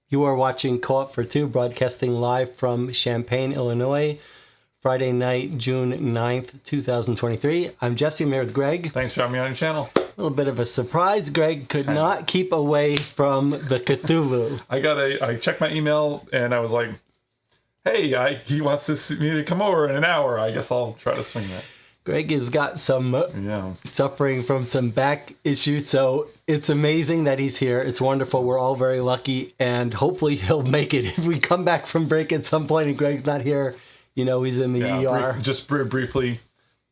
You are watching Co-op for Two, broadcasting live from Champaign, Illinois, Friday night, June 9th, 2023. I'm Jesse, I'm here with Greg. Thanks for having me on your channel. A little bit of a surprise. Greg could not keep away from the Cthulhu. I checked my email and I was like, hey, he wants me to come over in an hour. I guess I'll try to swing that. Greg has got some suffering from some back issues, so it's amazing that he's here. It's wonderful. We're all very lucky, and hopefully he'll make it. If we come back from break at some point and Greg's not here, you know he's in the ER. Just briefly,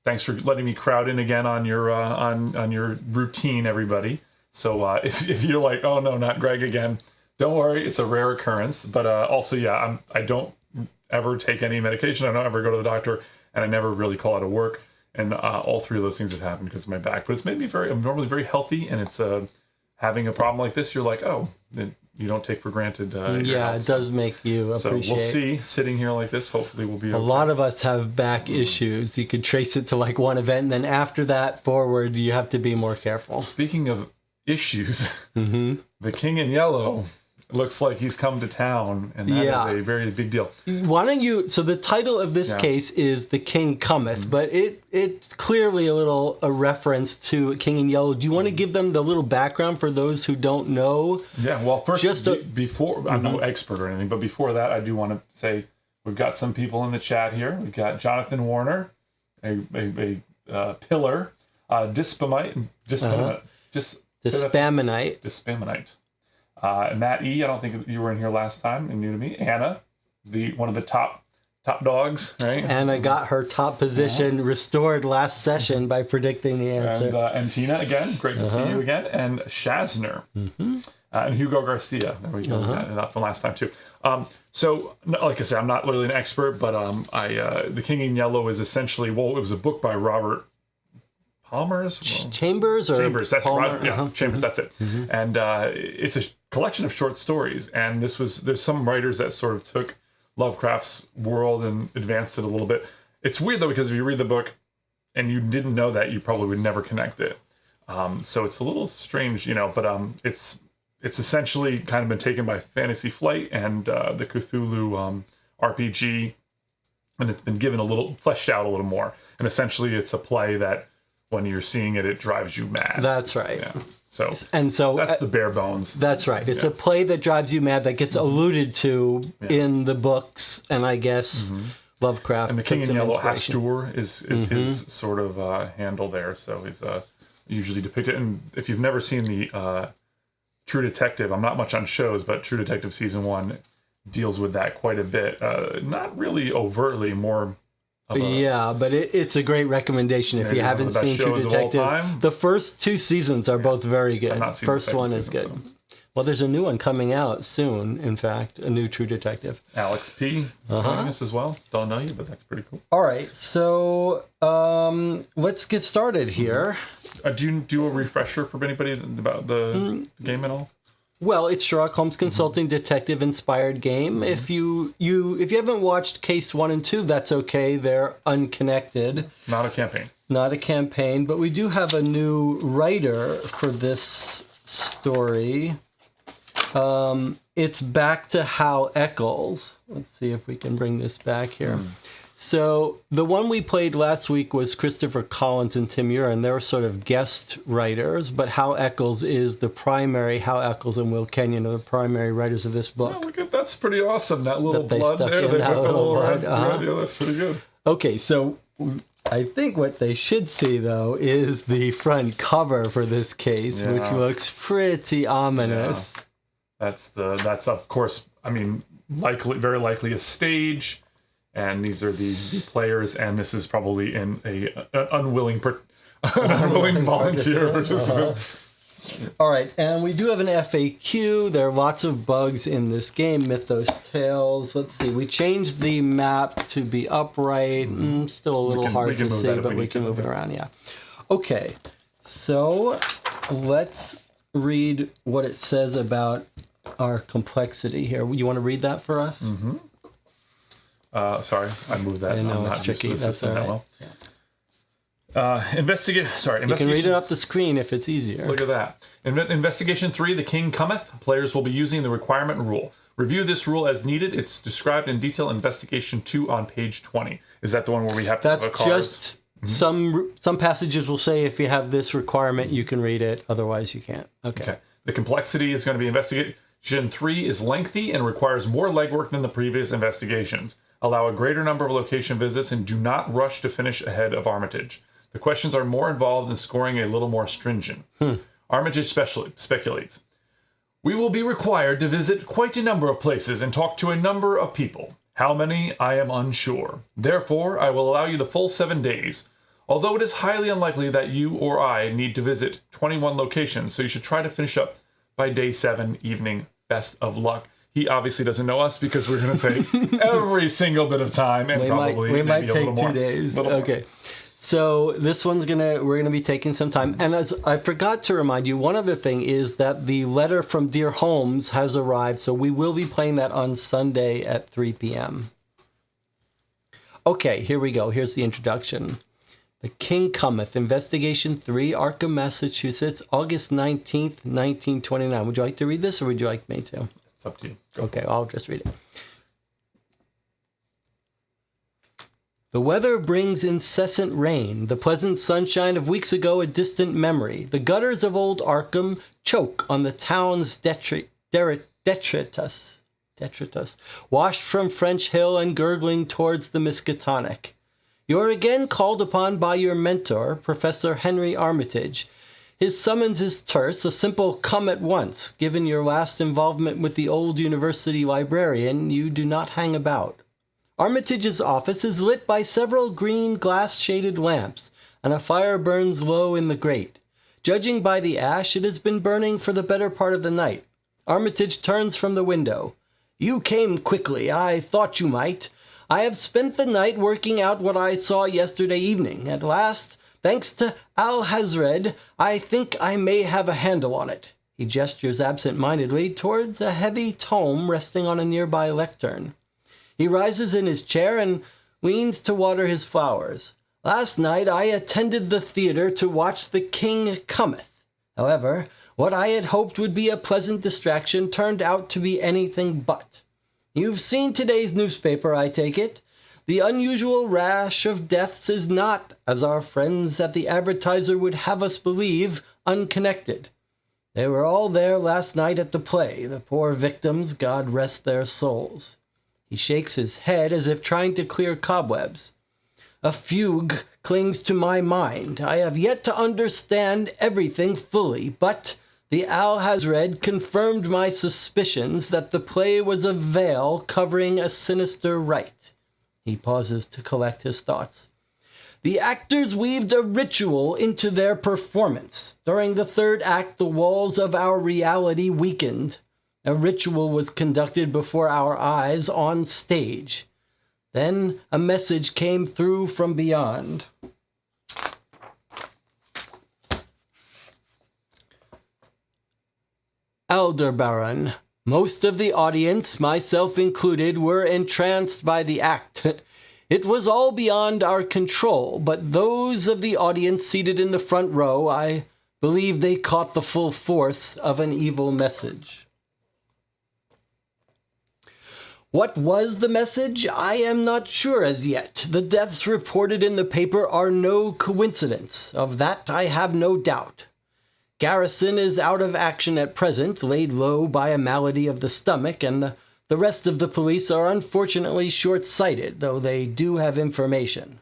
thanks for letting me crowd in again on your on your routine, everybody. So if you're like, oh no, not Greg again, don't worry, it's a rare occurrence. But also, I don't ever take any medication. I don't ever go to the doctor, and I never really call out of work. And all three of those things have happened because of my back. But it's made me I'm normally very healthy, and it's having a problem like this, you're like, oh, you don't take for granted. It does make you appreciate. So we'll see. Sitting here like this, hopefully we'll be okay. A lot of us have back issues. You could trace it to like one event, and then after that forward, you have to be more careful. Speaking of issues, the King in Yellow looks like he's come to town, and that is a very big deal. Why don't you... So the title of this case is The King Cometh, but it's clearly a reference to King in Yellow. Do you want to give them the little background for those who don't know? Yeah, well, first, before... I'm no expert or anything, but before that, I do want to say we've got some people in the chat here. We've got Jonathan Warner, a pillar, Dispamonite. Matt E, I don't think you were in here last time and new to me. Anna, one of the top dogs, right? Anna got her top position restored last session by predicting the answer. And Tina again, great to see you again. And Shazner. And Hugo Garcia. There we go. That from last time too. So like I said, I'm not literally an expert, but The King in Yellow is essentially, it was a book by Robert Chambers, that's right. Yeah, Chambers, that's it. And it's a collection of short stories, and there's some writers that sort of took Lovecraft's world and advanced it a little bit. It's weird though, because if you read the book and you didn't know that, you probably would never connect it. So it's a little strange, but it's essentially kind of been taken by Fantasy Flight and the Cthulhu RPG, and it's been given fleshed out a little more. And essentially it's a play that when you're seeing it, it drives you mad. That's right. Yeah. So that's the bare bones. That's right. It's a play that drives you mad that gets alluded to in the books, and I guess Lovecraft. And the King in Yellow, Hastur, is his sort of handle there. So he's usually depicted. And if you've never seen the True Detective, I'm not much on shows, but True Detective Season 1 deals with that quite a bit. Not really overtly, more... but it's a great recommendation if you haven't seen True Detective. The first two seasons are both very good. First one is good. Well, there's a new one coming out soon, in fact, a new True Detective. Alex P. joining us as well. Don't know you, but that's pretty cool. All right, so let's get started here. Do you do a refresher for anybody about the game at all? Well, it's Sherlock Holmes Consulting Detective-inspired game. If you haven't watched Case 1 and 2, that's okay. They're unconnected. Not a campaign. Not a campaign, but we do have a new writer for this story. It's back to Hal Eccles. Let's see if we can bring this back here. So the one we played last week was Christopher Collins and Tim Uren. They were sort of guest writers, but Hal Eccles is the primary. Hal Eccles and Will Kenyon are the primary writers of this book. Oh, look at that's pretty awesome. That little blood there. They put the little red. Yeah, that's pretty good. Okay, so I think what they should see, though, is the front cover for this case, which looks pretty ominous. Yeah. That's of course, I mean, very likely a stage. And these are the players, and this is probably an unwilling volunteer participant. All right, and we do have an FAQ. There are lots of bugs in this game, Mythos Tales. Let's see, we changed the map to be upright. Still a little hard to see, but we can move it around, Okay, so let's read what it says about our complexity here. You want to read that for us? Sorry, I moved that. I know, it's tricky. That's all right. Investigate. You can read it off the screen if it's easier. Look at that. Investigation 3, The King Cometh. Players will be using the requirement rule. Review this rule as needed. It's described in detail in Investigation 2 on page 20. Is that the one where we have to have That's a cards? just some passages will say if you have this requirement, you can read it. Otherwise, you can't. Okay. The complexity is going to be Investigation 3 is lengthy and requires more legwork than the previous investigations. Allow a greater number of location visits and do not rush to finish ahead of Armitage. The questions are more involved and scoring a little more stringent. Armitage speculates. We will be required to visit quite a number of places and talk to a number of people. How many, I am unsure. Therefore, I will allow you the full 7 days. Although it is highly unlikely that you or I need to visit 21 locations, so you should try to finish up by day 7 evening. Best of luck. He obviously doesn't know us because we're going to take every single bit of time and we might take 2 days. Okay. More. So this one's we're gonna be taking some time. And as I forgot to remind you, one other thing is that the letter from Dear Holmes has arrived. So we will be playing that on Sunday at 3 p.m. Okay, here we go. Here's the introduction. The King Cometh, Investigation 3, Arkham, Massachusetts, August 19th, 1929. Would you like to read this or would you like me to? It's up to you. Okay, I'll just read it. The weather brings incessant rain, the pleasant sunshine of weeks ago a distant memory. The gutters of old Arkham choke on the town's detritus, washed from French Hill and gurgling towards the Miskatonic. You are again called upon by your mentor, Professor Henry Armitage. His summons is terse, a simple come at once. Given your last involvement with the old university librarian, you do not hang about. Armitage's office is lit by several green glass-shaded lamps, and a fire burns low in the grate. Judging by the ash, it has been burning for the better part of the night. Armitage turns from the window. You came quickly. I thought you might. I have spent the night working out what I saw yesterday evening. At last, thanks to Alhazred, I think I may have a handle on it. He gestures absent-mindedly towards a heavy tome resting on a nearby lectern. He rises in his chair and leans to water his flowers. Last night I attended the theater to watch The King Cometh. However, what I had hoped would be a pleasant distraction turned out to be anything but. You've seen today's newspaper, I take it. The unusual rash of deaths is not, as our friends at the Advertiser would have us believe, unconnected. They were all there last night at the play, the poor victims, God rest their souls. He shakes his head as if trying to clear cobwebs. A fugue clings to my mind. I have yet to understand everything fully, but the Alhazred confirmed my suspicions that the play was a veil covering a sinister rite. He pauses to collect his thoughts. The actors weaved a ritual into their performance. During the third act, the walls of our reality weakened. A ritual was conducted before our eyes on stage. Then a message came through from beyond. Aldebaran, most of the audience, myself included, were entranced by the act. It was all beyond our control, but those of the audience seated in the front row, I believe they caught the full force of an evil message. What was the message? I am not sure as yet. The deaths reported in the paper are no coincidence. Of that I have no doubt. Garrison is out of action at present, laid low by a malady of the stomach, and the rest of the police are unfortunately short-sighted, though they do have information.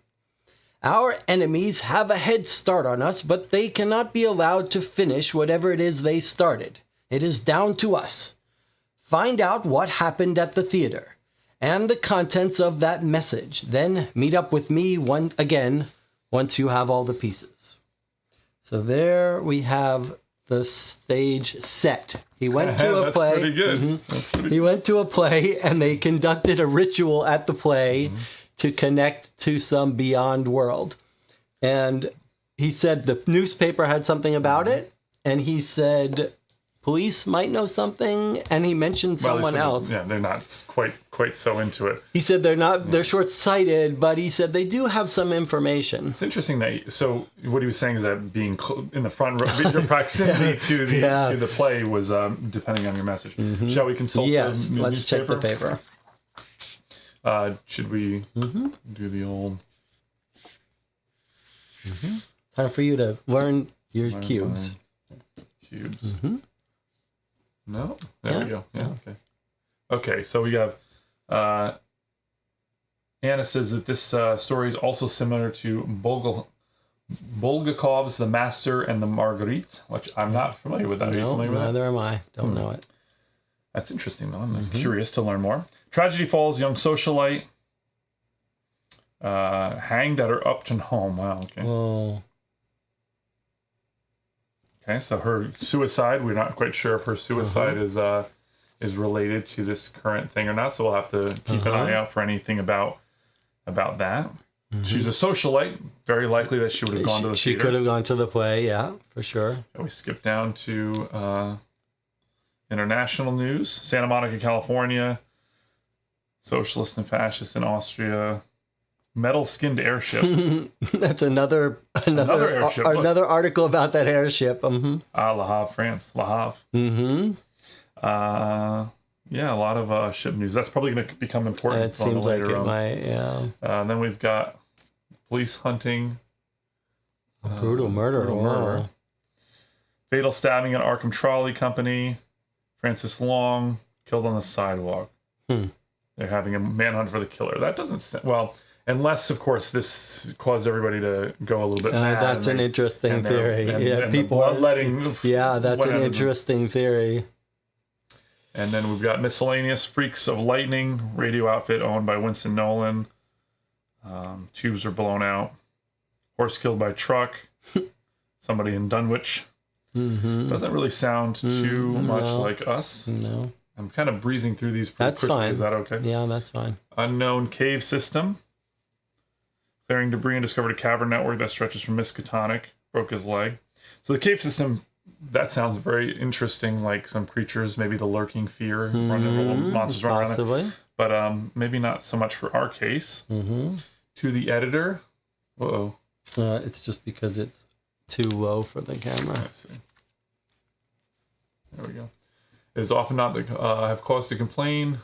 Our enemies have a head start on us, but they cannot be allowed to finish whatever it is they started. It is down to us. Find out what happened at the theater and the contents of that message. Then meet up with me once you have all the pieces. So there we have the stage set. He went to a play. That's pretty good. That's he went to a play and they conducted a ritual at the play to connect to some beyond world. And he said the newspaper had something about it. And he said police might know something, and he mentioned someone else. Yeah, they're not quite so into it. He said they're short-sighted, but he said they do have some information. It's interesting that, so what he was saying is that being in the front row, your proximity to the play was depending on your message. Shall we consult Yes, the let's newspaper? check the paper. Should we do the old... Time for you to learn your cubes. Cubes. No? There we go. Yeah, okay. Okay, so we have... Anna says that this story is also similar to Bulgakov's The Master and the Marguerite, which I'm not familiar with that. Are you familiar with that? Neither am I. Don't know it. That's interesting, though. I'm curious to learn more. Tragedy falls, young socialite hanged at her Upton home. Wow, okay. Oh. Okay, so her suicide, we're not quite sure if her suicide is related to this current thing or not, so we'll have to keep an eye out for anything about that. She's a socialite, very likely that she would have gone to the theater. She could have gone to the play, yeah, for sure. And we skip down to international news. Santa Monica, California. Socialist and fascist in Austria. Metal-skinned airship. That's another airship. Another article about that airship. Le Havre, France. Le Havre. Yeah, a lot of ship news. That's probably going to become important. It seems like it might, yeah. Then we've got police hunting. Brutal murder. Fatal stabbing at Arkham Trolley Company. Francis Long killed on the sidewalk. They're having a manhunt for the killer. That doesn't... Well, unless, of course, this caused everybody to go a little bit mad. That's an interesting theory. And people bloodletting. Yeah, that's an interesting theory. And then we've got miscellaneous freaks of lightning, radio outfit owned by Winston Nolan. Tubes are blown out. Horse killed by truck. Somebody in Dunwich. Doesn't really sound too much like us. No. I'm kind of breezing through these pretty quickly. Fine. Is that okay? Yeah, that's fine. Unknown cave system. Clearing debris and discovered a cavern network that stretches from Miskatonic. Broke his leg. So the cave system, that sounds very interesting, like some creatures, maybe the lurking fear, little monsters running around there. But maybe not so much for our case. To the editor. Uh-oh. It's just because it's too low for the camera. I see. There we go. It is often not have cause to complain.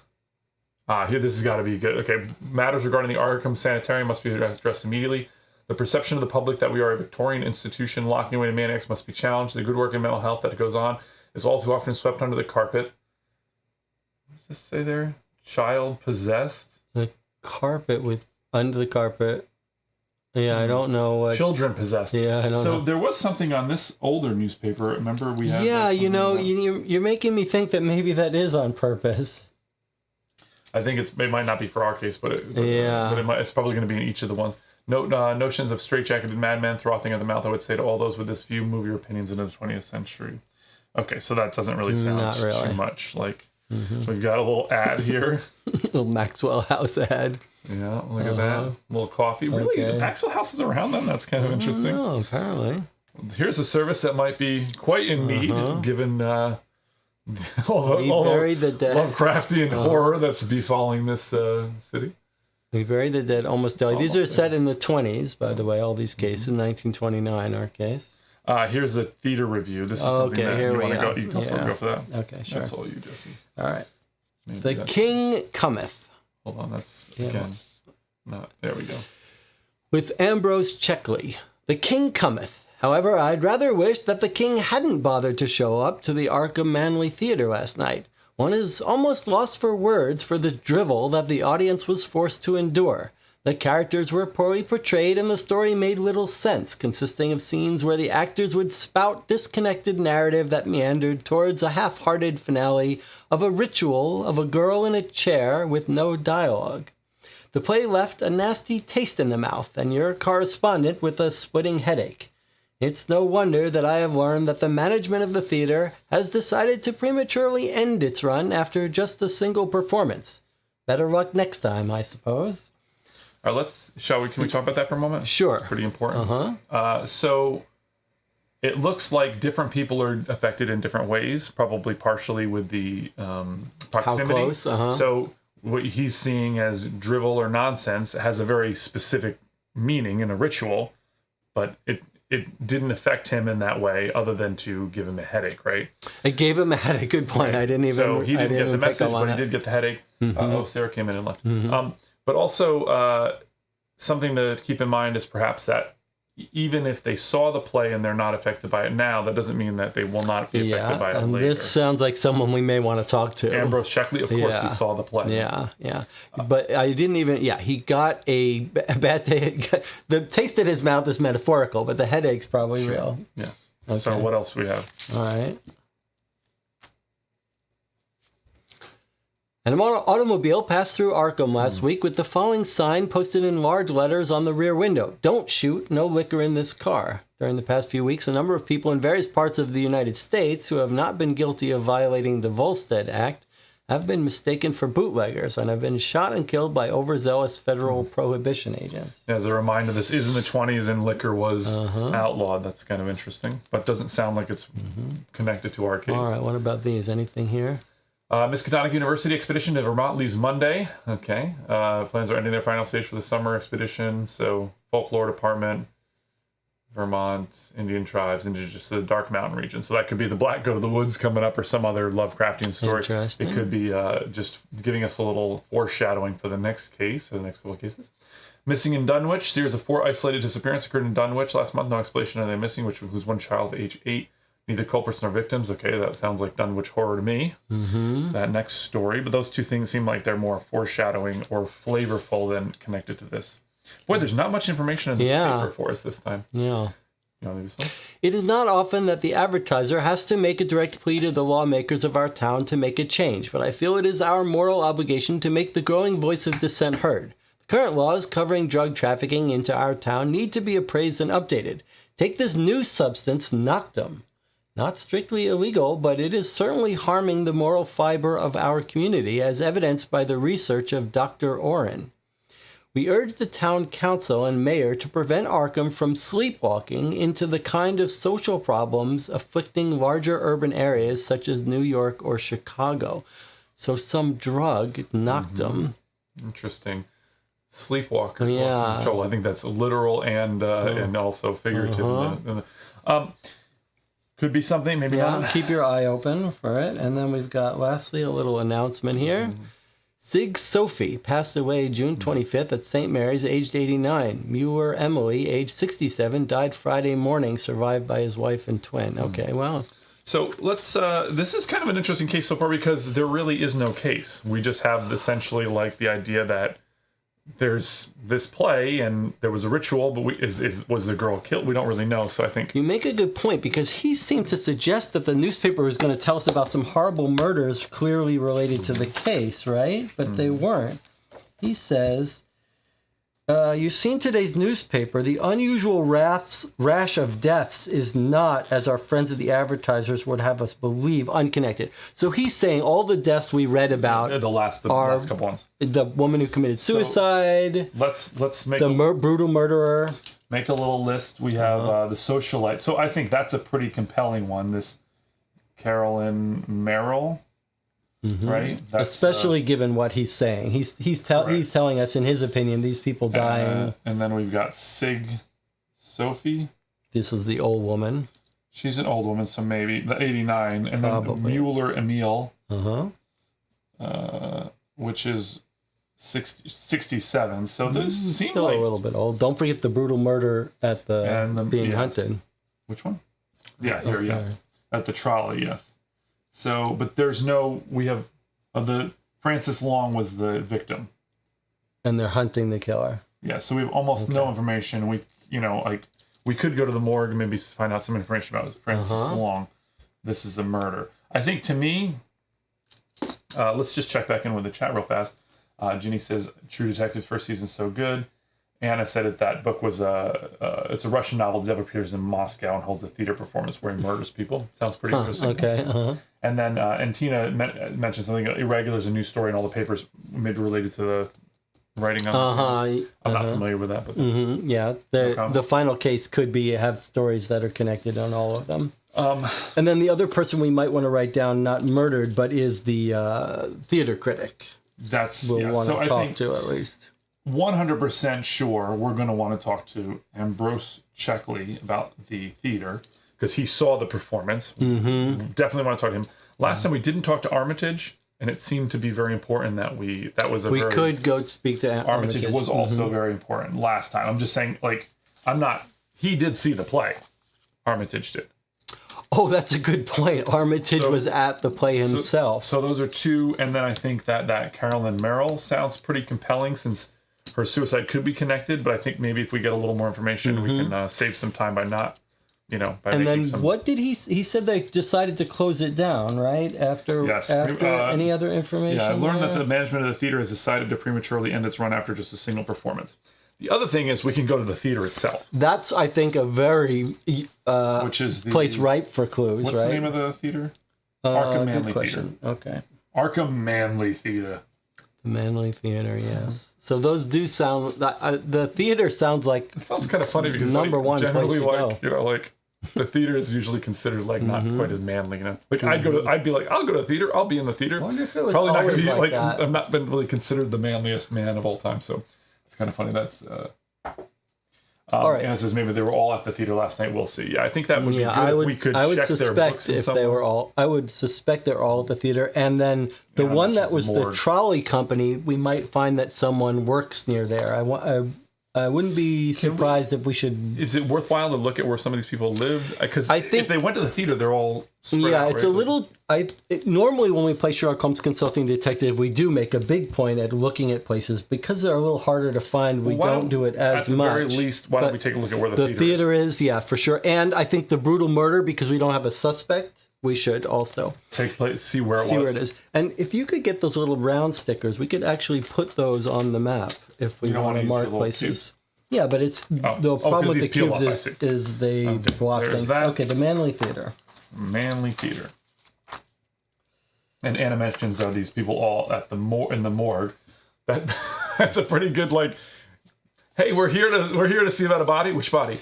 Here, this has got to be good. Okay, matters regarding the Arkham Sanitarium must be addressed immediately. The perception of the public that we are a Victorian institution locking away maniacs must be challenged. The good work in mental health that goes on is all too often swept under the carpet. What does this say there? Child possessed? The carpet under the carpet. Yeah, I don't know what... Children possessed. Yeah, I don't know. So there was something on this older newspaper. Remember we had... Yeah, you're making me think that maybe that is on purpose. I think it might not be for our case, but it's probably going to be in each of the ones. Notions of straitjacketed madman frothing at the mouth. I would say to all those with this view, move your opinions into the 20th century. Okay, so that doesn't really sound too much like... We've got a little ad here. Little Maxwell House ad. Yeah, look at that. A little coffee. Really? The Maxwell House is around then? That's kind of interesting. Oh, apparently. Here's a service that might be quite in need, given all the buried the dead. Lovecraftian horror that's befalling this city. We buried the dead almost daily. These are set in the 20s, by the way, all these cases. 1929, our case. Here's a theater review. This is something that you want to go. You go for that. Okay, sure. That's all you, Jesse. All right. The King Cometh. Hold on, that's again. There we go. With Ambrose Checkley. The King Cometh. However, I'd rather wish that the king hadn't bothered to show up to the Arkham Manley Theater last night. One is almost lost for words for the drivel that the audience was forced to endure. The characters were poorly portrayed and the story made little sense, consisting of scenes where the actors would spout disconnected narrative that meandered towards a half-hearted finale of a ritual of a girl in a chair with no dialogue. The play left a nasty taste in the mouth and your correspondent with a splitting headache. It's no wonder that I have learned that the management of the theater has decided to prematurely end its run after just a single performance. Better luck next time, I suppose. All right, can we talk about that for a moment? Sure. It's pretty important. So it looks like different people are affected in different ways, probably partially with the proximity. How close? So what he's seeing as drivel or nonsense has a very specific meaning in a ritual, but it didn't affect him in that way other than to give him a headache, right? It gave him a headache. Good point. I didn't even. So he didn't get the message, but he did get the headache. Sarah came in and left. But also something to keep in mind is perhaps that even if they saw the play and they're not affected by it now, that doesn't mean that they will not be affected by it and later. This sounds like someone we may want to talk to. Ambrose Sheckley, of course, he saw the play. Yeah. But I didn't even, he got a bad taste. The taste in his mouth is metaphorical, but the headache's probably real. Yes. Okay. So what else do we have? All right. An automobile passed through Arkham last week with the following sign posted in large letters on the rear window: "Don't shoot, no liquor in this car." During the past few weeks, a number of people in various parts of the United States who have not been guilty of violating the Volstead Act have been mistaken for bootleggers and have been shot and killed by overzealous federal prohibition agents. As a reminder, this is in the 20s and liquor was outlawed. That's kind of interesting, but doesn't sound like it's connected to our case. All right, what about these? Anything here? Miskatonic University expedition to Vermont leaves Monday. Okay. Plans are ending their final stage for the summer expedition. So folklore department, Vermont, Indian tribes, indigenous to the Dark Mountain region. So that could be the Black Go to the Woods coming up or some other Lovecraftian story. Interesting. It could be just giving us a little foreshadowing for the next case, or the next couple of cases. Missing in Dunwich. Series of 4 isolated disappearances occurred in Dunwich last month. No explanation of their missing, which includes one child of age 8. Neither culprits nor victims. Okay, that sounds like Dunwich Horror to me. That next story. But those two things seem like they're more foreshadowing or flavorful than connected to this. Boy, there's not much information in this paper for us this time. Yeah. You want to do this one? It is not often that the advertiser has to make a direct plea to the lawmakers of our town to make a change, but I feel it is our moral obligation to make the growing voice of dissent heard. The current laws covering drug trafficking into our town need to be appraised and updated. Take this new substance, Noctum. Not strictly illegal, but it is certainly harming the moral fiber of our community, as evidenced by the research of Dr. Oren. We urge the town council and mayor to prevent Arkham from sleepwalking into the kind of social problems afflicting larger urban areas such as New York or Chicago. So some drug, Noctum. Interesting. Sleepwalker. Yeah. Control. I think that's literal and also figurative. Could be something, maybe not. Keep your eye open for it. And then we've got, lastly, a little announcement here. Sig Sophie passed away June 25th at St. Mary's, aged 89. Mueller Emily, aged 67, died Friday morning, survived by his wife and twin. Okay, well. So let's, this is kind of an interesting case so far because there really is no case. We just have essentially like the idea that there's this play and there was a ritual, but was the girl killed? We don't really know. So I think you make a good point, because he seemed to suggest that the newspaper was going to tell us about some horrible murders clearly related to the case, right? But they weren't. He says, you've seen today's newspaper. The unusual rash of deaths is not, as our friends at the advertisers would have us believe, unconnected. So he's saying all the deaths we read about the last couple ones. The woman who committed suicide. So let's make brutal murderer. Make a little list. We have the socialite. So I think that's a pretty compelling one. This Carolyn Merrill. Right, especially given what he's saying, he's telling us, in his opinion, these people dying. And then we've got Sig Sophie. This is the old woman. She's an old woman, so maybe the 89, and then Mueller Emil, which is 67. So this seems still like a little bit old. Don't forget the brutal murder at the being hunted. Which one? Yeah, here, at the trolley, yes. So, but there's no, we have, the Francis Long was the victim. And they're hunting the killer. Yeah, so we have almost no information. We could go to the morgue and maybe find out some information about Francis Long. This is a murder. I think, to me, let's just check back in with the chat real fast. Ginny says, True Detective's first season's so good. Anna said that book was it's a Russian novel. The devil appears in Moscow and holds a theater performance where he murders people. Sounds pretty interesting. Okay. And then and Tina mentioned something. Irregular is a new story in all the papers, maybe related to writing on the pages. I'm not familiar with that, but that's Yeah, the final case could have stories that are connected on all of them. And then the other person we might want to write down, not murdered, but is the theater critic. We'll want to talk to at least. 100% sure we're going to want to talk to Ambrose Checkley about the theater because he saw the performance. Definitely want to talk to him. Last time we didn't talk to Armitage, and it seemed to be very important that we could go speak to Armitage was also very important last time. I'm just saying, like, he did see the play. Armitage did. Oh, that's a good point. Armitage was at the play himself. So those are two, and then I think that Carolyn Merrill sounds pretty compelling since her suicide could be connected, but I think maybe if we get a little more information, we can save some time by not, by and then what did he said they decided to close it down, right? After any other information? Yeah, I learned that the management of the theater has decided to prematurely end its run after just a single performance. The other thing is we can go to the theater itself. That's, I think, a very which is the place ripe for clues, what's right? the name of the theater? Arkham Manley Theater. Okay. Arkham Manley Theater. The Manley Theater, yes. So those do sound. The theater sounds like. It sounds kind of funny because number one generally, place to go. The theater is usually considered not quite as manly, Like I'd be like, I'll go to the theater. I'll be in the theater. I wonder if it was probably not going to be like that. I've not been really considered the manliest man of all time, so it's kind of funny. That's. All right. And it says maybe they were all at the theater last night. We'll see. Yeah, I think that would be good if we could I would check their books suspect if they were all. I would suspect they're all at the theater, and then the one that was the trolley company, we might find that someone works near there. I wouldn't be surprised if we should. Is it worthwhile to look at where some of these people lived? Because I think if they went to the theater, they're all spread out, it's right? a little. Normally when we play Sherlock Holmes Consulting Detective, we do make a big point at looking at places because they're a little harder to find. We don't do it as much. At the very least, why don't we take a look at where the theater is? Yeah, for sure. And I think the brutal murder, because we don't have a suspect, we should also take place, see where it is. And if you could get those little round stickers, we could actually put those on the map if we want to mark places. Cubes. Yeah, but it's the problem with the cubes is they block things. Okay, the Manley Theater. Manley Theater. And Anna mentions are these people all at in the morgue. That's a pretty good hey, we're here to see about a body. Which body?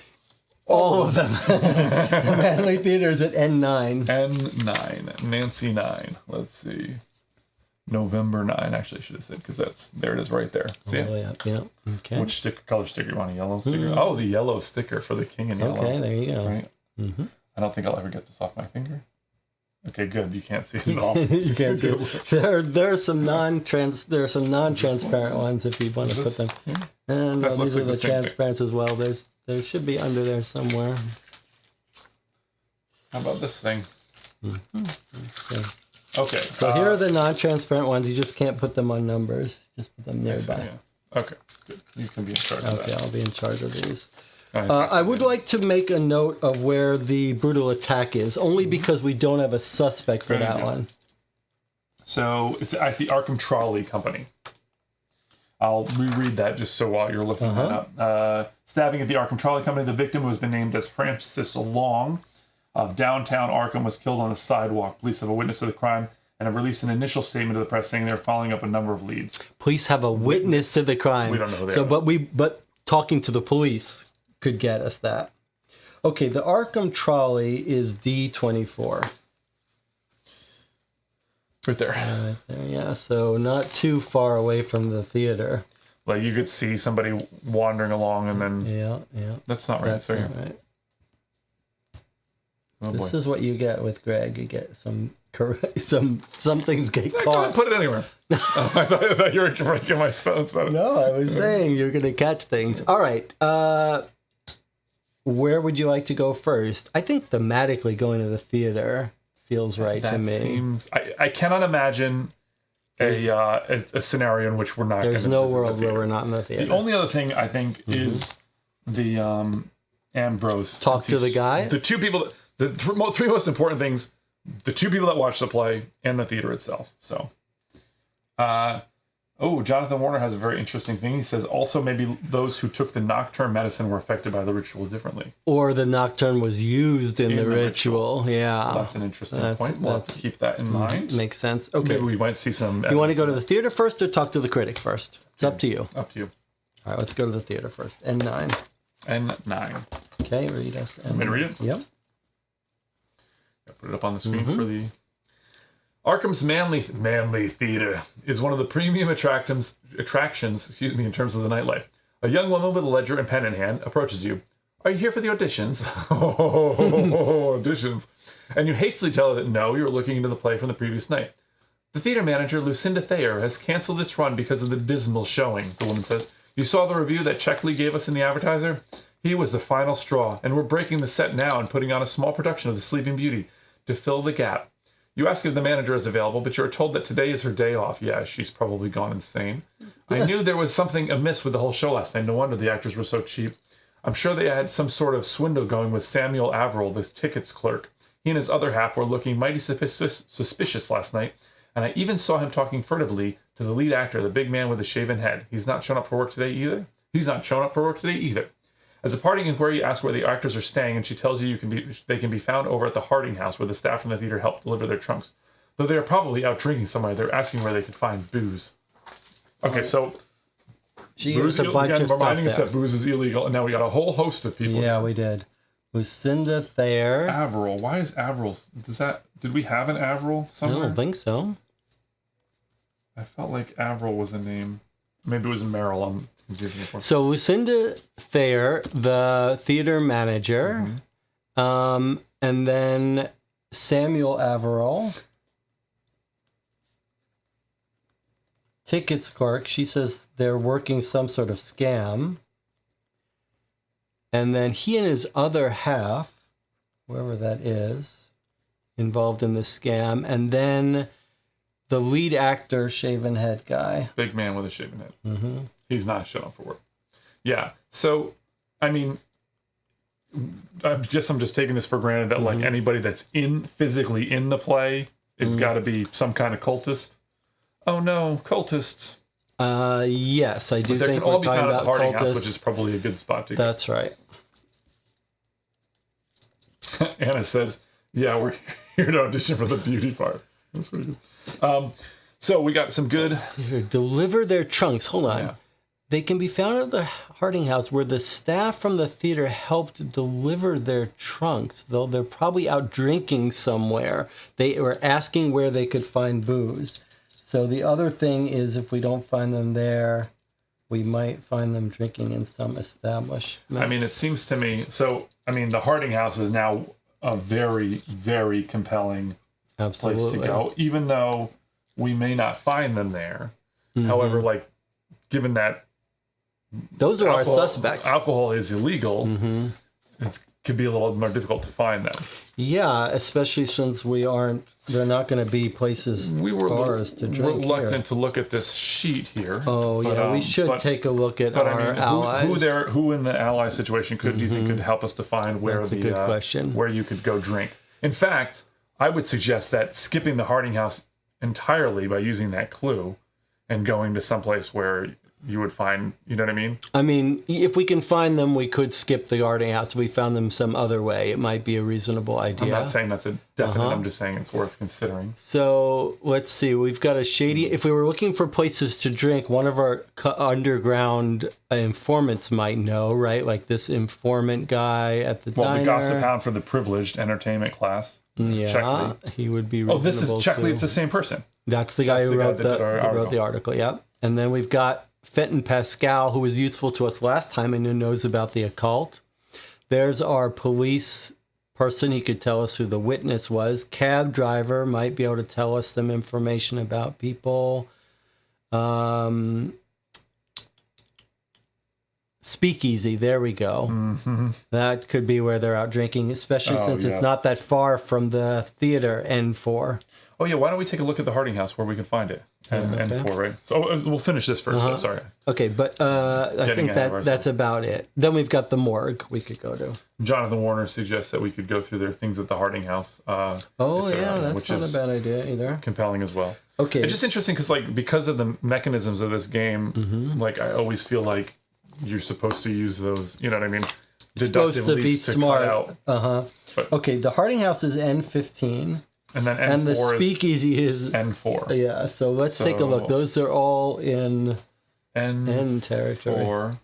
All of them. The Manley Theater is at N9. N9. Nancy 9. Let's see. November 9, actually, I should have said, because there it is right there. See it? Yeah. Okay. Which color sticker you want? A yellow sticker? Oh, the yellow sticker for the king in yellow. Okay, there you go. Right? I don't think I'll ever get this off my finger. Okay, good. You can't see it at all. You can't see it. There are some non-transparent ones if you want to put them. And these are the transparents as well. There should be under there somewhere. How about this thing? Okay. So here are the non-transparent ones. You just can't put them on numbers. Just put them nearby. Okay. Good. You can be in charge of that. Okay, I'll be in charge of these. I would like to make a note of where the brutal attack is, only because we don't have a suspect for that one. So it's at the Arkham Trolley Company. I'll reread that just so while you're looking that up. Stabbing at the Arkham Trolley Company, the victim, who has been named as Francis Long of downtown Arkham, was killed on the sidewalk. Police have a witness to the crime and have released an initial statement to the press saying they're following up a number of leads. Police have a witness to the crime. We don't know who they are. But talking to the police could get us that. Okay, the Arkham Trolley is D24. Right there. Right there, yeah. So not too far away from the theater. Like you could see somebody wandering along and then... Yeah. That's not right. That's not right. Oh, this is what you get with Greg. You get some things get caught. Put it anywhere. I thought you were breaking my stones. No, I was saying you're going to catch things. All right. Where would you like to go first? I think thematically going to the theater feels right to me. Seems. I cannot imagine a scenario in which we're not. There's no world where we're not in the theater. The only other thing I think is the Ambrose. Talk to the guy. The two people. The three most important things: the two people that watch the play and the theater itself. So, Oh, Jonathan Warner has a very interesting thing. He says also maybe those who took the nocturne medicine were affected by the ritual differently. Or the nocturne was used in the ritual. Yeah. Well, that's an interesting point. We'll have to keep that in mind. Makes sense. Okay. Maybe we might see some... You want to go to the theater first or talk to the critic first? It's up to you. Up to you. All right, let's go to the theater first. N9. N9. Okay, read us. Want me to read it? Yep. I'll put it up on the screen for the... Arkham's Manly Theater is one of the premium attractions, in terms of the nightlife. A young woman with a ledger and pen in hand approaches you. Are you here for the auditions? Auditions. And you hastily tell her that no, you're looking into the play from the previous night. The theater manager, Lucinda Thayer, has canceled its run because of the dismal showing, the woman says. You saw the review that Checkley gave us in the Advertiser? He was the final straw, and we're breaking the set now and putting on a small production of The Sleeping Beauty to fill the gap. You ask if the manager is available, but you're told that today is her day off. Yeah, she's probably gone insane. I knew there was something amiss with the whole show last night. No wonder the actors were so cheap. I'm sure they had some sort of swindle going with Samuel Averill, this tickets clerk. He and his other half were looking mighty suspicious last night, and I even saw him talking furtively to the lead actor, the big man with the shaven head. He's not shown up for work today either. As a parting inquiry, you ask where the actors are staying, and she tells you they can be found over at the Harding House, where the staff from the theater helped deliver their trunks. Though they are probably out drinking somewhere, they're asking where they could find booze. Okay, so She used a bunch of stuff reminding us that booze is illegal, and now we got a whole host of people. Yeah, we did. Lucinda Thayer. Averill. Why is Averill? Did we have an Averill somewhere? I don't think so. I felt like Averill was a name. Maybe it was Merrill. I'm confusing it. So Lucinda Thayer, the theater manager, and then Samuel Averill, tickets clerk. She says they're working some sort of scam. And then he and his other half, whoever that is, involved in this scam. And then the lead actor, shaven head guy. Big man with a shaven head. Mm-hmm. He's not showing up for work. Yeah. So, I mean, I'm just taking this for granted that like anybody that's physically in the play is got to be some kind of cultist. Oh no, cultists. Yes, I do but they think can all we're be talking found at about the Harding cultists. House, which is probably a good spot to go. That's right. Anna says, yeah, we're here to audition for the beauty part. That's pretty good. So we got some good... Here, deliver their trunks. Hold on. Yeah. They can be found at the Harding House where the staff from the theater helped deliver their trunks, though they're probably out drinking somewhere. They were asking where they could find booze. So the other thing is if we don't find them there, we might find them drinking in some establishment. I mean, it seems to me... So, I mean, the Harding House is now a very, very compelling place to go, even though we may not find them there. However, like, given that those are our suspects. Alcohol is illegal, it could be a little more difficult to find them. Yeah, especially since they're not going to be places, bars to drink. We're reluctant here. to look at this sheet here. Oh, but, yeah, we should take a look at our allies. Who in the ally situation do you think could help us to find where That's a good question. Where you could go drink? In fact, I would suggest that skipping the Harding House entirely by using that clue and going to someplace where you would find, you know what I mean? I mean, if we can find them, we could skip the Harding House. If we found them some other way, it might be a reasonable idea. I'm not saying that's a definite. I'm just saying it's worth considering. So let's see. We've got a shady... If we were looking for places to drink, one of our underground informants might know, right? Like this informant guy at the diner. The gossip hound for the privileged entertainment class. Yeah, Checkley. He would be reasonable. Oh, this is Checkley. It's the same person. That's the guy who wrote the article. Yep. And then we've got Fenton Pascal, who was useful to us last time and who knows about the occult. There's our police person. He could tell us who the witness was. Cab driver might be able to tell us some information about people. Speakeasy, there we go. That could be where they're out drinking, especially since it's not that far from the theater, N4. Oh yeah, why don't we take a look at the Harding House where we can find it? And okay. 4, right? So we'll finish this first. So sorry. Okay, but I think that's about it. Then we've got the morgue we could go to. Jonathan Warner suggests that we could go through their things at the Harding House. That's not a bad idea either. Compelling as well. Okay. It's just interesting because of the mechanisms of this game, like I always feel like you're supposed to use those, you know what I mean? Supposed to be smart. But, okay, the Harding House is N15. And then N4 and the speakeasy is N4. Yeah, so let's take a look. Those are all in N territory. 4.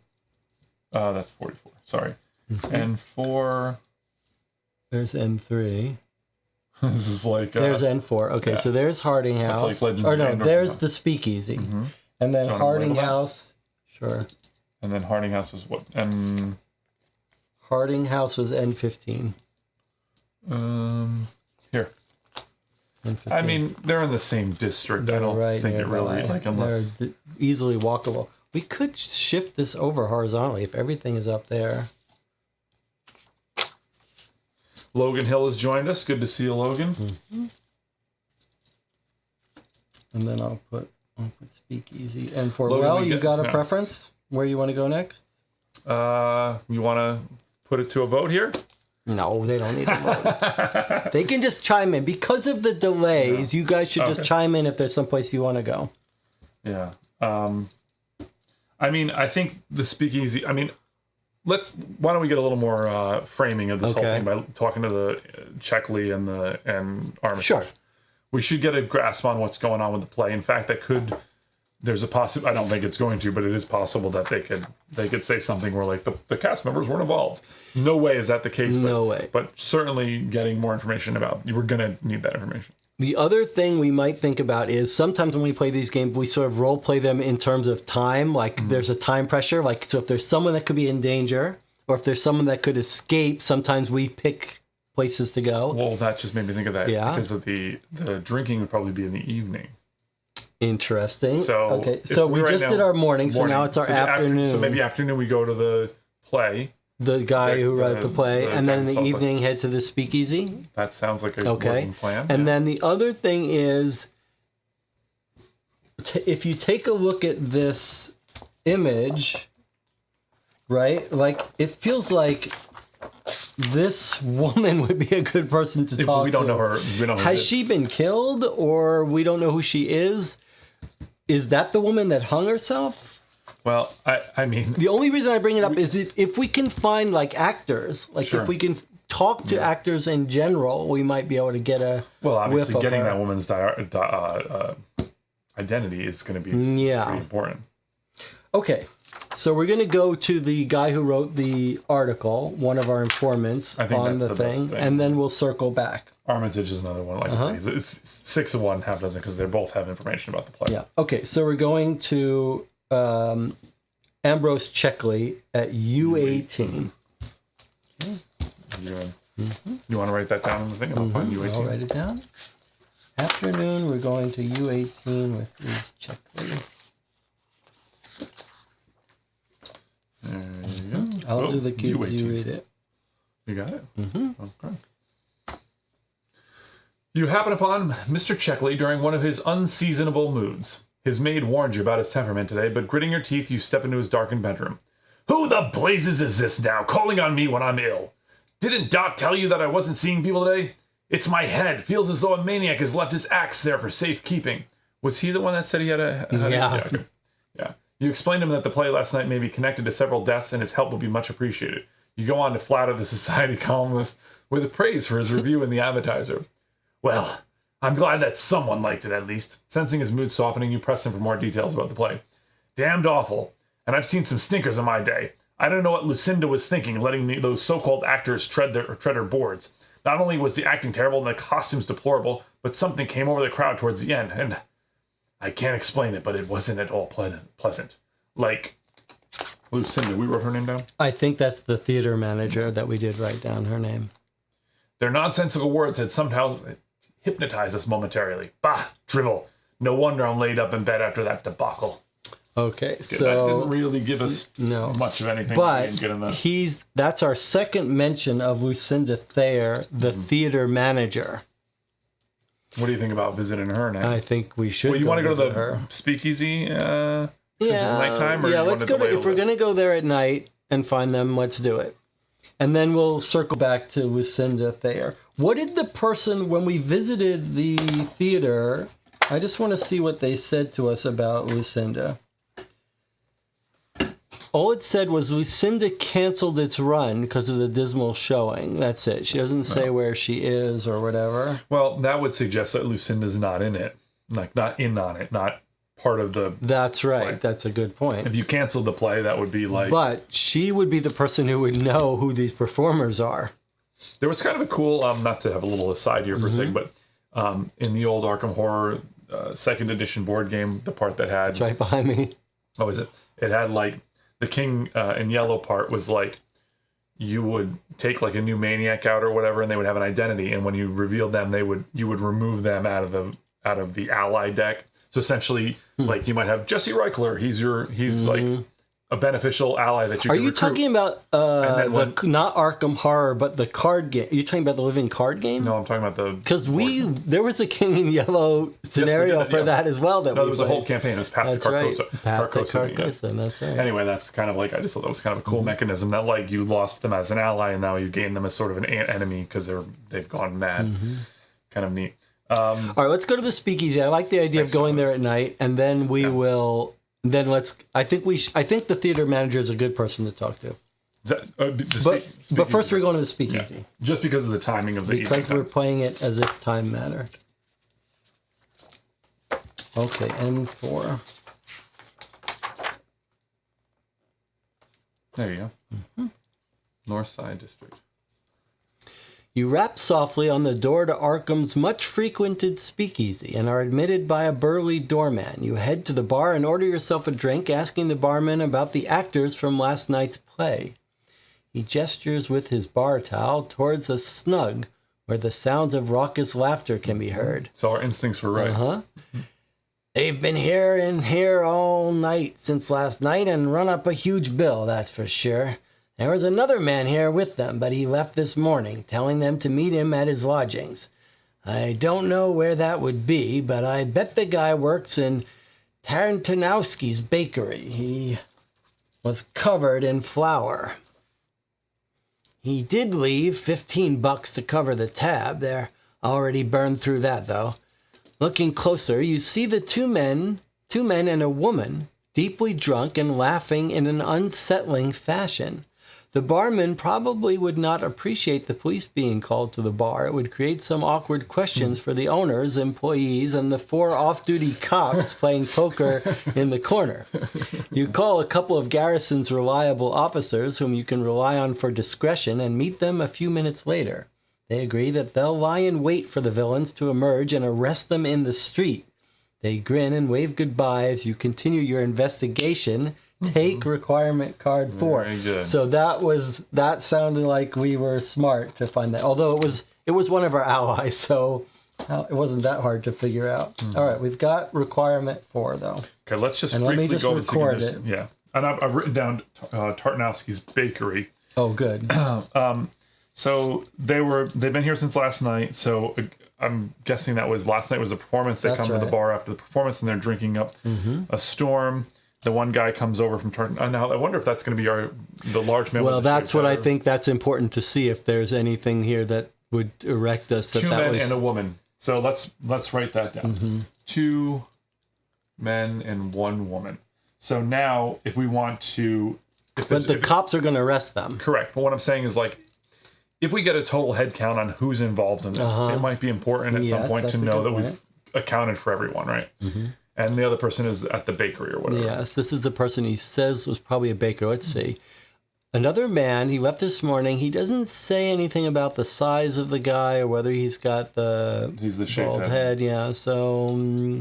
That's 44. Sorry. N4. There's N3. This is like... there's N4. Okay, so there's Harding House. That's like Legends of Andor there's the speakeasy. And then Harding House. Sure. And then Harding House was what? Harding House was N15. Here. N15. I mean, they're in the same district. I don't think it really, unless... They're easily walkable. We could shift this over horizontally if everything is up there. Logan Hill has joined us. Good to see you, Logan. And then I'll put speakeasy. And for Logan, you got a preference where you want to go next? You want to put it to a vote here? No, they don't need a vote. They can just chime in. Because of the delays, you guys should just chime in if there's someplace you want to go. Yeah. I mean, I think the speakeasy, I mean, why don't we get a little more framing of this whole thing by talking to the Checkley and Armitage. Sure. We should get a grasp on what's going on with the play. In fact, there's a possible, I don't think it's going to, but it is possible that they could say something where like the cast members weren't involved. No way is that the case. No way. But certainly getting more information we're going to need that information. The other thing we might think about is sometimes when we play these games, we sort of role play them in terms of time. Like there's a time pressure. Like, so if there's someone that could be in danger or if there's someone that could escape, sometimes we pick places to go. Well, that just made me think of that because of the drinking would probably be in the evening. Interesting. So we just did our morning, so now it's our afternoon. So maybe afternoon we go to the play. The guy who wrote the play, and then in the evening head to the speakeasy. That sounds like a working plan. And then the other thing is, if you take a look at this image, right? Like it feels like this woman would be a good person to talk to. We don't know her. We don't know Has she been killed, or we don't know who she is? Is that the woman that hung herself? Well, I mean... The only reason I bring it up is if we can find, like, actors, like, if we can talk to actors in general, we might be able to get a Well, obviously, whiff of getting her. that woman's identity is going to be pretty important. Okay, so we're going to go to the guy who wrote the article, one of our informants on the thing, and then we'll circle back. Armitage is another one, like I say. It's 6 of one, half dozen, because they both have information about the play. Yeah, okay, so we're going to... Ambrose Checkley at U18. Okay. You want to write that down on the thing? I'll find U18. I'll write it down. Afternoon, we're going to U18 with Ms. Checkley. There you go. I'll do the cubes, U18. you read it. You got it? Okay. You happen upon Mr. Checkley during one of his unseasonable moods. His maid warned you about his temperament today, but gritting your teeth, you step into his darkened bedroom. Who the blazes is this now, calling on me when I'm ill? Didn't Dot tell you that I wasn't seeing people today? It's my head. Feels as though a maniac has left his axe there for safekeeping. Was he the one that said he had a... Yeah. You explained to him that the play last night may be connected to several deaths and his help will be much appreciated. You go on to flatter the society columnist with praise for his review in the advertiser. Well... I'm glad that someone liked it, at least. Sensing his mood softening, you press him for more details about the play. Damned awful. And I've seen some stinkers in my day. I don't know what Lucinda was thinking, letting those so-called actors tread her boards. Not only was the acting terrible and the costumes deplorable, but something came over the crowd towards the end, and I can't explain it, but it wasn't at all pleasant. Like, Lucinda, we wrote her name down? I think that's the theater manager that we did write down her name. Their nonsensical words had somehow... hypnotize us momentarily. Bah, drivel. No wonder I'm laid up in bed after that debacle. Okay, so that didn't really give us much of anything. But that's our second mention of Lucinda Thayer, the theater manager. What do you think about visiting her now? I think we should. Well, you want to go to the her. speakeasy since it's nighttime? Or yeah, you let's want go. to If we're gonna go there at night and find them, let's do it. And then we'll circle back to Lucinda Thayer. What did the person, when we visited the theater, I just want to see what they said to us about Lucinda. All it said was Lucinda canceled its run because of the dismal showing. That's it. She doesn't say where she is or whatever. Well, that would suggest that Lucinda's not in it. Like, not in on it, not part of the... That's right. play. That's a good point. If you canceled the play, that would be like... But she would be the person who would know who these performers are. There was kind of a cool, not to have a little aside here for a second, but in the old Arkham Horror 2nd edition board game, the part that had... It's right behind me. Oh, is it? It had like, the King in Yellow part was like, you would take like a new maniac out or whatever, and they would have an identity, and when you revealed them, you would remove them out of the ally deck. So essentially, like you might have Jesse Reichler. He's like a beneficial ally that you. Are can you recruit. talking about not Arkham Horror, but the card game? Are you talking about the living card game? No, I'm talking about the. Because there was a King in Yellow scenario for that as well. No, there was a whole campaign. It was Path to Carcosa. Path to Carcosa. That's right. Anyway, that's kind of like, I just thought that was kind of a cool mechanism that like you lost them as an ally and now you gain them as sort of an enemy because they've gone mad. Kind of neat. All right, let's go to the speakeasy. I like the idea of going there at night, and then we will. Then let's. I think the theater manager is a good person to talk to. But first, we're going to the speakeasy. Yeah. Just because of the timing of the because evening we're playing it as if time mattered. Okay, N4. There you go. North Side District. You rap softly on the door to Arkham's much-frequented speakeasy and are admitted by a burly doorman. You head to the bar and order yourself a drink, asking the barman about the actors from last night's play. He gestures with his bar towel towards a snug where the sounds of raucous laughter can be heard. So our instincts were right. They've been here and here all night since last night and run up a huge bill, that's for sure. There was another man here with them, but he left this morning, telling them to meet him at his lodgings. I don't know where that would be, but I bet the guy works in Tarantonowski's bakery. He was covered in flour. He did leave $15 to cover the tab. They're already burned through that, though. Looking closer, you see the two men and a woman, deeply drunk and laughing in an unsettling fashion. The barman probably would not appreciate the police being called to the bar. It would create some awkward questions for the owners, employees, and the 4 off-duty cops playing poker in the corner. You call a couple of Garrison's reliable officers whom you can rely on for discretion and meet them a few minutes later. They agree that they'll lie in wait for the villains to emerge and arrest them in the street. They grin and wave goodbye as you continue your investigation. Take requirement card 4. Very good. So that sounded like we were smart to find that. Although it was one of our allies, so it wasn't that hard to figure out. All right, we've got requirement 4 though. Okay, let's just and briefly let me just go record it. Yeah, and I've written down Tartanowski's bakery. Oh, good. So they've been here since last night. So I'm guessing that was last night was a performance. They That's come to the right. bar after the performance and they're drinking up a storm. The one guy comes over from Tartan. Now I wonder if that's going to be the large man. Well, that's what I think. That's important to see if there's anything here that would direct us that 2 that men was and a woman. So let's write that down. 2 men and 1 woman. So now, if we want to, But the cops are going to arrest them. Correct. But what I'm saying is, like, if we get a total head count on who's involved in this, it might be important at some point to know that we've accounted for everyone, right? And the other person is at the bakery or whatever. Yes, this is the person he says was probably a baker. Let's see. Another man, he left this morning. He doesn't say anything about the size of the guy or whether he's got He's the shaved bald head. Yeah, so...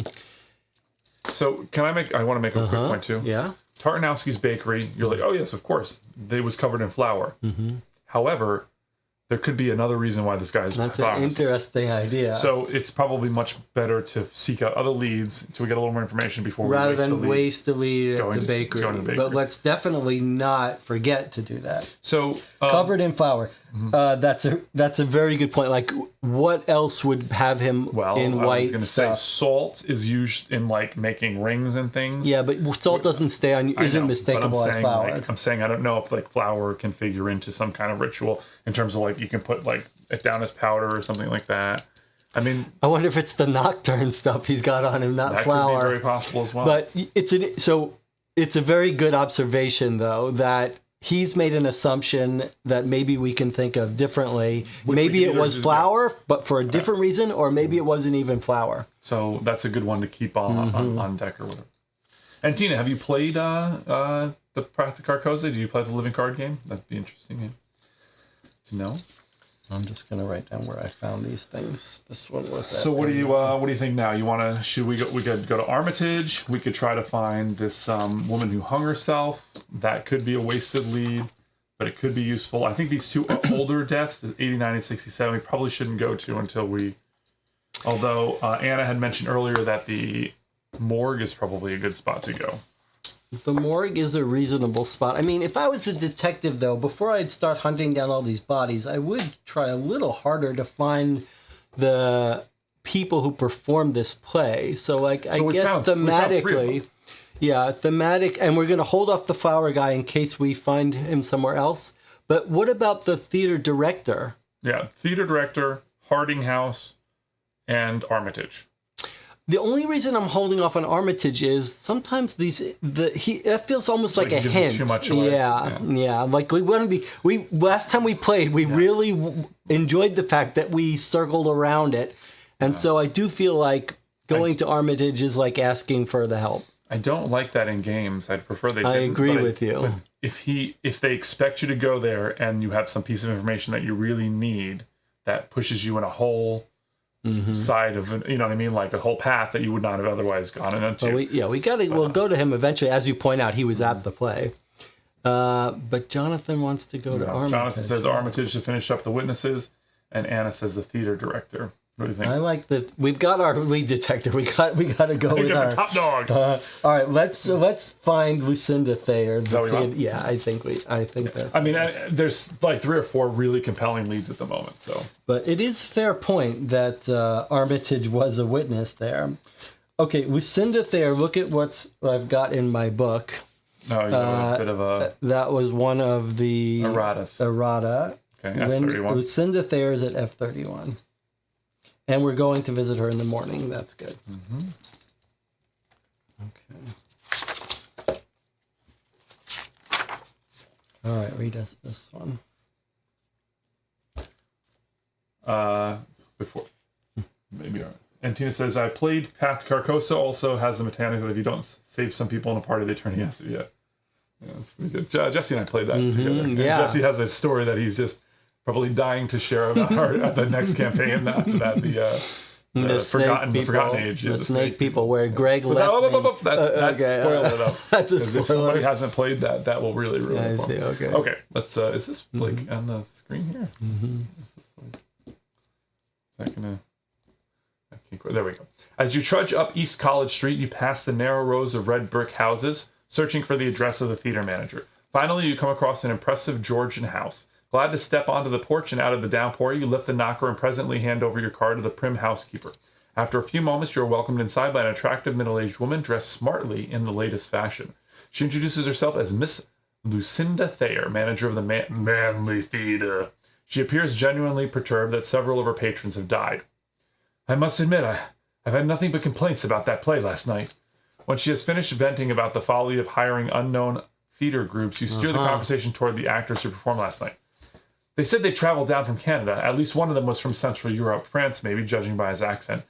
So I want to make a quick point too. Yeah. Tartanowski's bakery, you're like, oh yes, of course. They was covered in flour. However, there could be another reason why this guy's That's an interesting idea. So it's probably much better to seek out other leads to get a little more information before rather we than waste the lead at the bakery. going to the bakery. But let's definitely not forget to do that. So Covered in flour. That's a very good point. Like, what else would have him in white? I was going to say salt is used in like making rings and things. Yeah, but salt doesn't stay on. Isn't mistakable as flour. I'm saying I don't know if like flour can figure into some kind of ritual in terms of like you can put like it down as powder or something like that. I mean, I wonder if it's the nocturne stuff he's got on him, not flour. That could be very possible as well. But it's a very good observation though that he's made an assumption that maybe we can think of differently. Maybe it was flour, but for a different reason, or maybe it wasn't even flour. So that's a good one to keep on deck or whatever. And Tina, have you played the Path to Carcosa? Do you play the living card game? That'd be interesting to know. I'm just gonna write down where I found these things. This one was. So what do you think now? You want to? Should we go? We could go to Armitage. We could try to find this woman who hung herself. That could be a wasted lead, but it could be useful. I think these two older deaths, 89 and 67, we probably shouldn't go to until we. Although Anna had mentioned earlier that the morgue is probably a good spot to go. The morgue is a reasonable spot. I mean, if I was a detective, though, before I'd start hunting down all these bodies, I would try a little harder to find the people who performed this play. So, like, I guess thematically, and we're going to hold off the flower guy in case we find him somewhere else. But what about the theater director? Yeah, theater director, Harding House, and Armitage. The only reason I'm holding off on Armitage is sometimes that feels almost like a hint. Too much away. Yeah. Like last time we played, we really enjoyed the fact that we circled around it, and so I do feel like going to Armitage is like asking for the help. I don't like that in games. I'd prefer they didn't. I agree with you. But if they expect you to go there and you have some piece of information that you really need that pushes you in a whole side of, you know what I mean, like a whole path that you would not have otherwise gone into. We'll go to him eventually. As you point out, he was at the play. But Jonathan wants to go to Armitage. Jonathan says Armitage to finish up the witnesses, and Anna says the theater director. What do you think? I like that. We've got our lead detective. We got to go with our top dog. All right, let's find Lucinda Thayer. Yeah, I think that's. I mean, there's like 3 or 4 really compelling leads at the moment. So, but it is fair point that Armitage was a witness there. Okay, Lucinda Thayer. Look at what I've got in my book. Oh, you have a bit of a. That was one of the errata. Okay, F31. Lucinda Thayer is at F31. And we're going to visit her in the morning. That's good. Okay. All right, read us this one. Before. Maybe. And Tina says, I played Path to Carcosa, also has the mechanic that if you don't save some people in a party, they turn against you. Yeah, that's pretty good. Jesse and I played that together. And Jesse has a story that he's just probably dying to share about at the next campaign after that. The Forgotten Age. The snake people, where Greg left That's spoiled it up. That's a Because if somebody hasn't played that, that will really ruin it for them. Okay. Okay, let's, is this like on the screen here? Is this like, is that gonna, there we go. As you trudge up East College Street, you pass the narrow rows of red brick houses, searching for the address of the theater manager. Finally, you come across an impressive Georgian house. Glad to step onto the porch and out of the downpour, you lift the knocker and presently hand over your card to the prim housekeeper. After a few moments, you are welcomed inside by an attractive middle-aged woman dressed smartly in the latest fashion. She introduces herself as Miss Lucinda Thayer, manager of the Manly Theater. She appears genuinely perturbed that several of her patrons have died. I must admit, I've had nothing but complaints about that play last night. When she has finished venting about the folly of hiring unknown theater groups, you steer the conversation toward the actors who performed last night. They said they traveled down from Canada. At least one of them was from Central Europe, France maybe, judging by his accent.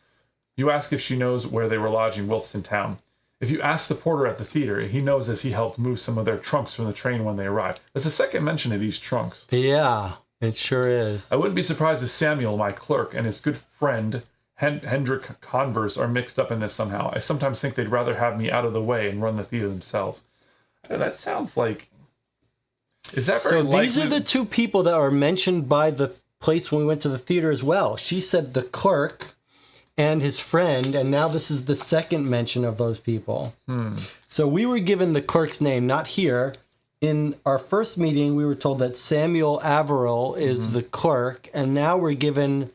You ask if she knows where they were lodging whilst in town. If you ask the porter at the theater, he knows as he helped move some of their trunks from the train when they arrived. That's the second mention of these trunks. Yeah, it sure is. I wouldn't be surprised if Samuel, my clerk, and his good friend Hendrik Converse are mixed up in this somehow. I sometimes think they'd rather have me out of the way and run the theater themselves. That sounds like... Is that very likely? These are the 2 people that were mentioned by the place when we went to the theater as well. She said the clerk and his friend, and now this is the second mention of those people. So we were given the clerk's name, not here, in our first meeting, we were told that Samuel Averill is the clerk, and now we're given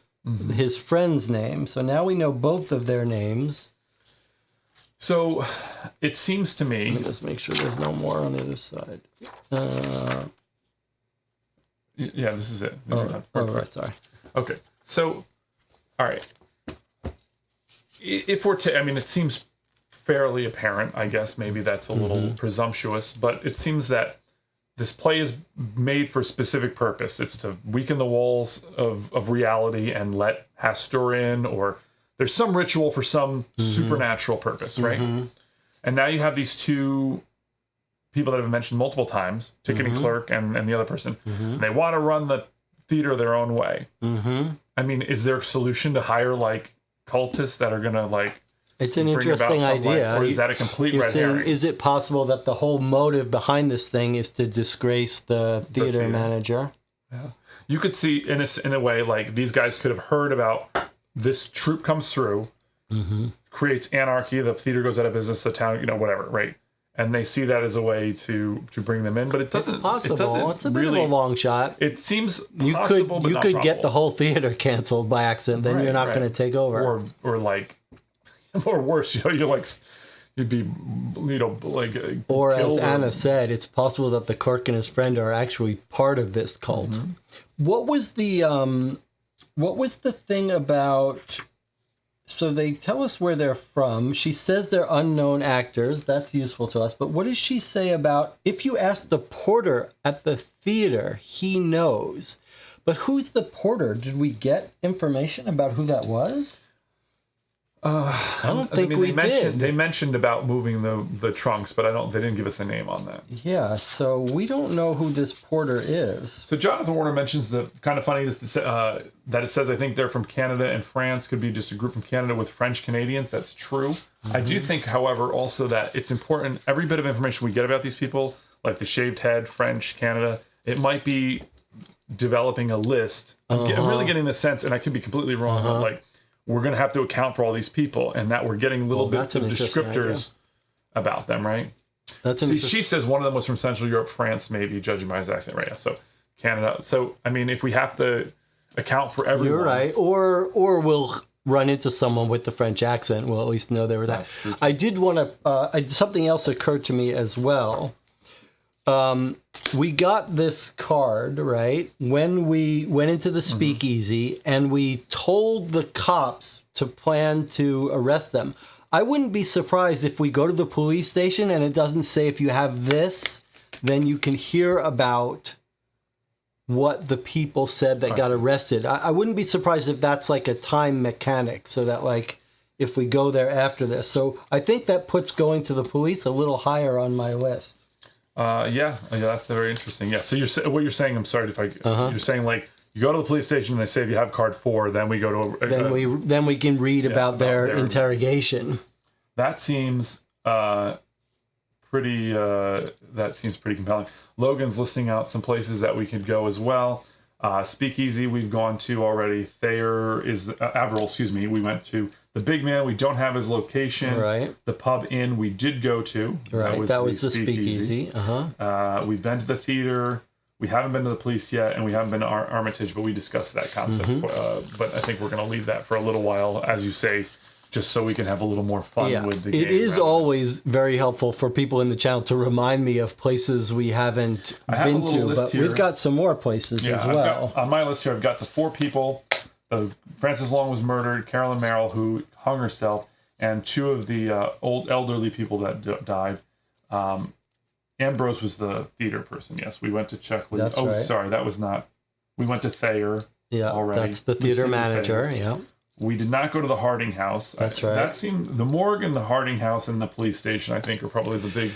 his friend's name. So now we know both of their names. So it seems to me... Let me just make sure there's no more on the other side. Yeah, this is it. Right, sorry. Okay. So, all right. If we're I mean, it seems fairly apparent, I guess. Maybe that's a little presumptuous, but it seems that this play is made for a specific purpose. It's to weaken the walls of reality and let Hastur in, or there's some ritual for some supernatural purpose, right? And now you have these two people that have been mentioned multiple times, ticketing clerk and the other person. And they want to run the theater their own way. I mean, is there a solution to hire like cultists that are going to like it's an interesting idea. Or is that a complete red herring? Is it possible that the whole motive behind this thing is to disgrace the theater manager? Yeah. You could see in a way like these guys could have heard about this troupe comes through, creates anarchy, the theater goes out of business, the town, whatever, right? And they see that as a way to bring them in, but it doesn't. It's possible. It's a bit really, of a long shot. It seems you possible, but you not could probable. get the whole theater canceled by accident. Then you're not going to take over, or like, or worse, you'd be, like. Or as Anna said, it's possible that the clerk and his friend are actually part of this cult. What was the thing about? So they tell us where they're from. She says they're unknown actors. That's useful to us. But what does she say about if you ask the porter at the theater, he knows. But who's the porter? Did we get information about who that was? I don't think we did. They mentioned about moving the trunks, but they didn't give us a name on that. Yeah, so we don't know who this porter is. So Jonathan Warner mentions the kind of funny that it says I think they're from Canada and France, could be just a group from Canada with French Canadians. That's true. I do think, however, also that it's important. Every bit of information we get about these people, like the shaved head, French, Canada, it might be developing a list. I'm really getting the sense, and I could be completely wrong, but like. We're going to have to account for all these people, and that we're getting little bits of descriptors about them, right? She says one of them was from Central Europe, France, maybe, judging by his accent, right? So Canada. So, I mean, if we have to account for everyone. You're right. Or we'll run into someone with the French accent. We'll at least know they were that. I did want to, something else occurred to me as well. We got this card, right, when we went into the speakeasy and we told the cops to plan to arrest them. I wouldn't be surprised if we go to the police station and it doesn't say if you have this, then you can hear about what the people said that got arrested. I wouldn't be surprised if that's like a time mechanic so that like if we go there after this. So I think that puts going to the police a little higher on my list. Yeah, that's very interesting. Yeah, so what you're saying, I'm sorry if you're saying like you go to the police station and they say if you have card 4, then we go to then we can read about their interrogation. That seems pretty compelling. Logan's listing out some places that we could go as well. Speakeasy we've gone to already. Thayer is Averill, excuse me. We went to the Big Man. We don't have his location. Right. The Pub Inn we did go to. Right. That was the Speakeasy. We've been to the theater. We haven't been to the police yet, and we haven't been to Armitage, but we discussed that concept. But I think we're going to leave that for a little while, as you say, just so we can have a little more fun with the game. It is always very helpful for people in the channel to remind me of places we haven't been to, but we've got some more places as well. On my list here, I've got the 4 people. Frances Long was murdered, Carolyn Merrill, who hung herself, and 2 of the old elderly people that died. Ambrose was the theater person. Yes, we went to Checkley. That's right. Sorry, that was not. We went to Thayer. Yeah, already. That's the theater manager. Yeah. We did not go to the Harding House. That's right. That seemed the morgue and the Harding House and the police station, I think, are probably the big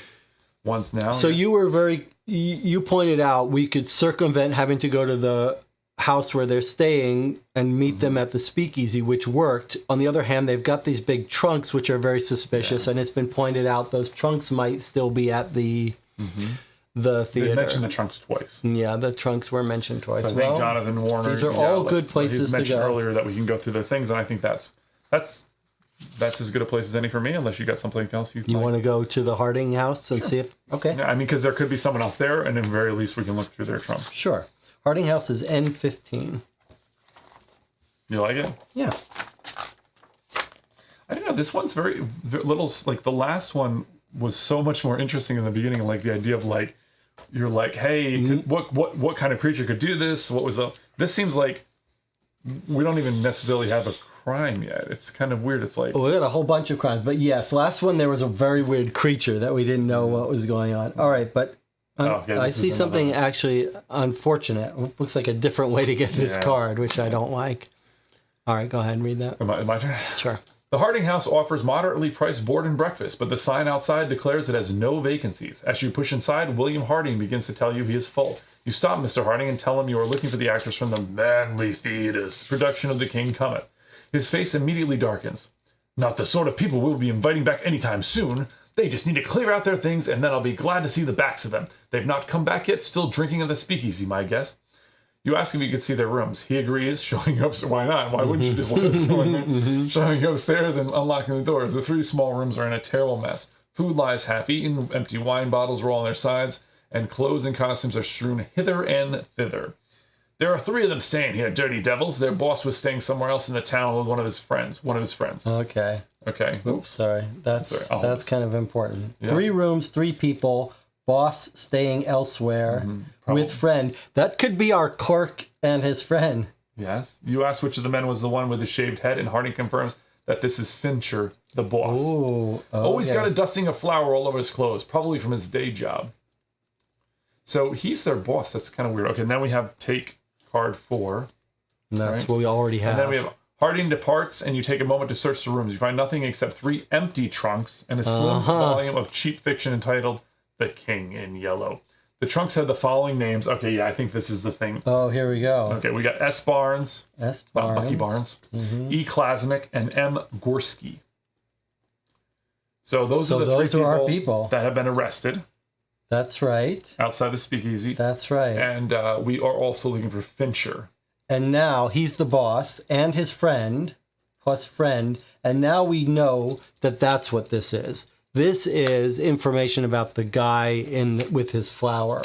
ones now. So you were you pointed out we could circumvent having to go to the house where they're staying and meet them at the Speakeasy, which worked. On the other hand, they've got these big trunks, which are very suspicious, and it's been pointed out those trunks might still be at the theater. They mentioned the trunks twice. Yeah, the trunks were mentioned twice. So I think Jonathan Warner. These are all good places to go. Mentioned earlier that we can go through the things, and I think that's that's as good a place as any for me, unless you got something else You want to go to the Harding house and see if... Okay. Yeah, I mean, because there could be someone else there, and at the very least, we can look through their trunks. Sure. Harding house is N15. You like it? Yeah. I don't know. This one's very little. Like the last one was so much more interesting in the beginning. Like the idea of like, you're like, hey, what kind of creature could do this? What was up? This seems like we don't even necessarily have a crime yet. It's kind of weird. It's like, we got a whole bunch of crimes, but yes, last one there was a very weird creature that we didn't know what was going on. All right, but I see something actually unfortunate. Looks like a different way to get this card, which I don't like. All right, go ahead and read that. My turn. Sure. The Harding House offers moderately priced board and breakfast, but the sign outside declares it has no vacancies. As you push inside, William Harding begins to tell you he is full. You stop Mr. Harding and tell him you are looking for the actors from the Manly Theater's production of The King Cometh. His face immediately darkens. Not the sort of people we'll be inviting back anytime soon. They just need to clear out their things, and then I'll be glad to see the backs of them. They've not come back yet, still drinking at the speakeasy, my guess. You ask if you could see their rooms. He agrees, showing you upstairs. Why not? Why wouldn't you just let us go in there? Showing you upstairs and unlocking the doors. The 3 small rooms are in a terrible mess. Food lies half-eaten, empty wine bottles roll on their sides, and clothes and costumes are strewn hither and thither. There are 3 of them staying here, dirty devils. Their boss was staying somewhere else in the town with one of his friends. Okay. Okay. Oops, sorry. That's kind of important. Yeah. 3 rooms, 3 people. Boss staying elsewhere with friend. That could be our clerk and his friend. Yes. You ask which of the men was the one with the shaved head, and Harding confirms that this is Fincher, the boss. Ooh, Always got a dusting of flour all over his clothes, probably from his day job. So he's their boss. That's kind of weird. Okay, now we have take card 4. That's what we already have. And then we have Harding departs, and you take a moment to search the rooms. You find nothing except 3 empty trunks and a slim volume of cheap fiction entitled The King in Yellow. The trunks had the following names. Okay, yeah, I think this is the thing. Oh, here we go. Okay, we got S. Barnes, Bucky Barnes, E. Klasnick, and M. Gorski. So those are the 3 our people that have been arrested. That's right. Outside the speakeasy. That's right. And we are also looking for Fincher. And now he's the boss and his friend, plus friend. And now we know that that's what this is. This is information about the guy with his flower.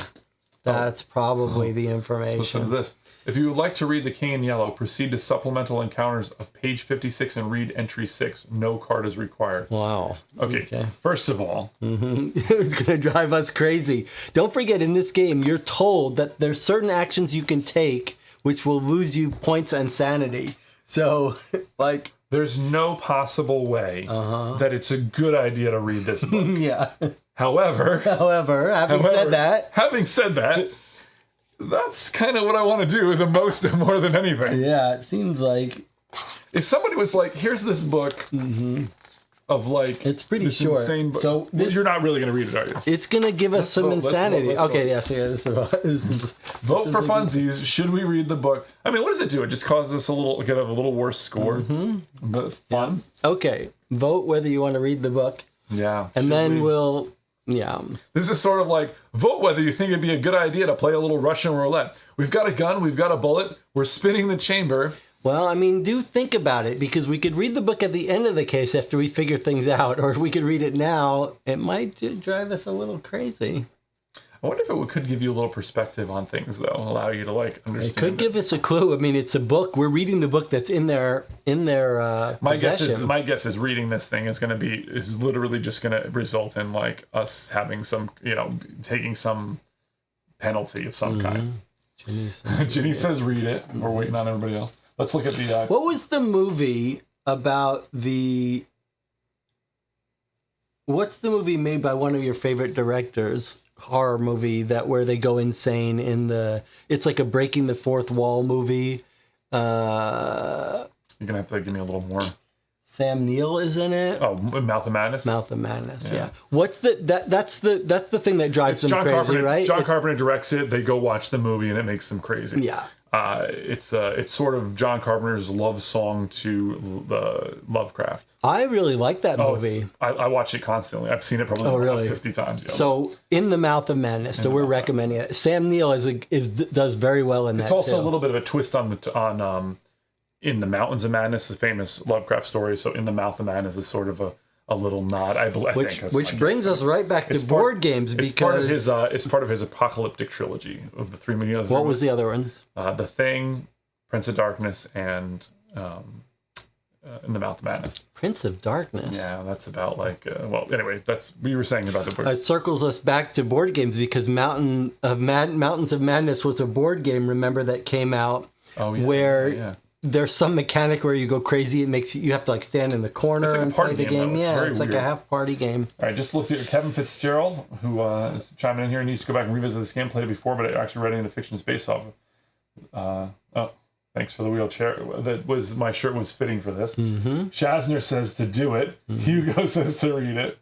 That's probably the information. Listen to this. If you would like to read The King in Yellow, proceed to Supplemental Encounters of page 56 and read entry 6. No card is required. Wow. Okay. First of all. It's going to drive us crazy. Don't forget, in this game, you're told that there's certain actions you can take which will lose you points and sanity. So, like... There's no possible way that it's a good idea to read this book. Yeah. However, having said that, that's kind of what I want to do the most and more than anything. Yeah, it seems like if somebody was like, "Here's this book of like," it's pretty short. Insane book. So you're not really going to read it, are you? It's going to give us some insanity. Let's okay, yes, this is vote for funsies. Should we read the book? I mean, what does it do? It just causes us get a little worse score. But it's fun. Yeah. Okay, vote whether you want to read the book. Yeah, and then we'll. Yeah. This is sort of like, vote whether you think it'd be a good idea to play a little Russian roulette. We've got a gun, we've got a bullet, we're spinning the chamber. Well, I mean, do think about it, because we could read the book at the end of the case after we figure things out, or if we could read it now, it might drive us a little crazy. I wonder if it could give you a little perspective on things, though, allow you to like understand. It could give us a clue. I mean, it's a book. We're reading the book that's in their my guess is reading this thing is literally just going to result in like us having some, taking some penalty of some kind. Ginny says read it. We're waiting on everybody else. Let's look at the. What was the movie about the? What's the movie made by one of your favorite directors? Horror movie where they go insane it's like a breaking the fourth wall movie. You're gonna have to give me a little more. Sam Neill is in it. Oh, Mouth of Madness. Mouth of Madness. Yeah. What's that's the thing that drives them crazy, Carpenter, right? John Carpenter directs it. They go watch the movie and it makes them crazy. Yeah. It's sort of John Carpenter's love song to the Lovecraft. I really like that movie. I watch it constantly. I've seen it probably 50 times. Yeah. So in the Mouth of Madness. So we're recommending it. Sam Neill does very well in that. It's also a little bit of a twist on In the Mountains of Madness, the famous Lovecraft story. So In the Mouth of Madness is sort of a little nod. I think that's which brings us right back to board games because it's part of his apocalyptic trilogy of the three million. What was the other ones? The Thing, Prince of Darkness, and In the Mouth of Madness. Prince of Darkness. Yeah, that's about like anyway, that's what you were saying about the board. It circles us back to board games because Mountains of Madness was a board game. Remember that came out where there's some mechanic where you go crazy. It makes you have to like stand in the corner and play the game. Yeah, it's like a half party game. All right, just looked at Kevin Fitzgerald, who is chiming in here, needs to go back and revisit this game. Played it before, but I actually read it in the fiction is based off of. Thanks for the wheelchair. My shirt was fitting for this. Mm-hmm. Shazner says to do it. Mm-hmm. Hugo says to read it.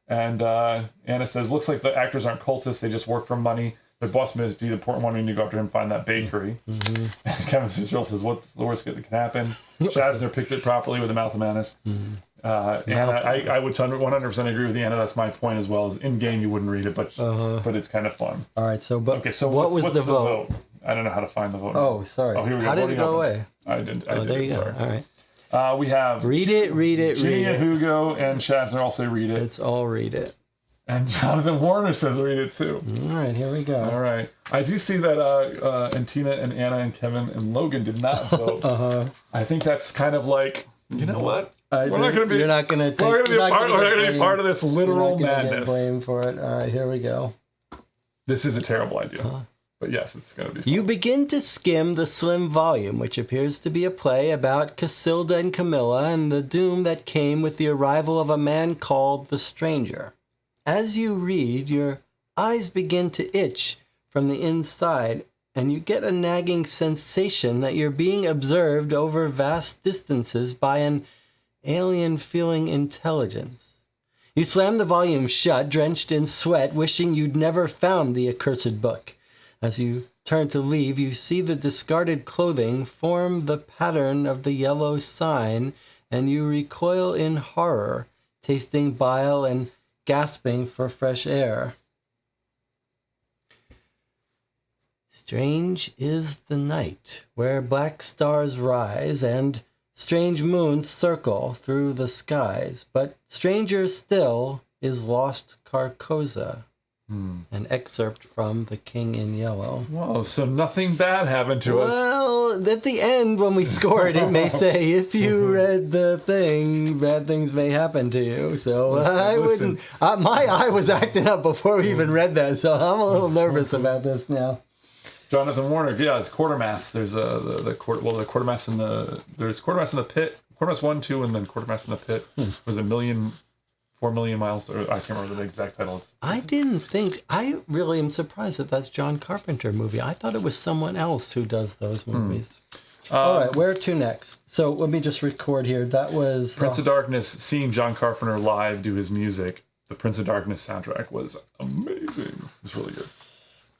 And Anna says, looks like the actors aren't cultists. They just work for money. The boss must be the important one. We need to go after him, find that bakery. Mm-hmm. Kevin Fitzgerald says, what's the worst that can happen? Shazner picked it properly with the Mouth of Madness. Mm-hmm. And I would 100% agree with Anna. That's my point as well. As in game, you wouldn't read it, but it's kind of fun. All right. So what was the vote? I don't know how to find the vote. Oh, sorry. Oh, here we go. How did it go away? I didn't. There you go. Sorry. All right. We have read it. Hugo and Shazner also read it. It's all read it. And Jonathan Warner says read it too. All right, here we go. All right. I do see that and Tina and Anna and Kevin and Logan did not vote. I think that's kind of like, you know what? We're not going to be. You're not going to take. We're going to be part of this literal madness. Get blamed for it. All right, here we go. This is a terrible idea. But yes, it's going to be fun. You begin to skim the slim volume, which appears to be a play about Casilda and Camilla and the doom that came with the arrival of a man called the Stranger. As you read, your eyes begin to itch from the inside, and you get a nagging sensation that you're being observed over vast distances by an alien-feeling intelligence. You slam the volume shut, drenched in sweat, wishing you'd never found the accursed book. As you turn to leave, you see the discarded clothing form the pattern of the yellow sign, and you recoil in horror, tasting bile and gasping for fresh air. Strange is the night, where black stars rise and strange moons circle through the skies, but stranger still is lost Carcosa. An excerpt from The King in Yellow. Whoa, so nothing bad happened to us. Well, at the end, when we score it, it may say, if you read the thing, bad things may happen to you. So listen. My eye was acting up before we even read that, so I'm a little nervous about this now. Jonathan Warner, it's quartermass. There's the quartermass in the pit. Quartermass 1, 2, and then quartermass in the pit. Was 4 million miles, or I can't remember the exact title. I really am surprised that that's John Carpenter movie. I thought it was someone else who does those movies. All right, where to next? So let me just record here. That was Prince of Darkness, seeing John Carpenter live do his music. The Prince of Darkness soundtrack was amazing. It was really good.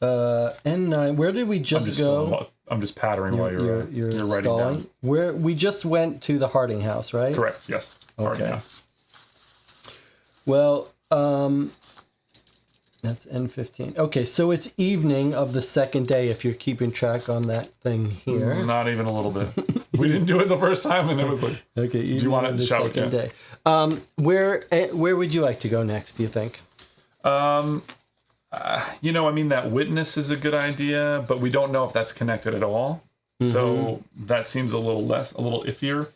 N9, where did we just go? I'm just pattering while you're writing stalling. down. Where we just went to the Harding House, right? Correct, yes. Harding House. Well, that's N15. Okay, so it's evening of the second day if you're keeping track on that thing here. Not even a little bit. We didn't do it the first time, and it was like, okay, do you want to show it? Second day. Where would you like to go next, do you think? That witness is a good idea, but we don't know if that's connected at all. Mm-hmm. So that seems a little iffier.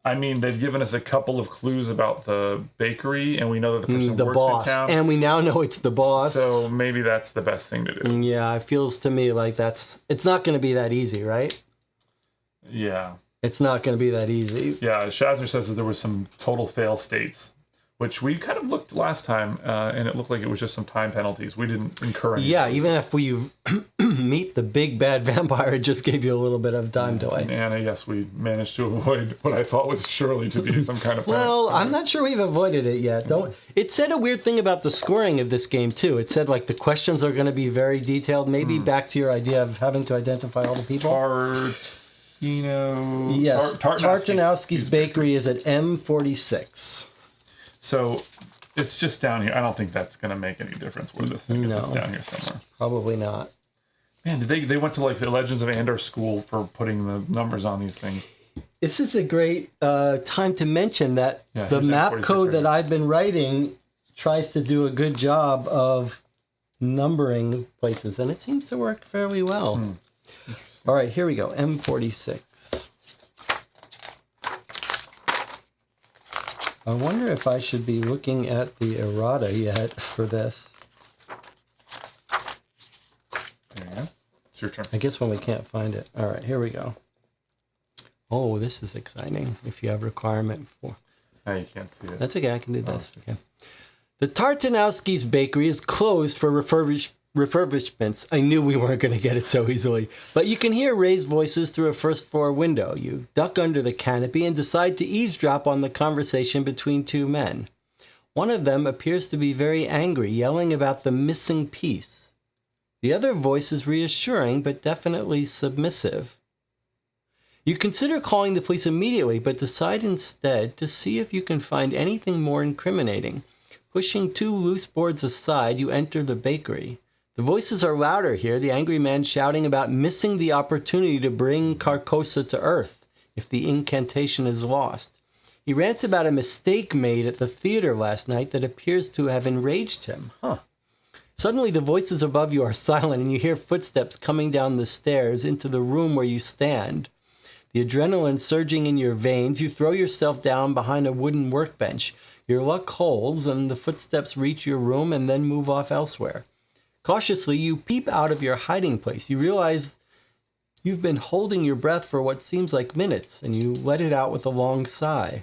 I mean, they've given us a couple of clues about the bakery, and we know that the person works boss. in town. And we now know it's the boss. So maybe that's the best thing to do. Yeah, it feels to me like it's not going to be that easy, right? Yeah. It's not going to be that easy. Yeah, Shazner says that there was some total fail states, which we kind of looked last time, and it looked like it was just some time penalties. We didn't incur any. Yeah, even if we meet the big bad vampire, it just gave you a little bit of time delay. And Anna, yes, we managed to avoid what I thought was surely to be some kind of Well, I'm not sure we've avoided it yet. It said a weird thing about the scoring of this game, too. It said, like, the questions are going to be very detailed. Maybe back to your idea of having to identify all the people. Yes, Tartanowski's Bakery is at M46. So it's just down here. I don't think that's going to make any difference where this thing is. It's down here somewhere. Probably not. Man, they went to like the Legends of Andor school for putting the numbers on these things. This is a great time to mention that the here's map M46 code right that here. I've been writing tries to do a good job of numbering places, and it seems to work fairly well. All right, here we go. M46. I wonder if I should be looking at the errata yet for this. There you go. It's your turn. I guess when we can't find it. All right, here we go. Oh, this is exciting. If you have requirement for... Now you can't see it. That's okay, I can do this. Okay. The Tartanowski's bakery is closed for refurbishments. I knew we weren't going to get it so easily. But you can hear raised voices through a first floor window. You duck under the canopy and decide to eavesdrop on the conversation between two men. One of them appears to be very angry, yelling about the missing piece. The other voice is reassuring, but definitely submissive. You consider calling the police immediately, but decide instead to see if you can find anything more incriminating. Pushing two loose boards aside, you enter the bakery. The voices are louder here, the angry man shouting about missing the opportunity to bring Carcosa to Earth if the incantation is lost. He rants about a mistake made at the theater last night that appears to have enraged him. Suddenly, the voices above you are silent, and you hear footsteps coming down the stairs into the room where you stand. The adrenaline surging in your veins, you throw yourself down behind a wooden workbench. Your luck holds, and the footsteps reach your room and then move off elsewhere. Cautiously, you peep out of your hiding place. You realize you've been holding your breath for what seems like minutes, and you let it out with a long sigh.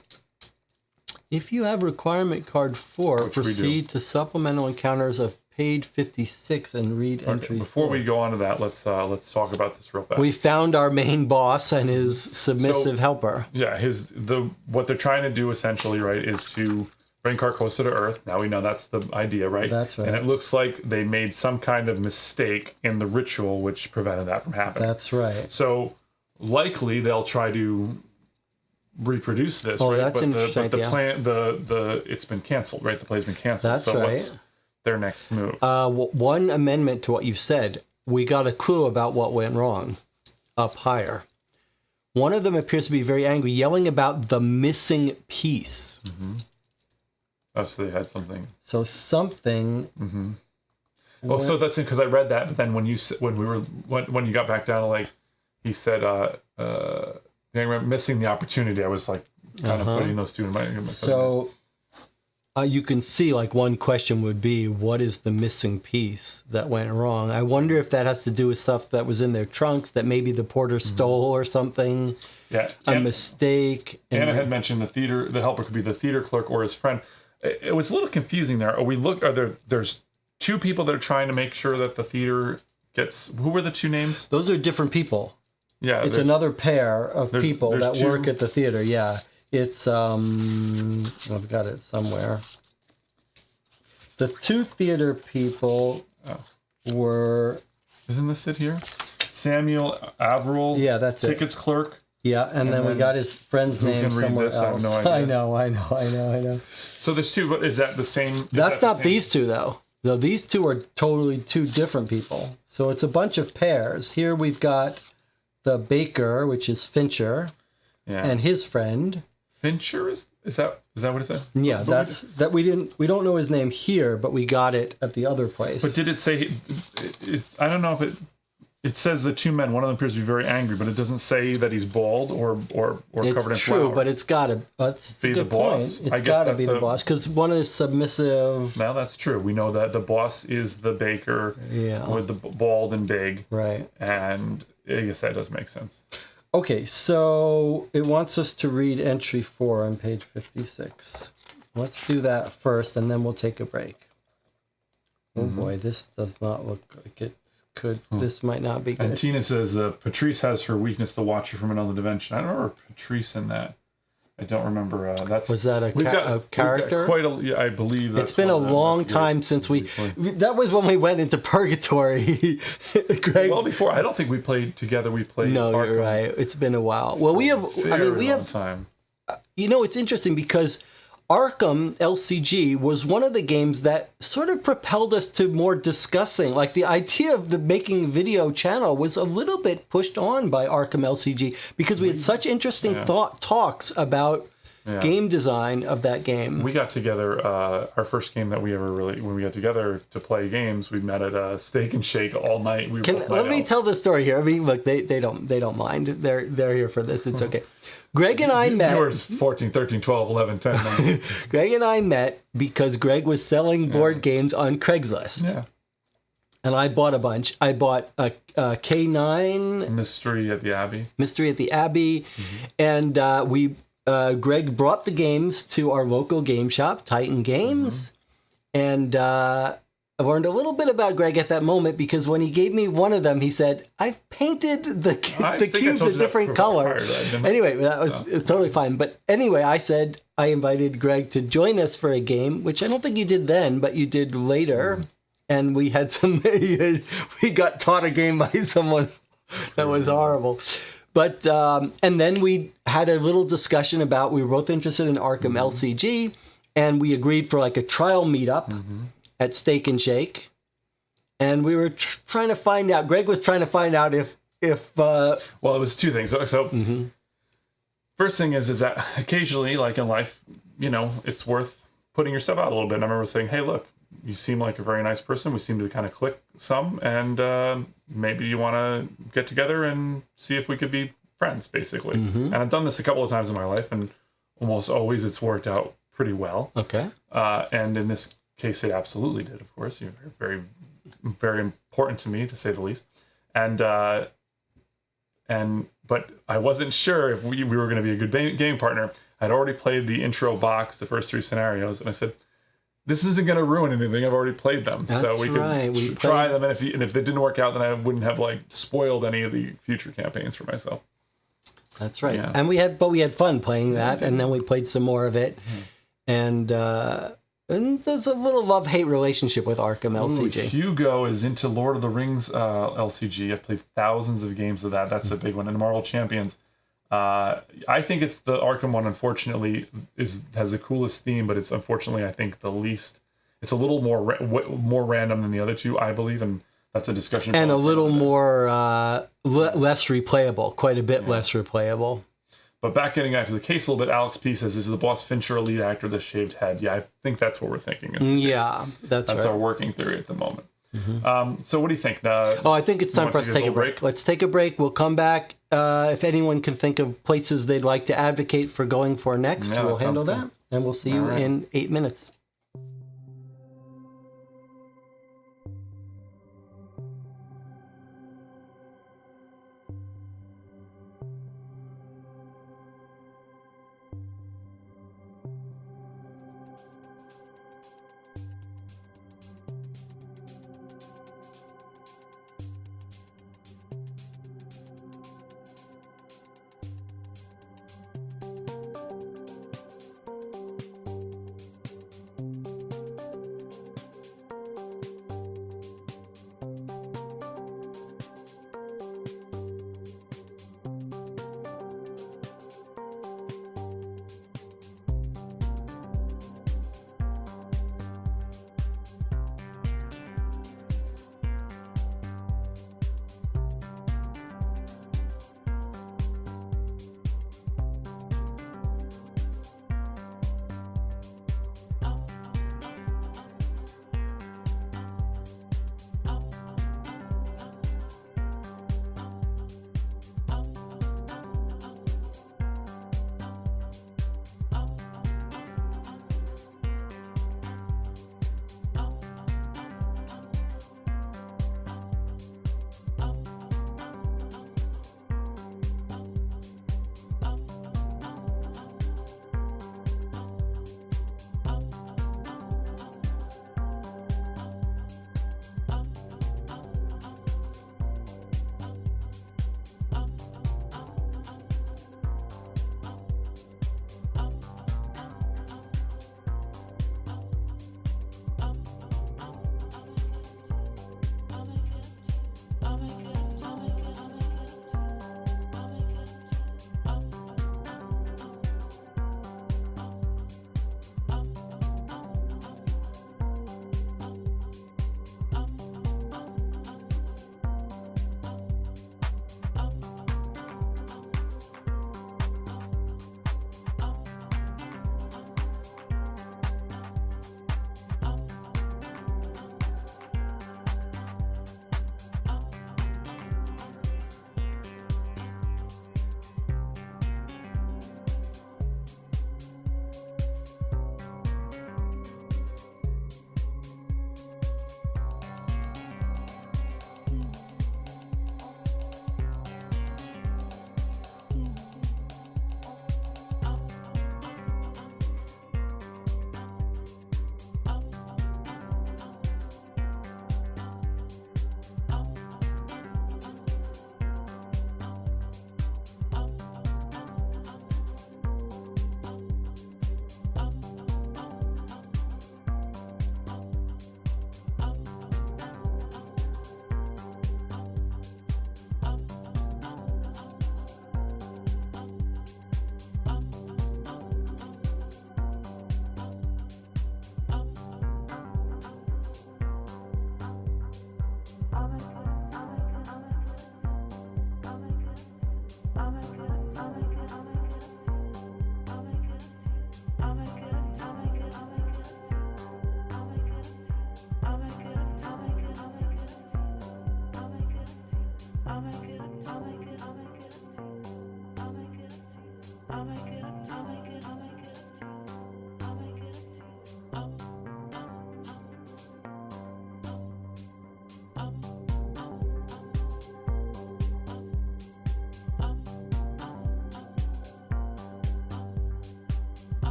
If you have requirement card 4, proceed to supplemental encounters of page 56 and read entry Before 4. we go on to that, let's talk about this real fast. We found our main boss and his submissive helper. Yeah, what they're trying to do essentially, right, is to bring Carcosa to Earth. Now we know that's the idea, right? That's right. And it looks like they made some kind of mistake in the ritual which prevented that from happening. That's right. So likely they'll try to reproduce this, Oh, right? that's interesting. But the plan, it's been canceled, right? The play's been canceled. That's so right. what's their next move? One amendment to what you said. We got a clue about what went wrong up higher. One of them appears to be very angry, yelling about the missing piece. Mm-hmm. Oh, so they had something. So something. Mm-hmm. Well, so that's because I read that, but then when you got back down to like, he said, missing the opportunity. I was like kind of putting those two in my. So you can see like one question would be, what is the missing piece that went wrong? I wonder if that has to do with stuff that was in their trunks that maybe the porter stole or something. Yeah, a mistake. Anna had mentioned the helper could be the theater clerk or his friend. It was a little confusing there. There's two people that are trying to make sure that the theater gets. Who were the two names? Those are different people. Yeah, it's another pair of people that work at the theater. Yeah, it's I've got it somewhere. The two theater people were. Isn't this it here? Samuel Averill. Yeah, that's tickets clerk. Yeah, and then we got his friend's name somewhere else. I have no idea. I know. So there's two, but is that the same? That's not these two, though. No, these two are totally two different people. So it's a bunch of pairs. Here we've got the baker, which is Fincher, and his friend. Fincher is that what it said? Yeah, we don't know his name here, but we got it at the other place. But did it say? I don't know if it says the two men. One of them appears to be very angry, but it doesn't say that he's bald or covered in flour. It's true, but it's got to be the boss. It's got to be the boss because one is submissive. Now that's true. We know that the boss is the baker with the bald and big. Right. And I guess that does make sense. Okay, so it wants us to read entry 4 on page 56. Let's do that first, and then we'll take a break. Oh boy, this does not look like it could. This might not be good. And Tina says Patrice has her weakness to watch her from another dimension. I don't remember Patrice in that. I don't remember. Was that a character? I believe that's. It's been a long time since that was when we went into purgatory. Greg. Well, before I don't think we played together. We played. No, you're right. It's been a while. Well, we have. Time. You know, it's interesting because Arkham LCG was one of the games that sort of propelled us to more discussing. Like the idea of the making video channel was a little bit pushed on by Arkham LCG because we had such interesting talks about game design of that game. We got together, our first game that we ever when we got together to play games, we met at a Steak and Shake all night. Let me tell the story here. I mean, look, they don't mind. They're here for this. It's okay. Greg and I met. You were 14, 13, 12, 11, 10. Greg and I met because Greg was selling board games on Craigslist. Yeah. And I bought a bunch. I bought a K9. Mystery at the Abbey. And Greg brought the games to our local game shop, Titan Games. And I learned a little bit about Greg at that moment because when he gave me one of them, he said, I've painted the cubes a different color. Anyway, that was totally fine. But anyway, I said I invited Greg to join us for a game, which I don't think you did then, but you did later. And we had we got taught a game by someone that was horrible. But, and then we had a little discussion about, we were both interested in Arkham LCG, and we agreed for like a trial meetup at Steak and Shake. And we were trying to find out, Greg was trying to find out if well, it was two things. So first thing is that occasionally, like in life, it's worth putting yourself out a little bit. And I remember saying, hey, look, you seem like a very nice person. We seem to kind of click some, and maybe you want to get together and see if we could be friends, basically. And I've done this a couple of times in my life, and almost always it's worked out pretty well. Okay. And in this case, it absolutely did, of course. You're very, very important to me, to say the least. But I wasn't sure if we were going to be a good game partner. I'd already played the intro box, the first 3 scenarios, and I said, this isn't going to ruin anything. I've already played them. So we could try them. And if they didn't work out, then I wouldn't have spoiled any of the future campaigns for myself. That's right. Yeah. And we had fun playing that. And then we played some more of it. And there's a little love-hate relationship with Arkham LCG. Hugo is into Lord of the Rings LCG. I've played thousands of games of that. That's a big one. And Marvel Champions. I think it's the Arkham one, unfortunately, has the coolest theme, but it's unfortunately, I think, the least. It's a little more random than the other two, I believe, and that's a discussion. And a little more less replayable, quite a bit less replayable. But getting back to the case a little bit, Alex P says, is the boss Fincher a lead actor, the shaved head? Yeah, I think that's what we're thinking. That's right. Our working theory at the moment. So what do you think? I think it's time for us to take a break. Let's take a break. We'll come back. If anyone can think of places they'd like to advocate for going for next, we'll handle that. And we'll see you in 8 minutes.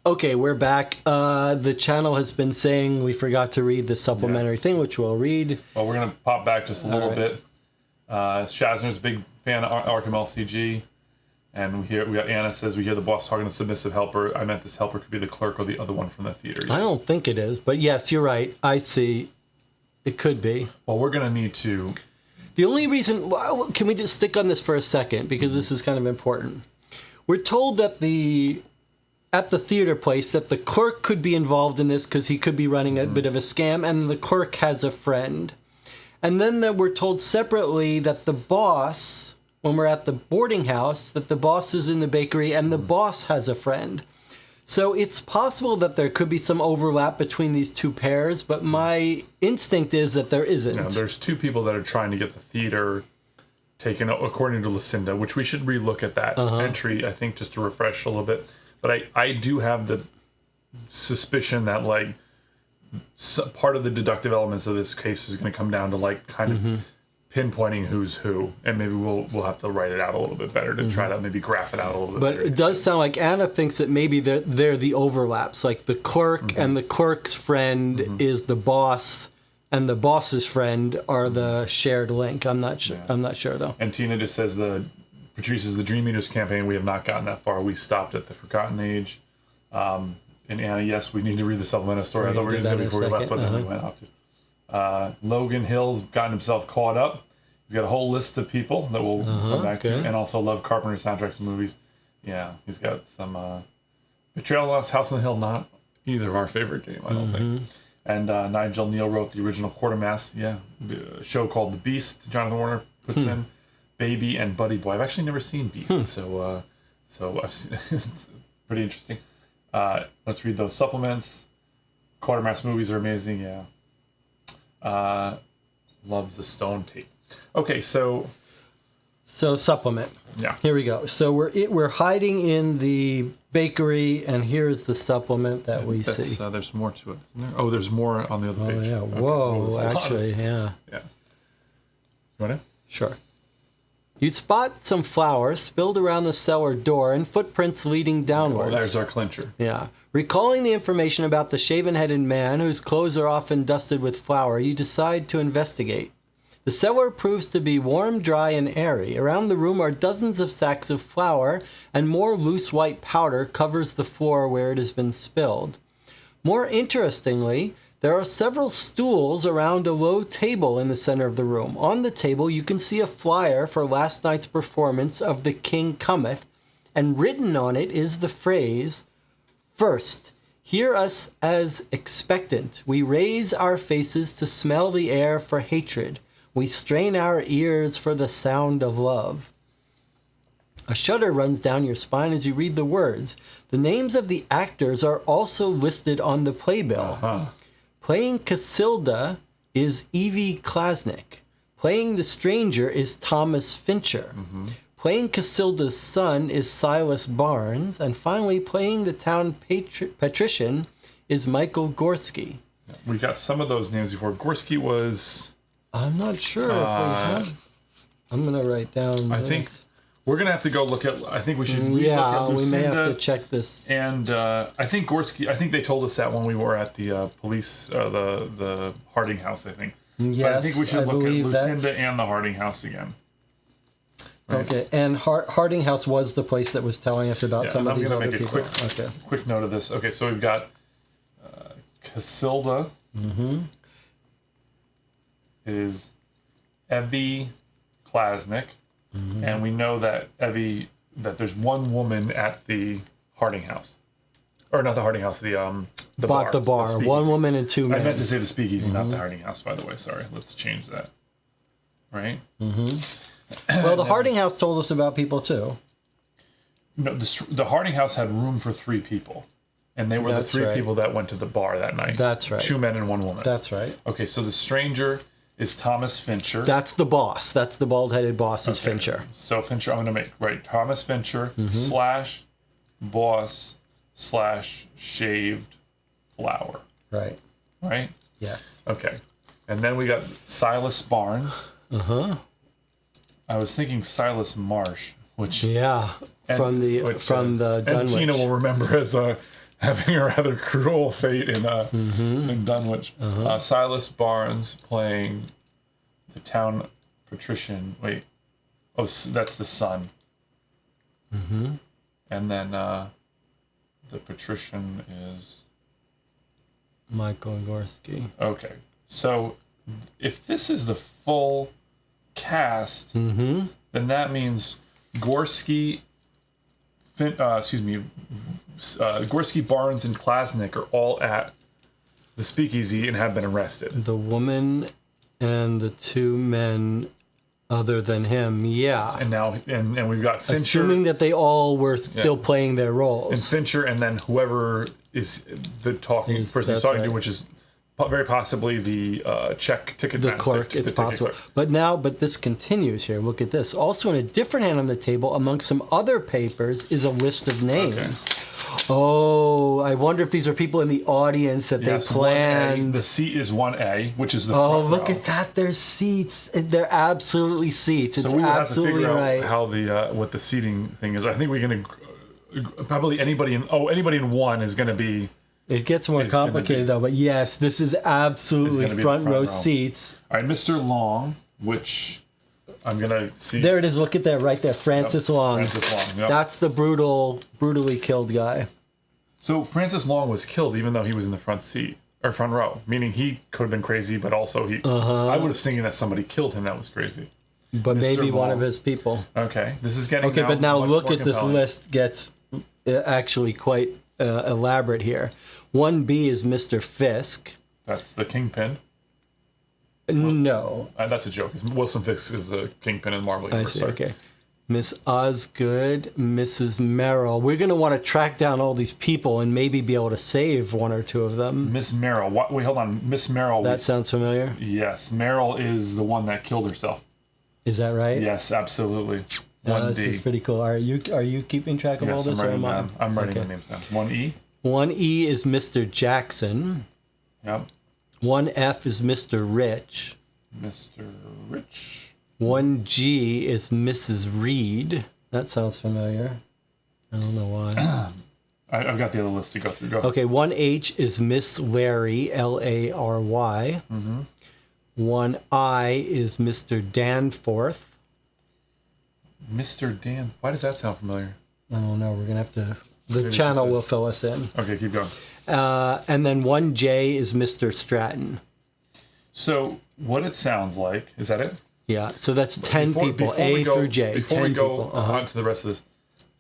Okay, we're back. The channel has been saying we forgot to read the supplementary thing, which we'll read. Well, we're gonna pop back just a little bit. Shazner's a big fan of Arkham LCG, and we got Anna says we hear the boss talking to submissive helper. I meant this helper could be the clerk or the other one from the theater. I don't think it is, but yes, you're right. I see. It could be. Well, we're gonna need to. The only reason, can we just stick on this for a second because this is kind of important. We're told that the at the theater place that the clerk could be involved in this because he could be running a bit of a scam, and the clerk has a friend. And then we're told separately that the boss, when we're at the boarding house, that the boss is in the bakery and the boss has a friend. So it's possible that there could be some overlap between these two pairs, but my instinct is that there isn't. No, there's two people that are trying to get the theater taken, according to Lucinda, which we should relook at that entry, I think, just to refresh a little bit. But I do have the suspicion that, part of the deductive elements of this case is going to come down to, kind of pinpointing who's who, and maybe we'll have to write it out a little bit better to try to maybe graph it out a little bit But better. it does sound like Anna thinks that maybe they're the overlaps. Like the clerk and the clerk's friend is the boss, and the boss's friend are the shared link. I'm not sure. I'm not sure though. And Tina just says Patrice's the Dream Eaters campaign. We have not gotten that far. We stopped at the Forgotten Age. And Anna, yes, we need to read the supplemental story. I thought we were going to do it before we left, but then we went off to. Logan Hill's gotten himself caught up. He's got a whole list of people that we'll come back to, and also love Carpenter soundtracks and movies. Yeah, he's got some Betrayal Lost, House on the Hill, not either of our favorite game, I don't think. And Nigel Neal wrote the original Quartermass, a show called The Beast. Jonathan Warner puts in Baby and Buddy Boy. I've actually never seen Beast, so I've seen it's pretty interesting. Let's read those supplements. Quartermass movies are amazing, yeah. Loves the Stone Tape. Okay, so supplement. Yeah. Here we go. So we're hiding in the bakery, and here's the supplement that we see. There's more to it, isn't there? Oh, there's more on the other page. Yeah. Okay. Whoa. Actually, yeah. Yeah. You want to? Sure. You spot some flour spilled around the cellar door and footprints leading downwards. Oh, there's our clincher. Yeah. Recalling the information about the shaven-headed man whose clothes are often dusted with flour, you decide to investigate. The cellar proves to be warm, dry, and airy. Around the room are dozens of sacks of flour, and more loose white powder covers the floor where it has been spilled. More interestingly, there are several stools around a low table in the center of the room. On the table, you can see a flyer for last night's performance of The King Cometh, and written on it is the phrase, "First, hear us as expectant. We raise our faces to smell the air for hatred. We strain our ears for the sound of love." A shudder runs down your spine as you read the words. The names of the actors are also listed on the playbill. Playing Casilda is Evie Klasnick. Playing the stranger is Thomas Fincher. Playing Casilda's son is Silas Barnes. And finally, playing the town patrician is Michael Gorski. We got some of those names before. Gorski was... I'm not sure if we have... I'm going to write down I this. think we're going to have to go look at... I think we should relook at Lucinda. We may have to check this. And I think Gorski... I think they told us that when we were at the police... the Harding House, I think. Yes, but I think we should look at Lucinda that's... and the Harding House again. Right? Okay, and Harding House was the place that was telling us about some of these other people. I'm going to make a quick note of this. Okay, so we've got Casilda is Evie Klasnick, and we know that that there's one woman at the Harding House. Or not the Harding House, the bar. The bar. One woman and two men. I meant to say the speakeasy, not the Harding House, by the way. Sorry. Let's change that. Right? Well, the Harding House told us about people too. No, the Harding House had room for 3 people. And they were the 3 people that went to the bar that night. That's right. 2 men and 1 woman. That's right. Okay, so the stranger is Thomas Fincher. That's the boss. That's the bald-headed boss is Fincher. So Fincher, I'm going to make, Thomas Fincher / boss / shaved flower. Right. Right? Yes. Okay. And then we got Silas Barnes. I was thinking Silas Marsh, which... Yeah, from the Dunwich. And Tina will remember as having a rather cruel fate in Dunwich. Silas Barnes playing the town patrician. Wait. Oh, that's the son. And then the patrician is... Michael Gorski. Okay. So if this is the full cast, then that means Gorski, Gorski, Barnes, and Klasnick are all at the speakeasy and have been arrested. The woman and the two men other than him, yeah. And now, and we've got Fincher. Assuming that they all were still playing their roles. And Fincher, and then whoever is the person he's talking to, which is very possibly the check ticket the master, clerk, it's possible. But this continues here. Look at this. Also in a different hand on the table, among some other papers, is a list of names. Okay. Oh, I wonder if these are people in the audience that they planned. The seat is 1A, which is the front row. Look at that. There's seats. They're absolutely seats. It's so we absolutely have to right. figure out how what the seating thing is. I think we're going to probably anybody in one is going to be. It gets more complicated though, but yes, this is absolutely front row seats. All right, Mr. Long, which I'm gonna see. There it is. Look at that right there, Francis Long. Francis Long. Yep. That's the brutally killed guy. So Francis Long was killed even though he was in the front seat or front row, meaning he could have been crazy, but also he. I would have thinking that somebody killed him. That was crazy. But maybe one of his people. Okay, this is getting. Okay, but now look at this list. Gets actually quite elaborate here. 1B is Mr. Fisk. That's the kingpin. No. That's a joke. Wilson Fisk is the kingpin in Marvel Universe. I see, okay. Miss Osgood, Mrs. Merrill. We're going to want to track down all these people and maybe be able to save one or two of them. Miss Merrill. Wait, hold on. Miss Merrill. That sounds familiar? Yes. Merrill is the one that killed herself. Is that right? Yes, absolutely. 1D. This is pretty cool. Are you keeping track of all this? I'm writing the names down. 1E. 1E is Mr. Jackson. Yep. 1F is Mr. Rich. Mr. Rich. 1G is Mrs. Reed. That sounds familiar. I don't know why. I've got the other list to go through. Go. Okay, 1H is Miss Larry, Lary. 1I is Mr. Danforth. Mr. Dan. Why does that sound familiar? I don't know. We're going to have to... The channel will fill us in. Okay, keep going. And then 1J is Mr. Stratton. So what it sounds like, is that it? Yeah, so that's 10 people, A through J. Before we go on to the rest of this,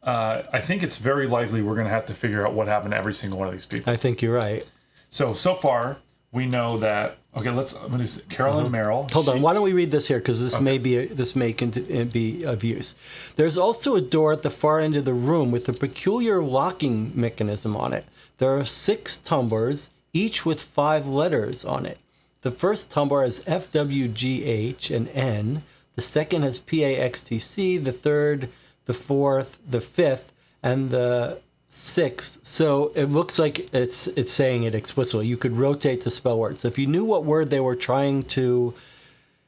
I think it's very likely we're going to have to figure out what happened to every single one of these people. I think you're right. So far, we know that... Okay, I'm going to say Carolyn Merrill. Hold on, why don't we read this here, because this may be of use. There's also a door at the far end of the room with a peculiar locking mechanism on it. There are 6 tumblers, each with 5 letters on it. The first tumbler has FWGH and N. The second has PAXTC. The third, the fourth, the fifth, and the 6th. So it looks like it's saying it explicitly. You could rotate to spell words. So if you knew what word they were trying to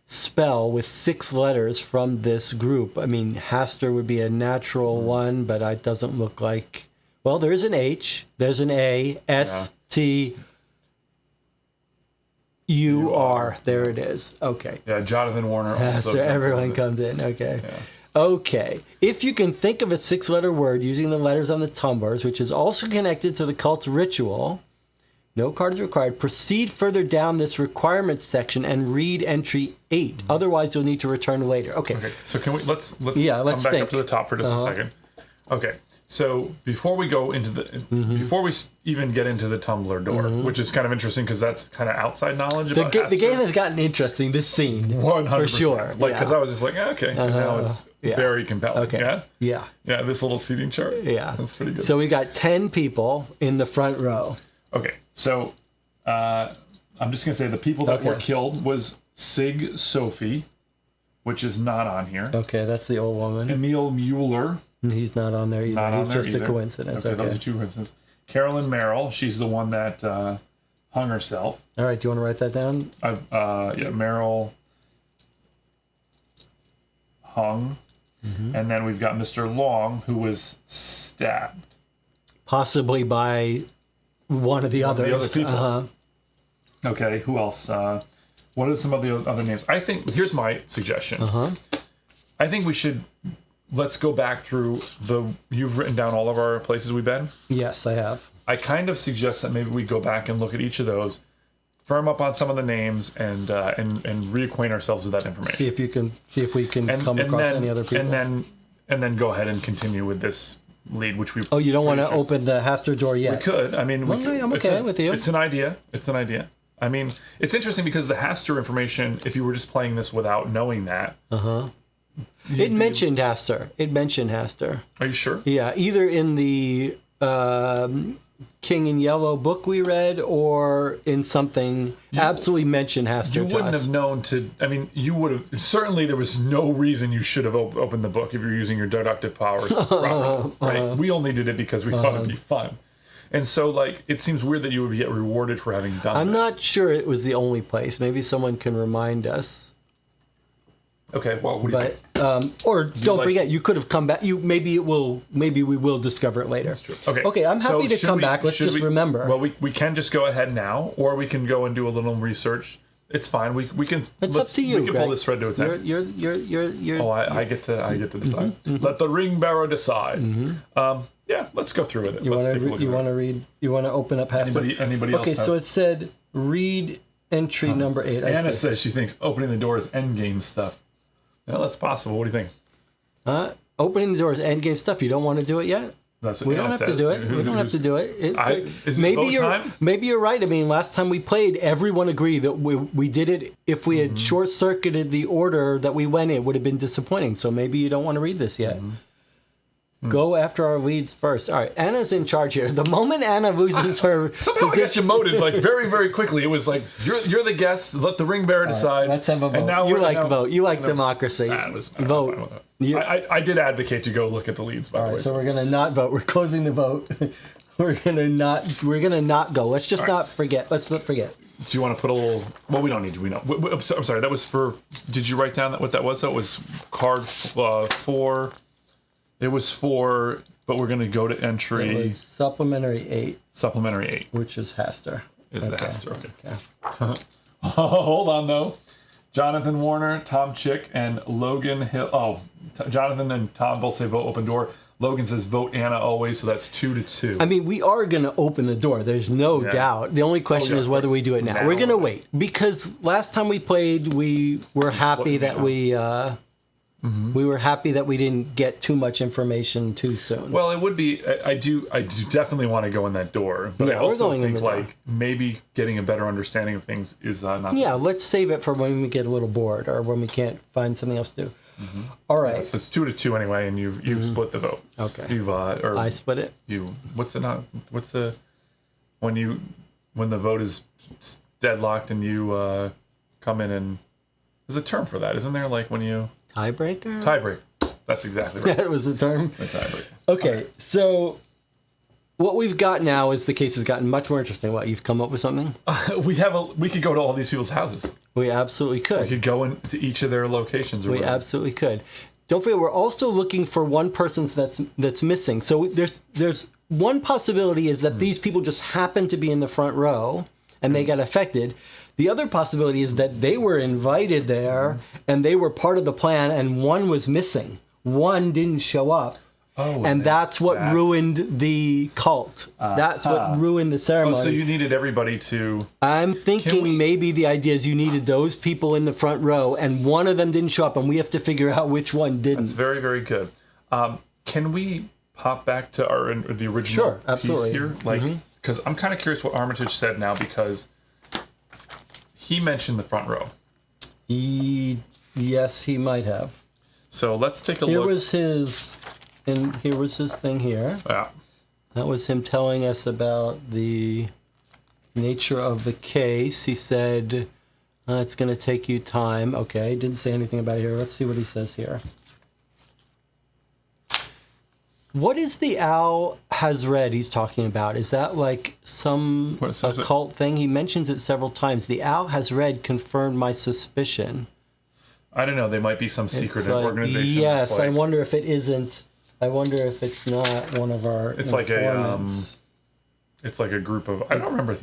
spell with 6 letters from this group, I mean, Haster would be a natural one, but it doesn't look like... Well, there is an H, there's an A, S, T, U, R. There it is. Okay. Yeah, Jonathan Warner also. So everyone comes in. Okay. Yeah. Okay. If you can think of a 6-letter word using the letters on the tumblers, which is also connected to the cult's ritual, no card is required. Proceed further down this requirements section and read entry 8. Otherwise, you'll need to return later. Okay. So can we let's come back think. up to the top for just a second. Okay. So before we go into before we even get into the tumbler door, which is kind of interesting because that's kind of outside knowledge about the game has gotten interesting. This scene, 100%. For sure. Like because I was just like, okay, and now it's very compelling. Okay. Yeah. This little seating chart. Yeah, that's pretty good. So we got 10 people in the front row. Okay, so I'm just gonna say the people that were killed was Sig Sophie, which is not on here. Okay, that's the old woman. Emil Mueller. He's not on there either. He's just a coincidence. Okay, those are 2 coincidences. Carolyn Merrill, she's the one that hung herself. All right, do you want to write that down? Merrill hung. And then we've got Mr. Long, who was stabbed. Possibly by one of the others. The other people. Okay, who else? What are some of the other names? I think, here's my suggestion. I think we should... Let's go back through you've written down all of our places we've been? Yes, I have. I kind of suggest that maybe we go back and look at each of those, firm up on some of the names, and reacquaint ourselves with that information. See if we can come across any other people. And then go ahead and continue with this lead, which we. Oh, you don't want to open the Hastur door yet? We could. I mean, I'm okay with you. It's an idea. It's an idea. I mean, it's interesting because the Hastur information, if you were just playing this without knowing that. It mentioned Hastur. Are you sure? Yeah, either in the King in Yellow book we read, or in something absolutely mentioned Hastur. You wouldn't have known to. I mean, you would have. Certainly, there was no reason you should have opened the book if you're using your deductive powers properly, right? We only did it because we thought it'd be fun. And so, like, it seems weird that you would get rewarded for having done I'm not sure it was the only place. Maybe someone can remind us. Okay, well, what do you think? Or don't forget, you could have come back. Maybe we will discover it later. That's true. Okay. Okay, I'm happy to come back. Let's just remember. Well, we can just go ahead now, or we can go and do a little research. It's fine. We can. It's up to you. We can pull this thread to its end. You're. Oh, I get to decide. Let the ring bearer decide. Yeah, let's go through with it. Let's take a look. You want to read? You want to open up Hastur? Anybody else? Okay, so it said read entry number 8. Anna says she thinks opening the door is endgame stuff. Well, that's possible. What do you think? Opening the door is endgame stuff. You don't want to do it yet? That's what We don't Anna have to says. do it. We don't have to do it. Is it maybe vote you're time? maybe you're right. I mean, last time we played, everyone agreed that we did it. If we had short circuited the order that we went in, it would have been disappointing. So maybe you don't want to read this yet. Go after our leads first. All right, Anna's in charge here. The moment Anna loses her somehow I got demoted like very, very quickly. It was like you're the guest. Let the ring bearer decide. Let's have a vote. And now You like vote. You like democracy. Vote. I did advocate to go look at the leads, by the way. So we're gonna not vote. We're closing the vote. We're gonna not go. Let's just not forget. Let's not forget. Do you want to put a little? Well, we don't need to. We know. I'm sorry. That was for. Did you write down what that was? That was card 4. It was 4, but we're going to go to entry. It was supplementary 8. Supplementary 8. Which is Hastur. Is the Hastur. Okay. Hold on, though. Jonathan Warner, Tom Chick, and Logan Hill. Oh, Jonathan and Tom both say vote open door. Logan says vote Anna always, so that's 2-2. I mean, we are going to open the door. There's no doubt. The only question is whether we do it now. We're going to wait. Because last time we played, we were happy that we were happy that we didn't get too much information too soon. Well, it would be. I do definitely want to go in that door, but I also think like maybe getting a better understanding of things is not. Yeah, let's save it for when we get a little bored or when we can't find something else to do. All right. Yeah, so it's 2-2 anyway, and you've split the vote. Okay. You've or I split it. When the vote is deadlocked and you come in and there's a term for that, isn't there? Like when you. Tiebreaker? Tiebreaker. That's exactly right. That was the term? A tiebreaker. Okay, so what we've got now is the case has gotten much more interesting. What, you've come up with something? We could go to all these people's houses. We absolutely could. We could go into each of their locations. We absolutely could. Don't forget, we're also looking for one person that's missing. So there's one possibility is that these people just happen to be in the front row and they got affected. The other possibility is that they were invited there and they were part of the plan and one was missing. One didn't show up. Oh, and that's what ruined the cult. That's what ruined the ceremony. Oh, so you needed everybody to... I'm thinking maybe the idea is you needed those people in the front row and one of them didn't show up and we have to figure out which one didn't. That's very, very good. Can we pop back to the original piece here? Like, because I'm kind of curious what Armitage said now because he mentioned the front row. Yes, he might have. So let's take a look. Here was his thing here. Yeah. That was him telling us about the nature of the case. He said, it's going to take you time. Okay, didn't say anything about it here. Let's see what he says here. What is the owl has read he's talking about? Is that like some occult thing? He mentions it several times. The owl has read confirmed my suspicion. I don't know. They might be some secret organization. Yes, I wonder if it isn't. I wonder if it's not one of our informants. It's like a group of. I don't remember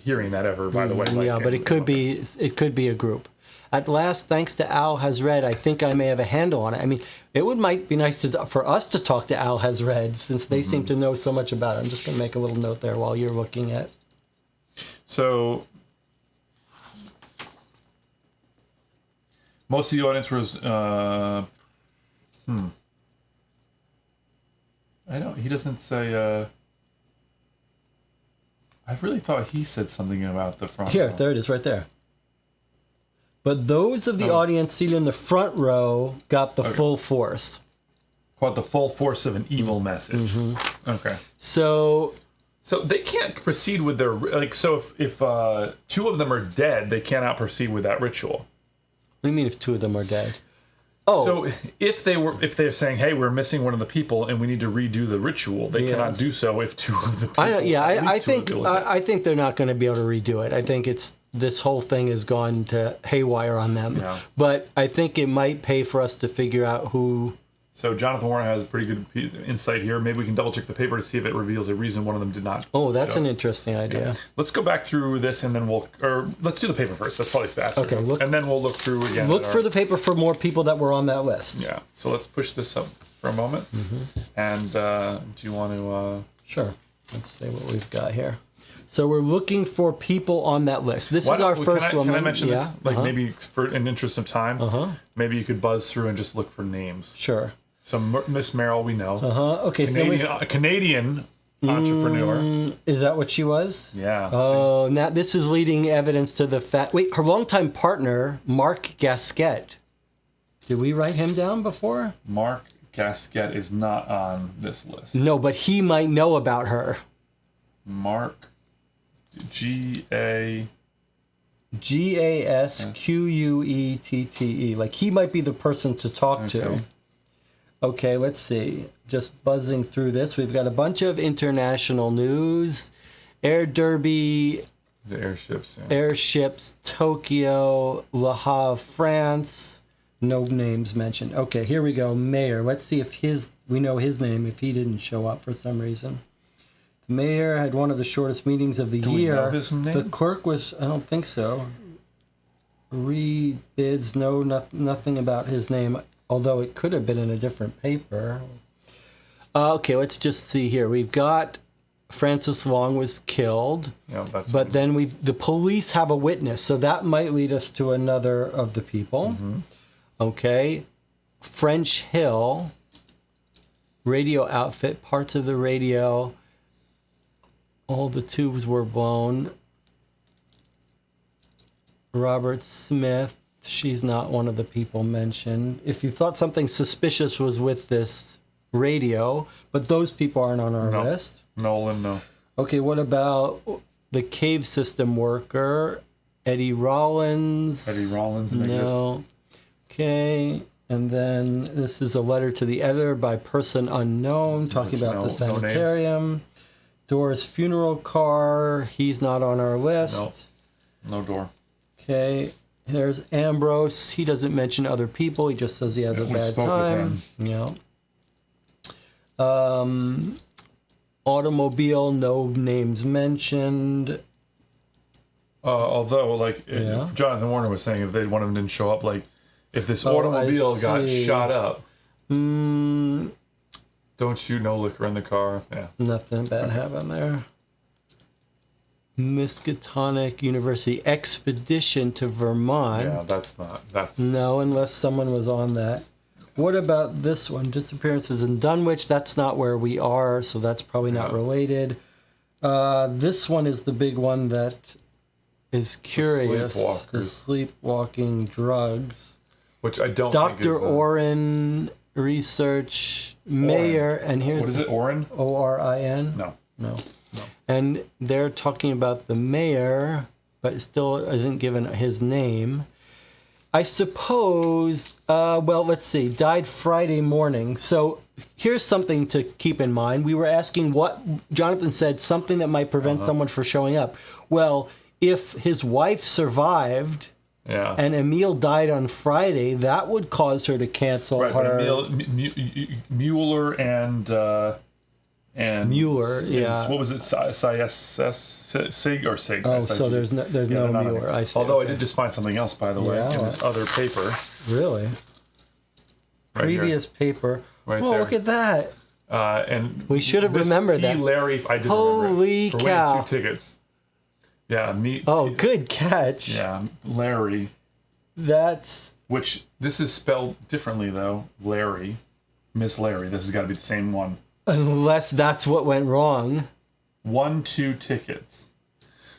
hearing that ever. By the way. Yeah, but it could be. It could be a group. At last, thanks to Al Has Read, I think I may have a handle on it. I mean, might be nice for us to talk to Al Has Read since they seem to know so much about it. I'm just going to make a little note there while you're looking at. So, most of the audience was. I don't. He doesn't say. I really thought he said something about the front. Here, row. there it is, right there. But those of the audience seated in the front row got the full force. What, the full force of an evil message? Okay. So they can't proceed with their So if two of them are dead, they cannot proceed with that ritual. what do you mean if two of them are dead? Oh, So if they're saying, hey, we're missing one of the people and we need to redo the ritual, they cannot do so if two of the people. I think they're not going to be able to redo it. I think this whole thing has gone to haywire on them. Yeah. But I think it might pay for us to figure out who. So Jonathan Warren has a pretty good insight here. Maybe we can double check the paper to see if it reveals a reason one of them did not. Oh, that's an interesting idea. Yeah. Let's go back through this and then let's do the paper first. That's probably faster. Okay, and then we'll look through again. Look for the paper for more people that were on that list. Yeah. So let's push this up for a moment. And do you want to? Sure. Let's see what we've got here. So we're looking for people on that list. This is our first one. Can I mention this? Maybe for in interest of time, maybe you could buzz through and just look for names. Sure. So Miss Merrill, we know. Okay. Canadian entrepreneur. Is that what she was? Yeah. Oh, now this is leading evidence to the fact. Wait, her longtime partner, Mark Gasquet. Did we write him down before? Mark Gasquet is not on this list. No, but he might know about her. Mark Gasquette. Like he might be the person to talk to. Okay, let's see. Just buzzing through this. We've got a bunch of international news. Air Derby. The airships. Yeah. Airships, Tokyo, Le Havre, France. No names mentioned. Okay, here we go. Mayor. Let's see if we know his name if he didn't show up for some reason. The mayor had one of the shortest meetings of the year. We know his name? The clerk was, I don't think so. Rebids, nothing about his name, although it could have been in a different paper. Okay, let's just see here. We've got Francis Long was killed, but then the police have a witness, so that might lead us to another of the people. Okay, French Hill, radio outfit, parts of the radio, all the tubes were blown. Robert Smith, she's not one of the people mentioned. If you thought something suspicious was with this radio, but those people aren't on our list. Nolan, no. Okay, what about the cave system worker, Eddie Rollins? No. Okay, and then this is a letter to the editor by person unknown, talking about the sanitarium. Door's funeral car, he's not on our list. No door. Okay, there's Ambrose. He doesn't mention other people. He just says he has a bad time. Yeah. Automobile, no names mentioned. Although, if Jonathan Warner was saying, if one of them didn't show up, if this automobile got shot up, don't shoot, no liquor in the car. Yeah. Nothing bad happened there. Miskatonic University expedition to Vermont. Yeah, that's no, unless someone was on that. What about this one? Disappearances in Dunwich. That's not where we are, so that's probably not related. This one is the big one that is curious. The sleepwalking drugs. Which I don't Dr. Oren research mayor, and here's what is it? Oren? Orin? No. And they're talking about the mayor, but still isn't given his name. I suppose, let's see, died Friday morning. So here's something to keep in mind. We were asking what Jonathan said, something that might prevent someone from showing up. Well, if his wife survived and Emil died on Friday, that would cause her to cancel her. Mueller and Mueller, what was it? Sig or Sig? Oh, so there's no Mueller. I see. Although I did just find something else, by the way, in this other paper. Really? Previous paper. Right there. Look at that. And we should have remembered that. Larry, I didn't Holy remember. cow! For 2 tickets. Yeah, good catch. Yeah, Larry. Which this is spelled differently though. Larry, Miss Larry. This has got to be the same one. Unless that's what went wrong. 1-2 tickets.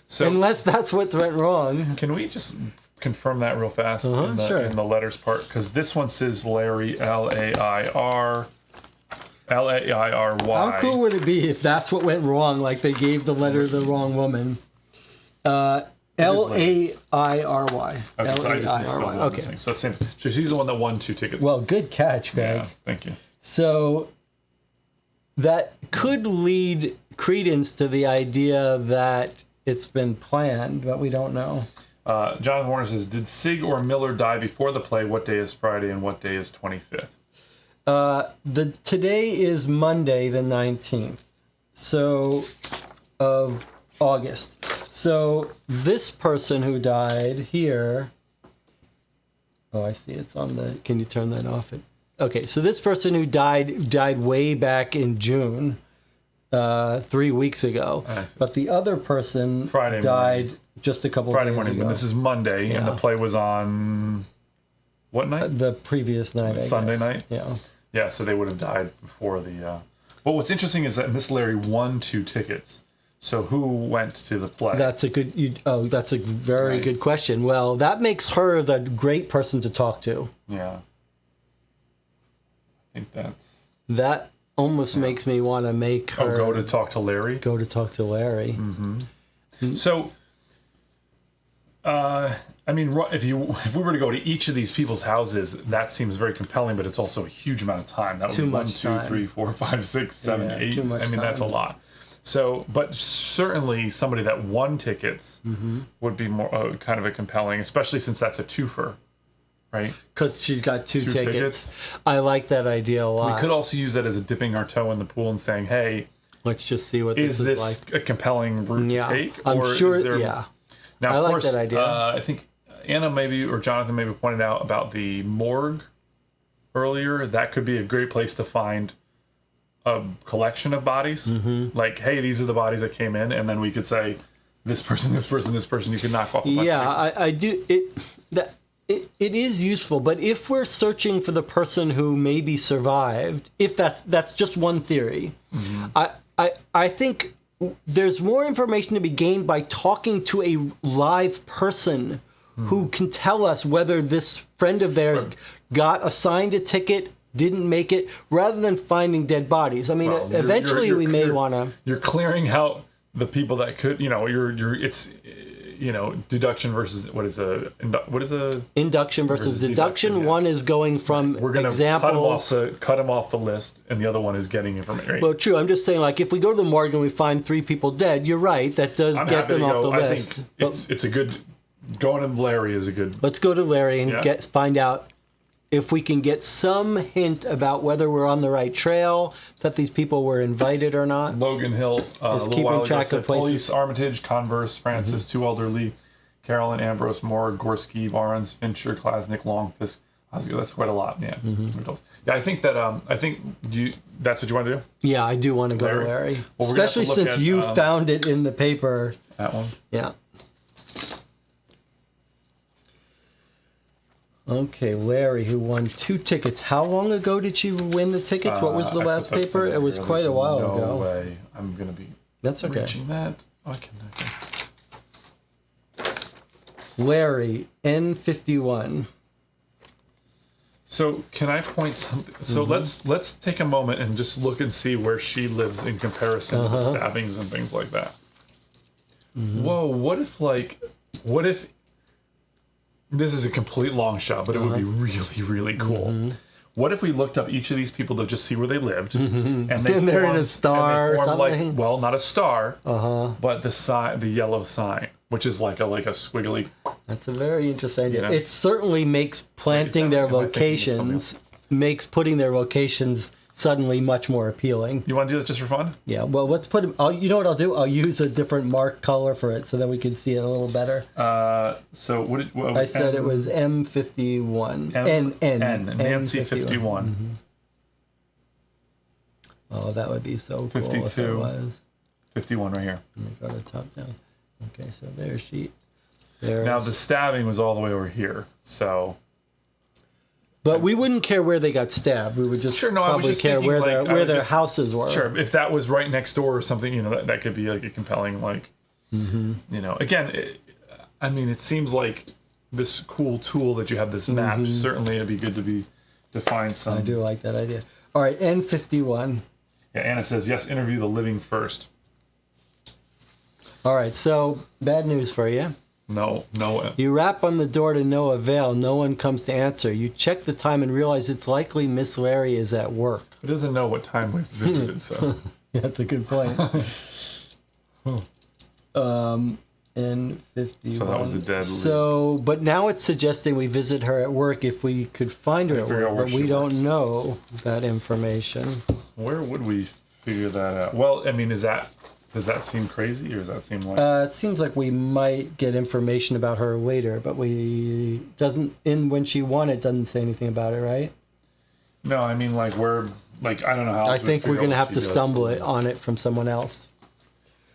So Unless that's what went wrong. can we just confirm that real fast Sure. in the letters part? Because this one says Larry, L-A-I-R, L-A-I-R-Y. How cool would it be if that's what went wrong? Like they gave the letter to the wrong woman. L-A-I-R-Y. Okay, so I just misspelled one of Okay. these things. So same. So she's the one that won 2 tickets. Well, good catch, Greg. yeah, thank you. So that could lead credence to the idea that it's been planned, but we don't know. Jonathan Warner says, did Sig or Miller die before the play? What day is Friday and what day is 25th? Today is Monday, the 19th, of August. So this person who died here. Oh, I see. It's on the. Can you turn that off? Okay. So this person who died way back in June, 3 weeks ago. But the other person died just a couple Friday days morning. ago. This is Monday, and the play was on what night? The previous night. Sunday night. Yeah. Yeah, so they would have died before the. But what's interesting is that Miss Larry won 2 tickets. So who went to the play? That's a good. That's a very good question. Well, that makes her the great person to talk to. Yeah. I think that's. That almost makes me want to make her go to talk to Larry. Go to talk to Larry. Mm-hmm. So. I mean, if we were to go to each of these people's houses, that seems very compelling, but it's also a huge amount of time. That would be 1, 2, 3, 4, 5, 6, 7, 8. Too much I mean, that's a lot. So, but certainly somebody that won tickets would be more kind of a compelling, especially since that's a twofer, right? Because she's got two tickets. I like that idea a lot. We could also use that as a dipping our toe in the pool and saying, "Hey, let's just see what is this this like." a compelling route to take?" I'm sure. Is there... Yeah. Now, I of like course, that idea. I think Anna or Jonathan maybe pointed out about the morgue earlier. That could be a great place to find a collection of bodies. Like, hey, these are the bodies that came in, and then we could say, this person, this person, this person. You could knock off a bunch of I do it is useful, but if we're searching for the person who maybe survived, if that's just one theory, I think there's more information to be gained by talking to a live person who can tell us whether this friend of theirs got assigned a ticket, didn't make it, rather than finding dead bodies. I mean, eventually we may want to. You're clearing out the people that could, it's deduction versus what is a induction versus deduction. Yeah. One is going from we're going examples. to cut them off the list, and the other one is getting information. Right? Well, true. I'm just saying, like, if we go to the morgue and we find 3 people dead, you're right. That does get them off the list. I think it's a good. Going to Larry is a good. Let's go to Larry and find out if we can get some hint about whether we're on the right trail, that these people were invited or not. Logan Hill is keeping track of places. Police, Armitage, Converse, Francis, Two Elderly, Carolyn, Ambrose, Moore, Gorski, Barnes, Fincher, Klasnick, Longfisk. That's quite a lot. Yeah. Yeah, I think that. That's what you want to do. Yeah, I do want to go to Larry, well, especially since you found it in the paper. That one. Yeah. Okay, Larry, who won 2 tickets. How long ago did she win the tickets? What was the last paper? It was quite a while ago. No way. I'm going to be reaching that. I can. Larry, N51. So can I point something? So let's take a moment and just look and see where she lives in comparison to the stabbings and things like that. Whoa, what if this is a complete long shot, but it would be really, really cool. What if we looked up each of these people to just see where they lived, and they're in a star or something? Well, not a star, but the yellow sign, which is like a squiggly. That's a very interesting idea. It certainly makes putting their locations suddenly much more appealing. You want to do that just for fun? Yeah. Well, let's put them. You know what I'll do? I'll use a different mark color for it so that we can see it a little better. So what was I said it was M51. N. Nancy 51. Oh, that would be so cool 52. if it was. 51 right here. Let me go to top down. Okay, so there's she. Now the stabbing was all the way over here, so. But we wouldn't care where they got stabbed. We would just Sure, no, I was probably just care thinking, where like, their houses were. Sure, if that was right next door or something, that could be like a compelling, like, again, it seems like this cool tool that you have, this map, certainly it'd be good to find some. I do like that idea. All right, N51. Yeah, Anna says, yes, interview the living first. All right, so bad news for you. No. You rap on the door to no avail. No one comes to answer. You check the time and realize it's likely Miss Larry is at work. It doesn't know what time we've visited, so. Yeah, that's a good point. N51. So that was a dead lead. So, but now it's suggesting we visit her at work if we could find her at work, but we don't know that information. Where would we figure that out? Well, does that seem crazy, or does that seem like... It seems like we might get information about her later, but when she won it, doesn't say anything about it, right? No, I mean, like, where, like, I don't know how... I think we're going to have to stumble on it from someone else.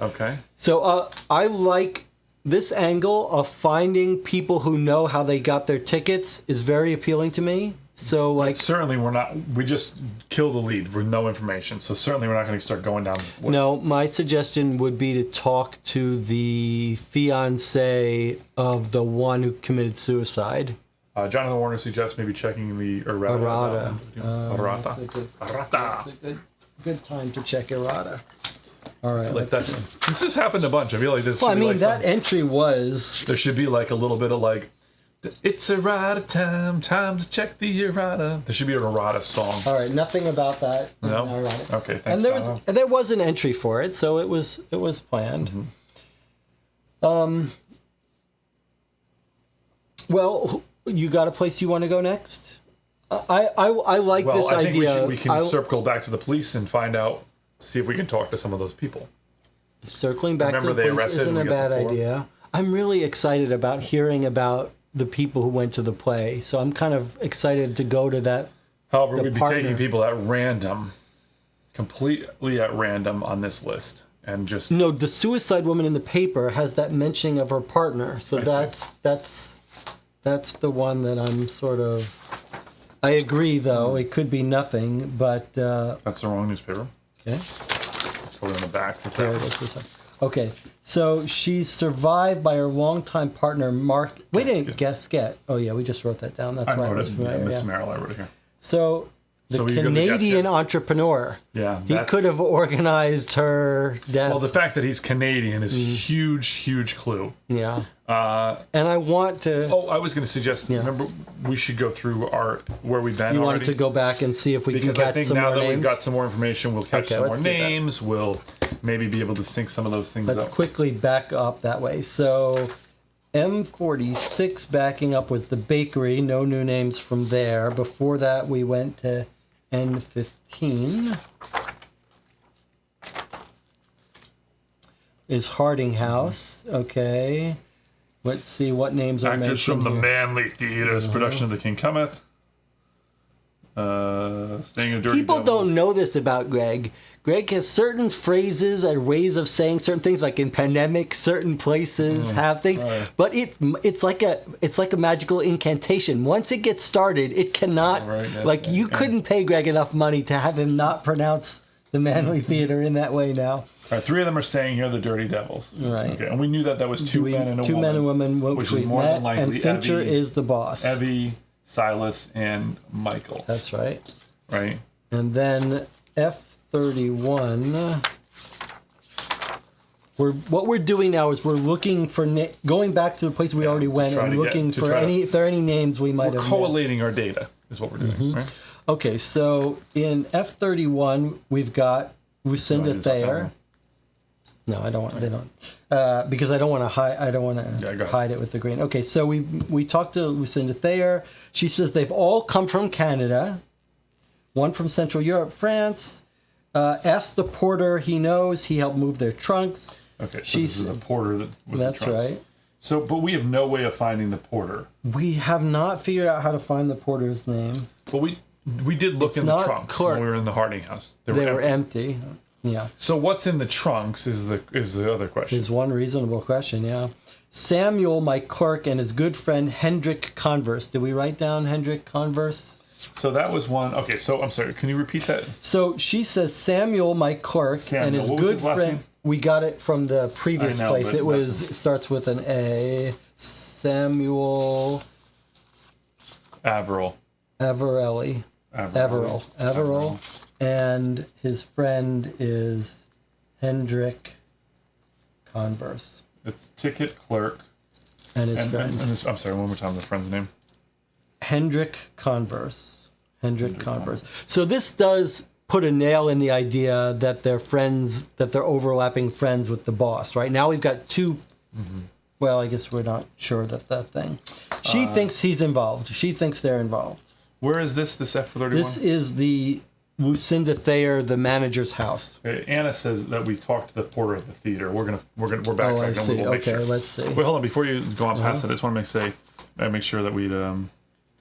Okay. So I like this angle of finding people who know how they got their tickets is very appealing to me. So, like, certainly we just killed the lead with no information. So certainly we're not going to start going down this list. No, my suggestion would be to talk to the fiance of the one who committed suicide. Jonathan Warner suggests maybe checking the errata. That's a good time to check errata. All right. Like this has happened a bunch. I feel like this. Well, I mean, that entry was. There should be like a little bit of like, it's errata time to check the errata. There should be an errata song. All right, nothing about that. No. Errata. Okay, thanks. And there was an entry for it, so it was planned. Well, you got a place you want to go next? I like this idea. I think we can circle back to the police and find out. See if we can talk to some of those people. Circling back to the police isn't a bad idea. I'm really excited about hearing about the people who went to the play, so I'm kind of excited to go to that. However, we'd be taking people at random, completely at random on this list, and just... No, the suicide woman in the paper has that mentioning of her partner, so that's the one that I'm sort of... I agree, though, it could be nothing, but... That's the wrong newspaper. Okay. Let's put it in the back. Okay, so she's survived by her longtime partner, Mark. We didn't guess. Oh, yeah, we just wrote that down. That's why I was familiar. Miss Merrill, I wrote it here. So, the Canadian entrepreneur. Yeah. He could have organized her death. Well, the fact that he's Canadian is a huge clue. Yeah. And I want to... Oh, I was going to suggest, remember, we should go through where we've been already. You wanted to go back and see if we can catch some more names? Because I think now that we've got some more information, we'll catch some more names. We'll maybe be able to sync some of those things up. Let's quickly back up that way. So, M46 backing up was the bakery. No new names from there. Before that, we went to N15. Is Harding House. Okay. Let's see what names are mentioned. Actors from the here. Manley Theater's production of The King Cometh. Staying in Dirty People Devils. don't know this about Greg. Greg has certain phrases and ways of saying certain things, like in pandemic, certain places have things, but it's like a magical incantation. Once it gets started, it cannot. You couldn't pay Greg enough money to have him not pronounce the Manley Theater in that way now. All right, 3 of them are staying here, the Dirty Devils. Right. Okay, and we knew that was two men and a woman. 2 men and a woman, which is more than likely and Fincher is the boss. Evie, Silas, and Michael. That's right. Right. And then F31. What we're doing now is we're looking for going back to the place we already went and looking for if there are any names we might have missed. Collating our data is what we're doing. Right? Okay, so in F31 we've got Lucinda Thayer. No, I don't want. They don't, because I don't want to hide. I don't want to hide it with the green. Okay, so we talked to Lucinda Thayer. She says they've all come from Canada. One from Central Europe, France. Asked the porter he knows. He helped move their trunks. Okay, so this is the porter that was the trunks. That's right. So, but we have no way of finding the porter. We have not figured out how to find the porter's name. But we did look in the trunks when we were in the Harding house. They were empty. Yeah. So what's in the trunks is the other question. Is one reasonable question, yeah. Samuel, my clerk, and his good friend Hendrik Converse. Did we write down Hendrik Converse? So that was one. Okay, so I'm sorry. Can you repeat that? So she says Samuel, my clerk, and his What was good his last friend. name? We got it from the previous I know, place. but It starts with an A. Samuel Averill. Averelli. Averill. And his friend is Hendrik Converse. It's ticket clerk. And his friend. I'm sorry, one more time, the friend's name. Hendrik Converse. Hendrik Converse. So this does put a nail in the idea that they're friends, that they're overlapping friends with the boss, right? Now we've got two. Well, I guess we're not sure that thing. She thinks he's involved. She thinks they're involved. Where is this F-31? This is the Lucinda Thayer, the manager's house. Okay, Anna says that we talked to the porter of the theater. We're backtracking. Oh, I see. We'll make Okay, sure. let's see. Wait, hold on. Before you go on past that, I just want to make sure that we'd.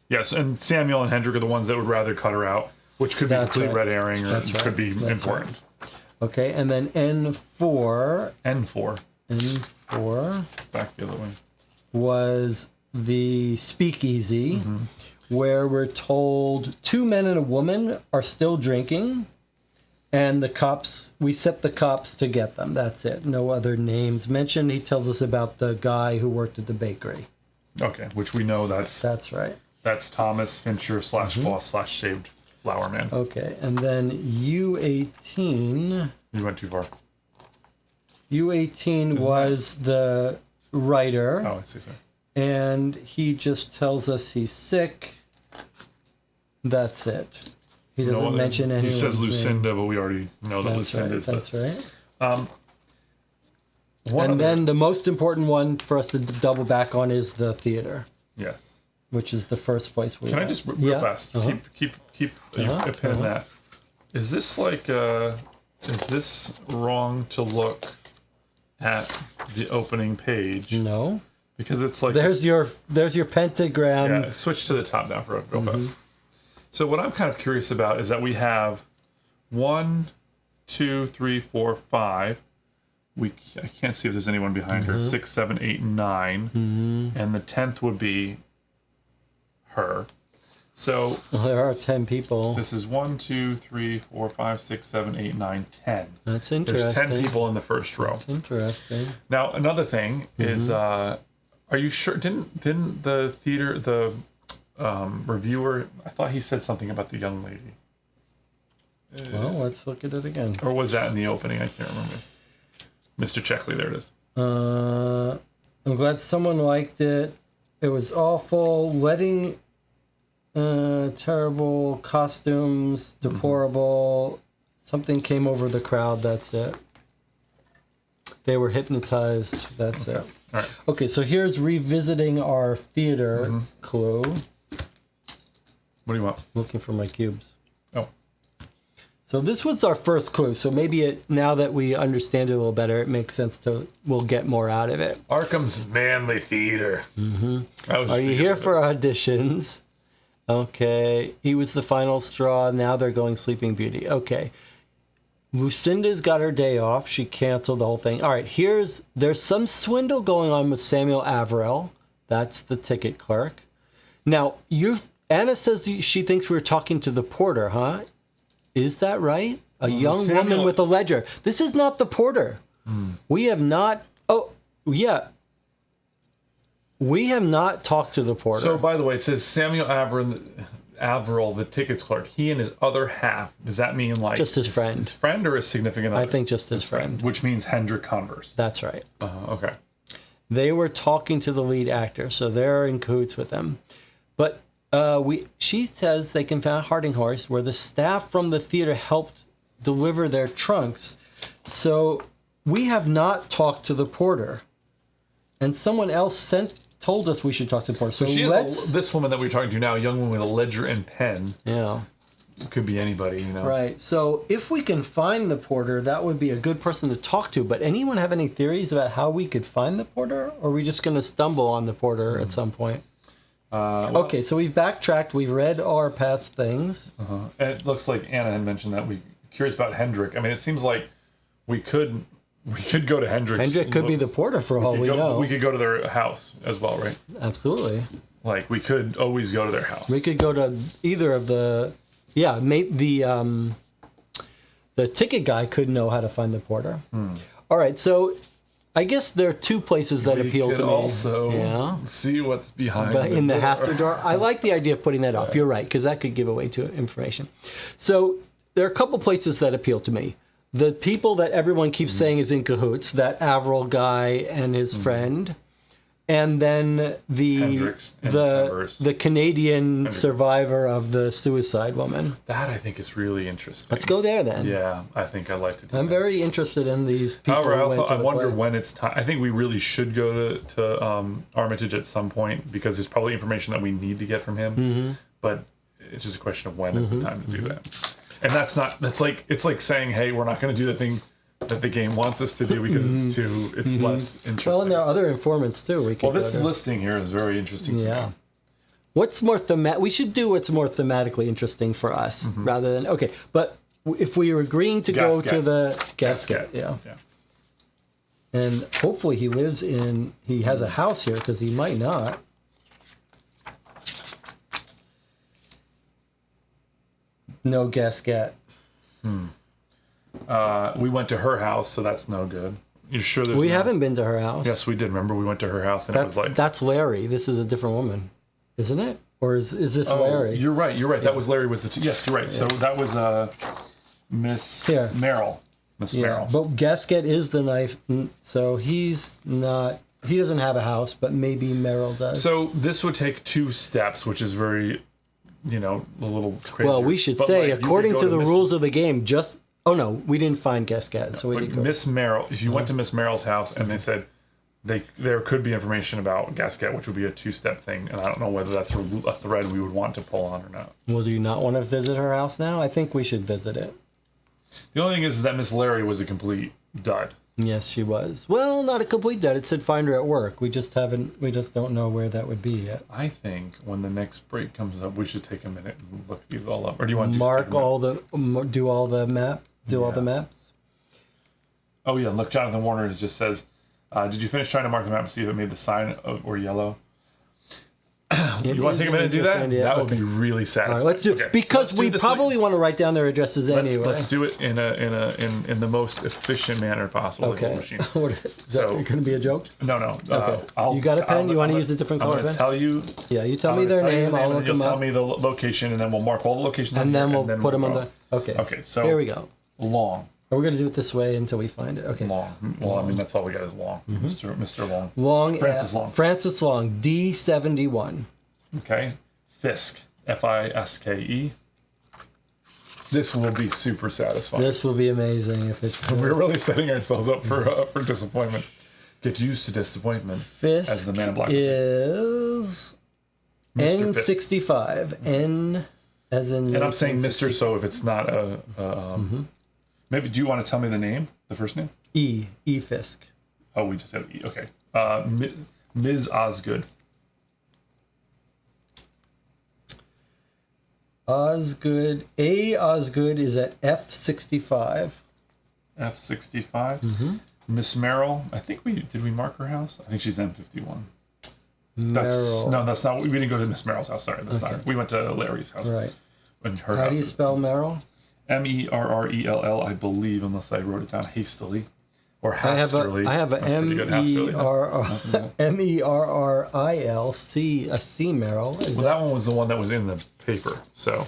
Yes, and Samuel and Hendrik are the ones that would rather cut her out, which could be That's complete right. red herring or That's could be right. important. Okay, and then N4. N4. N4 Back the other way. was the speakeasy, where we're told 2 men and a woman are still drinking, and we set the cops to get them. That's it. No other names mentioned. He tells us about the guy who worked at the bakery. Okay, which we know That's right. that's Thomas Fincher / boss / shaved flower man. Okay, and then U18. You went too far. U18 was the writer. Oh, I see. Sorry. And he just tells us he's sick. That's it. He doesn't mention anyone. He says Lucinda, but we already know that Lucinda is That's right. And then the most important one for us to double back on is the theater, yes. which is the first place we Can I went. just real fast keep a pin in Uh-huh. that? Is this is this wrong to look at the opening page? No. Because it's like There's your pentagram. yeah, switch to the top now for real fast. So what I'm kind of curious about is that we have 1, 2, 3, 4, 5. I can't see if there's anyone behind her. 6, 7, 8, 9, and the 10th would be her. So Well, there are 10 people. this is 1, 2, 3, 4, 5, 6, 7, 8, 9, 10. That's interesting. There's 10 people in the first row. That's interesting. Now another thing is, are you sure? Didn't the theater reviewer? I thought he said something about the young lady. Well, let's look at it again. Or was that in the opening? I can't remember. Mr. Checkley, there it is. I'm glad someone liked it. It was awful. Wedding, terrible costumes, deplorable. Something came over the crowd. That's it. They were hypnotized. That's it. All right. Okay, so here's revisiting our theater clue. What do you want? Looking for my cubes. Oh, So this was our first clue. So maybe now that we understand it a little better, it makes sense we'll get more out of it. Arkham's Manly Theater. Are you here for auditions? Okay. He was the final straw. Now they're going Sleeping Beauty. Okay. Lucinda's got her day off. She canceled the whole thing. All right. There's some swindle going on with Samuel Averill. That's the ticket clerk. Now, Anna says she thinks we were talking to the porter, huh? Is that right? A young woman with a ledger. This is not the porter. We have not. Oh, yeah. We have not talked to the porter. So, by the way, it says Samuel Averill, the tickets clerk. He and his other half. Does that mean like Just his friend. His friend or his significant other? I think just his friend. Which means Hendrik Converse. That's right. Okay. They were talking to the lead actor, so they're in cahoots with them. But she says they can find Harding Horse, where the staff from the theater helped deliver their trunks. So we have not talked to the porter, and someone else told us we should talk to the porter. So she is this woman that we're talking to now, a young woman with a ledger and pen. Yeah. Could be anybody, you know. Right. So if we can find the porter, that would be a good person to talk to. But anyone have any theories about how we could find the porter? Or are we just going to stumble on the porter at some point? Okay, so we've backtracked. We've read our past things. It looks like Anna had mentioned that we curious about Hendrik. I mean, it seems like we could go to Hendrik's. Hendrik could be the porter for all we know. We could go to their house as well, right? Absolutely. Like we could always go to their house. We could go to either of the. Yeah, maybe the ticket guy could know how to find the porter. All right, so I guess there are two places that appeal to me. Also see what's behind in the Hastur door. I like the idea of putting that off. You're right, because that could give away to information. So there are a couple places that appeal to me. The people that everyone keeps saying is in cahoots, that Avril guy and his friend, and then the Canadian survivor of the suicide woman. That I think is really interesting. Let's go there then. Yeah, I think I'd like to do that. I'm very interested in these people. However, I wonder when it's time. I think we really should go to Armitage at some point because there's probably information that we need to get from him. But it's just a question of when is the time to do that. And it's like saying, hey, we're not going to do the thing that the game wants us to do because it's less interesting. Well, and there are other informants too. This listing here is very interesting to me. What's more we should do what's more thematically interesting for us rather than okay. But if we are agreeing to go to the Gasket, yeah. And hopefully he has a house here because he might not. No Gasket. We went to her house, so that's no good. You sure there's We haven't been to her house. Yes, we did. Remember, we went to her house, and it was like... That's Larry. This is a different woman. Isn't it? Or is this Larry? You're right. Yeah. That was Larry. Yes, you're right. Yeah. So that was Miss Merrill. Miss Merrill. But Gasket is the knife, so he's not... He doesn't have a house, but maybe Merrill does. So this would take 2 steps, which is very... a little crazy. Well, we should say, according to the rules of the game, just... Oh, no, we didn't find Gasket, so we didn't go. Miss Merrill, if you went to Miss Merrill's house and they said there could be information about Gasket, which would be a 2-step thing, and I don't know whether that's a thread we would want to pull on or not. Well, do you not want to visit her house now? I think we should visit it. The only thing is that Miss Larry was a complete dud. Yes, she was. Well, not a complete dud. It said find her at work. We just don't know where that would be yet. I think when the next break comes up, we should take a minute and look these all up. Or do you want to do all the maps? Oh yeah, look, Jonathan Warner just says, did you finish trying to mark the map to see if it made the sign or yellow? You want to take a minute and do that? That would be really satisfying. All right, let's do it because we probably want to write down their addresses anyway. Let's do it in the most efficient manner possible. Okay. Machine. Is that going to be a joke? No. Okay. You got a pen? You want to use a different color pen? I'm going to tell you. Yeah, you tell me their name. I'll look them up. You'll tell me the location, and then we'll mark all the locations. And then we'll put them on the. Okay. Okay. So here we go. Long. We're going to do it this way until we find it. Okay. Long. Well, I mean, that's all we got is Long. Mr. Long. Long. Francis Long. Francis Long. D71. Okay. Fiske. Fiske. This will be super satisfying. This will be amazing if it's. We're really setting ourselves up for disappointment. Get used to disappointment. Fiske as the Man in Black is N65. N as in. And I'm saying Mr. So if it's not a. Maybe do you want to tell me the name, the first name? E Fiske. Oh, we just said E. Okay. Ms. Osgood. Osgood. A Osgood is at F65. F65. Miss Merrill. I think did we mark her house? I think she's M51. That's not. We didn't go to Miss Merrill's house. Sorry, that's not. We went to Larry's house. Right. And her How do you spell Merrill? Merrell, I believe, unless I wrote it down hastily. Or hastily. I have a Merrill, a C Merrill. That one was the one that was in the paper. So.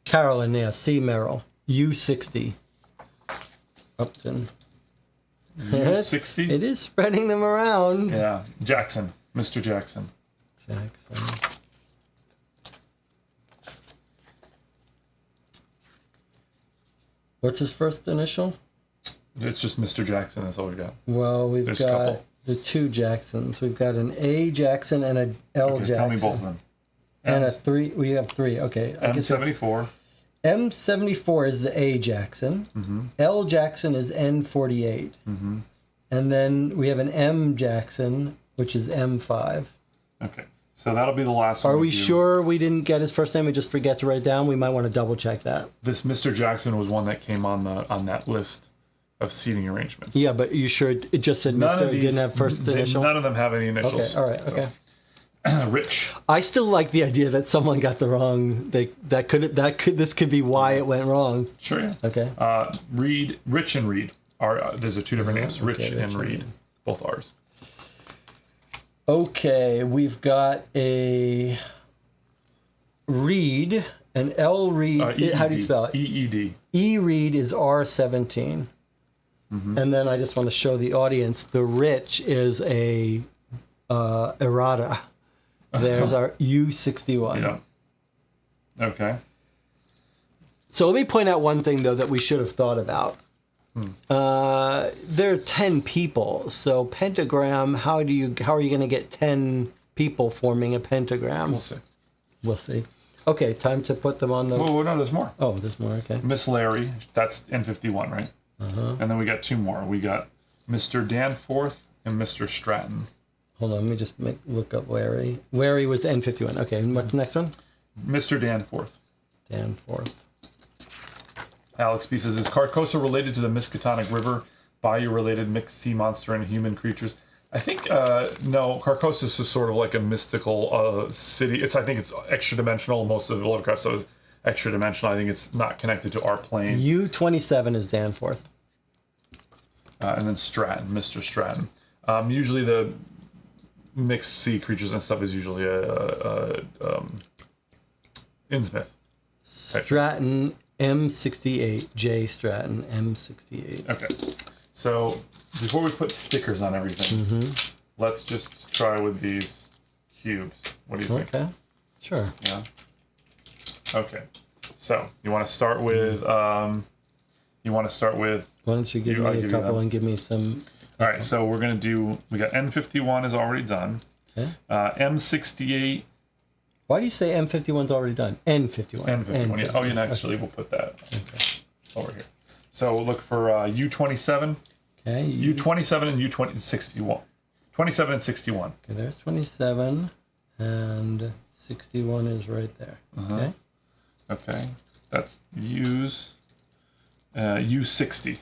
Carolyn, yeah, C Merrill. U60. Upton. U60? It is spreading them around. Yeah. Jackson. Mr. Jackson. What's his first initial? It's just Mr. Jackson. That's all we got. Well, we've got the 2 Jacksons. We've got an A Jackson and an L Jackson. Tell me both of them. And a 3. We have 3. Okay. M74. M74 is the A Jackson. L Jackson is N48. And then we have an M Jackson, which is M5. Okay. So that'll be the last one. Are we sure we didn't get his first name and just forget to write it down? We might want to double check that. This Mr. Jackson was one that came on that list of seating arrangements. Yeah, but you sure it just said None Mr. of It these didn't have first initial? None of them have any initials. Okay, all right, okay. Rich. I still like the idea that someone got the wrong. This could be why it went wrong. Sure. Yeah. Okay. Reed, Rich and Reed are those are two different names. Rich and Reed, both R's. Okay, we've got a Reed, an L Reed. How do you spell it? EED. E Reed is R17. And then I just want to show the audience the Rich is a errata. There's our U61. Yeah. Okay. So let me point out one thing though that we should have thought about. There are 10 people, so pentagram. How are you going to get 10 people forming a pentagram? We'll see. We'll see. Okay, time to put them on the. Whoa, no, there's more. Oh, there's more. Okay. Miss Larry, that's N51, right? And then we got two more. We got Mr. Danforth and Mr. Stratton. Hold on, let me just look up Larry. Larry was N51. Okay, and what's the next one? Mr. Danforth. Danforth. Alex B says, is Carcosa related to the Miskatonic River, bayou-related mixed sea monster and human creatures? I think, no, Carcosa is sort of like a mystical city. I think it's extra-dimensional. Most of the Lovecraft stuff is extra-dimensional. I think it's not connected to our plane. U27 is Danforth. And then Stratton, Mr. Stratton. Usually the mixed sea creatures and stuff is usually Innsmouth. Stratton, M68. J. Stratton, M68. Okay. So before we put stickers on everything, let's just try with these cubes. What do you think? Okay. Sure. Yeah. Okay. So you want to start with Why don't you give me a couple and give me some. All right, so we're going to do, we got N51 is already done. Okay. M68. Why do you say M51's already done? N51. N51, yeah. Oh, yeah, actually, we'll put that over here. So we'll look for U27. Okay. U27 and U61. 27 and 61. Okay, there's 27, and 61 is right there. Okay. Okay, that's U's. U60.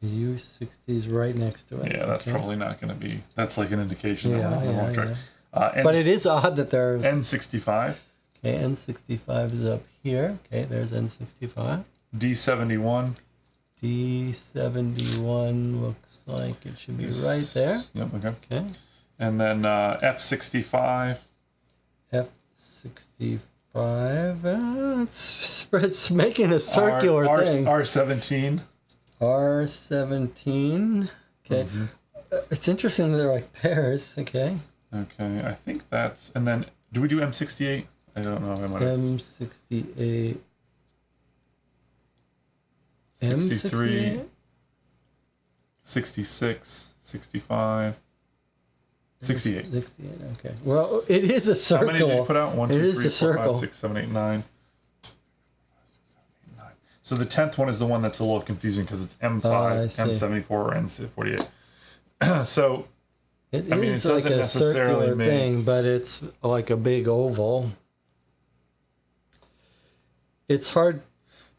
U60 is right next to it. Yeah, that's probably not going to be. That's like an indication that we won't check. But it is odd that there's N65. Okay, N65 is up here. Okay, there's N65. D71. D71 looks like it should be right there. Yep. Okay. Okay. And then F65. F65. It's making a circular thing. R17. R17. Okay. It's interesting that they're like pairs. Okay. Okay, I think that's. And then, do we do M68? I don't know. M68. 63. 66. 65. 68. 68. Okay. Well, it is a circle. How many did you put out? 1, 2, 3, 4, 5, 6, 7, 8, 9. So the 10th one is the one that's a little confusing because it's M5, M74, or N48. So, it is like a circular thing, but it's like a big oval. It's hard.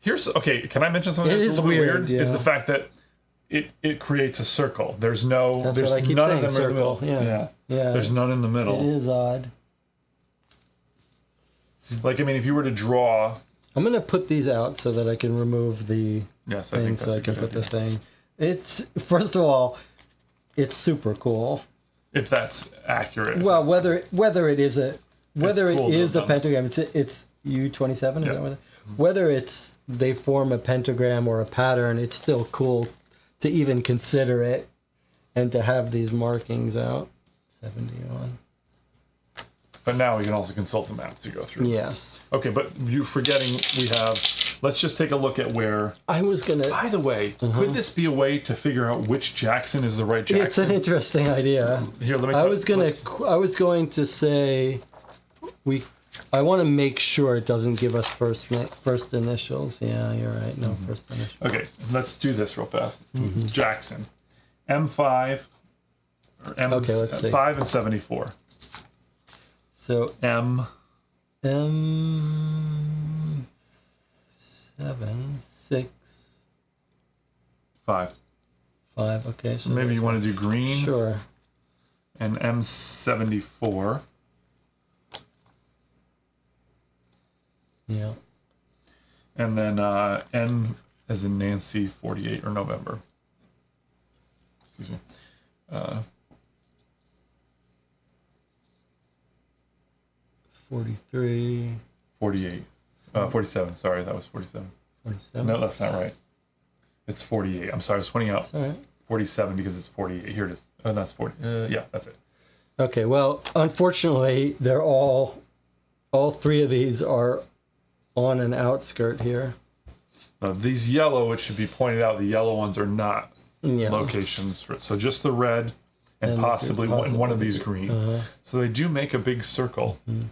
Okay, can I mention something that's a little weird? Yeah. Is the fact that it creates a circle. There's no. That's there's what I keep none saying, of them circle. in the middle. Yeah. There's none in the middle. It is odd. Like, I mean, if you were to draw. I'm going to put these out so that I can remove the Yes, I thing think that's so I can put the thing. It's, first of all, it's super cool. If that's accurate. Well, whether it is a pentagram, it's U27. Yeah. Whether they form a pentagram or a pattern, it's still cool to even consider it and to have these markings out. 71. But now we can also consult the map to go through. Yes. Okay, but you're forgetting we have. Let's just take a look at where. I was gonna. By the way, could this be a way to figure out which Jackson is the right Jackson? It's an interesting idea. Here, let me. I was going to say, I want to make sure it doesn't give us first initials. Yeah, you're right. No first initials. Okay, let's do this real fast. Jackson, M5, or M. Okay, let's see. 5 and 74. So M. M7, 6, 5. 5. Okay, so Maybe you want to do green. Sure. And M74. Yeah. And then N as in Nancy 48 or November. Excuse me. 43. 48. 47. Sorry, that was 47. 47. No, that's not right. It's 48. I'm sorry, I was pointing out All right. 47 because it's 48. Here it is. Oh, that's 40. Yeah, that's it. Okay, well, unfortunately, they're all three of these are on an outskirt here. These yellow, it should be pointed out, the yellow ones are not Yeah. locations. So just the red and possibly one of these green. So they do make a big circle. Mm-hmm.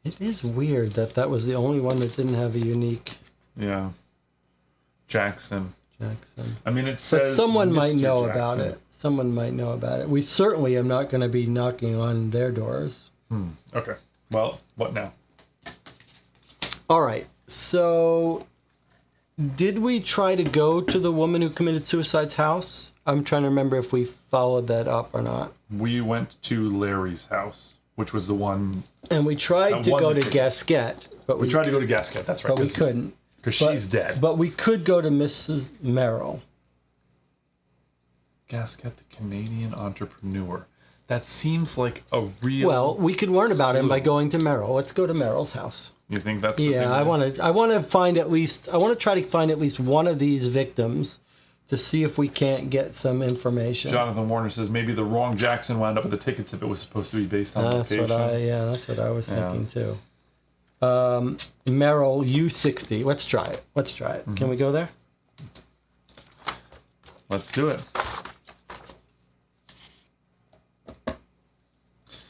It is weird that was the only one that didn't have a unique Yeah. Jackson. I mean, it says but someone might Mr. know Jackson. about it. Someone might know about it. We certainly am not going to be knocking on their doors. Okay. Well, what now? All right. So, did we try to go to the woman who committed suicide's house? I'm trying to remember if we followed that up or not. We went to Larry's house, which was the one. And we tried to won go the to tickets. Gasquet, but We tried to go to Gasket. That's right. but we couldn't. Because she's dead. But we could go to Mrs. Merrill. Gasket, the Canadian entrepreneur. That seems like a real. Well, we could learn about him by going to Merrill. Let's go to Merrill's house. You think that's the Yeah, thing I want to find at least. I want to try to find at least one of these victims to see if we can't get some information. Jonathan Warner says maybe the wrong Jackson wound up with the tickets if it was supposed to be based on That's location. that's what I was thinking too. Merrill U60. Let's try it. Can we go there? Let's do it.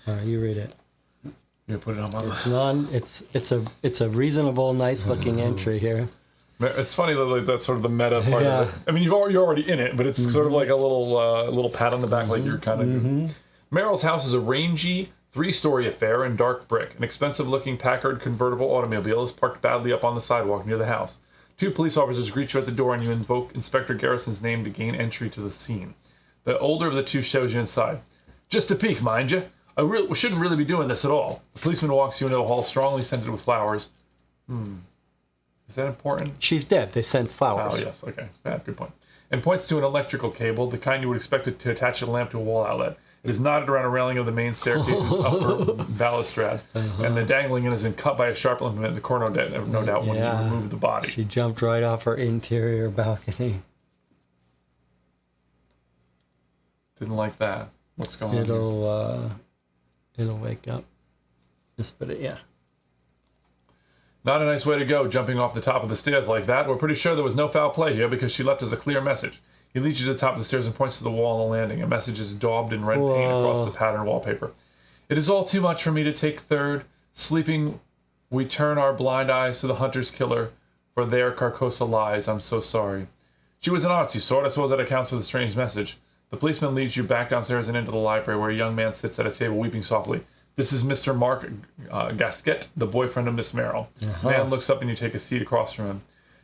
All right, you read it. You put it on my list. It's a reasonable, nice looking entry here. It's funny that like, that's sort of the meta part Yeah. of it. I mean, you're already in it, but it's sort of like a little pat on the back, like you're kind of. Merrill's house is a rangy 3-story affair in dark brick. An expensive-looking Packard convertible automobile is parked badly up on the sidewalk near the house. 2 police officers greet you at the door, and you invoke Inspector Garrison's name to gain entry to the scene. The older of the two shows you inside. Just a peek, mind you. We shouldn't really be doing this at all. The policeman walks you into the hall, strongly scented with flowers. Is that important? She's dead. They sent flowers. Oh, yes. Okay. Good point. And points to an electrical cable, the kind you would expect it to attach a lamp to a wall outlet. It is knotted around a railing of the main staircase's upper balustrade, and the dangling end has been cut by a sharp implement in the core, no doubt, when you remove the body. She jumped right off her interior balcony. Didn't like that. What's going on here? It'll wake up. Just put it, Not a nice way to go, jumping off the top of the stairs like that. We're pretty sure there was no foul play here because she left us a clear message. He leads you to the top of the stairs and points to the wall on the landing. A message is daubed in red paint across the pattern wallpaper. It is all too much for me to take third. Sleeping, we turn our blind eyes to the hunter's killer, for there Carcosa lies. I'm so sorry. She was an artsy sort. I suppose that accounts for the strange message. The policeman leads you back downstairs and into the library, where a young man sits at a table weeping softly. This is Mr. Mark Gasquet, the boyfriend of Miss Merrill. The man looks up and you take a seat across from him.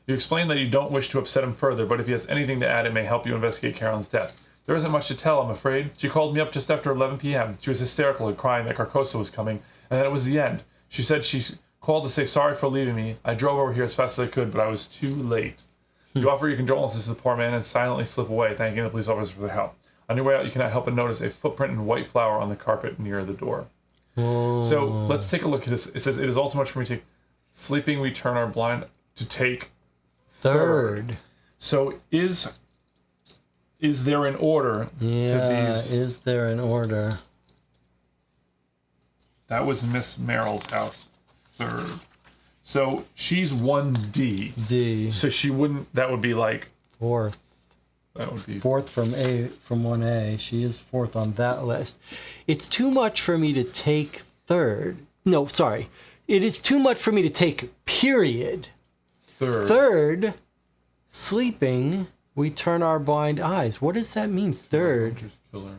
You explain that you don't wish to upset him further, but if he has anything to add, it may help you investigate Carolyn's death. There isn't much to tell, I'm afraid. She called me up just after 11 p.m. She was hysterical and crying that Carcosa was coming, and that it was the end. She said she called to say sorry for leaving me. I drove over here as fast as I could, but I was too late. You offer your condolences to the poor man and silently slip away, thanking the police officer for their help. On your way out, you cannot help but notice a footprint in white flour on the carpet near the door. So let's take a look at this. It says, it is all too much for me to take. Sleeping, we turn our blind to take third. So is there an order to these? Is there an order? That was Miss Merrill's house, third. So she's 1D. D. So she wouldn't, that would be like... Fourth. That would be... Fourth from 1A. She is fourth on that list. It's too much for me to take third. No, sorry. It is too much for me to take period. Third, sleeping, we turn our blind eyes. What does that mean, third? Killer.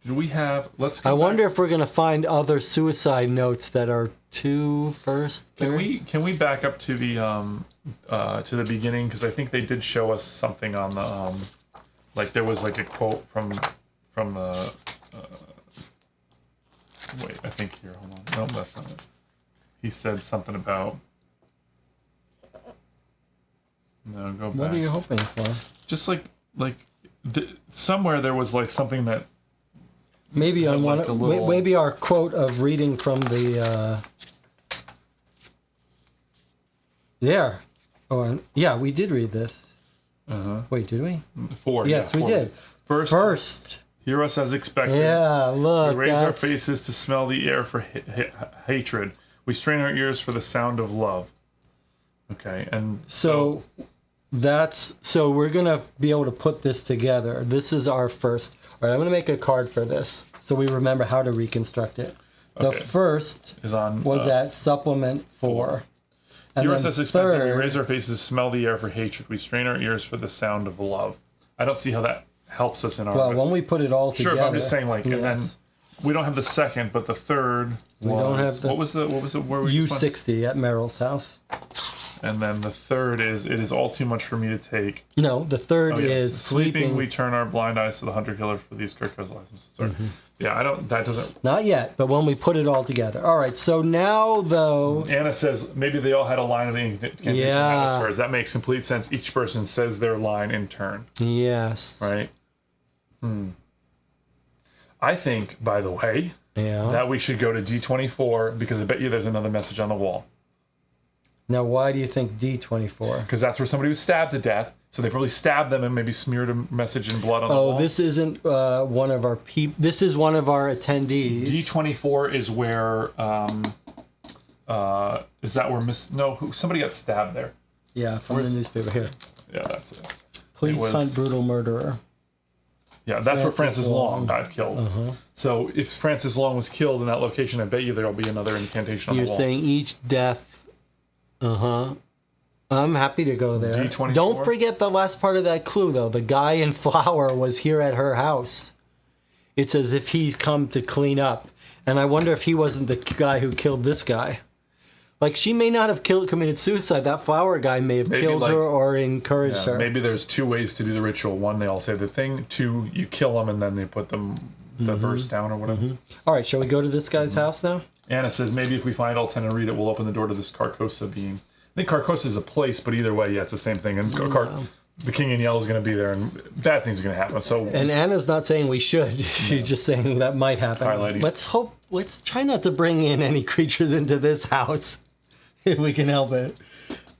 Do we have? Let's go. I back. wonder if we're gonna find other suicide notes that are two first. Can we back up to the beginning, because I think they did show us something on the like there was like a quote from the wait, I think here, hold on, no, that's not it. He said something about no, go back. What are you hoping for? Just somewhere there was like something that maybe on one, like a little... maybe our quote of reading from the there. Oh, yeah, we did read this. Wait, did we? 4. Yes, yeah, we 4. did. First, hear us as expected. Yeah, look. We raise our faces to smell the air for hatred. We strain our ears for the sound of love. Okay, and so we're gonna be able to put this together. This is our first. All right, I'm gonna make a card for this so we remember how to reconstruct it. The first is on was at supplement 4. And hear then us as expected. We third, raise our faces, smell the air for hatred. We strain our ears for the sound of love. I don't see how that helps us in our. well, when we put it all together. Sure, but I'm just saying, like, yes. and then we don't have the second, but the third. We don't have the. What was it? Where we U60 at Merrill's house. And then the third is, it is all too much for me to take. No, the third is sleeping. We turn our blind eyes to the hunter-killer for these Kirkos licenses. Sorry. Yeah, that doesn't... Not yet, but when we put it all together. All right, so now, though... Anna says maybe they all had a line of the incantation hemispheres. That makes complete sense. Each person says their line in turn. Yes. Right? I think, by the way, that we should go to D24, because I bet you there's another message on the wall. Now, why do you think D24? Because that's where somebody was stabbed to death. So they probably stabbed them and maybe smeared a message in blood on the wall. Oh, this isn't one of our This is one of our attendees. D24 is where, is that where somebody got stabbed there. Yeah, from the newspaper here. Yeah, that's it. Police hunt brutal murderer. Yeah, that's where Francis Long got killed. So if Francis Long was killed in that location, I bet you there'll be another incantation on the wall. You're saying each death... I'm happy to go there. D24? Don't forget the last part of that clue, though. The guy in flour was here at her house. It's as if he's come to clean up. And I wonder if he wasn't the guy who killed this guy. Like, she may not have committed suicide. That flour guy may have killed her or encouraged her. Maybe there's 2 ways to do the ritual. 1, they all say the thing. 2, you kill them and then they put them the verse down or whatever. All right, shall we go to this guy's house now? Anna says, maybe if we find all 10 and read it, we'll open the door to this Carcosa being. I think Carcosa is a place, but either way, yeah, it's the same thing. And the King in Yellow is going to be there, and bad things are going to happen. So, and Anna's not saying we should. She's just saying that might happen. Highlighting. Let's try not to bring in any creatures into this house, if we can help it.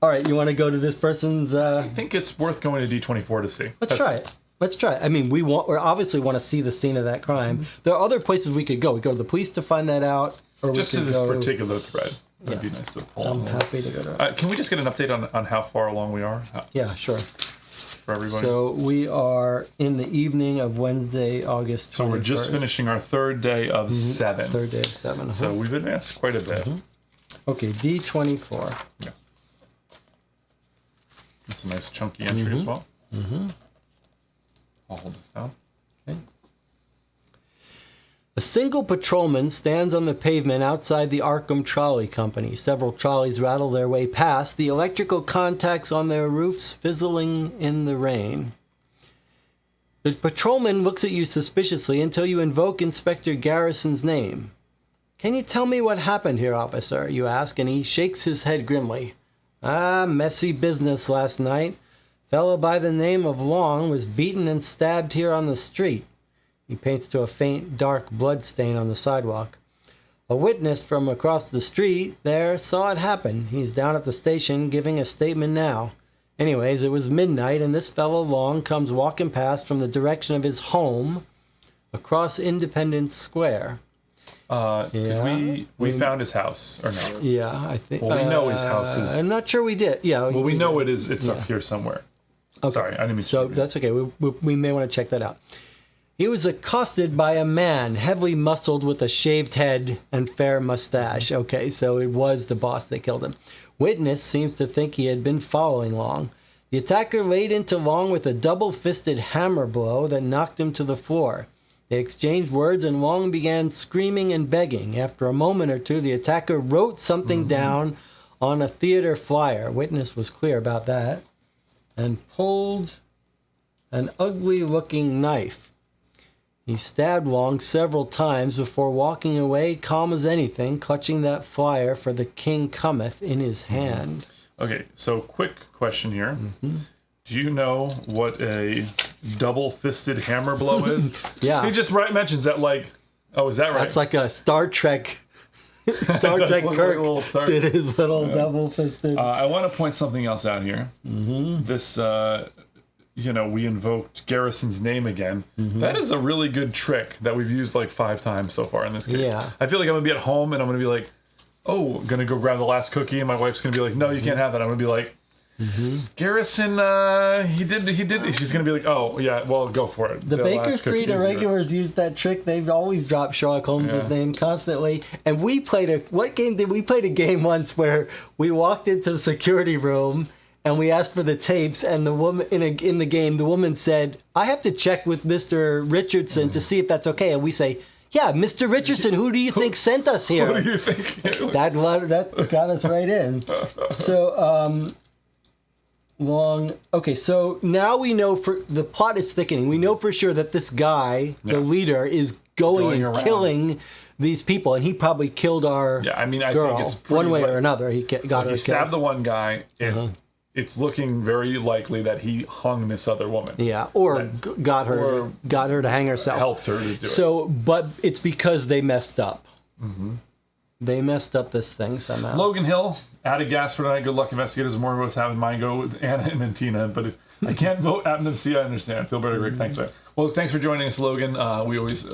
All right, you want to go to this person's... I think it's worth going to D24 to see. Let's try it. Let's try it. I mean, we obviously want to see the scene of that crime. There are other places we could go. We go to the police to find that out. Or just to this particular thread. That'd be nice to pull on. I'm happy to go to Can we just get an update on how far along we are? Yeah, sure. For everybody. So we are in the evening of Wednesday, August 21st. So we're just finishing our third day of 7. Third day of 7. So we've advanced quite a bit. Okay, D24. Yeah. That's a nice chunky entry as well. I'll hold this down. Okay. A single patrolman stands on the pavement outside the Arkham Trolley Company. Several trolleys rattle their way past, the electrical contacts on their roofs fizzling in the rain. The patrolman looks at you suspiciously until you invoke Inspector Garrison's name. "Can you tell me what happened here, officer?" you ask, and he shakes his head grimly. Messy business last night. Fellow by the name of Long was beaten and stabbed here on the street. He points to a faint, dark blood stain on the sidewalk. A witness from across the street there saw it happen. He's down at the station giving a statement now. Anyways, it was midnight, and this fellow Long comes walking past from the direction of his home across Independence Square. Did we found his house or no? Yeah, I think. Well, we know his house is. I'm not sure we did. Yeah. Well, we know it is. It's up here somewhere. Okay. Sorry, I didn't mean. So that's okay. We may want to check that out. He was accosted by a man, heavily muscled with a shaved head and fair mustache. Okay, so it was the boss that killed him. Witness seems to think he had been following Long. The attacker laid into Long with a double-fisted hammer blow that knocked him to the floor. They exchanged words, and Wong began screaming and begging. After a moment or two, the attacker wrote something down on a theater flyer. Witness was clear about that. And pulled an ugly-looking knife. He stabbed Wong several times before walking away, calm as anything, clutching that flyer for the King Cometh in his hand. Okay, so quick question here. Do you know what a double-fisted hammer blow is? Yeah. He just mentions that, like, oh, is that right? That's like a Star Trek. Star Trek Kirk did his little double-fisted. I want to point something else out here. This, we invoked Garrison's name again. That is a really good trick that we've used like 5 times so far in this case. Yeah. I feel like I'm going to be at home and I'm going to be like, oh, going to go grab the last cookie, and my wife's going to be like, no, you can't have that. I'm going to be like, Garrison, he did. She's going to be like, oh, yeah, well, go for it. The Baker Street irregulars use that trick. They've always dropped Sherlock Holmes' name constantly. And we played what game did we played a game once where we walked into the security room and we asked for the tapes, and the woman in the game, the woman said, I have to check with Mr. Richardson to see if that's okay. And we say, yeah, Mr. Richardson, who do you think sent us here? What do you think? That got us right in. So, Okay, so now we know the plot is thickening. We know for sure that this guy, the leader, is going and killing these people, and he probably killed our I girl. think it's one way or another. He got her. He stabbed the one guy. It's looking very likely that he hung this other woman. Yeah, or got her to hang herself. Helped her to do it. So, but it's because they messed up. They messed up this thing somehow. Logan Hill, added gas for tonight. Good luck, investigators. More of us have in mind. Go with Anna and Tina. But if I can't vote Abner and C, I understand. Feel better, Rick. Thanks, man. Well, thanks for joining us, Logan. We always,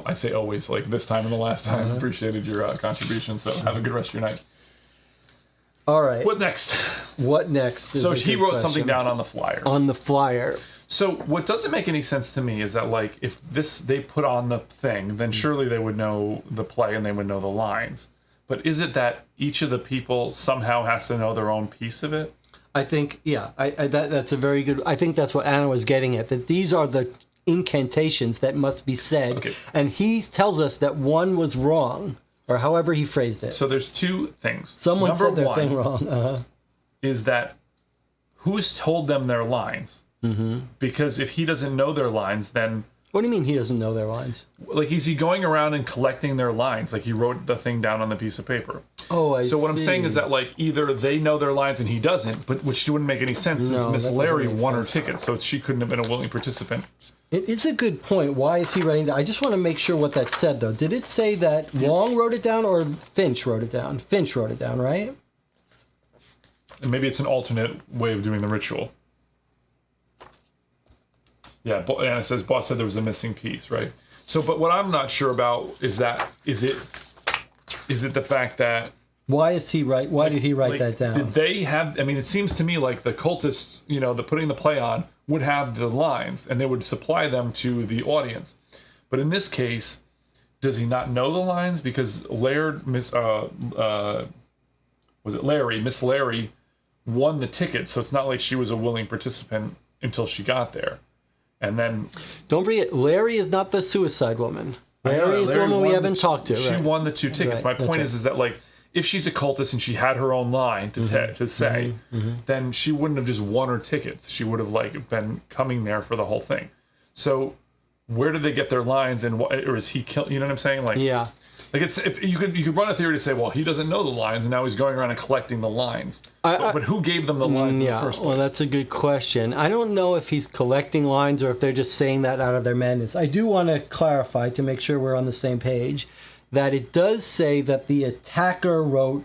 I say always, like this time and the last time. Appreciated your contribution. So have a good rest of your night. All right. What next? What next? So he wrote something down on the flyer. On the flyer. So what doesn't make any sense to me is that, like, if they put on the thing, then surely they would know the play and they would know the lines. But is it that each of the people somehow has to know their own piece of it? I think, yeah, that's a very good. I think that's what Anna was getting at. That these are the incantations that must be said, and he tells us that one was wrong, or however he phrased it. So there's 2 things. Someone said their thing wrong. Is that who's told them their lines? Because if he doesn't know their lines, then... What do you mean he doesn't know their lines? Like, is he going around and collecting their lines? Like, he wrote the thing down on the piece of paper. Oh, I see. So what I'm saying is that, like, either they know their lines and he doesn't, but which wouldn't make any sense since Miss Larry won her ticket, so she couldn't have been a willing participant. It is a good point. Why is he writing that? I just want to make sure what that said, though. Did it say that Wong wrote it down or Finch wrote it down? Finch wrote it down, right? And maybe it's an alternate way of doing the ritual. Yeah, and it says boss said there was a missing piece, right? So, but what I'm not sure about is it the fact that why did he write that down? Did they have? I mean, it seems to me like the cultists, the putting the play on would have the lines and they would supply them to the audience. But in this case, does he not know the lines because Miss Larry won the ticket, so it's not like she was a willing participant until she got there. And then... Don't forget, Larry is not the suicide woman. Larry is the woman we haven't talked to. She won the 2 tickets. Right, My point is that, like, if she's a cultist and she had her own line to say, then she wouldn't have just won her tickets. She would have, like, been coming there for the whole thing. So where did they get their lines, and or is he kill? You know what I'm saying? Like, yeah. Like it's if you could run a theory to say, well, he doesn't know the lines, and now he's going around and collecting the lines. But who gave them the lines in the first place? Well, that's a good question. I don't know if he's collecting lines or if they're just saying that out of their madness. I do want to clarify to make sure we're on the same page that it does say that the attacker wrote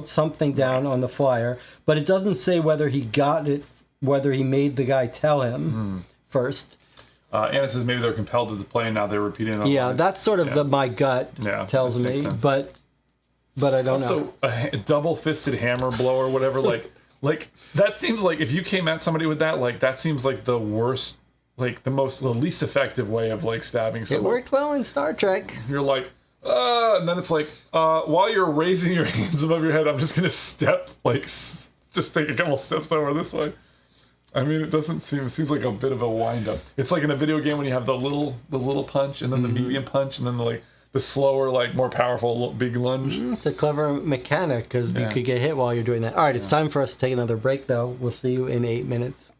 something down on the flyer, but it doesn't say whether he got it, whether he made the guy tell him first. Anna says maybe they're compelled to play and now they're repeating it. Yeah, that's sort of my gut tells me, but I don't know. Also, a double-fisted hammer blow or whatever, like that seems like if you came at somebody with that, like that seems like the worst, like the least effective way of like stabbing someone. It worked well in Star Trek. You're like, and then it's like, while you're raising your hands above your head, I'm just gonna step, like, just take a couple steps over this way. I mean, it doesn't seem. It seems like a bit of a wind up. It's like in a video game when you have the little punch and then the medium punch and then the slower, like more powerful big lunge. It's a clever mechanic because you could get hit while you're doing that. All right, it's time for us to take another break, though. We'll see you in 8 minutes.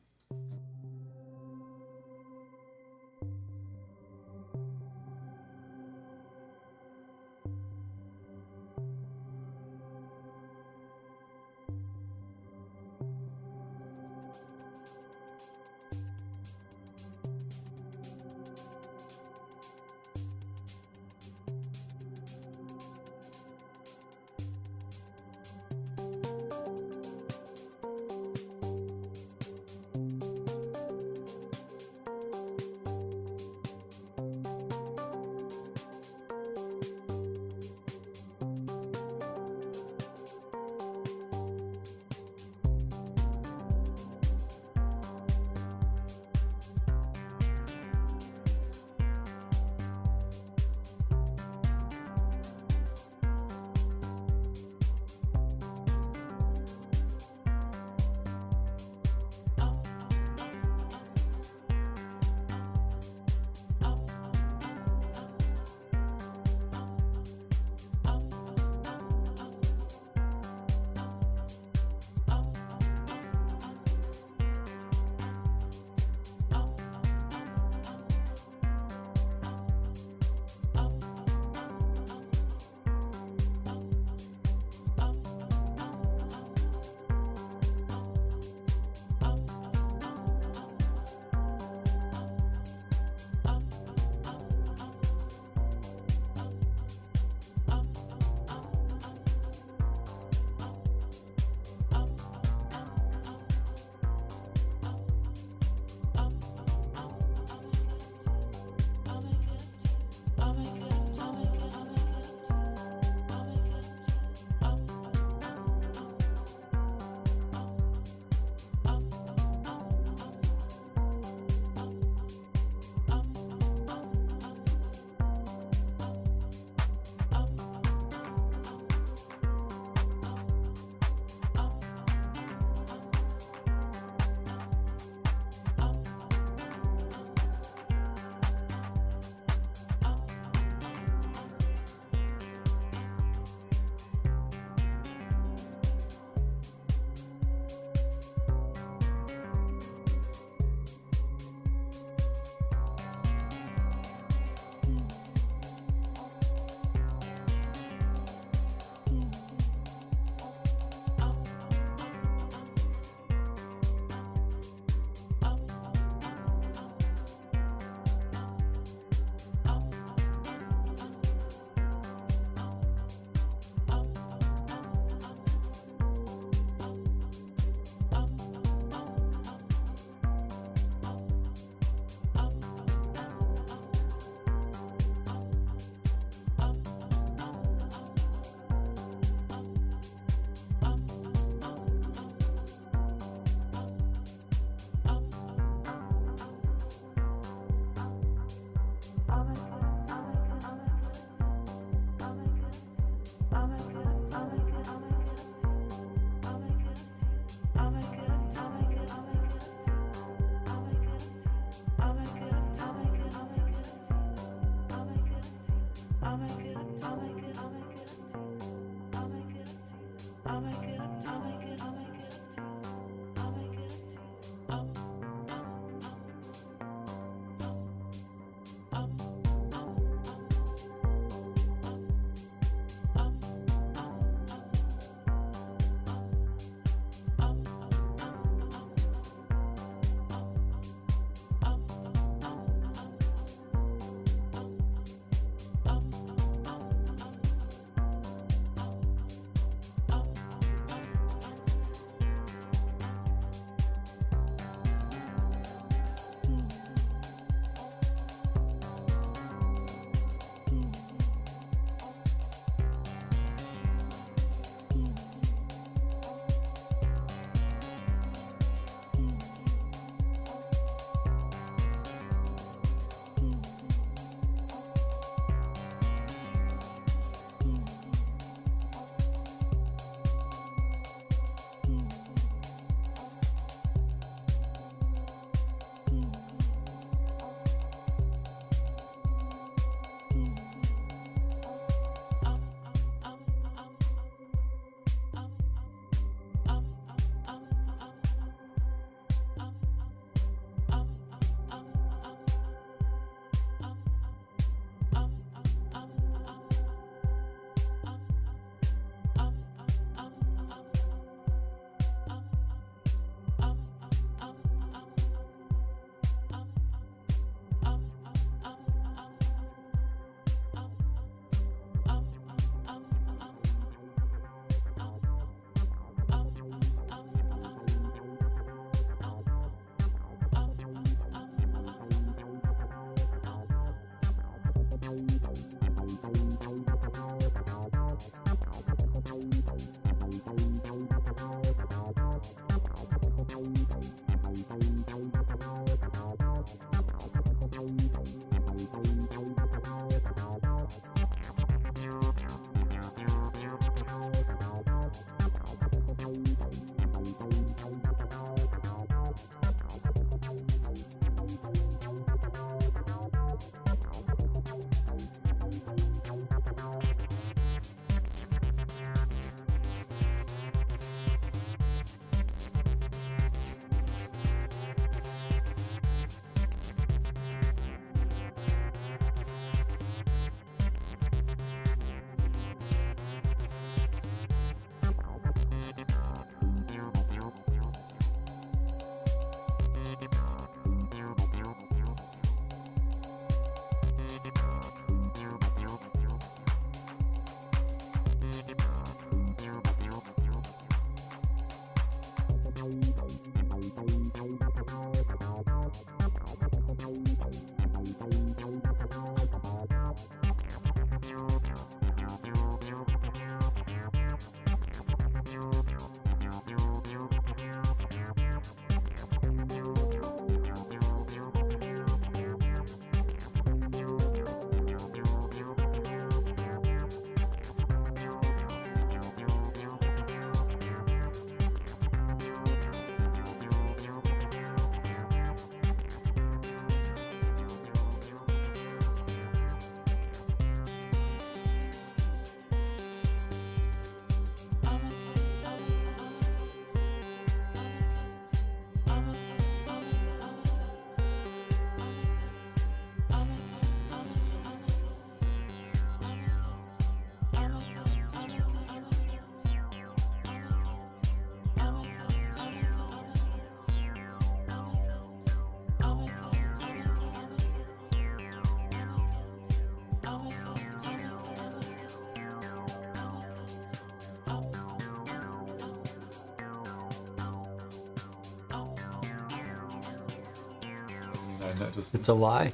It's a lie.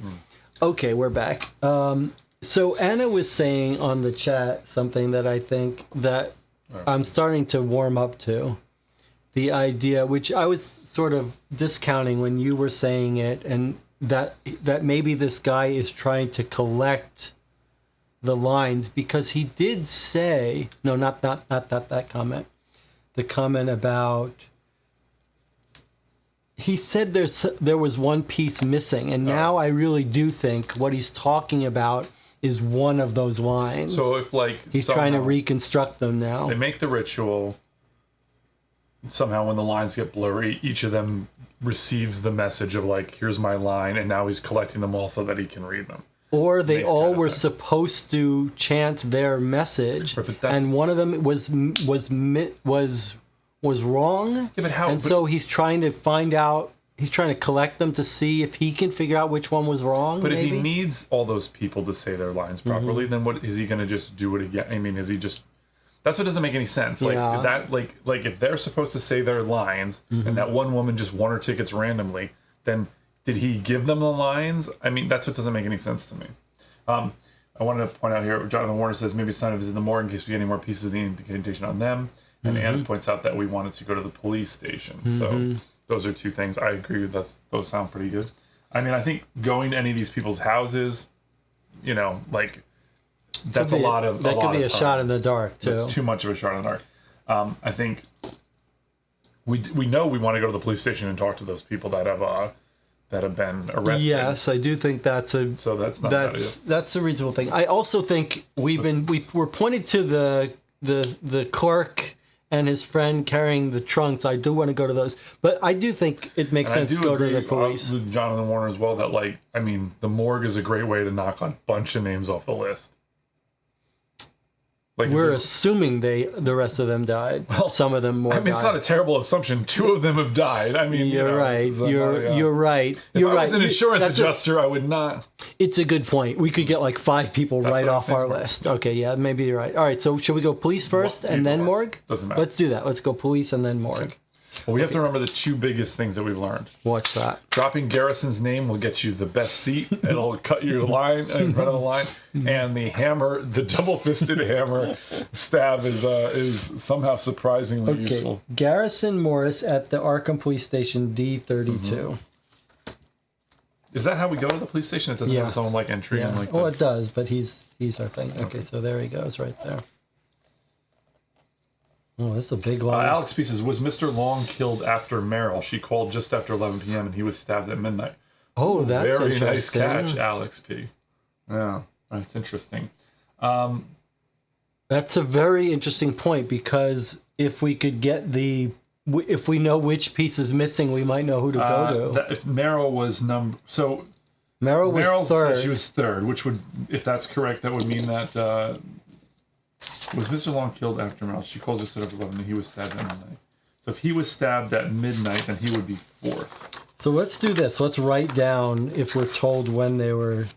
Okay, we're back. So Anna was saying on the chat something that I think that I'm starting to warm up to. The idea, which I was sort of discounting when you were saying it, and that maybe this guy is trying to collect the lines, because he did say, no, not that comment. The comment about, he said there was one piece missing, and now I really do think what he's talking about is one of those lines. So if he's trying to reconstruct them now. They make the ritual. Somehow when the lines get blurry, each of them receives the message of here's my line, and now he's collecting them all so that he can read them. Or they all were supposed to chant their message, and one of them was wrong. Yeah, but so he's trying to find out. He's trying to collect them to see if he can figure out which one was wrong. But if he needs all those people to say their lines properly, then what is he going to just do it again? I mean, is he just? That's what doesn't make any sense. If they're supposed to say their lines, and that one woman just won her tickets randomly, then did he give them the lines? I mean, that's what doesn't make any sense to me. I wanted to point out here, Jonathan Warner says maybe it's time to visit the morgue in case we get any more pieces of the incantation on them. And Anna points out that we wanted to go to the police station. So those are two things. I agree with that. Those sound pretty good. I mean, I think going to any of these people's houses, that's a lot of that could be a shot in the dark too. It's too much of a shot in the dark. I think we know we want to go to the police station and talk to those people that have been arrested. Yes, I do think that's a that's a reasonable thing. I also think we were pointed to the clerk and his friend carrying the trunks. I do want to go to those, but I do think it makes sense to go to the police. With Jonathan Warner as well, that the morgue is a great way to knock a bunch of names off the list. We're assuming the rest of them died. Well, some of them more. I mean, it's not a terrible assumption. 2 of them have died. I mean, you're right. You're right. If I was an insurance adjuster, I would not. It's a good point. We could get 5 people right off our list. Okay, yeah, maybe you're right. All right, so should we go police first and then morgue? Doesn't matter. Let's do that. Let's go police and then morgue. Well, we have to remember the two biggest things that we've learned. What's that? Dropping Garrison's name will get you the best seat. It'll cut your line in front of the line. And the hammer, the double-fisted hammer stab is somehow surprisingly useful. Garrison Morris at the Arkham Police Station D32. Is that how we go to the police station? It doesn't have its own like entry and like. Well, it does, but he's our thing. Okay, so there he goes, right there. Oh, this is a big one. Alex P says, was Mr. Long killed after Merrill? She called just after 11 p.m. and he was stabbed at midnight. Oh, that's very nice interesting. catch, Alex P. Yeah, that's interesting. That's a very interesting point, because if we could get if we know which piece is missing, we might know who to go to. If Merrill was Merrill was third. Said she was third, which would, if that's correct, that would mean that was Mr. Long killed after Merrill? She called just at 11 and he was stabbed at midnight. So if he was stabbed at midnight, then he would be fourth. So let's do this. Let's write down if we're told when they were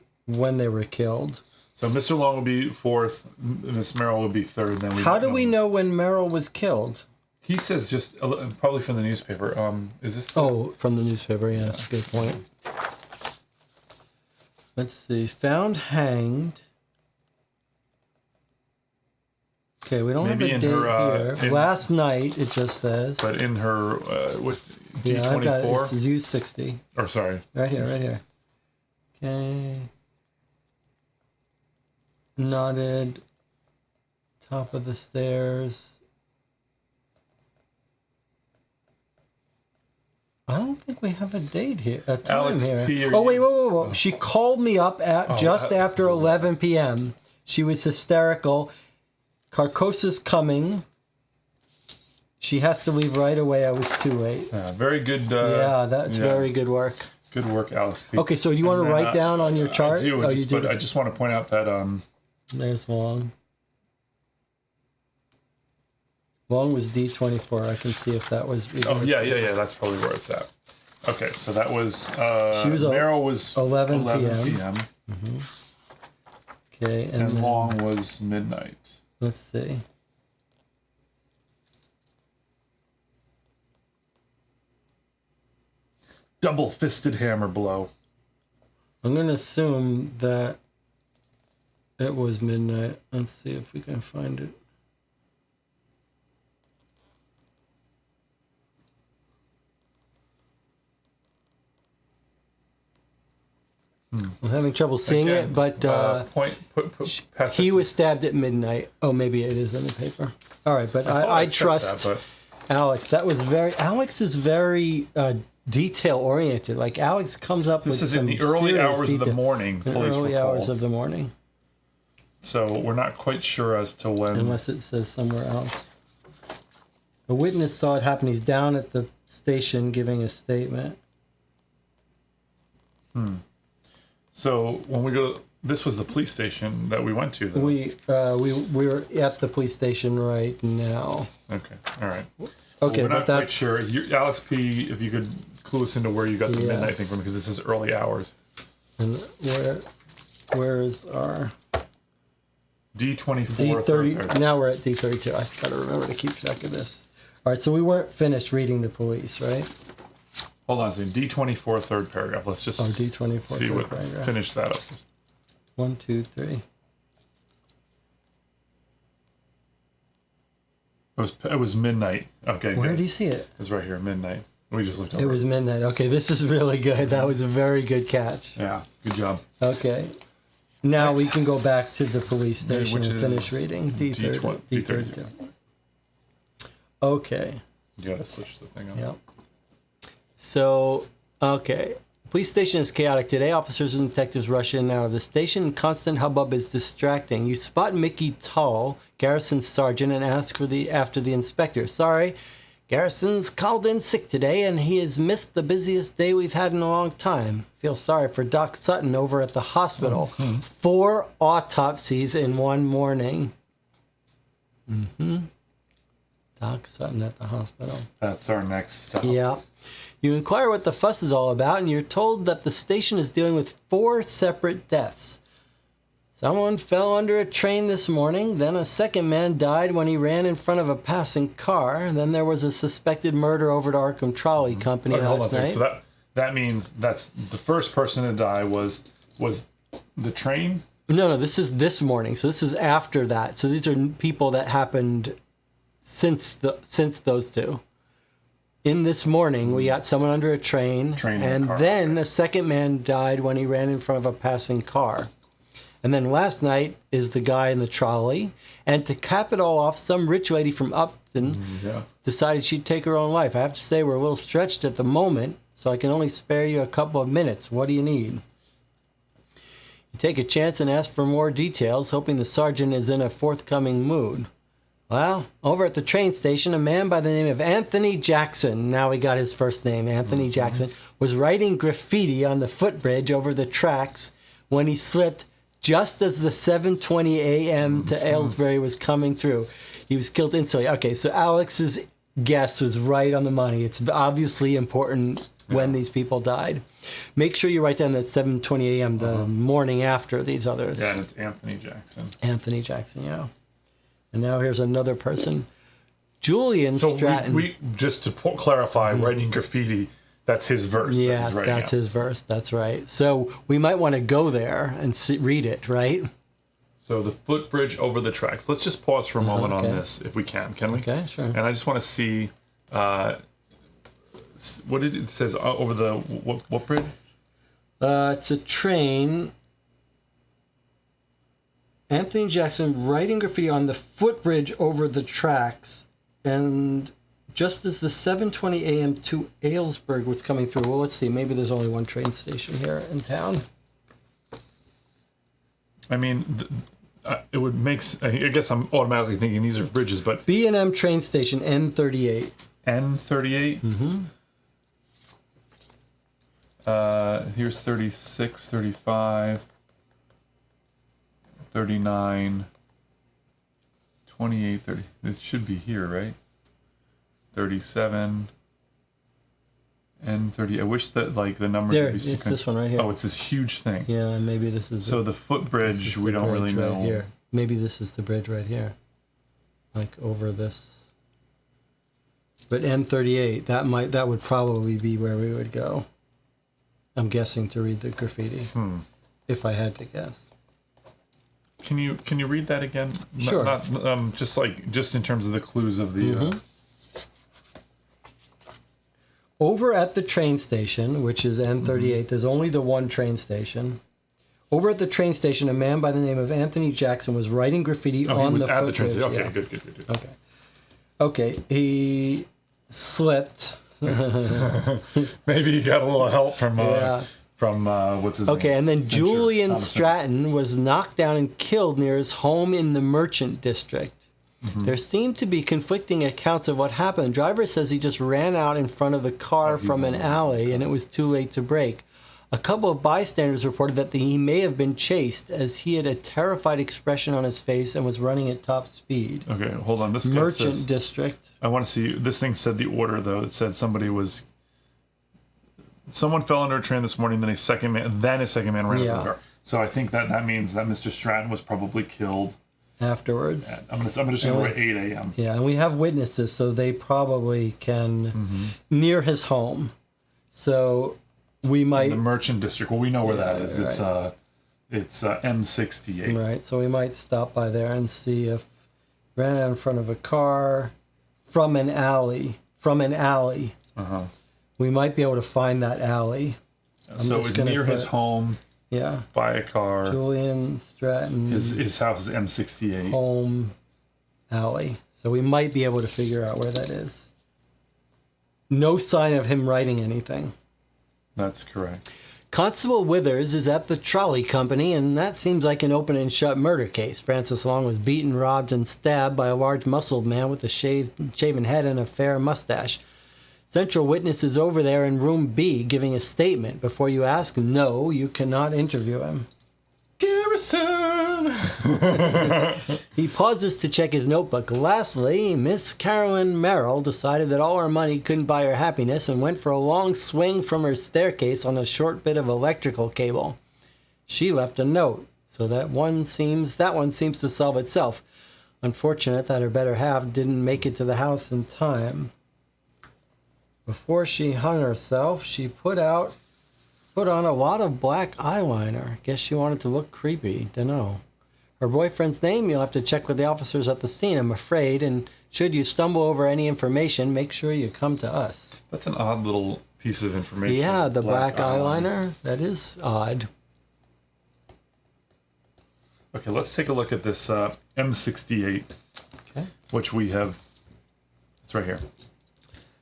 killed. So Mr. Long will be fourth, Miss Merrill will be third. Then how do we know when Merrill was killed? He says just probably from the newspaper. Is this? From the newspaper. Yeah, that's a good point. Let's see. Found hanged. Okay, we don't Maybe have a date here. Last night, it just says. But in her with D24. Yeah, I've got it. It's U60. Or sorry. Right here. Okay. Knotted. Top of the stairs. I don't think we have a date here. A time Alex here. P, Oh, wait. Oh. She called me up at just after 11 p.m. She was hysterical. Carcosa's coming. She has to leave right away. I was too late. Yeah, very good. That's very good work. Good work, Alex P. Okay, so do you want to write down on your chart? I do, but I just want to point out that there's Long. Long was D24. I can see if that was. Oh yeah. That's probably where it's at. Okay, so that was. Merrill was 11 p.m. Mm-hmm. Okay, and then Long was midnight. Let's see. Double-fisted hammer blow. I'm going to assume that it was midnight. Let's see if we can find it. I'm having trouble seeing it, but he was stabbed at midnight. Oh, maybe it is in the paper. All right, but I trust Alex. Alex is very detail oriented. Like Alex comes up with some This is in the early hours of the morning. Early hours of the morning. So we're not quite sure as to when. Unless it says somewhere else. A witness saw it happen. He's down at the station giving a statement. So when we go, this was the police station that we went to, though. We're at the police station right now. Okay, all right. Okay, we're but not quite sure. Alex P, if you could clue us into where you got the midnight thing from, because this is early hours. And where is our D24? D30. Now we're at D32. I just got to remember to keep track of this. All right, so we weren't finished reading the police, right? Hold on a second. D24, third paragraph. Let's just D24, see what paragraph. Finish that up. 1, 2, 3. It was midnight. Okay. Where do you see it? It's right here, midnight. We just looked over. It was midnight. Okay, this is really good. That was a very good catch. Yeah, good job. Okay. Now we can go back to the police station and finish reading. D32. Okay. You gotta switch the thing up. Yep. So, okay. Police station is chaotic today. Officers and detectives rush in and out of the station. Constant hubbub is distracting. You spot Mickey Tull, Garrison's sergeant, and ask after the inspector. Sorry, Garrison's called in sick today, and he has missed the busiest day we've had in a long time. Feel sorry for Doc Sutton over at the hospital. 4 autopsies in one morning. Doc Sutton at the hospital. That's our next step. Yeah. You inquire what the fuss is all about, and you're told that the station is dealing with 4 separate deaths. Someone fell under a train this morning. Then a second man died when he ran in front of a passing car. Then there was a suspected murder over at Arkham Trolley Company last night. So that means that's the first person to die was the train? No, this is this morning. So this is after that. So these are people that happened since those two. In this morning, we got someone under a train and then a second man died when he ran in front of a passing car. And then last night is the guy in the trolley. And to cap it all off, some rich lady from Upton decided she'd take her own life. I have to say we're a little stretched at the moment, so I can only spare you a couple of minutes. What do you need? You take a chance and ask for more details, hoping the sergeant is in a forthcoming mood. Well, over at the train station, a man by the name of Anthony Jackson, now he got his first name, Anthony Jackson, was writing graffiti on the footbridge over the tracks when he slipped just as the 7:20 a.m. to Aylesbury was coming through. He was killed instantly. Okay, so Alex's guess was right on the money. It's obviously important when these people died. Make sure you write down that 7:20 a.m. the morning after these others. Yeah, and it's Anthony Jackson. Anthony Jackson, yeah. And now here's another person. Julian Stratton. We just to clarify, writing graffiti, that's his verse. Yes, that's his verse. That's right. So we might want to go there and read it, right? So the footbridge over the tracks. Let's just pause for a moment on this, if we can we? Okay, sure. And I just want to see, what did it says over the, what bridge? It's a train. Anthony Jackson writing graffiti on the footbridge over the tracks, and just as the 7:20 a.m. to Aylesbury was coming through. Well, let's see. Maybe there's only one train station here in town. I mean, it would make. I guess I'm automatically thinking these are bridges, but B&M train station N38. N38. Here's 36, 35. 39, 28, 30. This should be here, right? 37, and 30. I wish that like the numbers there, would be it's this one right here. Oh, it's this huge thing. Yeah, and maybe this is. So the footbridge, we don't really know. Right here. Maybe this is the bridge right here, like over this. But N38, that would probably be where we would go. I'm guessing to read the graffiti, if I had to guess. Can you read that again? Sure. Not just in terms of the clues of the. Over at the train station, which is N38, there's only the one train station. Over at the train station, a man by the name of Anthony Jackson was writing graffiti on the footbridge. At the train station. Okay, good. Okay, he slipped. Maybe he got a little help from. From what's his name? Okay, and then Julian Stratton was knocked down and killed near his home in the Merchant District. There seemed to be conflicting accounts of what happened. The driver says he just ran out in front of the car from an alley and it was too late to brake. A couple of bystanders reported that he may have been chased as he had a terrified expression on his face and was running at top speed. Okay, hold on. This guy Merchant District. I want to see. This thing said the order, though. It said someone fell under a train this morning, then a second man ran into the car. So I think that means that Mr. Stratton was probably killed afterwards. I'm just going to write 8 a.m. Yeah, and we have witnesses, so they probably can near his home. So we might the Merchant District. Well, we know where that is. Right. It's M68. Right. So we might stop by there and see if ran out in front of a car from an alley. We might be able to find that alley. So it's near his home. Yeah. By a car. Julian Stratton. His house is M68. Home alley. So we might be able to figure out where that is. No sign of him writing anything. That's correct. Constable Withers is at the trolley company, and that seems like an open and shut murder case. Francis Long was beaten, robbed, and stabbed by a large muscled man with a shaven head and a fair mustache. Central witness is over there in room B giving a statement. Before you ask, no, you cannot interview him. Garrison! He pauses to check his notebook. Lastly, Miss Carolyn Merrill decided that all her money couldn't buy her happiness and went for a long swing from her staircase on a short bit of electrical cable. She left a note. So that one seems to solve itself. Unfortunate that her better half didn't make it to the house in time. Before she hung herself, she put on a lot of black eyeliner. Guess she wanted to look creepy. Dunno. Her boyfriend's name, you'll have to check with the officers at the scene, I'm afraid. And should you stumble over any information, make sure you come to us. That's an odd little piece of information. Yeah, the black eyeliner. That is odd. Okay, let's take a look at this M68, Okay. which we have. It's right here.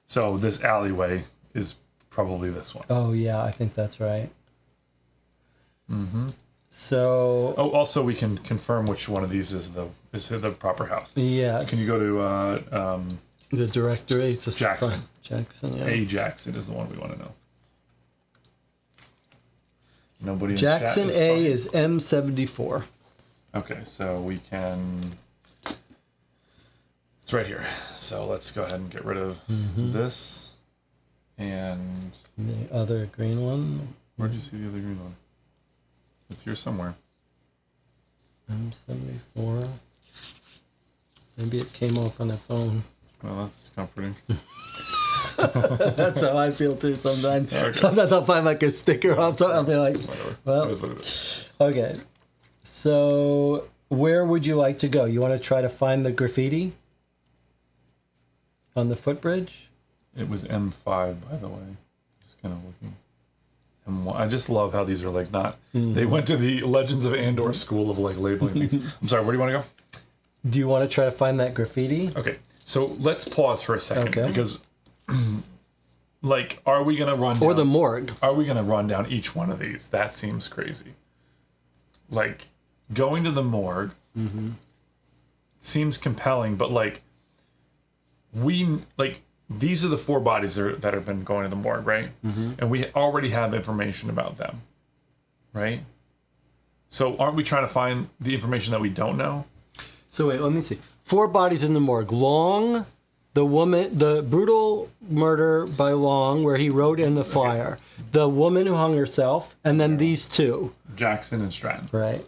So this alleyway is probably this one. Oh, yeah, I think that's right. Mm-hmm. So... Oh, also we can confirm which one of these is the proper house. Yes. Can you go to the directory to Jackson? Jackson, yeah. A Jackson is the one we want to know. Nobody in Jackson chat A is is M74. Okay, so we can. It's right here. So let's go ahead and get rid of this. And The other green one. where'd you see the other green one? It's here somewhere. M74. Maybe it came off on its own. Well, that's comforting. That's how I feel too sometimes. Okay. Sometimes I'll find like a sticker on top. I'll be like, Whatever. well, It is what it is. okay. So where would you like to go? You want to try to find the graffiti on the footbridge? It was M5, by the way. Just kind of looking. M1. I just love how these are like not. They went to the Legends of Andor school of like labeling things. I'm sorry. Where do you want to go? Do you want to try to find that graffiti? Okay, so let's pause for a second Okay. because, like, are we gonna run Or down, the morgue? Are we gonna run down each one of these? That seems crazy. Like, going to the morgue seems compelling, but like, these are the 4 bodies that have been going to the morgue, right? And we already have information about them, right? So aren't we trying to find the information that we don't know? So wait, let me see. 4 bodies in the morgue. Long, the brutal murder by Long, where he wrote in the flyer. The woman who hung herself, and then these 2. Jackson and Stratton. Right.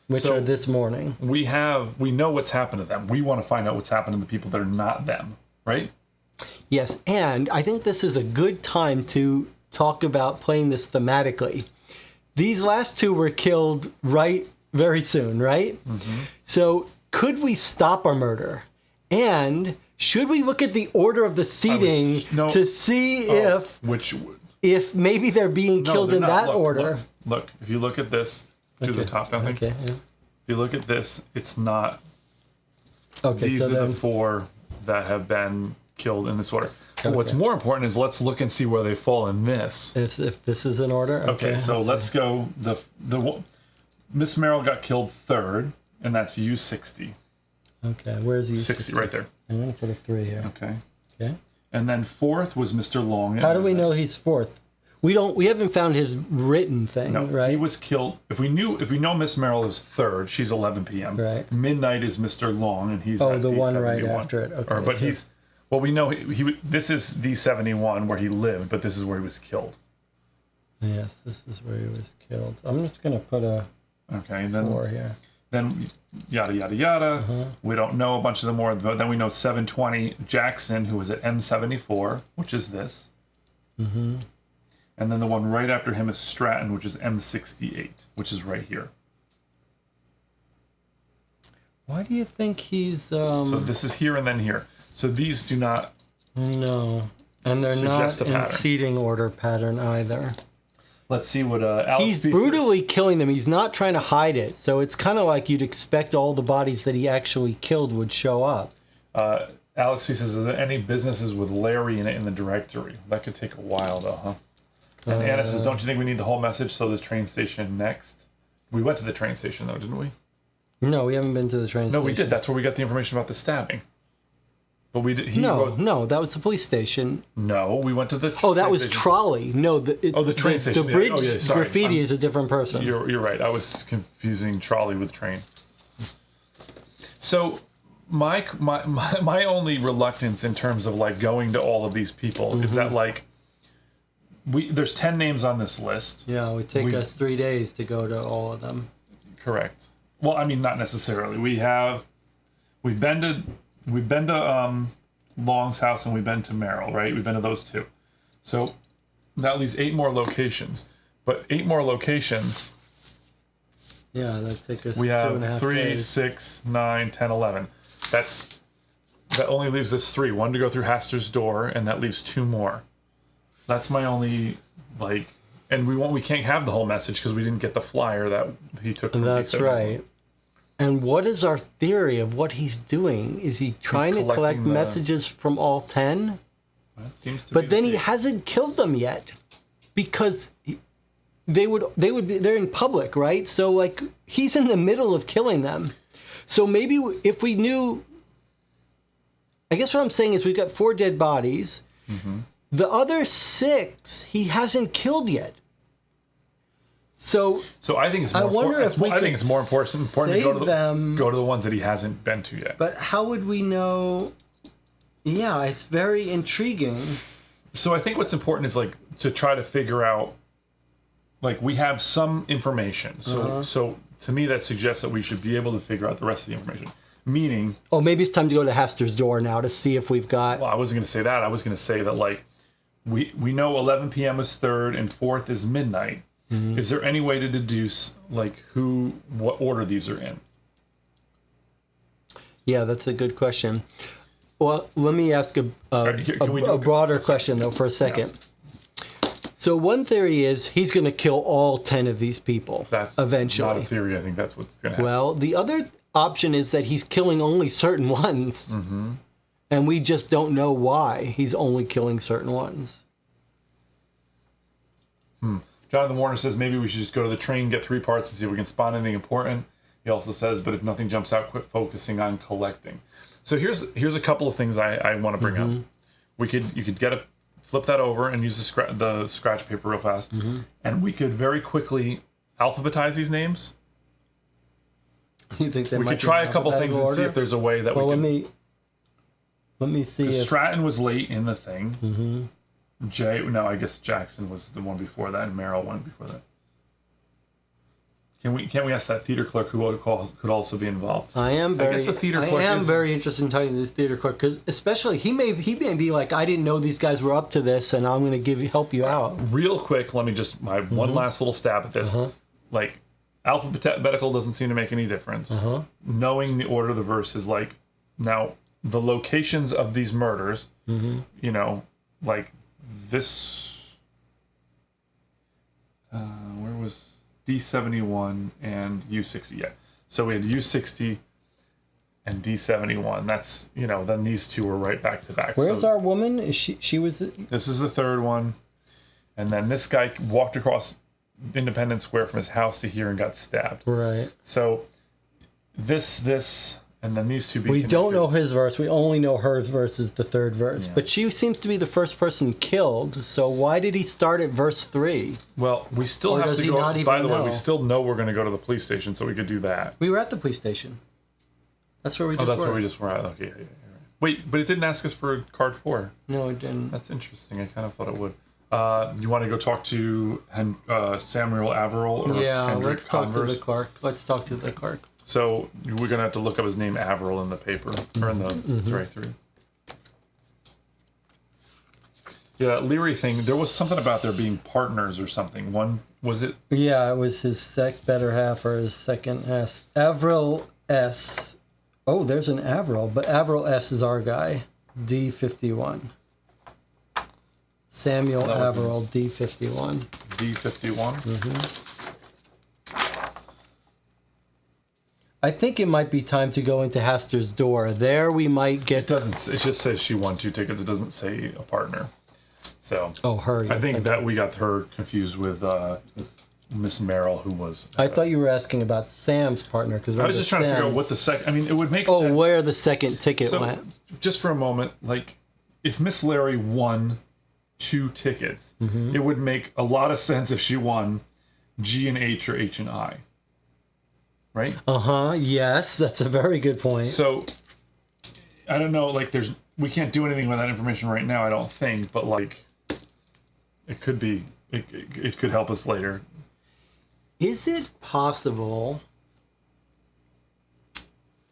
Which So- are this morning. We know what's happened to them. We want to find out what's happened to the people that are not them, right? Yes, and I think this is a good time to talk about playing this thematically. These last 2 were killed very soon, right? So could we stop our murder? And should we look at the order of the seating to see if maybe they're being killed in that order? Look, if you look at this to the top down thing. Okay. Yeah. If you look at this, it's not. Okay. These So are then, the 4 that have been killed in this order. But what's Okay. more important is let's look and see where they fall in this. if this is in order. Okay, so let's go. Miss Merrill got killed 3rd, and that's U60. Okay. Where's you? 60 right there. I'm gonna put a 3 here. Okay. Okay. And then 4th was Mr. Long. How do we know he's 4th? We haven't found his written thing, No, right? he was killed. If we know Miss Merrill is 3rd, she's 11 p.m. Right. Midnight is Mr. Long, and he's Oh, at the one right D71. after it. Okay, But so- he's well, we know this is D71 where he lived, but this is where he was killed. Yes, this is where he was killed. I'm just gonna put a Okay, and then 4 here. then yada yada yada. We don't know a bunch of them more, but then we know 720 Jackson, who was at M74, which is this. And then the one right after him is Stratton, which is M68, which is right here. Why do you think he's So this is here and then here. So these do not. No, and they're not Suggest a in pattern. seating order pattern either. Let's see what Alex He's P says. brutally killing them. He's not trying to hide it. So it's kind of like you'd expect all the bodies that he actually killed would show up. Alex P says, "Is there any businesses with Larry in it in the directory?" That could take a while, though, huh? And Anna says, "Don't you think we need the whole message? So the train station next." We went to the train station, though, didn't we? No, we haven't been to the train station. No, we did. That's where we got the information about the stabbing. But we did. No, that was the police station. No, we went to the. Oh, that train was station. Trolley. No, the train station. The Yeah. bridge Oh, yeah, sorry. graffiti is a different person. You're right. I was confusing trolley with train. So my only reluctance in terms of like going to all of these people is that like there's 10 names on this list. Yeah, it would take us 3 days to go to all of them. Correct. Well, I mean, not necessarily. We've been to Long's house and we've been to Merrill, right? We've been to those two. So that leaves 8 more locations. But 8 more locations. Yeah, that take us We 2.5 have 3, days. 6, 9, 10, 11. That only leaves us 3. 1 to go through Haster's door, and that leaves 2 more. That's my only and we can't have the whole message because we didn't get the flyer that he took from That's D71. right. And what is our theory of what he's doing? Is he trying to collect collecting the- messages from all 10? That seems to be But the then he case. hasn't killed them yet because they're in public, right? So like he's in the middle of killing them. So maybe if we knew, I guess what I'm saying is we've got 4 dead bodies. Mm-hmm. The other 6 he hasn't killed yet. So I think it's more. I wonder if we I think could it's more important to save them. go to the ones that he hasn't been to yet. But how would we know? Yeah, it's very intriguing. So I think what's important is to try to figure out. We have some information. So to me that suggests that we should be able to figure out the rest of the information. Meaning, Oh, maybe it's time to go to Haster's door now to see if we've got. well, I wasn't going to say that. I was going to say that we know 11 p.m. is 3rd and 4th is midnight. Mm-hmm. Is there any way to deduce what order these are in? Yeah, that's a good question. Well, let me ask a we broader question though for a second. Yeah. So one theory is he's going to kill all 10 of these people. That's eventually. not a theory. I think that's what's going to happen. Well, the other option is that he's killing only certain ones, and we just don't know why he's only killing certain ones. Jonathan Warner says maybe we should just go to the train, get 3 parts, and see if we can spot anything important. He also says, but if nothing jumps out, quit focusing on collecting. So here's a couple of things I want to bring up. You could flip that over and use the scratch paper real fast, and we could very quickly alphabetize these names. You think We could try a couple things and see if there's a way that we can. Let me see if Stratton was late in the thing. I guess Jackson was the one before that, and Merrill one before that. Can't we ask that theater clerk who could also be involved? I guess the theater clerk is very interested in talking to this theater clerk because especially he may be like, I didn't know these guys were up to this, and I'm going to help you out. Real quick, let me just one last little stab at this. Alphabetical doesn't seem to make any difference. Knowing the order of the verses, now the locations of these murders, this. Where was D71 and U60? Yeah, so we had U60 and D71. That's then these 2 were right back to back. Where's our woman? Is she was? This is the 3rd one, and then this guy walked across Independence Square from his house to here and got stabbed. Right. So this, and then these 2 being We don't connected. know his verse. We only know her verse is the 3rd verse. Yeah. But she seems to be the first person killed. So why did he start at verse 3? Well, we still Or have does to he go. not even By the way, know? we still know we're going to go to the police station, so we could do that. We were at the police station. That's where we just That's were. where we just were at. Okay, yeah, right. Wait, but it didn't ask us for card 4. No, it didn't. That's interesting. I kind of thought it would. You want to go talk to Samuel Averill? Or Yeah, Hendrik let's talk to Converse? the clerk. Let's talk to the clerk. So we're going to have to look up his name Averill in the paper, or in the directory. Yeah, that Leary thing, there was something about there being partners or something. One, was it? Yeah, it was his better half or his second S. Averill S. Oh, there's an Averill, but Averill S is our guy. D51. Samuel That was Averill, D51. D51? I think it might be time to go into Haster's door. There we might It get... doesn't, it just says she won 2 tickets. It doesn't say a partner. So Oh, her. I think that we got her confused with Miss Merrill, who was... I thought you were asking about Sam's partner. Because I was just trying to figure out what the second... I mean, it would make sense. Oh, where the second ticket So, went. just for a moment, if Miss Larry won 2 tickets, it would make a lot of sense if she won G and H or H and I. Right? Yes, that's a very good point. So, I don't know, we can't do anything with that information right now, I don't think, but, it could be, it could help us later. Is it possible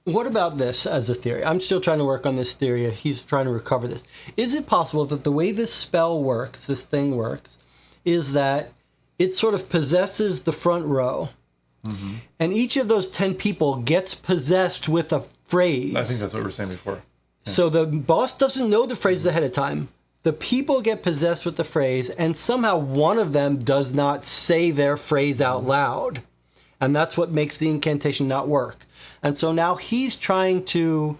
What about this as a theory? I'm still trying to work on this theory. He's trying to recover this. Is it possible that the way this spell works, this thing works, is that it sort of possesses the front row, and each of those 10 people gets possessed with a phrase? I think that's what we were saying before. So the boss doesn't know the phrase ahead of time. The people get possessed with the phrase, and somehow one of them does not say their phrase out loud. And that's what makes the incantation not work. And so now he's trying to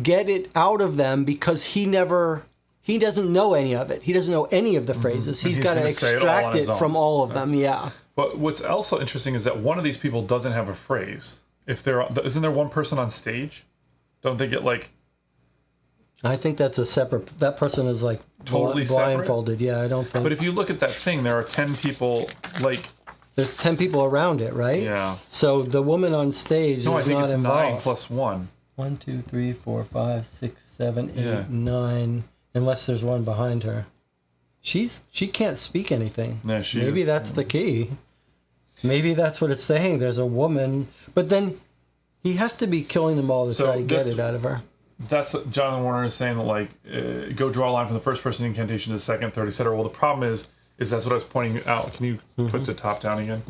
get it out of them because he doesn't know any of it. He doesn't know any of the phrases. He's got to extract it from all of them. Yeah. But what's also interesting is that one of these people doesn't have a phrase. Isn't there one person on stage? Don't they get like... I think that's a separate... That person is like totally blindfolded. Separate? Yeah, I don't think... But if you look at that thing, there are 10 people like... There's 10 people around it, right? Yeah. So the woman on stage is not involved. No, I think it's 9 plus 1. 1, 2, 3, 4, 5, 6, 7, 8, 9. Unless there's one behind her. She can't speak anything. Yeah, Maybe that's the key. Maybe that's what it's saying. There's a woman. But then he has to be killing them all to try to get it out of her. That's what Jonathan Warner is saying, that like, go draw a line from the first person incantation to the second, third, etc. Well, the problem is that's what I was pointing out. Can you put the top down again?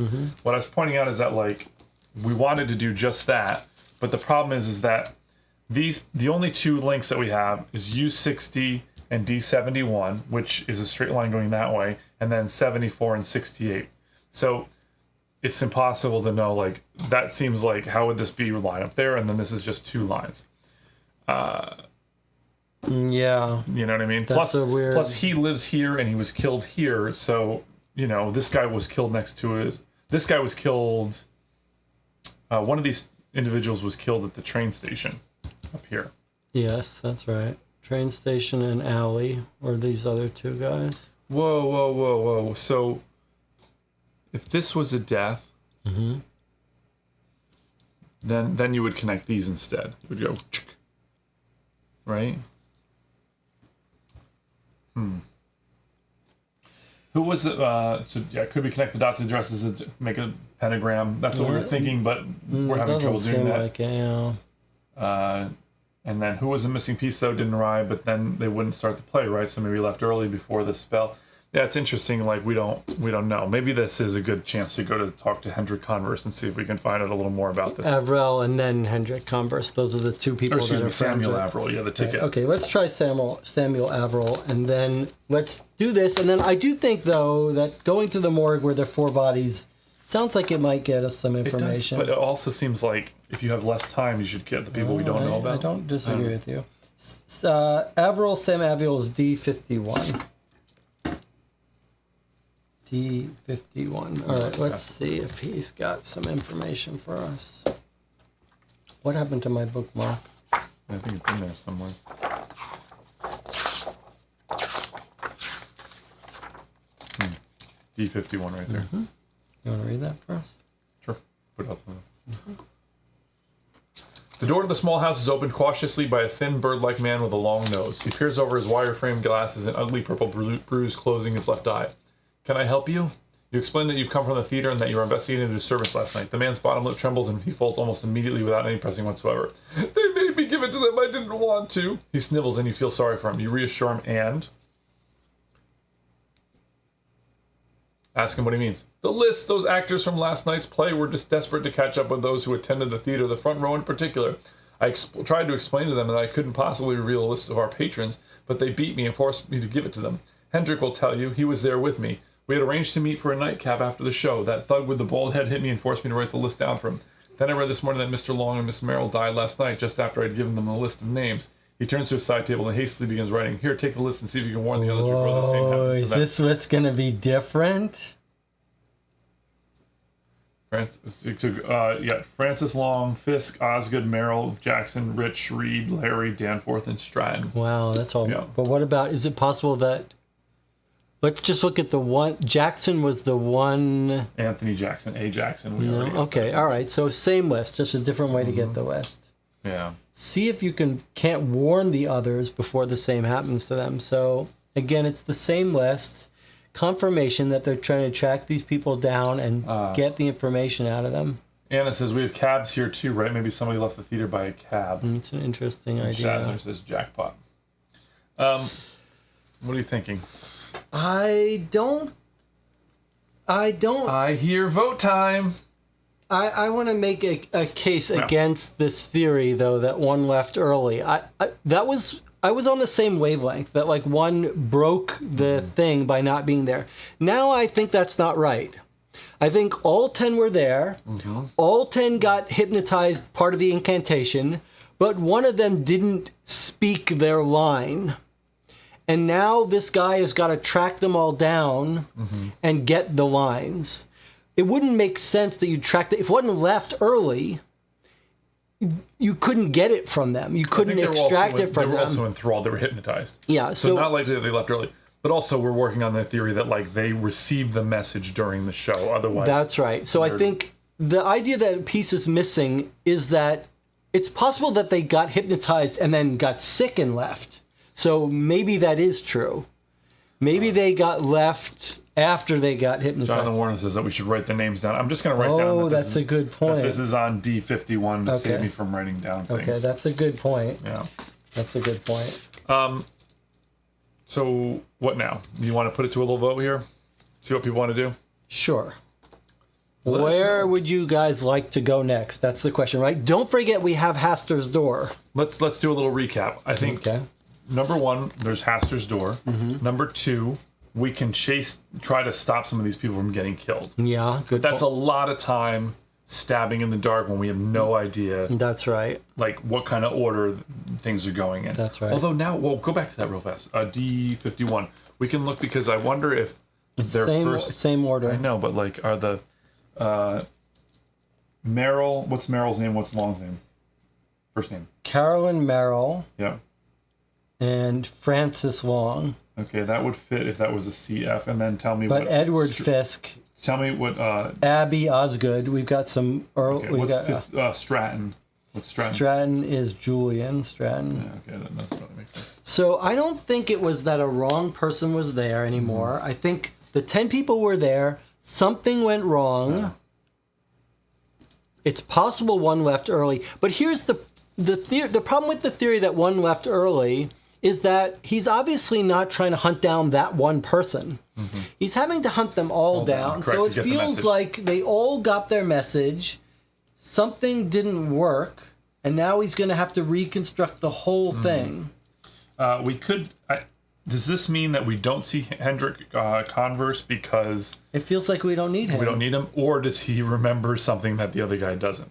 What I was pointing out is that like we wanted to do just that, but the problem is that the only two links that we have is U60 and D71, which is a straight line going that way, and then 74 and 68. So it's impossible to know, like, that seems like, how would this be line up there? And then this is just 2 lines. Yeah. You know what I mean? That's plus he lives here and he was killed here. So, you know, this guy was killed this guy was killed. One of these individuals was killed at the train station up here. Yes, that's right. Train station and alley, or these other 2 guys. Whoa. So if this was a death, then you would connect these instead. You would go, right? Who was it? Could we connect the dots and addresses and make a pentagram? That's what we were thinking, but we're having trouble doing that. Like it, yeah. And then who was the missing piece, though, didn't arrive, but then they wouldn't start the play, right? So maybe left early before the spell. Yeah, it's interesting. Like, we don't know. Maybe this is a good chance to go to talk to Hendrik Converse and see if we can find out a little more about this. Avril and then Hendrik Converse. Those are the 2 people that are friends. Samuel Avril. Yeah, the ticket. Right. Okay, let's try Samuel Avril, and then let's do this. And then I do think, though, that going to the morgue where there are 4 bodies sounds like it might get us some information. It does, but it also seems like if you have less time, you should get the people we don't know about. I don't disagree with you. Sam Avril is D51. D51. All right, let's see if he's got some information for us. What happened to my bookmark? I think it's in there somewhere. D51 right there. You want to read that for us? Sure. Put it up there. The door to the small house is opened cautiously by a thin bird-like man with a long nose. He peers over his wire-framed glasses, an ugly purple bruise closing his left eye. Can I help you? You explain that you've come from the theater and that you were investigating the disturbance last night. The man's bottom lip trembles and he folds almost immediately without any pressing whatsoever. They made me give it to them. I didn't want to. He snivels and you feel sorry for him. You reassure him and ask him what he means. The list, those actors from last night's play were just desperate to catch up with those who attended the theater, the front row in particular. I tried to explain to them that I couldn't possibly reveal a list of our patrons, but they beat me and forced me to give it to them. Hendrik will tell you, he was there with me. We had arranged to meet for a nightcap after the show. That thug with the bald head hit me and forced me to write the list down for him. Then I read this morning that Mr. Long and Miss Merrill died last night, just after I'd given them a list of names. He turns to his side table and hastily begins writing. Here, take the list and see if you can warn the others before the same happens to Is them. this what's going to be different? Francis Long, Fisk, Osgood, Merrill, Jackson, Rich, Reed, Larry, Danforth, and Stratton. Wow, that's all. Yeah. But what about, is it possible that, let's just look at the one, Jackson was the one. Anthony Jackson, A. Jackson. We already got okay, that. all right. So same list, just a different way to get the list. Yeah. See if you can't warn the others before the same happens to them. So again, it's the same list. Confirmation that they're trying to track these people down and get the information out of them. Anna says we have cabs here too, right? Maybe somebody left the theater by a cab. It's an interesting idea. Shazner says jackpot. What are you thinking? I don't. I hear vote time. I want to make a case against this theory, though, that one left early. I was on the same wavelength, that like one broke the thing by not being there. Now I think that's not right. I think all 10 were there. Mm-hmm. All 10 got hypnotized, part of the incantation, but one of them didn't speak their line. And now this guy has got to track them all down and get the lines. It wouldn't make sense that you track if one left early, you couldn't get it from them. You couldn't extract it from them. They were also enthralled. They were hypnotized. Yeah. So not likely that they left early. But also we're working on the theory that like they received the message during the show. Otherwise. That's right. So I think the idea that a piece is missing is that it's possible that they got hypnotized and then got sick and left. So maybe that is true. Maybe they got left after they got hypnotized. Jonathan Warner says that we should write the names down. I'm just going to write down. Oh, that's a good point. That this is on D51 to save me from writing down things. Okay, that's a good point. Yeah. That's a good point. So what now? You want to put it to a little vote here? See what people want to do? Sure. Where would you guys like to go next? That's the question, right? Don't forget we have Haster's Door. Let's do a little recap. I think number 1, there's Haster's Door. Mm-hmm. Number 2, we can try to stop some of these people from getting killed. Yeah, good. That's a lot of time stabbing in the dark when we have no idea. That's right. Like what kind of order things are going in. That's right. Although now, well, go back to that real fast. D51. We can look because I wonder if they're same order. I know, but like, are the Meryl? What's Meryl's name? What's Long's name? First name. Carolyn Merrill. Yeah. And Francis Long. Okay, that would fit if that was a CF. And then tell me what. But Edward Fisk. Tell me what. Abby Osgood. We've got some. Stratton? What's Stratton? Stratton is Julian Stratton. Yeah, okay, that's what makes sense. So I don't think it was that a wrong person was there anymore. I think the 10 people were there. Something went wrong. Yeah. It's possible one left early. But here's the problem with the theory that one left early is that he's obviously not trying to hunt down that one person. Mm-hmm. He's having to hunt them all down. So it feels like they all got their message. Something didn't work. And now he's going to have to reconstruct the whole thing. Does this mean that we don't see Hendrik converse because... It feels like we don't need him. We don't need him? Or does he remember something that the other guy doesn't?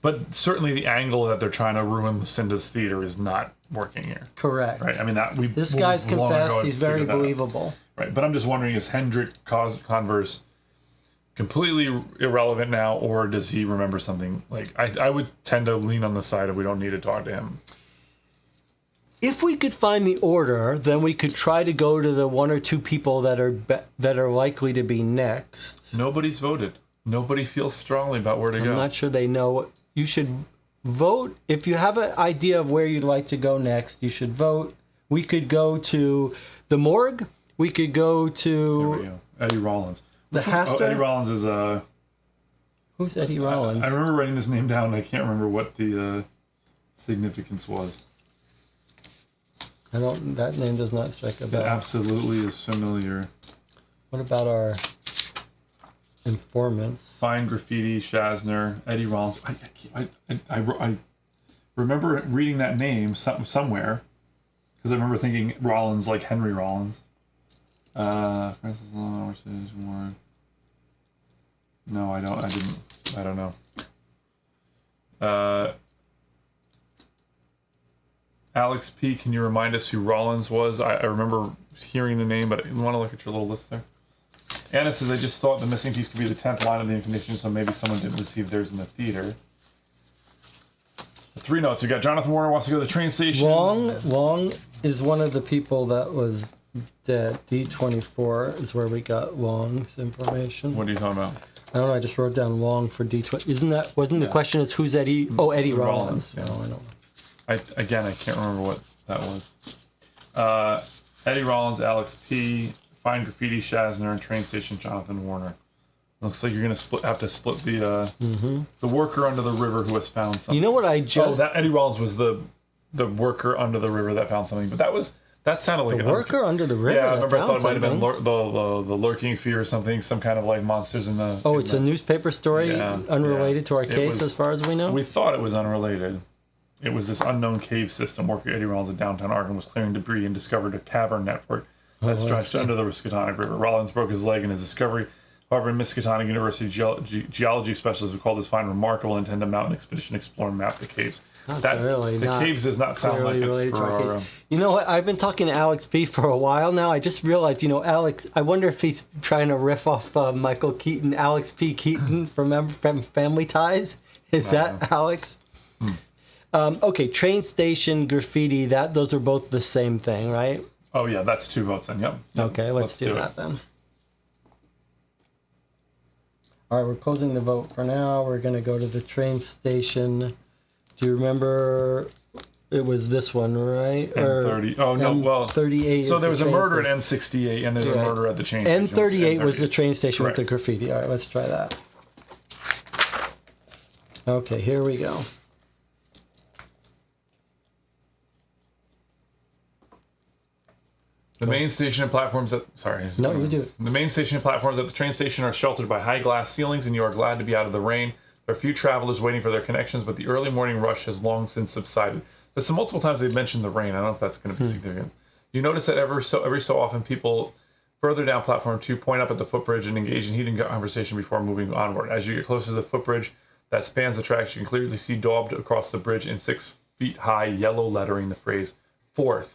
But certainly the angle that they're trying to ruin Lucinda's theater is not working here. Correct. Right. I mean, this guy's confessed. He's very believable. Right. But I'm just wondering, is Hendrik converse completely irrelevant now, or does he remember something? Like, I would tend to lean on the side of we don't need to talk to him. If we could find the order, then we could try to go to the 1 or 2 people that are likely to be next. Nobody's voted. Nobody feels strongly about where to go. I'm not sure they know. You should vote. If you have an idea of where you'd like to go next, you should vote. We could go to the morgue. We could go to... There we go. Eddie Rollins. The Haster? Eddie Rollins is a... Who's Eddie Rollins? I remember writing this name down, and I can't remember what the significance was. That name does not strike a bell. It absolutely is familiar. What about our informants? Fine Graffiti, Shazner, Eddie Rollins. I remember reading that name somewhere because I remember thinking Rollins like Henry Rollins. Francis Long, Warren. No, I didn't. I don't know. Alex P., can you remind us who Rollins was? I remember hearing the name, but I want to look at your little list there. Anna says, I just thought the missing piece could be the 10th line of the incantation, so maybe someone didn't receive theirs in the theater. 3 notes. We got Jonathan Warner wants to go to the train station. Long is one of the people that was dead. D24 is where we got Long's information. What are you talking about? I don't know. I just wrote down Long for D20. Wasn't the question is who's Eddie? Oh, Eddie Rollins. Yeah. No, I don't know. I can't remember what that was. Eddie Rollins, Alex P., Fine Graffiti, Shazner, and Train Station, Jonathan Warner. Looks like you're gonna have to split the worker under the river who has found something. You know what I just... Oh, that Eddie Rollins was the worker under the river that found something, but that sounded like The worker under the river. Yeah, I remember. I thought it might have been something. the lurking fear or something, some kind of like monsters in the. Oh, it's a newspaper story, unrelated to our case, as far as we know. We thought it was unrelated. It was this unknown cave system. Worker Eddie Rollins in downtown Oregon was clearing debris and discovered a cavern network that stretched under the Miskatonic River. Rollins broke his leg in his discovery. However, Miskatonic University geology specialists would call this find remarkable and intend to mount an expedition to explore and map the caves. The caves does not sound like it's for our... You know what? I've been talking to Alex P. for a while now. I just realized, Alex, I wonder if he's trying to riff off Michael Keaton, Alex P. Keaton from Family Ties. Is that Alex? Okay, train station graffiti, those are both the same thing, right? Oh, yeah, that's 2 votes then, yep. Okay, let's do that then. All right, we're closing the vote for now. We're going to go to the train station. Do you remember? It was this one, right? M30. Oh, no, well... M38. So there was a murder at M68, and there's a murder at the train station. M38 was the train station with the graffiti. All right, let's try that. Okay, here we go. The main station and platforms at... Sorry. No, you do it. The main station and platforms at the train station are sheltered by high glass ceilings, and you are glad to be out of the rain. There are few travelers waiting for their connections, but the early morning rush has long since subsided. That's multiple times they've mentioned the rain. I don't know if that's going to be significant. You notice that every so often people further down platform 2 point up at the footbridge and engage in heated conversation before moving onward. As you get closer to the footbridge that spans the tracks, you can clearly see daubed across the bridge in 6 feet high yellow lettering the phrase, "Fourth.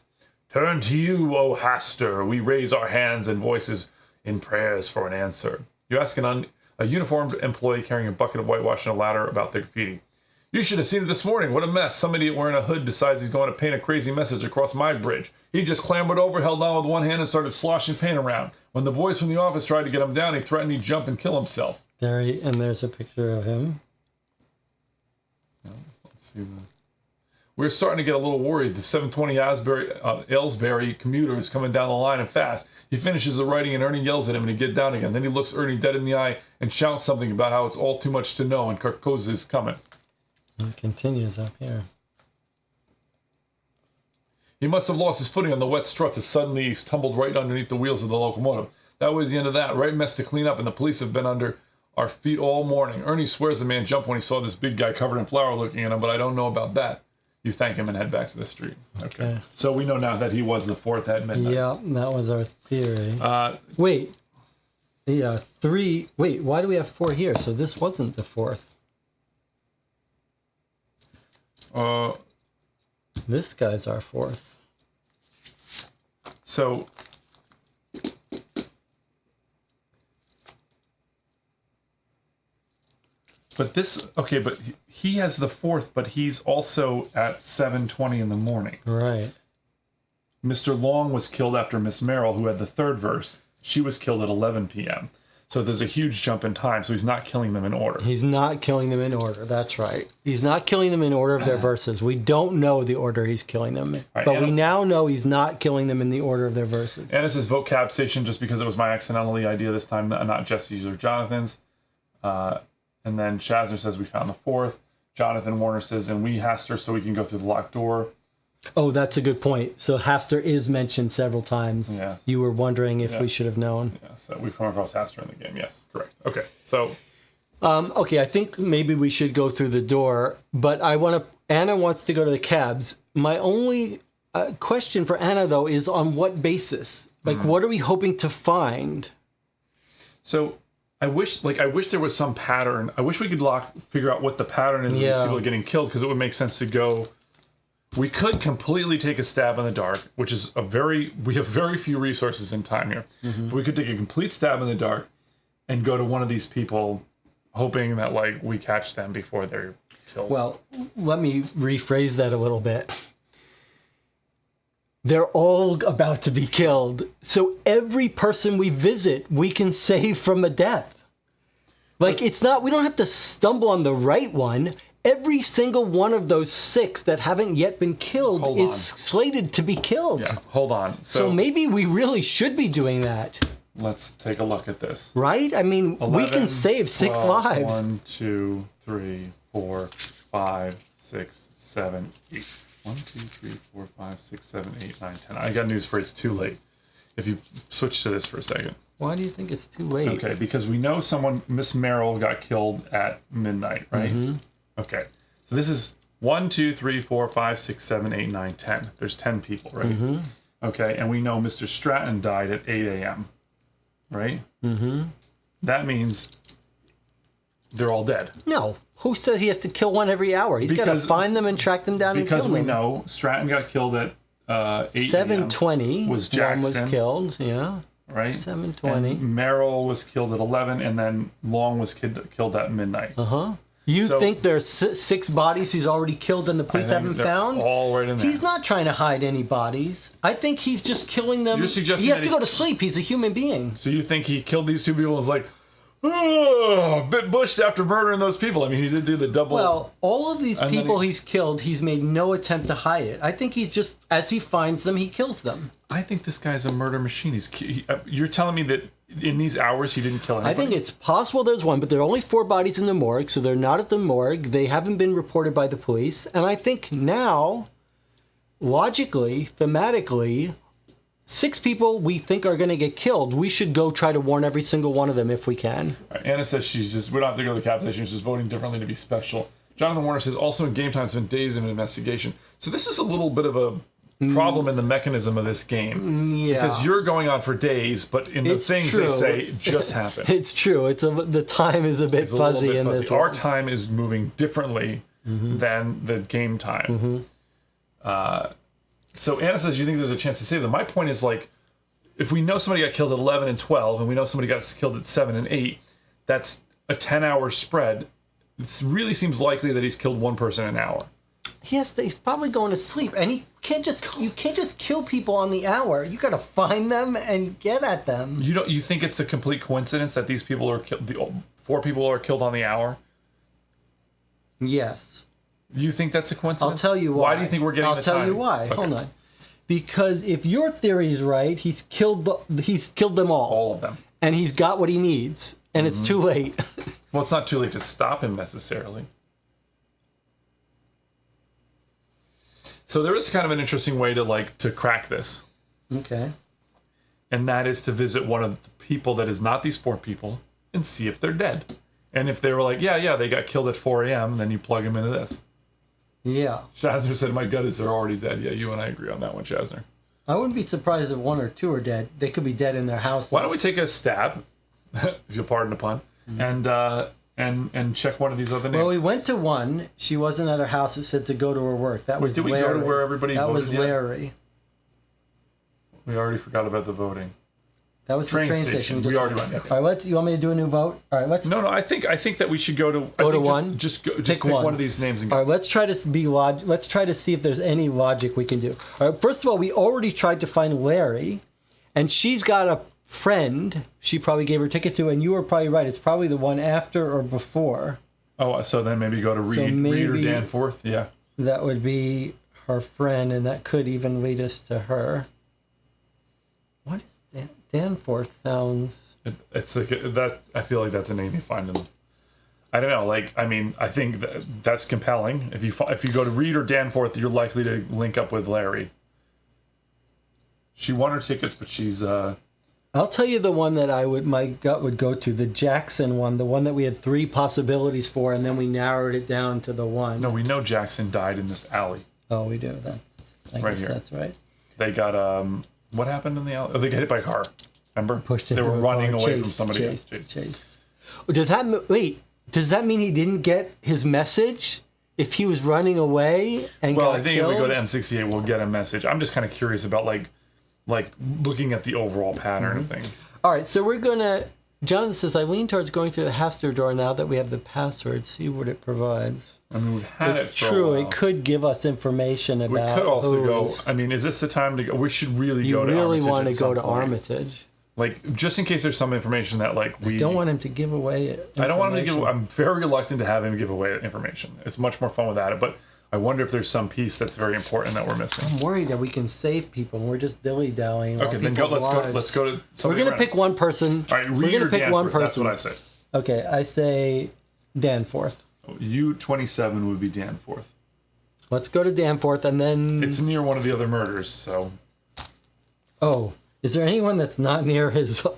Turn to you, O Hastur. We raise our hands and voices in prayers for an answer." You ask a uniformed employee carrying a bucket of whitewash and a ladder about the graffiti. "You should have seen it this morning. What a mess. Some idiot wearing a hood decides he's going to paint a crazy message across my bridge. He just clambered over, held on with one hand, and started sloshing paint around. When the boys from the office tried to get him down, he threatened he'd jump and kill himself." There's a picture of him. Let's see that. "We're starting to get a little worried. The 720 Aylesbury commuter is coming down the line and fast. He finishes the writing and Ernie yells at him and he gets down again. Then he looks Ernie dead in the eye and shouts something about how it's all too much to know and Carcosa is coming." It continues up here. "He must have lost his footing on the wet struts as suddenly he's tumbled right underneath the wheels of the locomotive. That was the end of that. Right mess to clean up, and the police have been under our feet all morning. Ernie swears the man jumped when he saw this big guy covered in flour looking at him, but I don't know about that." You thank him and head back to the street. Okay. So we know now that he was the 4th at midnight. Yeah, that was our theory. Wait. Yeah, 3. Wait, why do we have 4 here? So this wasn't the 4th. This guy's our 4th. So... But this... Okay, but he has the 4th, but he's also at 7:20 in the morning. Right. Mr. Long was killed after Miss Merrill, who had the 3rd verse. She was killed at 11 p.m. So there's a huge jump in time, so he's not killing them in order. He's not killing them in order, that's right. He's not killing them in order of their verses. We don't know the order he's killing them in. Right, but we now know he's not killing them in the order of their verses. And this is vocab station just because it was my accidentally idea this time, not Jesse's or Jonathan's. And then Shazner says we found the 4th. Jonathan Warner says, and we Hastur so we can go through the locked door. Oh, that's a good point. So Hastur is mentioned several times. Yes. You were wondering if we should have known. Yes, we've come across Hastur in the game. Yes, correct. Okay, so... okay, I think maybe we should go through the door, but Anna wants to go to the cabs. My only question for Anna, though, is on what basis? Like, what are we hoping to find? So... I wish there was some pattern. I wish we could figure out what the pattern is of these people getting killed, because it would make sense to go. We could completely take a stab in the dark, which is we have very few resources and time here. Mm-hmm. But we could take a complete stab in the dark and go to one of these people, hoping that we catch them before they're killed. Well, let me rephrase that a little bit. They're all about to be killed. So every person we visit, we can save from a death. We don't have to stumble on the right one. Every single one of those 6 that haven't yet been killed is slated to be killed. Yeah, hold on. So maybe we really should be doing that. Let's take a look at this. Right? I mean, 11, we can save 6 lives. 1, 2, 3, 4, 5, 6, 7, 8. 1, 2, 3, 4, 5, 6, 7, 8, 9, 10. I got news for you. It's too late. If you switch to this for a second. Why do you think it's too late? Okay, because we know Miss Merrill got killed at midnight, right? Mm-hmm. Okay. So this is 1, 2, 3, 4, 5, 6, 7, 8, 9, 10. There's 10 people, right? Mm-hmm. Okay, and we know Mr. Stratton died at 8 a.m., right? Mm-hmm. That means they're all dead. No. Who said he has to kill one every hour? He's got to find them and track them down and kill them. Because we know Stratton got killed at 8 7:20 was Jackson. One was killed, yeah. Right? 7:20. And Merrill was killed at 11, and then Long was killed at midnight. Uh-huh. You think there's 6 bodies he's already killed and the police haven't found? All right in there. He's not trying to hide any bodies. I think he's just killing them. You're suggesting he has that to go to sleep. He's a human being. So you think he killed these 2 people and was like, oh, bit bushed after murdering those people? I mean, he did do the double. Well, all of these people he's killed, he's made no attempt to hide it. I think he's just, as he finds them, he kills them. I think this guy's a murder machine. You're telling me that in these hours he didn't kill anybody? I think it's possible there's one, but there are only 4 bodies in the morgue, so they're not at the morgue. They haven't been reported by the police. And I think now, logically, thematically, 6 people we think are going to get killed. We should go try to warn every single one of them if we can. Right, Anna says we don't have to go to the cap station. She's just voting differently to be special. Jonathan Warner says, also in game time, it's been days of an investigation. So this is a little bit of a problem in the mechanism of this game. Yeah. Because you're going on for days, but in the things they say just happened. It's true. The time is a bit fuzzy in this one. Our time is moving differently than the game time. So Anna says, you think there's a chance to save them? My point is, like, if we know somebody got killed at 11 and 12, and we know somebody got killed at 7 and 8, that's a 10-hour spread. It really seems likely that he's killed one person an hour. He's probably going to sleep, and you can't just kill people on the hour. You got to find them and get at them. You think it's a complete coincidence that these people are killed? The 4 people are killed on the hour. Yes. You think that's a coincidence? I'll tell you why. Why do you think we're getting? I'll tell you why. Okay. Hold on. Because if your theory is right, he's killed them all of them, and he's got what he needs, and it's too late. Well, it's not too late to stop him necessarily. So there is kind of an interesting way to crack this. Okay. And that is to visit one of the people that is not these 4 people and see if they're dead. And if they were like, yeah, they got killed at 4 a.m., then you plug them into this. Yeah. Shazner said, my gut is they're already dead. Yeah, you and I agree on that one, Shazner. I wouldn't be surprised if 1 or 2 are dead. They could be dead in their houses. Why don't we take a stab, if you'll pardon the pun, and check one of these other names? Well, we went to one. She wasn't at her house. It said to go to her work. That was did we Larry. go to where everybody voted? That was Larry. We already forgot about the voting. That was the train station. We already went. All right, you want me to do a new vote? All right, let's. No. I think that we should go to one. Just pick one of these names and go. All right, let's try to be Let's try to see if there's any logic we can do. All right, first of all, we already tried to find Larry, and she's got a friend. She probably gave her ticket to, and you were probably right. It's probably the one after or before. Oh, so then maybe go to Reed or Danforth. Yeah. That would be her friend, and that could even lead us to her. What is Danforth sounds. It's like that. I feel like that's a name you find in. I don't know. I think that's compelling. If you go to Reed or Danforth, you're likely to link up with Larry. She won her tickets, but she's. I'll tell you the one that my gut would go to, the Jackson one, the one that we had 3 possibilities for, and then we narrowed it down to the one. No, we know Jackson died in this alley. Oh, we do. Right here. That's right. They got what happened in the alley? Oh, they got hit by a car. Remember? They were running away from somebody. Chased. Does that mean he didn't get his message? If he was running away and got I think killed? if we go to M68, we'll get a message. I'm just kind of curious about like looking at the overall pattern of things. All right, so we're gonna. Jonathan says, I lean towards going through the Haster door now that we have the password. See what it provides. I mean, we've had it's it for true. a while. It could give us information about. We could also go. I mean, is this the time to go? We should really go to Armitage. You really want to go to point. Armitage. Like, just in case there's some information that we don't want him to give away. I don't want him to give. I'm very reluctant to have him give away information. It's much more fun without it. But I wonder if there's some piece that's very important that we're missing. I'm worried that we can save people and we're just dilly-dallying. Okay, then go. Let's go to. We're gonna pick one person. All right, we're gonna pick one person. That's what I say. Okay, I say Danforth. U-27 would be Danforth. Let's go to Danforth, and then it's near one of the other murders. So. Oh, is there anyone that's not near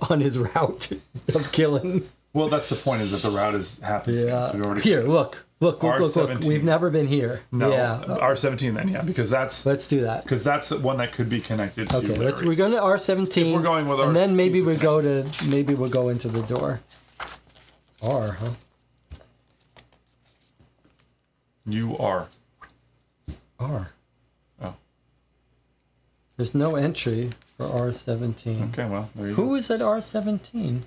on his route of killing? Well, that's the point. Is that the route is happenstance. Yeah. So we already here, look. We've never been here. No, yeah. R17 then, yeah, because that's. Let's do that. Because that's one that could be connected to. Okay, we're going to R17. If we're going with R, and then maybe we'll go into the door. R, huh? You are. R. Oh. There's no entry for R17. Okay, well, there you go. Who is at R17?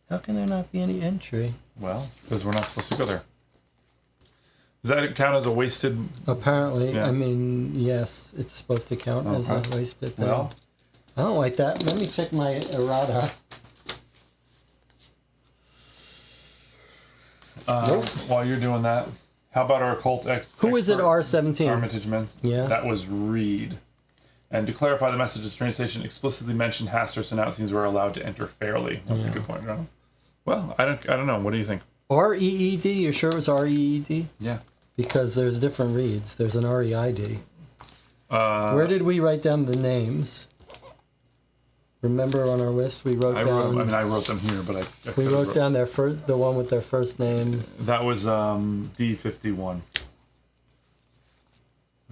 How can there not be any entry? Well, because we're not supposed to go there. Does that count as a wasted? Apparently, yeah. I mean, yes, it's supposed to count as a wasted thing. Well, I don't like that. Let me check my errata. Nope. While you're doing that, how about our occult Who is it? R17. Armitage Men. Yeah. That was Reed. And to clarify the message, the train station explicitly mentioned Hastur, so now it seems we're allowed to enter fairly. That's a good point, Ronald. Well, I don't know. What do you think? R-E-E-D? You sure it was R-E-E-D? Yeah. Because there's different reads. There's an R-E-I-D. Where did we write down the names? Remember on our list we wrote down... I wrote them here, but we wrote down their first, the one with their first names. That was D51.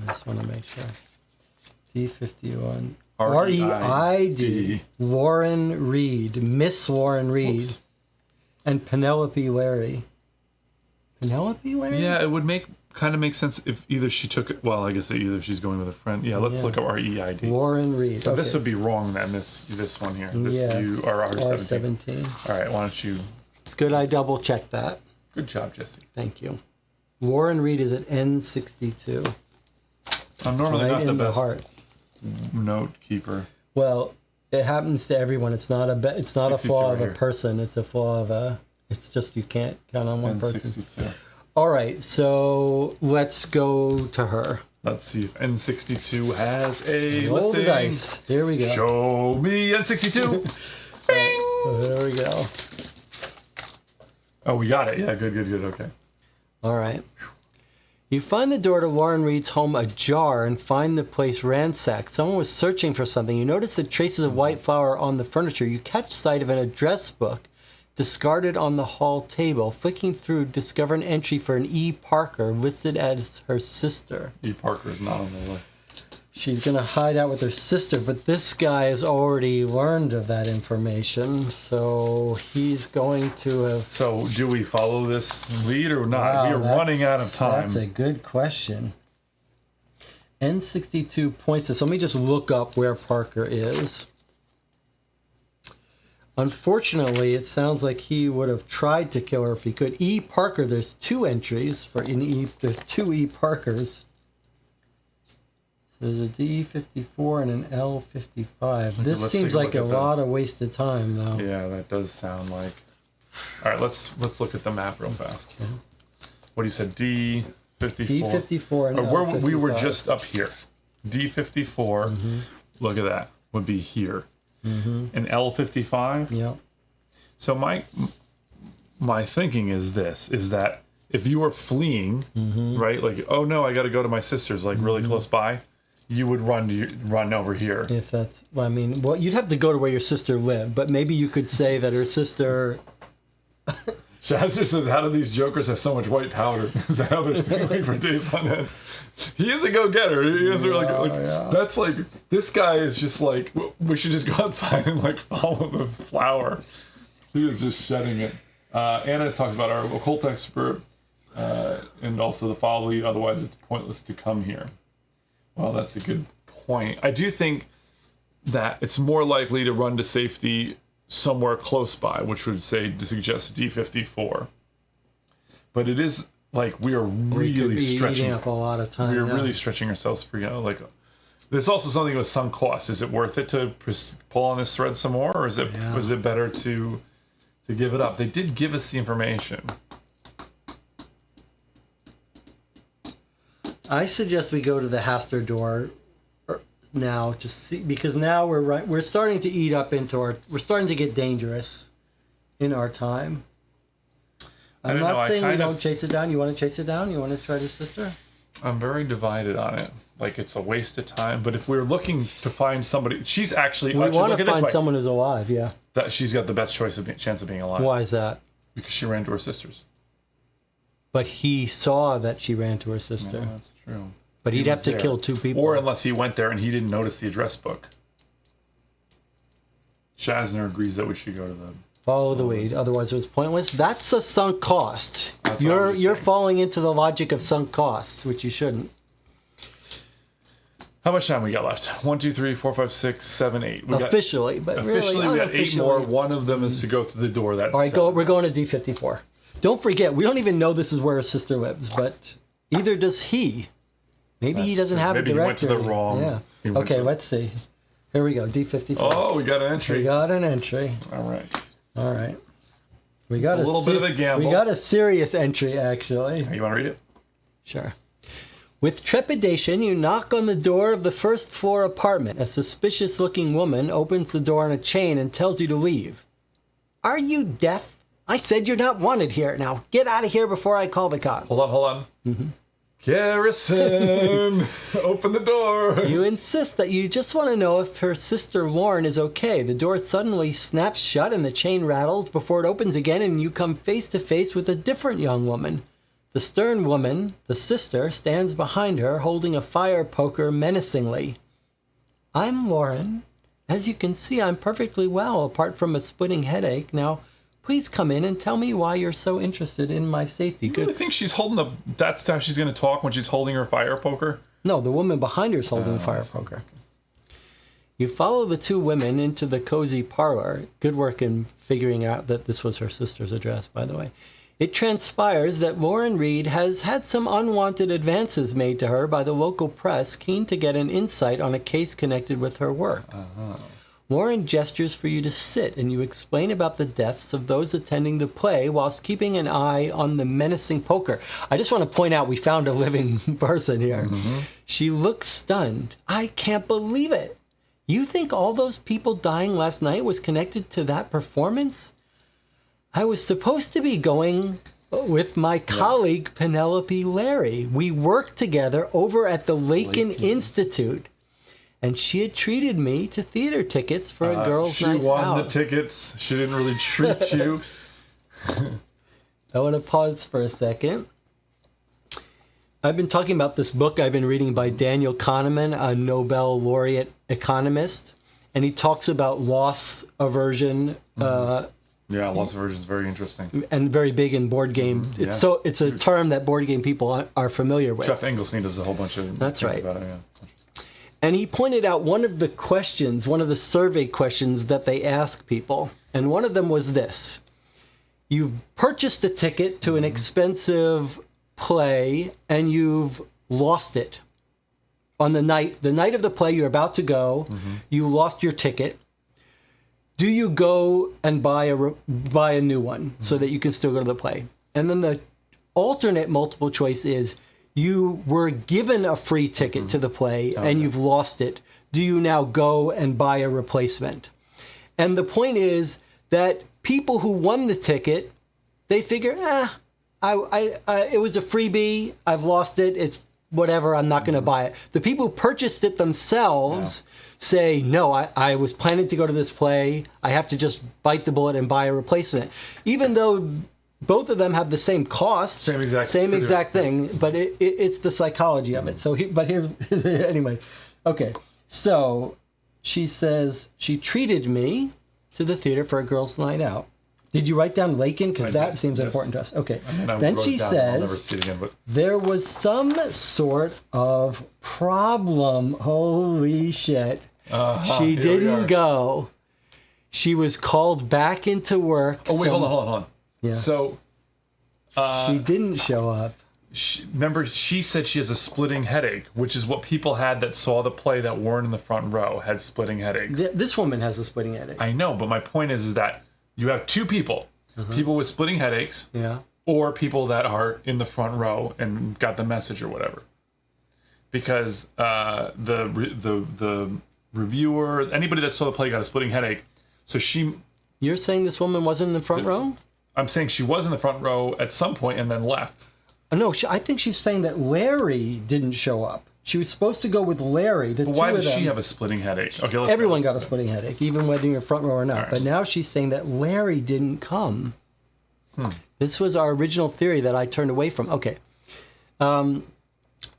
I just want to make sure. D51. R-E-I-D. Warren Reed. Miss Warren Reed. Oops. And Penelope Larry. Penelope Larry? Yeah, it would kind of make sense if either she took it. Well, I guess either she's going with a friend. Yeah, let's look up R-E-I-D. Warren Reed. So this would be wrong then, this one here. This you are R17. All right, why don't you... It's good I double checked that. Good job, Jesse. Thank you. Warren Reed is at N62. I'm normally right not the best heart. Note keeper. Well, it happens to everyone. It's not a flaw of a person. It's a flaw of a... It's just you can't count on one person. N62. All right, so let's go to her. Let's see if N62 has a Roll listing. the dice. Here we go. Show me N62. Bing! There we go. Oh, we got it. Yeah, good. Okay. All right. You find the door to Warren Reed's home ajar and find the place ransacked. Someone was searching for something. You notice the traces of white flour on the furniture. You catch sight of an address book discarded on the hall table. Flicking through, discover an entry for an E. Parker listed as her sister. E. Parker is not on the list. She's going to hide out with her sister, but this guy has already learned of that information, so he's going to have... So do we follow this lead or not? Wow, we are running out of time. That's a good question. N62 points us. Let me just look up where Parker is. Unfortunately, it sounds like he would have tried to kill her if he could. E. Parker, there's two entries for there's two E. Parkers. So there's a D54 and an L55. This seems like a lot of wasted time, though. Yeah, that does sound like. All right, let's look at the map real fast. Okay. What do you said? D54. D54 and L55. We were just up here. D54. Mm-hmm. Look at that. Would be here. Mm-hmm. And L55. Yeah. So my thinking is that if you were fleeing, right, like, oh no, I got to go to my sister's, like really close by, you would run over here. If that's, well, I mean, well, you'd have to go to where your sister lived, but maybe you could say that her sister. Shazzer says, "How do these jokers have so much white powder? Is that how they're staying for days on end?" He is a go-getter. He is really good. Like, that's like, this guy is just like, we should just go outside and like follow the flower. He is just shedding it. Anna talks about our occult expert and also the follow lead. Otherwise, it's pointless to come here. Well, that's a good point. I do think that it's more likely to run to safety somewhere close by, which would suggest D54. But it is like we are really stretching up a lot of time. We're really stretching ourselves for like. There's also something with some cost. Is it worth it to pull on this thread some more, or is it better to give it up? They did give us the information. I suggest we go to the Hastur door now to see, because now we're starting to eat up into we're starting to get dangerous in our time. I'm not saying we don't chase it down. You want to chase it down? You want to try to sister? I'm very divided on it. Like, it's a waste of time. But if we're looking to find somebody, she's actually... We want to find someone who's alive, yeah. That she's got the best chance of being alive. Why is that? Because she ran to her sisters. But he saw that she ran to her sister. Yeah, that's true. But he'd have to kill 2 people. Or unless he went there and he didn't notice the address book. Shazner agrees that we should go to the... Follow the lead, otherwise it was pointless. That's a sunk cost. You're falling into the logic of sunk costs, which you shouldn't. How much time we got left? 1, 2, 3, 4, 5, 6, 7, 8. Officially we got 8 more. One of them is to go through the door. That's all right. We're going to D54. Don't forget, we don't even know this is where her sister lives, but either does he. Maybe he doesn't have a directory. Maybe he went to the wrong. Yeah. Okay, let's see. Here we go. D54. Oh, we got an entry. We got an entry. All right. We got a little bit of a gamble. We got a serious entry, actually. You want to read it? Sure. With trepidation, you knock on the door of the first floor apartment. A suspicious-looking woman opens the door on a chain and tells you to leave. Are you deaf? I said you're not wanted here. Now get out of here before I call the cops. Hold on. Mm-hmm. Garrison, open the door. You insist that you just want to know if her sister Lauren is okay. The door suddenly snaps shut and the chain rattles before it opens again, and you come face to face with a different young woman. The stern woman, the sister, stands behind her holding a fire poker menacingly. I'm Lauren. As you can see, I'm perfectly well, apart from a splitting headache. Now, please come in and tell me why you're so interested in my safety. You really think she's holding that's how she's going to talk when she's holding her fire poker? No, the woman behind her is holding the fire poker. You follow the 2 women into the cozy parlor. Good work in figuring out that this was her sister's address, by the way. It transpires that Lauren Reed has had some unwanted advances made to her by the local press, keen to get an insight on a case connected with her work. Lauren gestures for you to sit, and you explain about the deaths of those attending the play whilst keeping an eye on the menacing poker. I just want to point out we found a living person here. Mm-hmm. She looks stunned. I can't believe it. You think all those people dying last night was connected to that performance? I was supposed to be going with my colleague Penelope Larry. We worked together over at the Lakin Institute. And she had treated me to theater tickets for a girls' night out. She won the tickets. She didn't really treat you. I want to pause for a second. I've been talking about this book I've been reading by Daniel Kahneman, a Nobel laureate economist. And he talks about loss aversion. Loss aversion is very interesting. And very big in board game. It's a term that board game people are familiar with. Jeff Engelstein does a whole bunch of things about it, And he pointed out one of the survey questions that they ask people. And one of them was this. You've purchased a ticket to an expensive play and you've lost it. On the night of the play, you're about to go, you lost your ticket. Do you go and buy a new one so that you can still go to the play? And then the alternate multiple choice is, you were given a free ticket to the play and you've lost it. Do you now go and buy a replacement? And the point is that people who won the ticket, they figure, it was a freebie. I've lost it. It's whatever. I'm not going to buy it. The people who purchased it themselves say, no, I was planning to go to this play. I have to just bite the bullet and buy a replacement. Even though both of them have the same cost, same exact thing, but it's the psychology of it. So, anyway, okay. So she says she treated me to the theater for a girls' night out. Did you write down Lakin? Because that seems important to us. Okay. Then she says there was some sort of problem. Holy shit. She didn't go. She was called back into work. Oh, wait, hold on. Yeah. So, she didn't show up. Remember, she said she has a splitting headache, which is what people had that saw the play that weren't in the front row had splitting headaches. This woman has a splitting headache. I know, but my point is that you have 2 people, people with splitting headaches, or people that are in the front row and got the message or whatever. because the reviewer, anybody that saw the play got a splitting headache. So You're saying this woman wasn't in the front row? I'm saying she was in the front row at some point and then left. No, I think she's saying that Larry didn't show up. She was supposed to go with Larry. But why does she have a splitting headache? Okay, everyone got a splitting headache, even whether you're front row or not. Right. But now she's saying that Larry didn't come. This was our original theory that I turned away from. Okay.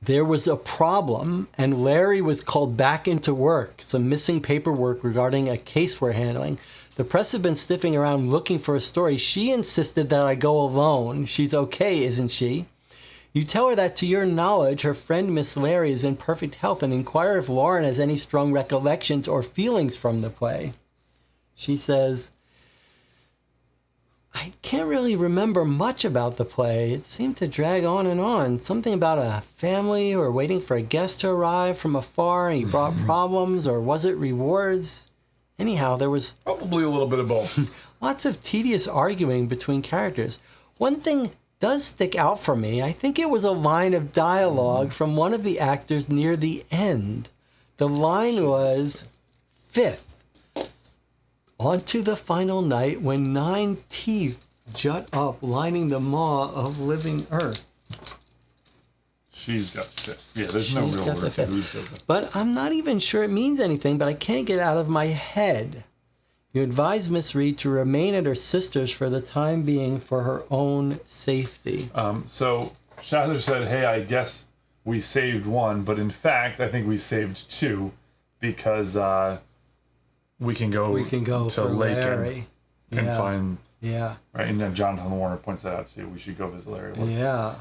There was a problem, and Larry was called back into work. Some missing paperwork regarding a case we're handling. The press have been sniffing around looking for a story. She insisted that I go alone. She's okay, isn't she? You tell her that to your knowledge, her friend Miss Larry is in perfect health, and inquire if Lauren has any strong recollections or feelings from the play. She says, I can't really remember much about the play. It seemed to drag on and on. Something about a family who were waiting for a guest to arrive from afar and he brought problems, or was it rewards? Anyhow, there was probably a little bit of both. Lots of tedious arguing between characters. One thing does stick out for me. I think it was a line of dialogue from one of the actors near the end. The line was, "Fifth, onto the final night when 9 teeth jut up, lining the maw of living earth." She's got the fifth. Yeah, there's no real word for who's got. But I'm not even sure it means anything, but I can't get it out of my head. You advise Miss Reed to remain at her sister's for the time being for her own safety. So Shazzer said, hey, I guess we saved one, but in fact, I think we saved 2 because we can go to Lake and find... Yeah. Right, and then Jonathan Warner points that out too. We should go visit Larry. Yeah.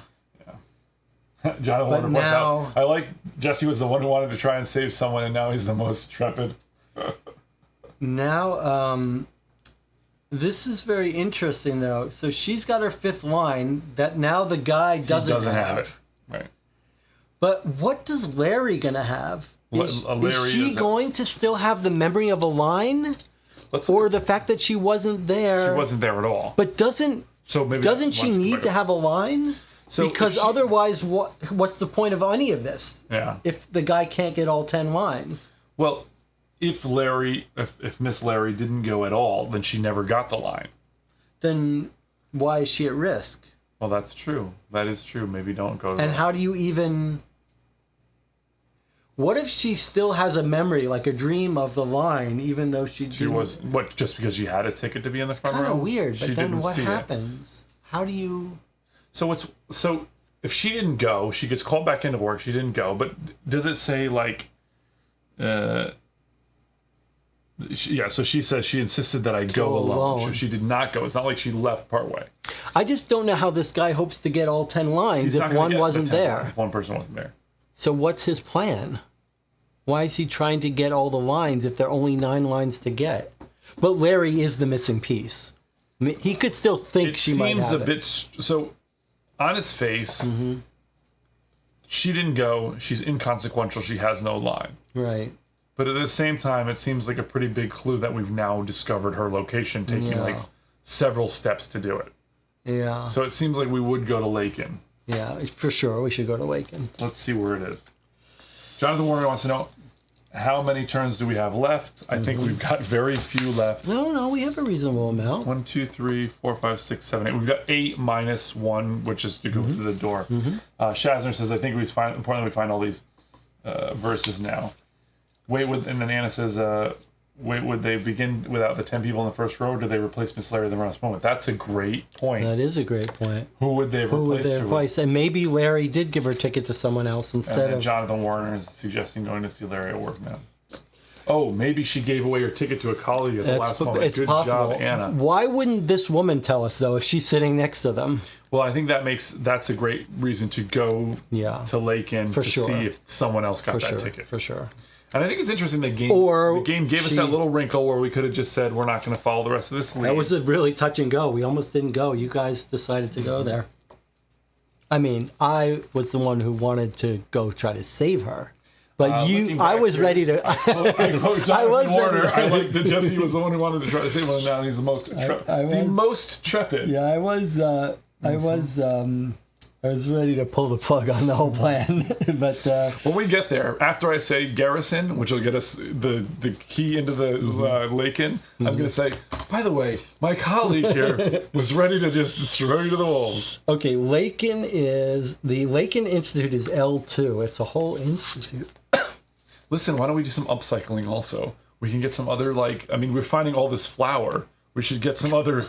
Jonathan Warner points out, I like Jesse was the one who wanted to try and save someone, and now he's the most trepid. Now, this is very interesting, though. So she's got her 5th line that now the guy doesn't have it. Right. But what does Larry gonna have? Is she going to still have the memory of a line? Or the fact that she wasn't there? She wasn't there at all. But doesn't she need to have a line? So because otherwise, what's the point of any of this? Yeah. If the guy can't get all 10 lines. Well, if Miss Larry didn't go at all, then she never got the line. Then why is she at risk? Well, that's true. That is true. Maybe don't go. And how do you even... What if she still has a memory, like a dream of the line, even though she was... What, just because she had a ticket to be in the front row? It's kind of weird, but then what happens? How do you... So if she didn't go, she gets called back into work. She didn't go, but does it say like, So she says she insisted that I go alone. So she did not go. It's not like she left partway. I just don't know how this guy hopes to get all 10 lines if one wasn't there. If one person wasn't there. So what's his plan? Why is he trying to get all the lines if there are only 9 lines to get? But Larry is the missing piece. I mean, he could still think she might have it. It seems a bit... So... On its face, she didn't go. She's inconsequential. She has no line. Right. But at the same time, it seems like a pretty big clue that we've now discovered her location, taking like several steps to do it. Yeah. So it seems like we would go to Laken. Yeah, for sure. We should go to Laken. Let's see where it is. Jonathan Warner wants to know, how many turns do we have left? I think we've got very few left. No, we have a reasonable amount. 1, 2, 3, 4, 5, 6, 7, 8. We've got 8 minus 1, which is to go through the door. Shazner says, I think it's important we find all these verses now. And then Anna says, would they begin without the 10 people in the first row, or do they replace Miss Larry at the last moment? That's a great point. That is a great point. Who would they replace? And maybe Larry did give her ticket to someone else instead of... Jonathan Warner is suggesting going to see Larry at work now. Oh, maybe she gave away her ticket to a colleague at the last moment. It's Good possible. job, Anna. Why wouldn't this woman tell us, though, if she's sitting next to them? Well, I think that's a great reason to go to Laken to see if someone else got that ticket. For sure. And I think it's interesting the game gave us that little wrinkle where we could have just said we're not going to follow the rest of this lead. That was a really touch and go. We almost didn't go. You guys decided to go there. I mean, I was the one who wanted to go try to save her. But I was ready to... I was Warner. I like that Jesse was the one who wanted to try to save her, and now he's the most trepid. Yeah, I was I was ready to pull the plug on the whole plan, but When we get there, after I say garrison, which will get us the key into the Lakin, I'm going to say, by the way, my colleague here was ready to just throw you to the wolves. okay, the Lakin Institute is L2. It's a whole institute. Listen, why don't we do some upcycling also? We can get some other we're finding all this flour. We should get some other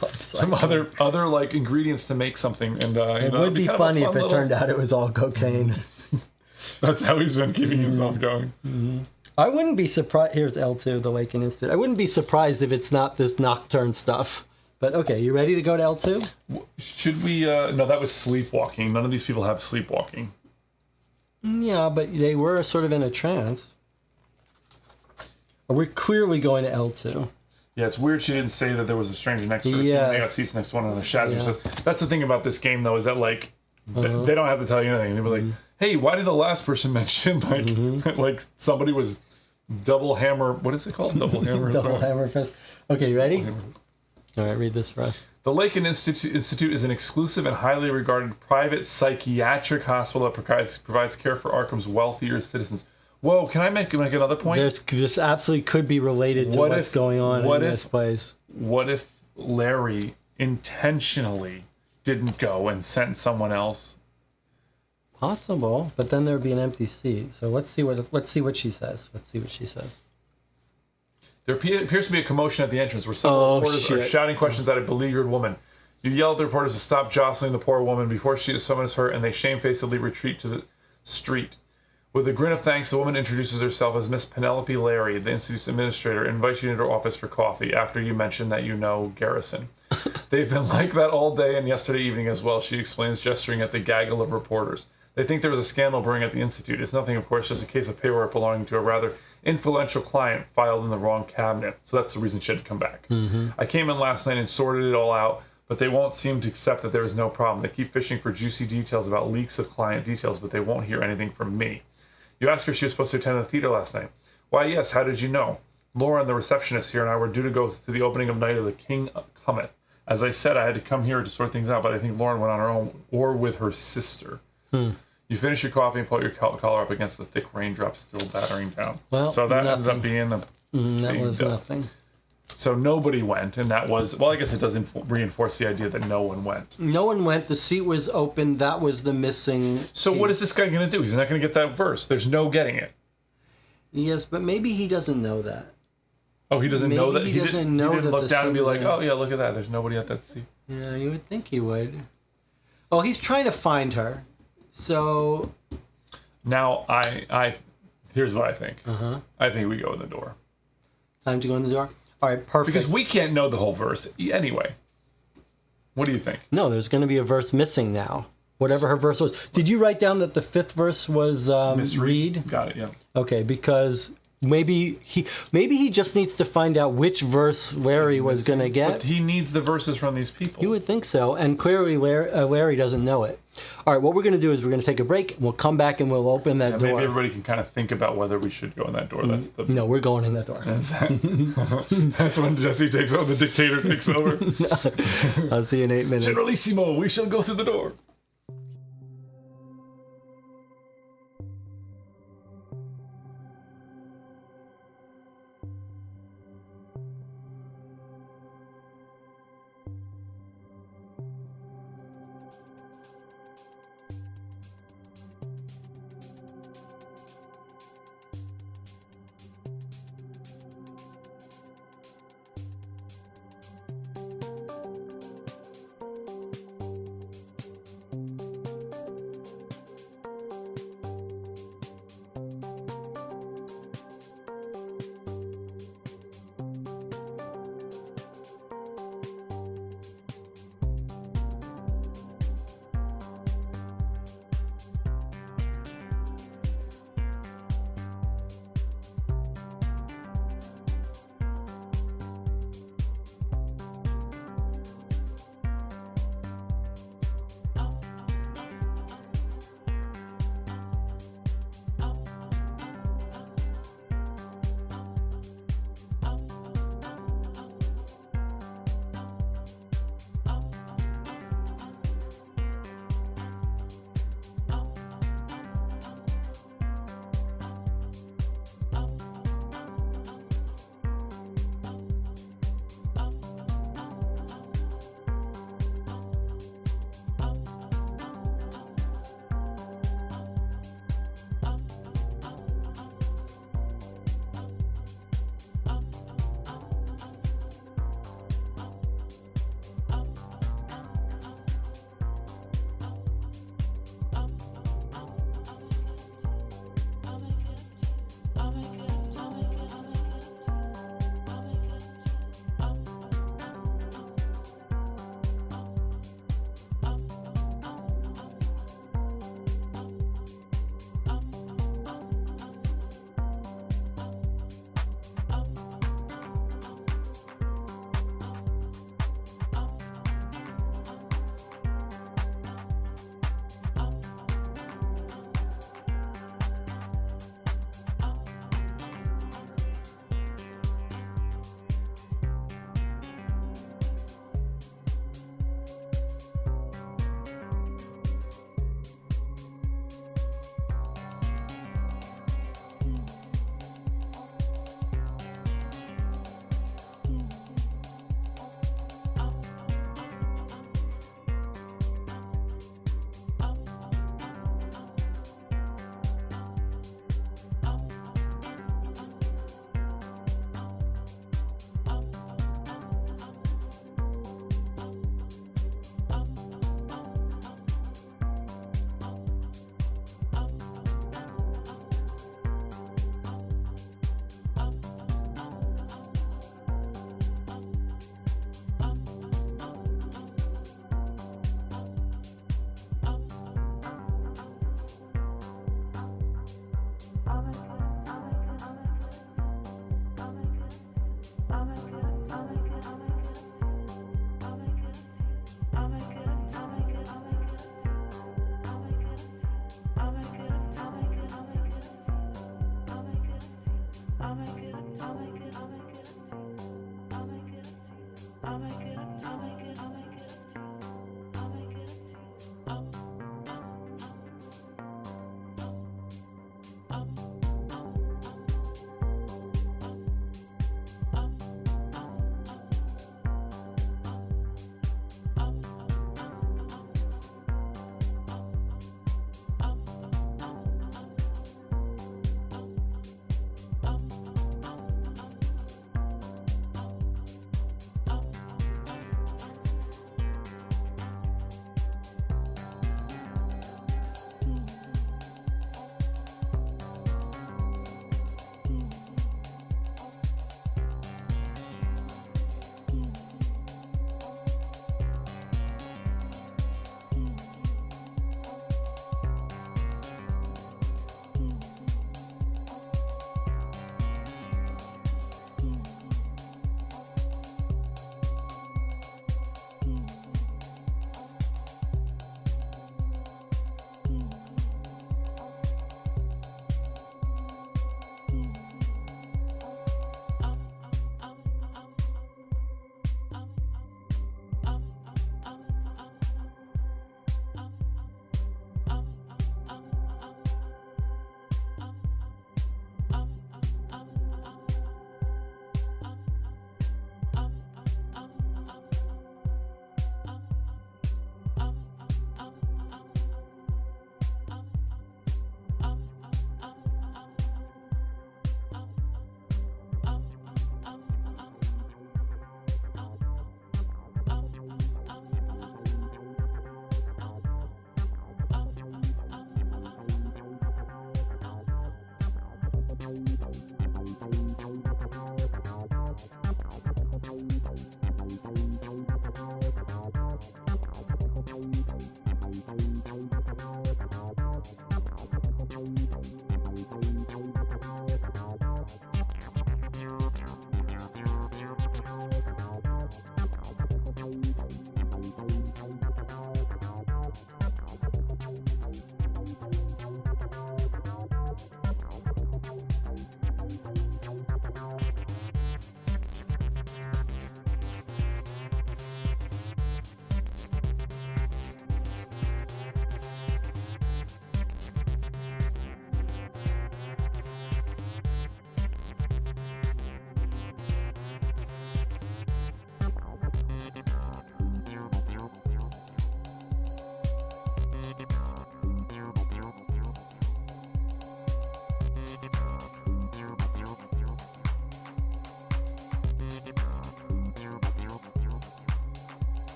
like ingredients to make something, and It would be funny if it turned out it was all cocaine. That's how he's been keeping himself going. I wouldn't be surprised. Here's L2, the Lakin Institute. I wouldn't be surprised if it's not this nocturne stuff. But okay, you ready to go to L2? Should we? No, that was sleepwalking. None of these people have sleepwalking. Yeah, but they were sort of in a trance. We're clearly going to L2. Yeah, it's weird she didn't say that there was a stranger next to her. Yes. They got seats next to one, and the Shazzer says, that's the thing about this game, though, is that, like, they don't have to tell you anything. They were like, hey, why did the last person mention, like, like somebody was double hammer, what is it called? Double hammer. Double hammer fist. Okay, you ready? All right, read this for us. The Lakin Institute is an exclusive and highly regarded private psychiatric hospital that provides care for Arkham's wealthier citizens. Whoa, can I make another point? This absolutely could be related to what's going on in this place. What if Larry intentionally didn't go and sent someone else? Possible, but then there'd be an empty seat. So let's see what she says. There appears to be a commotion at the entrance where several reporters are shouting questions at a beleaguered woman. You yell at the reporters to stop jostling the poor woman before she summons her, and they shamefacedly retreat to the street. With a grin of thanks, the woman introduces herself as Miss Penelope Larry, the Institute's administrator, and invites you into her office for coffee after you mention that you know Garrison. They've been like that all day and yesterday evening as well, she explains, gesturing at the gaggle of reporters. They think there was a scandal brewing at the Institute. It's nothing, of course, just a case of paperwork belonging to a rather influential client filed in the wrong cabinet. So that's the reason she had to come back. I came in last night and sorted it all out, but they won't seem to accept that there is no problem. They keep fishing for juicy details about leaks of client details, but they won't hear anything from me. You asked her if she was supposed to attend the theater last night. Why, yes, how did you know? Lauren, the receptionist here, and I were due to go to the opening of night of the King Cometh. As I said, I had to come here to sort things out, but I think Lauren went on her own or with her sister. You finish your coffee and pull your collar up against the thick raindrops still battering down. Well, so that ends up being nothing. So nobody went, and that was, well, I guess it does reinforce the idea that no one went. No one went. The seat was open. That was the missing So piece. What is this guy going to do? He's not going to get that verse. There's no getting it. Yes, but maybe he doesn't know that. Oh, he doesn't know that? He didn't look down and be like, oh, yeah, look at that. There's nobody at that seat. Yeah, you would think he would. Oh, he's trying to find her. So... Now, here's what I think. I think we go in the door. Time to go in the door? All right, perfect. Because we can't know the whole verse anyway. What do you think? No, there's going to be a verse missing now. Whatever her verse was. Did you write down that the fifth verse was misread? Got it, yeah. Okay, because maybe he just needs to find out which verse Larry was going to get. But he needs the verses from these people. You would think so, and clearly Larry doesn't know it. All right, what we're going to do is we're going to take a break. We'll come back and we'll open that door. Maybe everybody can kind of think about whether we should go in that door. No, we're going in that door. That's when Jesse takes over. The dictator takes over. I'll see you in 8 minutes. Generalissimo, we shall go through the door.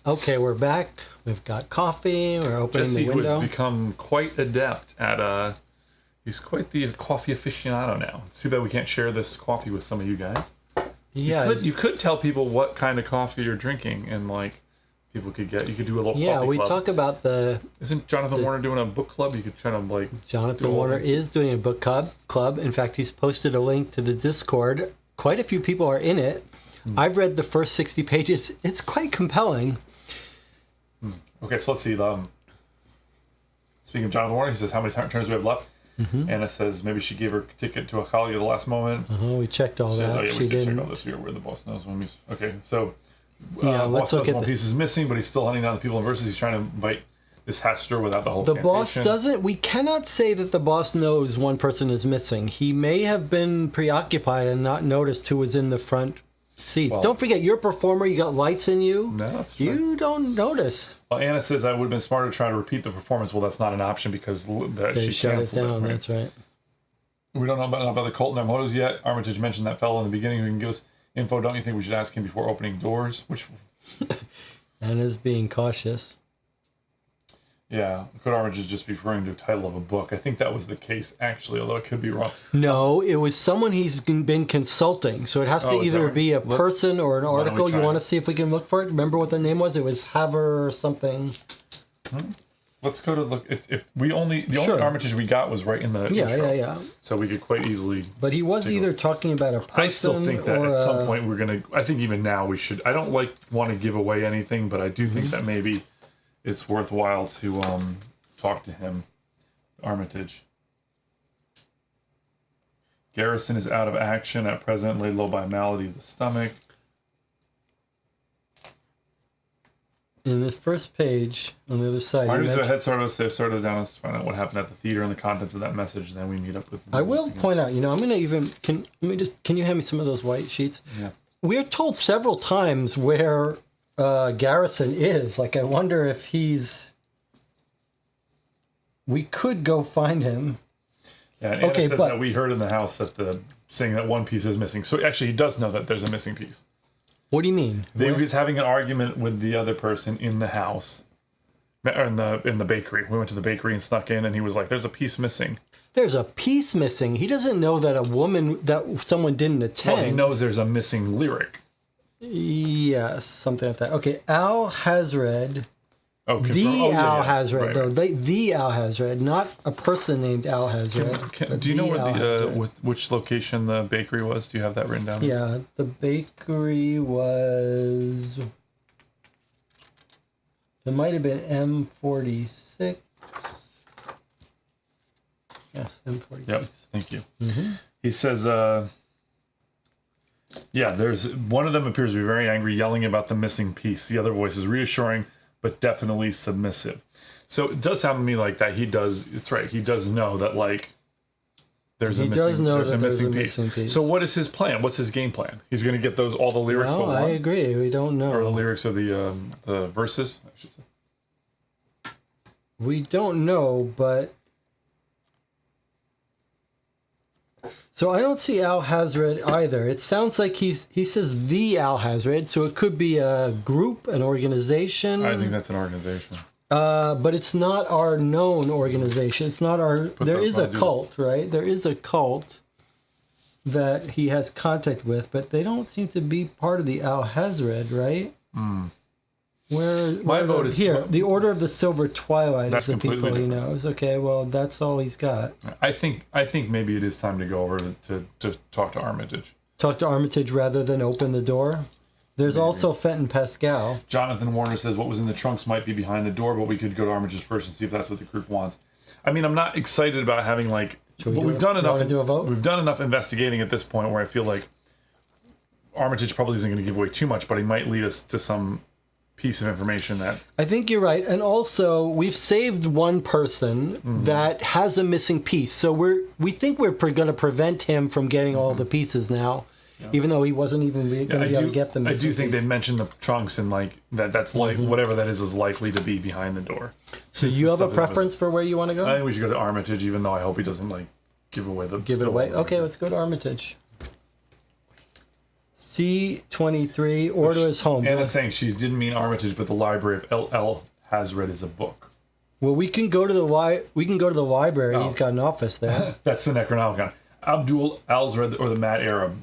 Okay, we're back. We've got coffee. We're opening Jesse the window. has become quite adept at he's quite the coffee aficionado now. It's too bad we can't share this coffee with some of you guys. Yeah, You could tell people what kind of coffee you're drinking, and like people could get. You could do a little yeah. coffee We club. talk about the Isn't Jonathan Warner doing a book club? You could try to like. Jonathan Warner is doing a book club. In fact, he's posted a link to the Discord. Quite a few people are in it. I've read the first 60 pages. It's quite compelling. Okay, so let's see. Speaking of Jonathan Warner, he says how many turns we have left. Anna says maybe she gave her ticket to a colleague at the last moment. We checked all She says, that. oh yeah, She we did check didn't. all this here where the boss knows when he's... Okay, so Yeah, boss let's look knows at one the- piece is missing, but he's still hunting down the people in verses. He's trying to invite this Hester without the whole The boss campaign. doesn't. We cannot say that the boss knows one person is missing. He may have been preoccupied and not noticed who was in the front seats. Well- Don't forget, you're a performer. You got lights in you. No, that's true. You don't notice. Well, Anna says I would have been smarter to try to repeat the performance. Well, that's not an option because They she shut us canceled down. it. Right? That's right. We don't know about the cult and their motives yet. Armitage mentioned that fellow in the beginning who can give us info. Don't you think we should ask him before opening doors? Which, And is being cautious. yeah, could Armitage just be referring to the title of a book? I think that was the case, actually, although it could be wrong. No, it was someone he's been consulting. So it has to Oh, is that either right? be a Let's- person or an why don't we article. You try want it? to see if we can look for it? Remember what the name was? It was Haver or something. Let's go to look. If we only the Sure. only Armitage we got was right in the Yeah, intro. yeah. So we could quite easily. But he was Take a either look. talking about a person I still think that or at some point we're gonna. I think even now we should. I don't want to give away anything, but I do think that maybe it's worthwhile to talk to him, Armitage. Garrison is out of action at present, laid low by a malady of the stomach. in the first page on the other side. Marty's you mentioned- head started down. Let's find out what happened at the theater and the contents of that message. And then we meet up with. I will point out, I'm going to even can you hand me some of those white sheets? Yeah. We're told several times where Garrison is. Like, I wonder if he's. We could go find him. Yeah, and Anna Okay, says but- that we heard in the house that saying that one piece is missing. So actually, he does know that there's a missing piece. What do you mean? He was having an argument with the other person in the house, or in the bakery. We went to the bakery and snuck in, and he was like, "There's a piece missing." There's a piece missing. He doesn't know that someone didn't attend. Well, he knows there's a missing lyric. Yes, something like that. Okay, Al has read. Oh, confirm- The oh, yeah, Al yeah. has read, Right, though. right. The Al has read, not a person named Al has read. but Do you know the where Al has read. which location the bakery was? Do you have that written down? Yeah, the bakery was. It might have been M46. Yes, M46. Yep. Thank you. Mm-hmm. He says, yeah, there's one of them appears to be very angry, yelling about the missing piece. The other voice is reassuring, but definitely submissive. So it does sound to me like that he does. It's right. He does know that like there's He a does missing. know There's that a there's missing a piece. missing piece. So what is his plan? What's his game plan? He's going to get all the lyrics, No, but I one, agree. We don't know. or the lyrics of the verses, I should say. We don't know, but. So I don't see Al has read either. It sounds like he says the Al has read, so it could be a group, an organization. I think that's an organization. But it's not our known organization. It's not our. There is a cult, right? There is a cult that he has contact with, but they don't seem to be part of the Al Hazred, right? My vote is here. The Order of the Silver Twilight That's is the completely people he different. knows. Okay, well that's all he's got. I think maybe it is time to go over to talk to Armitage. Talk to Armitage rather than open the door. There's also Fenton Pascal. Jonathan Warner says what was in the trunks might be behind the door, but we could go to Armitage first and see if that's what the group wants. I mean, I'm not excited about having like, Should we but do we've it? done You enough. wanna do a vote? We've done enough investigating at this point where I feel like Armitage probably isn't going to give away too much, but he might lead us to some piece of information that. I think you're right, and also we've saved one person that has a missing piece, so we think we're going to prevent him from getting all the pieces now, even though he wasn't even going to be able to get them. I do think they mentioned the trunks and like that's like whatever that is likely to be behind the door. So you have a preference for where you want to go? I think we should go to Armitage, even though I hope he doesn't like give away the. Give it away. Okay, let's go to Armitage. C23 or to his home. Anna's saying she didn't mean Armitage, but the Library of L.L. Hazred is a book. Well, we can go to the library. He's got an office there. That's the Necronomicon. Abdul Alzred or the Mad Arab.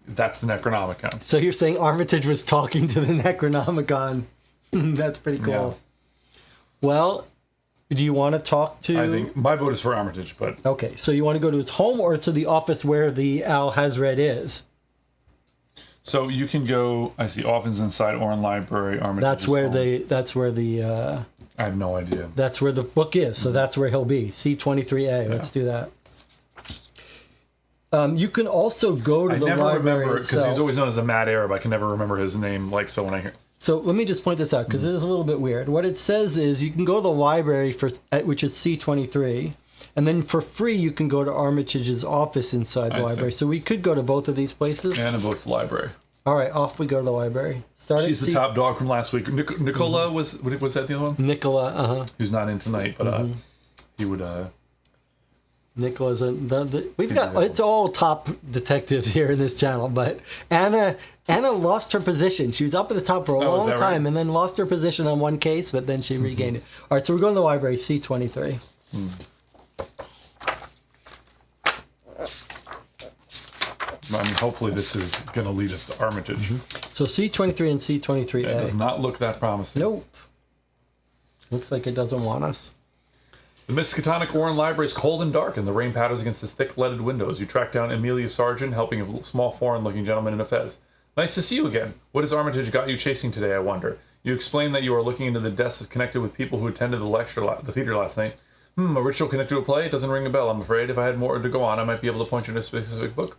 That's the Necronomicon. So you're saying Armitage was talking to the Necronomicon? That's pretty cool. Yeah. Well, do you want to talk to? I think my vote is for Armitage, but Okay, so you want to go to his home or to the office where the Al Hazred is? so you can go. I see Orphans Inside Oran Library. Armitage. That's where the I have no idea. that's where the book is. So that's where he'll be. C23A. Let's do that. You can also go to I the never library remember because itself. he's always known as a Mad Arab. I can never remember his name. Like so when I hear. So let me just point this out because it is a little bit weird. What it says is you can go to the library which is C23, and then for free you can go to Armitage's office inside the library. So we could go to both of these places. Anna votes library. All right, off we go to the library. She's the top dog from last week. Nicola was that the other one? Nicola, Who's not in tonight, but he would. Nicola's we've got it's all top detectives here in this channel, but Anna lost her position. She was up at the top for a long time right? and then lost her position on one case, but then she regained it. All right, so we're going to the library, C23. I mean, hopefully this is going to lead us to Armitage. So C23 and C23A. It does not look that promising. Nope. Looks like it doesn't want us. The Miskatonic Warren Library is cold and dark, and the rain patters against the thick leaded windows. You track down Amelia Sargent, helping a small foreign-looking gentleman in a fez. Nice to see you again. What has Armitage got you chasing today, I wonder? You explain that you are looking into the deaths connected with people who attended the theater last night. A ritual connected to a play? It doesn't ring a bell, I'm afraid. If I had more to go on, I might be able to point you to a specific book.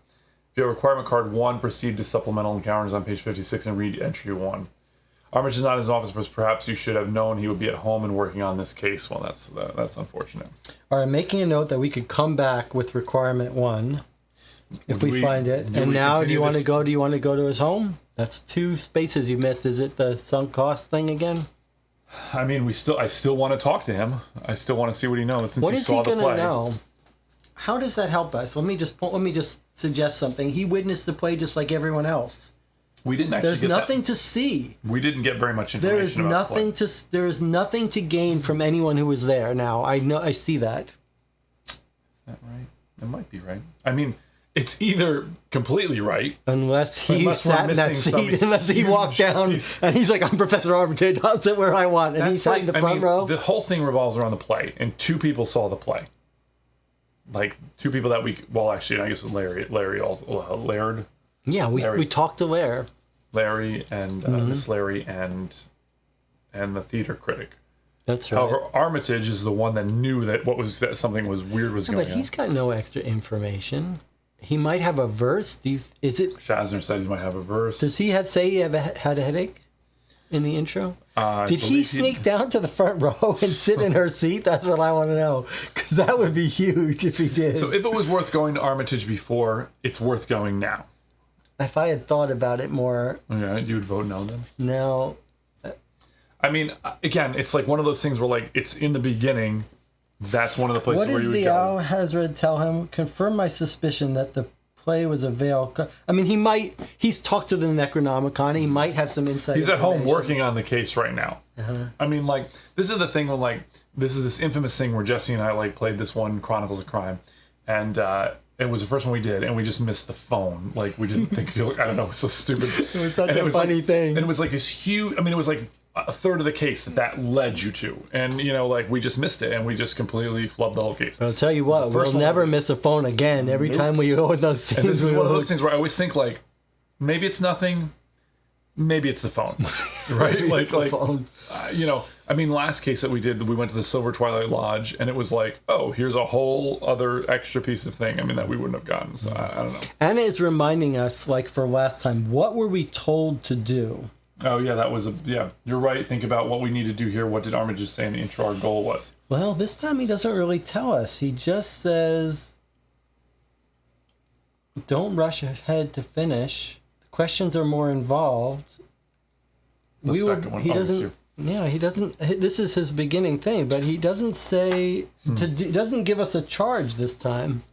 If you have requirement card 1, proceed to supplemental encounters on page 56 and read entry 1. Armitage is not in his office, but perhaps you should have known he would be at home and working on this case. Well, that's unfortunate. All right, making a note that we could come back with requirement 1 if we find it. And now, do you want to go to his home? That's 2 spaces you missed. Is it the sunk cost thing again? I mean, I still want to talk to him. I still want to see what he knows since What he is saw he the going play. to know? How does that help us? Let me just suggest something. He witnessed the play just like everyone else. We didn't actually. There's nothing to see. We didn't get very much information. There is nothing to gain from anyone who was there. Now I see that. Is that right? It might be right. I mean, it's either completely right, unless he sat in that seat, unless he walked down and he's like, "I'm Professor Armitage. I'll sit where I want," and he sat in the front row. The whole thing revolves around the play, and 2 people saw the play. Like 2 people that week. Well, actually, I guess Larry also Laird. Yeah, we talked to Larry and Miss Larry and the theater critic. That's right. However, Armitage is the one that knew that something was weird was going on. But he's got no extra information. He might have a verse. Shazner said he might have a verse. Does he say he had a headache in the intro? Did he sneak down to the front row and sit in her seat? That's what I want to know, because that would be huge if he did. So if it was worth going to Armitage before, it's worth going now. If I had thought about it more... Yeah, you would vote no then? No. I mean, again, it's like one of those things where, like, it's in the beginning. That's one of the places where you would go. What does the Al Hazred tell him? Confirm my suspicion that the play was a veil. I mean, he's talked to the Necronomicon. He might have some insight. He's at home working on the case right now. I mean, like, this is the thing when, like, this is this infamous thing where Jesse and I, like, played this one Chronicles of Crime. And, it was the first one we did, and we just missed the phone. Like, we didn't think, I don't know, it was so stupid. It was such a funny thing. And it was like this huge, I mean, it was like a third of the case that led you to. And, you know, like, we just missed it, and we just completely flubbed the whole case. I'll tell you what, we'll never miss a phone again. Every time we go in those scenes. And this is one of those things where I always think, like, maybe it's nothing, maybe it's the phone, right? like, phone. You know, I mean, last case that we did, we went to the Silver Twilight Lodge, and it was like, oh, here's a whole other extra piece of thing. I mean, that we wouldn't have gotten. So I don't know. Anna is reminding us, like for last time, what were we told to do? Oh yeah, that was yeah. You're right. Think about what we need to do here. What did Armitage say in the intro? Our goal was. Well, this time he doesn't really tell us. He just says, "Don't rush ahead to finish. The questions are more involved." He doesn't. Yeah, he doesn't. This is his beginning thing, but he doesn't say to. He doesn't give us a charge this time.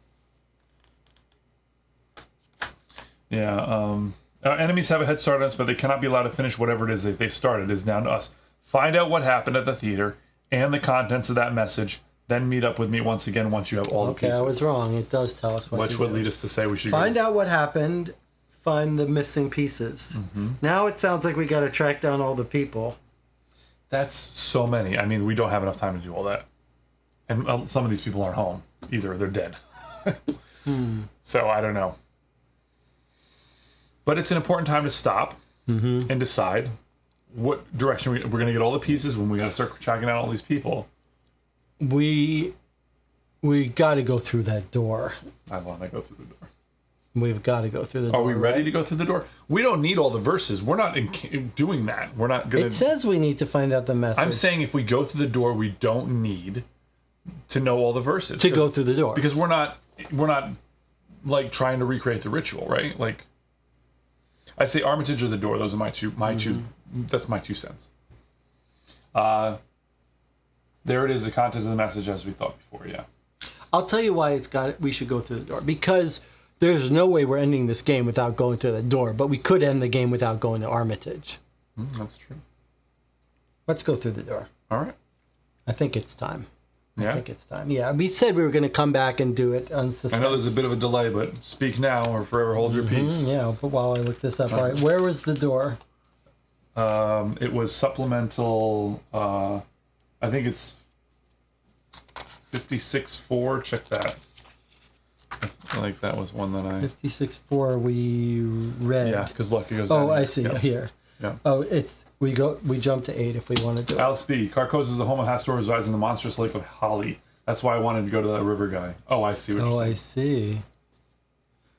Yeah. Our enemies have a head start on us, but they cannot be allowed to finish whatever it is that they started. It is down to us. Find out what happened at the theater and the contents of that message. Then meet up with me once again once you have all the pieces. Okay, I was wrong. It does tell us what Which to would do. lead us to say we should Find out what happened. Find the missing pieces. Now it sounds like we got to track down all the people. That's so many. I mean, we don't have enough time to do all that. And some of these people aren't home either. They're dead. So I don't know. But it's an important time to stop and decide what direction we're going to get all the pieces when we got to start tracking down all these people. We got to go through that door. I want to go through the door. We've got to go through the door. Are we ready to go through the door? We don't need all the verses. We're not doing that. We're not going to... It says we need to find out the message. I'm saying if we go through the door, we don't need to know all the verses. to go through the door. Because we're not like trying to recreate the ritual, right? Like, I say Armitage or the door. Those are my two. That's my 2 cents. There it is, the content of the message as we thought before. Yeah. I'll tell you why we should go through the door. Because there's no way we're ending this game without going through the door. But we could end the game without going to Armitage. That's true. Let's go through the door. All right. I think it's time. Yeah. I think it's time. Yeah, we said we were going to come back and do it on suspense. I know there's a bit of a delay, but speak now or forever hold your peace. Yeah, but while I look this up, all right, where was the door? It was supplemental. I think it's 56.4. Check that. I feel like that was one that I. 56.4 we read. Yeah, because look, it goes down. Oh, I see. Yeah. Here. Yeah. Oh, we jump to 8 if we want to do it. Alex B. Carcosa is the home of Hastor resides in the monstrous lake of Holly. That's why I wanted to go to that river guy. Oh, I see what you're Oh, saying. I see.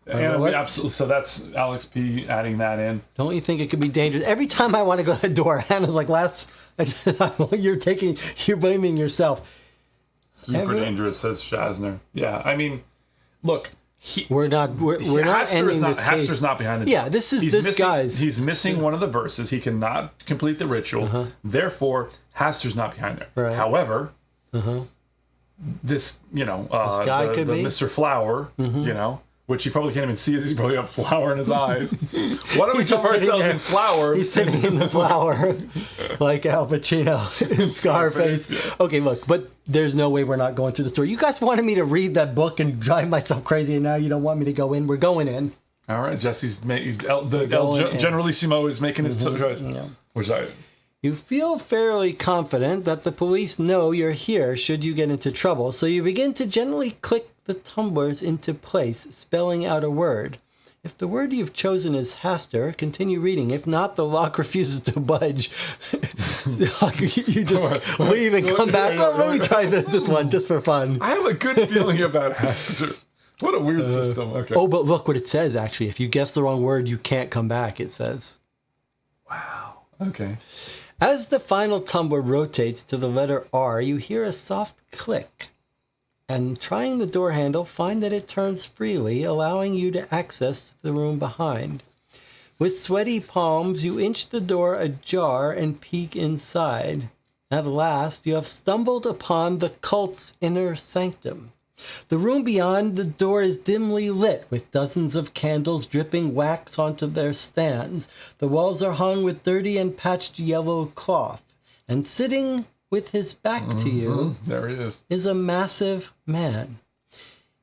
And absolutely. So that's Alex P. adding that in. Don't you think it could be dangerous? Every time I want to go to the door, Hannah's like, you're blaming yourself. Super dangerous, says Shazner. Yeah, I mean, look. We're not ending this case. Hastor's not behind the door. Yeah, this is this guy's. He's missing one of the verses. He cannot complete the ritual. Therefore, Hastor's not behind there. Right. However, this, this guy could be Mr. Flower, which he probably can't even see as he's probably got flour in his eyes. Why don't we jump ourselves in flour? He's sitting in the flour like Al Pacino in Scarface. Yeah. Okay, look, but there's no way we're not going through the story. You guys wanted me to read that book and drive myself crazy, and now you don't want me to go in. We're going in. All right, Jesse's Generalissimo is making his choice. Yeah. Which You feel fairly confident that the police know you're here should you get into trouble, so you begin to gently click the tumblers into place, spelling out a word. If the word you've chosen is Hastor, continue reading. If not, the lock refuses to budge. You just leave and come back. Well, let me try this one just for fun. I have a good feeling about Hastor. What a weird system. Okay. Oh, but look what it says, actually. If you guess the wrong word, you can't come back, it says. Wow. Okay. As the final tumbler rotates to the letter R, you hear a soft click. And trying the door handle, find that it turns freely, allowing you to access the room behind. With sweaty palms, you inch the door ajar and peek inside. At last, you have stumbled upon the cult's inner sanctum. The room beyond the door is dimly lit, with dozens of candles dripping wax onto their stands. The walls are hung with dirty and patched yellow cloth. And sitting with his back to you, there he is a massive man.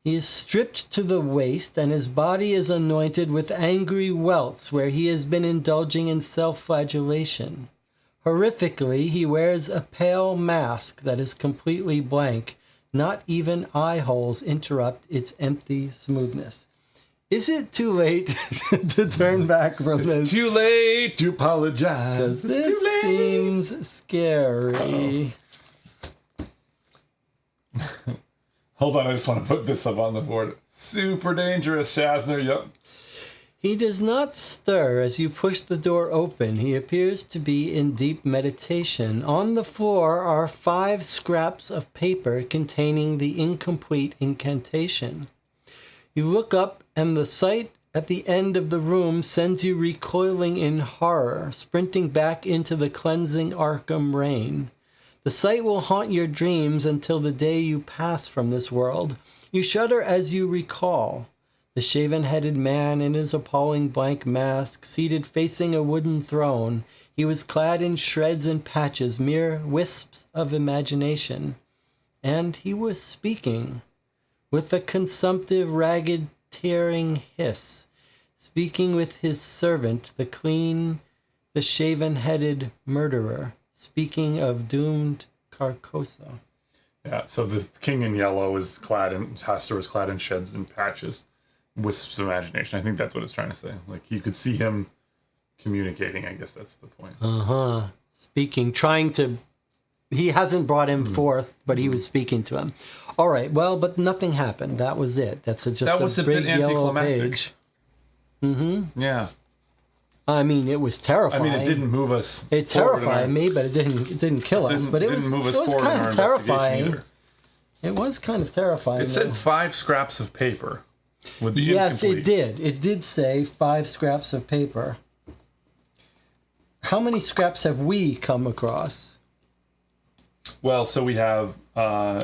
He is stripped to the waist, and his body is anointed with angry welts where he has been indulging in self-flagellation. Horrifically, he wears a pale mask that is completely blank. Not even eye holes interrupt its empty smoothness. Is it too late to turn back from this? It's too late to apologize. This seems scary. Hold on, I just want to put this up on the board. Super dangerous, Shazner. Yep. He does not stir as you push the door open. He appears to be in deep meditation. On the floor are 5 scraps of paper containing the incomplete incantation. You look up, and the sight at the end of the room sends you recoiling in horror, sprinting back into the cleansing Arkham rain. The sight will haunt your dreams until the day you pass from this world. You shudder as you recall. The shaven-headed man in his appalling blank mask, seated facing a wooden throne, he was clad in shreds and patches, mere wisps of imagination. And he was speaking, with a consumptive, ragged, tearing hiss, speaking with his servant, the clean, the shaven-headed murderer, speaking of doomed Carcosa. Yeah, so the king in yellow Hastur was clad in sheds and patches, wisps of imagination. I think that's what it's trying to say. Like, you could see him communicating, I guess that's the point. Speaking, trying to... He hasn't brought him forth, but he was speaking to him. All right, well, but nothing happened. That was it. That was a bit big yellow anticlimactic. page. Yeah. I mean, it was terrifying. I mean, it didn't move us. It terrified me, but it didn't kill us. But it was kind of terrifying. It was kind of terrifying. It said 5 scraps of paper. With the yes, incomplete. it did. It did say 5 scraps of paper. How many scraps have we come across? Well, so we have...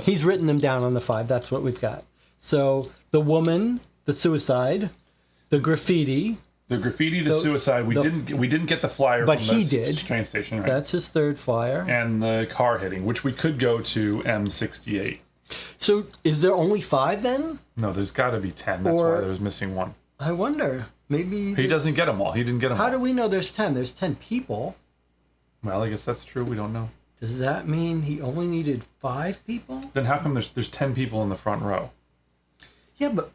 He's written them down on the 5. That's what we've got. So the woman, the suicide, the graffiti... The suicide. We didn't get the flyer, but from he the did. Train station, right? That's his 3rd flyer. And the car hitting, which we could go to M68. So is there only 5 then? No, there's got to be 10. That's why there was missing 1. I wonder. Maybe he doesn't get them all. He didn't get them all. How do we know there's 10? There's 10 people. Well, I guess that's true. We don't know. Does that mean he only needed 5 people? Then how come there's 10 people in the front row? Yeah, but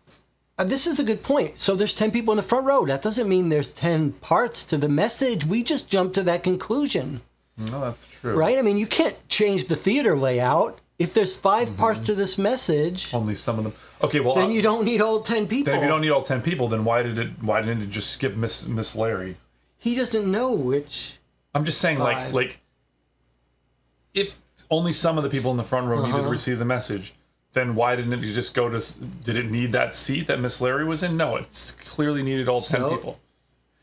this is a good point. So there's 10 people in the front row. That doesn't mean there's 10 parts to the message. We just jumped to that conclusion. No, that's true. Right? I mean, you can't change the theater layout. If there's 5 parts to this message, only some of them. Okay, well, then you don't need all 10 people. Then if you don't need all 10 people, then why didn't it just skip Miss Larry? He doesn't know which. I'm just saying, 5. like if only some of the people in the front row needed to receive the message, then why didn't it just go to? Did it need that seat that Miss Larry was in? No, it's clearly needed all 10 people.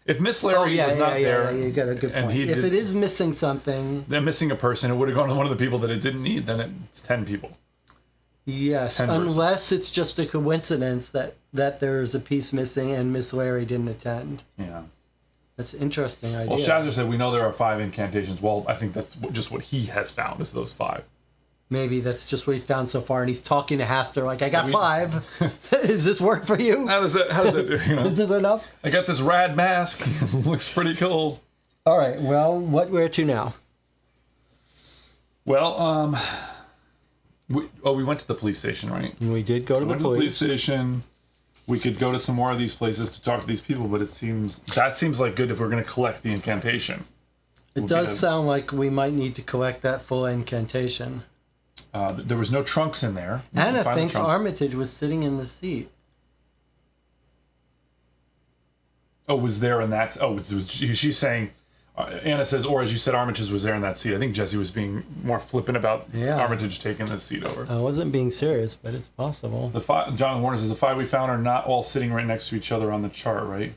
If Miss Larry was not there, you got a good point. If it is missing something, they're missing a person, it would have gone to one of the people that it didn't need. Then it's 10 people. Yes, 10 unless it's just a coincidence that there's a piece missing and Miss Larry didn't attend. Yeah. That's an interesting idea. Well, Shazzer said we know there are 5 incantations. Well, I think that's just what he has found is those 5. Maybe that's just what he's found so far, and he's talking to Hastur like, "I got 5. Does this work for you? How does it? Is this enough? I got this rad mask. Looks pretty cool." All right. Well, where to now? Well, we went to the police station, right? We did go to the police station. We could go to some more of these places to talk to these people, but that seems like good if we're going to collect the incantation. It does sound like we might need to collect that full incantation. There was no trunks in there. Anna thinks Armitage was sitting in the seat. Oh, was there in that? Oh, she's saying. Anna says, or as you said, Armitage was there in that seat. I think Jesse was being more flippant about Armitage taking this seat over. I wasn't being serious, but it's possible. John Warner says the 5 we found are not all sitting right next to each other on the chart, right?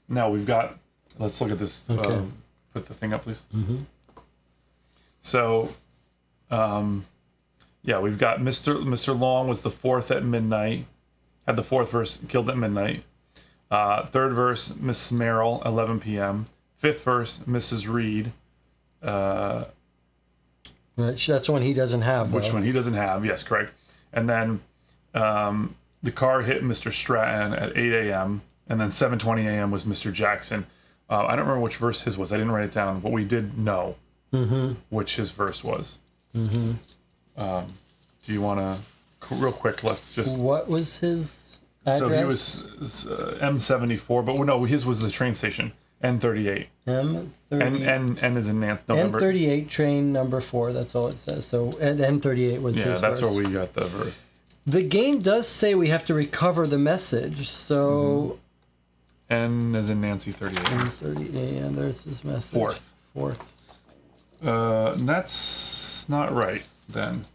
No, we've got. Let's look at this. Okay. Put the thing up, please. Mm-hmm. So, we've got Mr. Long was the 4th at midnight. Had the 4th verse killed at midnight. 3rd verse, Miss Merrill, 11 p.m. 5th verse, Mrs. Reed. That's one he doesn't have. Which one he doesn't have? Yes, correct. And then the car hit Mr. Stratton at 8 a.m. And then 7:20 a.m. was Mr. Jackson. I don't remember which verse his was. I didn't write it down, but we did know which his verse was. Mm-hmm. Do you want to, real quick, let's just... What was his address? So he was M74, but no, his was the train station. N38. M38. N is in Nance. November. N38 train number 4. That's all it says. So N38 was his verse. Yeah, that's where we got the verse. The game does say we have to recover the message. So N is in Nancy 38. N38. And there's his message. 4th. That's not right then.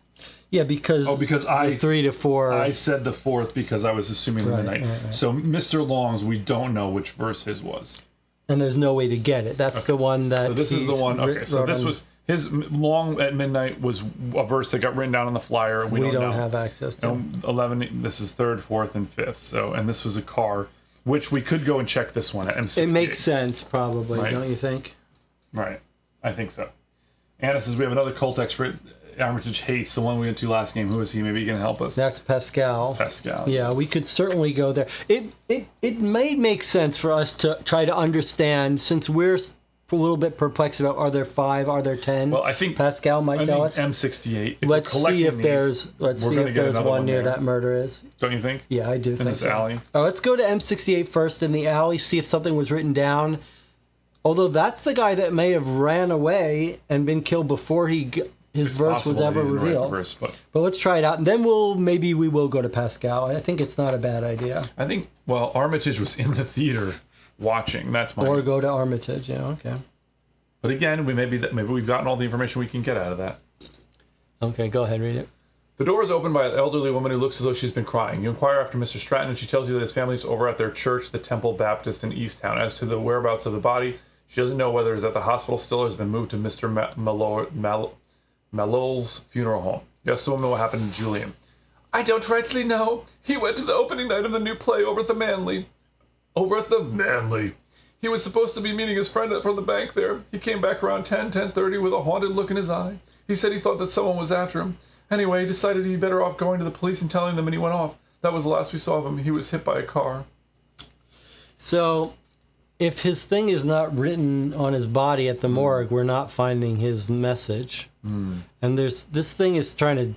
Yeah, because I 3 to 4. I said the 4th because I was assuming the midnight. Right. So Mr. Long's, we don't know which verse his was. And there's no way to get it. That's the one that. So this is the one. Okay, so His long at midnight was a verse that got written down on the flyer. We don't know. have access to. 11. This is 3rd, 4th, and 5th. So, and this was a car, which we could go and check this one at M68. It makes sense, probably, Right. don't you think? Right. I think so. Anna says we have another cult expert. Armitage hates the one we went to last game. Who is he? Maybe he can help us. That's Pascal. Pascal. Yeah, we could certainly go there. It may make sense for us to try to understand, since we're a little bit perplexed about, are there 5, are there 10? Well, I think Pascal might tell us. M68. Let's see if there's one near there. that murder is. Don't you think? Yeah, I do In think this so. alley. Oh, let's go to M68 first in the alley, see if something was written down. Although that's the guy that may have ran away and been killed before his It's verse was possible ever he didn't write the revealed. verse, but But let's try it out, and then maybe we will go to Pascal. I think it's not a bad idea. I think Armitage was in the theater watching. That's my. Or go to Armitage. Yeah, okay. But again, maybe we've gotten all the information we can get out of that. Okay, go ahead, read it. The door is opened by an elderly woman who looks as though she's been crying. You inquire after Mr. Stratton, and she tells you that his family is over at their church, the Temple Baptist in Easttown. As to the whereabouts of the body, she doesn't know whether it's at the hospital still or has been moved to Mr. Malol's funeral home. You ask the woman what happened to Julian. I don't rightly know. He went to the opening night of the new play over at the Manly. Over at the Manly. He was supposed to be meeting his friend from the bank there. He came back around 10:30 with a haunted look in his eye. He said he thought that someone was after him. Anyway, he decided he'd be better off going to the police and telling them, and he went off. That was the last we saw of him. He was hit by a car. So, if his thing is not written on his body at the morgue, we're not finding his message. And this thing is trying to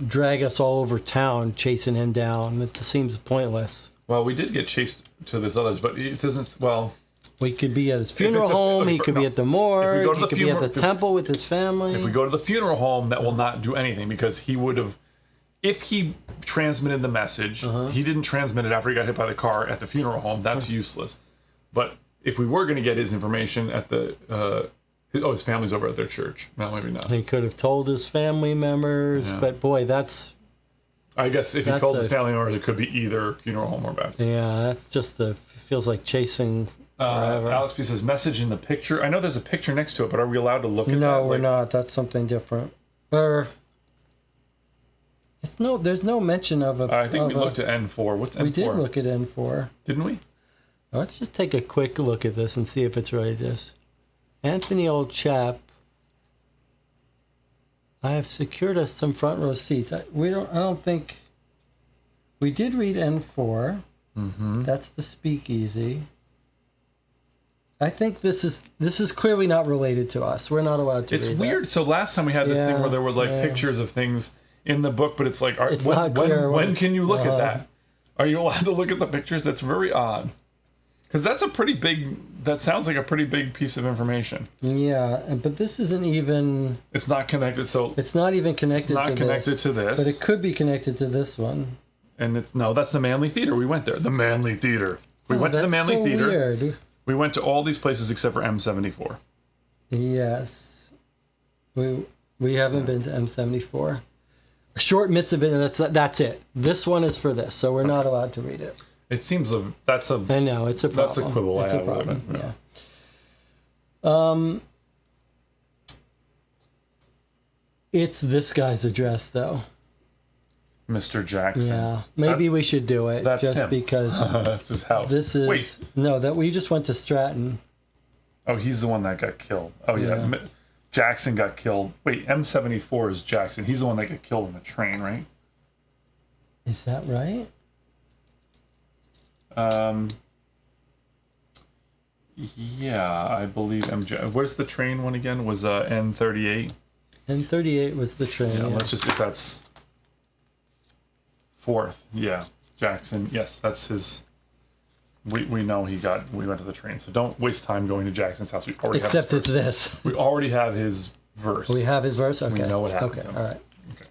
drag us all over town, chasing him down. It seems pointless. Well, we did get chased to this others, but it doesn't. Well, we could be at his funeral home. He could be at the morgue. He could be at the temple with his family. If we go to the funeral home, that will not do anything because he would have. If he transmitted the message, he didn't transmit it after he got hit by the car at the funeral home. That's useless. But if we were going to get his information at the, his family's over at their church. No, maybe not. He could have told his family members, but boy, that's. I guess if he told his family members, it could be either funeral home or back. Yeah, that's just feels like chasing forever. Alex P says message in the picture. I know there's a picture next to it, but are we allowed to look at that? No, we're not. That's something different. There's no mention of a. I think we looked at N4. What's N4? We did look at N4. Didn't we? Let's just take a quick look at this and see if it's really this. Anthony, old chap. I have secured us some front row seats. I don't think. We did read N4. Mm-hmm. That's the speakeasy. I think this is clearly not related to us. We're not allowed to. It's read weird. That. So last time we had this thing where there were pictures of things in the book, but it's like, not clear when can you look at that? Are you allowed to look at the pictures? That's very odd. Because that's that sounds like a pretty big piece of information. Yeah, but this isn't even. It's not connected, so. It's not even connected to this. But it could be connected to this one. And that's the Manly Theater. We went there. The Manly Theater. We went to the Manly Theater. Weird. We went to all these places except for M74. Yes. We haven't been to M74. A short missive, that's it. This one is for this, so we're not allowed to read it. It seems that's a. I know it's a problem. That's a quibble. It's a problem. Yeah. It's this guy's address, though. Mr. Jackson. Yeah, maybe we should do it just him. because that's his house. This is that we just went to Stratton. Oh, he's the one that got killed. Oh yeah. Jackson got killed. Wait, M74 is Jackson. He's the one that got killed in the train, right? Is that right? Yeah, I believe MJ. Where's the train one again? Was N38? N38 was the train. Yeah, let's just if that's 4th. Yeah, Jackson. Yes, that's his. We know we went to the train, so don't waste time going to Jackson's house. We already Except have it's this. We already have his verse. We have his verse? Okay. We know what happened. Okay, all right. Okay.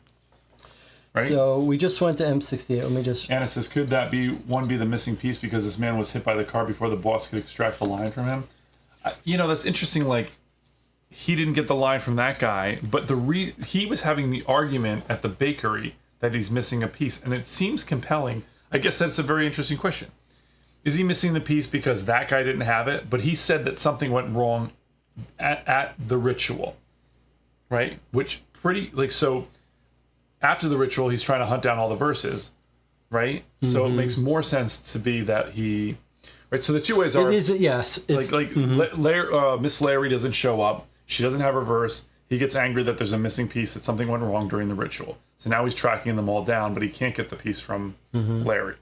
Ready? So we just went to M68. Let me just... Anna says, could that be the missing piece because this man was hit by the car before the boss could extract the line from him? That's interesting. Like, he didn't get the line from that guy, but he was having the argument at the bakery that he's missing a piece, and it seems compelling. I guess that's a very interesting question. Is he missing the piece because that guy didn't have it, but he said that something went wrong at the ritual? right? Which pretty so after the ritual, he's trying to hunt down all the verses, right? So it makes more sense to be that he, right? So the two ways are It is, yes. It's, Miss Larry doesn't show up. She doesn't have her verse. He gets angry that there's a missing piece, that something went wrong during the ritual. So now he's tracking them all down, but he can't get the piece from Larry.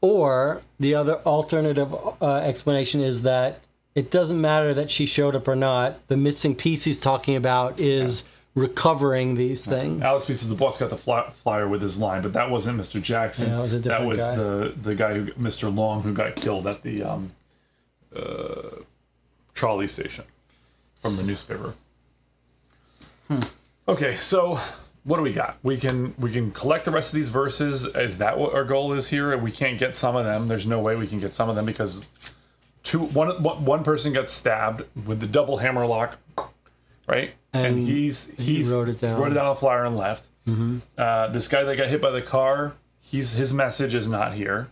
or the other alternative explanation is that it doesn't matter that she showed up or not. The missing piece he's talking about is recovering these things. Alex pieces the boss got the flyer with his line, but that wasn't Mr. Jackson. Yeah, that was a different guy. the guy who, Mr. Long, who got killed at the trolley station from the newspaper. Okay, so what do we got? We can collect the rest of these verses. Is that what our goal is here? We can't get some of them. There's no way we can get some of them because one person got stabbed with the double hammerlock, right? And he wrote it down on a flyer and left. This guy that got hit by the car, his message is not here,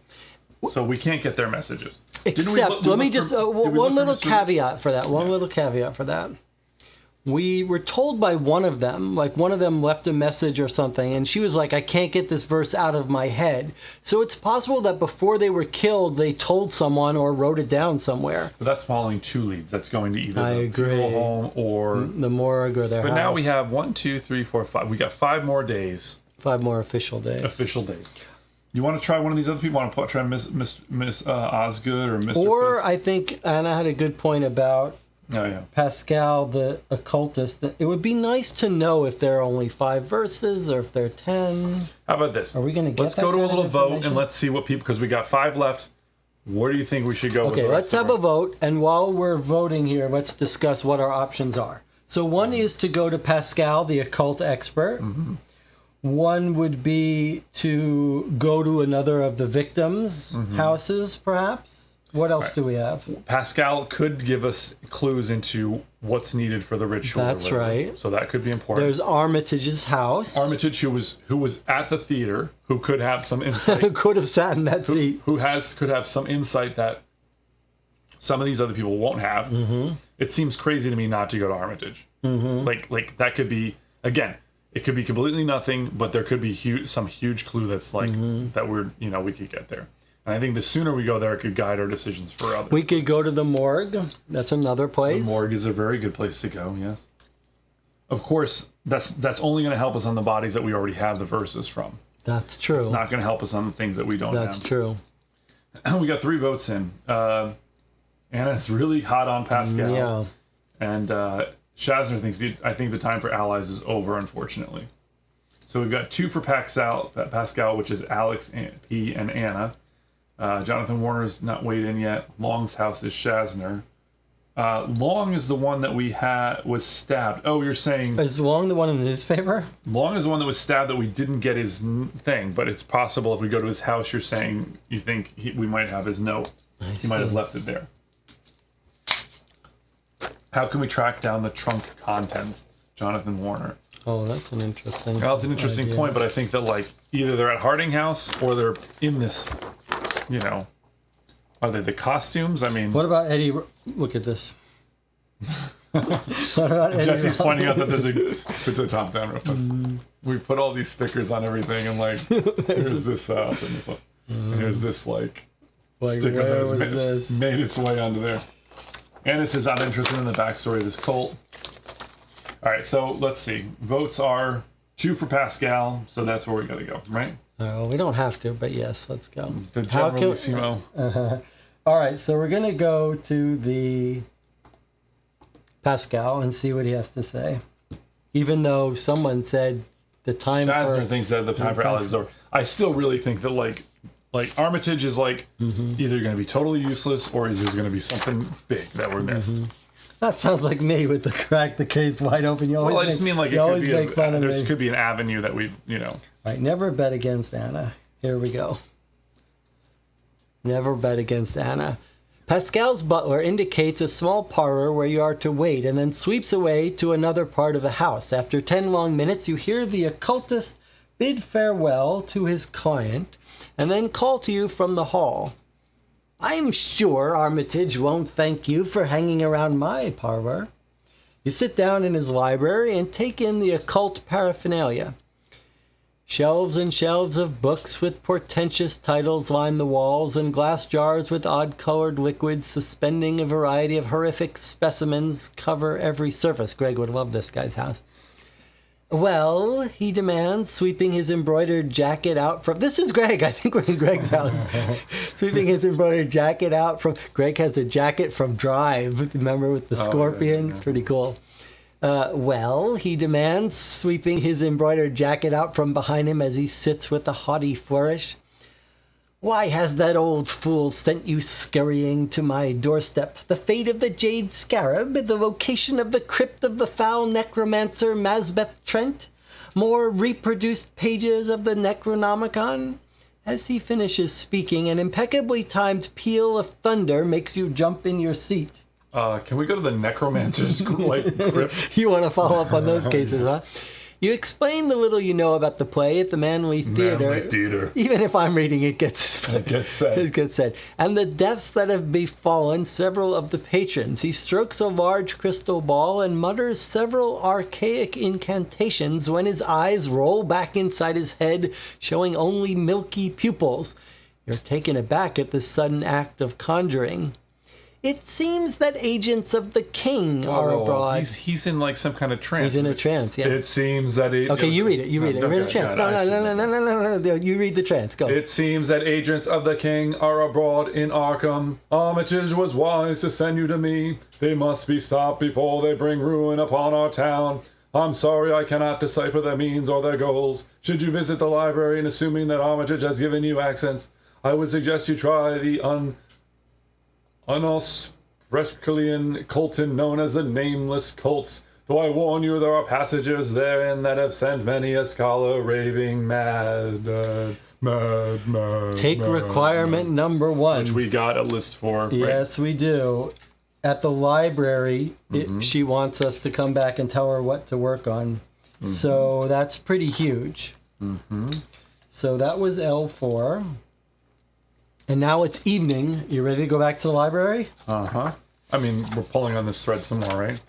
so we can't get their messages. Except, let me just one little caveat for that. One little caveat for that. We were told by one of them left a message or something, and she was like, I can't get this verse out of my head. So it's possible that before they were killed, they told someone or wrote it down somewhere. But that's following two leads. That's going to either the funeral home or the morgue or their house. But now we have 1, 2, 3, 4, 5. We got 5 more days. 5 more official days. You want to try one of these other people? Want to try Miss Osgood or Mr. Or Fisk? I think Anna had a good point about Pascal, the occultist. It would be nice to know if there are only 5 verses or if there are 10. How about this? Are we going to get Let's go to a little vote and let's see what people, because we got 5 left. Where do you think we should go? Okay, let's have a vote. And while we're voting here, let's discuss what our options are. So one is to go to Pascal, the occult expert. One would be to go to another of the victims' houses, perhaps. What else do we have? Pascal could give us clues into what's needed for the ritual. That's right. So that could be important. There's Armitage's house. Armitage, who was at the theater, who could have some insight. Who could have sat in that seat. Who could have some insight that some of these other people won't have. It seems crazy to me not to go to Armitage. Like that could be, again, it could be completely nothing, but there could be some huge clue that's like that we could get there. And I think the sooner we go there, it could guide our decisions for others. We could go to the morgue. That's another place. The morgue is a very good place to go, yes. Of course, that's only going to help us on the bodies that we already have the verses from. That's true. It's not going to help us on the things that we don't have. That's true. We got 3 votes in. Anna's really hot on Pascal. Yeah. And Shazner thinks, I think the time for allies is over, unfortunately. So we've got 2 for Pascal, which is Alex, P, and Anna. Jonathan Warner's not weighed in yet. Long's house is Shazner. Long is the one that was stabbed. Oh, you're saying... Is Long the one in the newspaper? Long is the one that was stabbed that we didn't get his thing, but it's possible if we go to his house, you're saying you think we might have his note. He might have left it there. How can we track down the trunk contents? Jonathan Warner. Oh, that's an interesting Well, it's an interesting point, but I think that either they're at Harding House or they're in this... are they the costumes? I mean, what about Eddie? Look at this. What about Eddie? Jesse's pointing out that there's put the top down real fast. We put all these stickers on everything, and here's this. I'll turn this up. Here's this sticker that has made its way onto there. And it says I'm interested in the backstory of this cult. All right, so let's see. Votes are 2 for Pascal, so that's where we got to go, right? We don't have to, but yes, let's go. All right, so we're going to go to the Pascal and see what he has to say. Even though someone said the time Shazner thinks that the time for allies is over. I still really think that Armitage is either going to be totally useless or there's going to be something big that we're missed. That sounds like me with the crack the case wide open. I just mean it could be an avenue that we. Right, never bet against Anna. Here we go. Never bet against Anna. Pascal's butler indicates a small parlor where you are to wait and then sweeps away to another part of the house. After 10 long minutes, you hear the occultist bid farewell to his client and then call to you from the hall. I'm sure Armitage won't thank you for hanging around my parlor. You sit down in his library and take in the occult paraphernalia. Shelves and shelves of books with portentous titles line the walls, and glass jars with odd-colored liquids suspending a variety of horrific specimens cover every surface. Greg would love this guy's house. Well, he demands, sweeping his embroidered jacket out from... This is Greg. I think we're in Greg's house. Sweeping his embroidered jacket out from... Greg has a jacket from Drive. Remember, with the scorpion? It's pretty cool. Well, he demands, sweeping his embroidered jacket out from behind him as he sits with a haughty flourish. Why has that old fool sent you scurrying to my doorstep? The fate of the jade scarab? The location of the crypt of the foul necromancer Masbeth Trent? More reproduced pages of the Necronomicon? As he finishes speaking, an impeccably timed peal of thunder makes you jump in your seat. Can we go to the necromancer's crypt? You want to follow up on those cases, huh? You explain the little you know about the play at the Manly Theater. Even if I'm reading, it gets said. It gets said. And the deaths that have befallen several of the patrons. He strokes a large crystal ball and mutters several archaic incantations when his eyes roll back inside his head, showing only milky pupils. You're taken aback at this sudden act of conjuring. It seems that agents of the king are abroad. He's in like some kind of trance. He's in a trance, yeah. It seems that... Okay, you read it. Read a trance. No. You read the trance. Go. It seems that agents of the king are abroad in Arkham. Armitage was wise to send you to me. They must be stopped before they bring ruin upon our town. I'm sorry I cannot decipher their means or their goals. Should you visit the library and assuming that Armitage has given you accents, I would suggest you try the Unosprechlichen Colton known as the Nameless Cults, though I warn you there are passages therein that have sent many a scholar raving mad. Take requirement number 1. Which we got a list for. Yes, we do. At the library, she wants us to come back and tell her what to work on. So that's pretty huge. So that was L4. And now it's evening. You ready to go back to the library? I mean, we're pulling on this thread some more, right?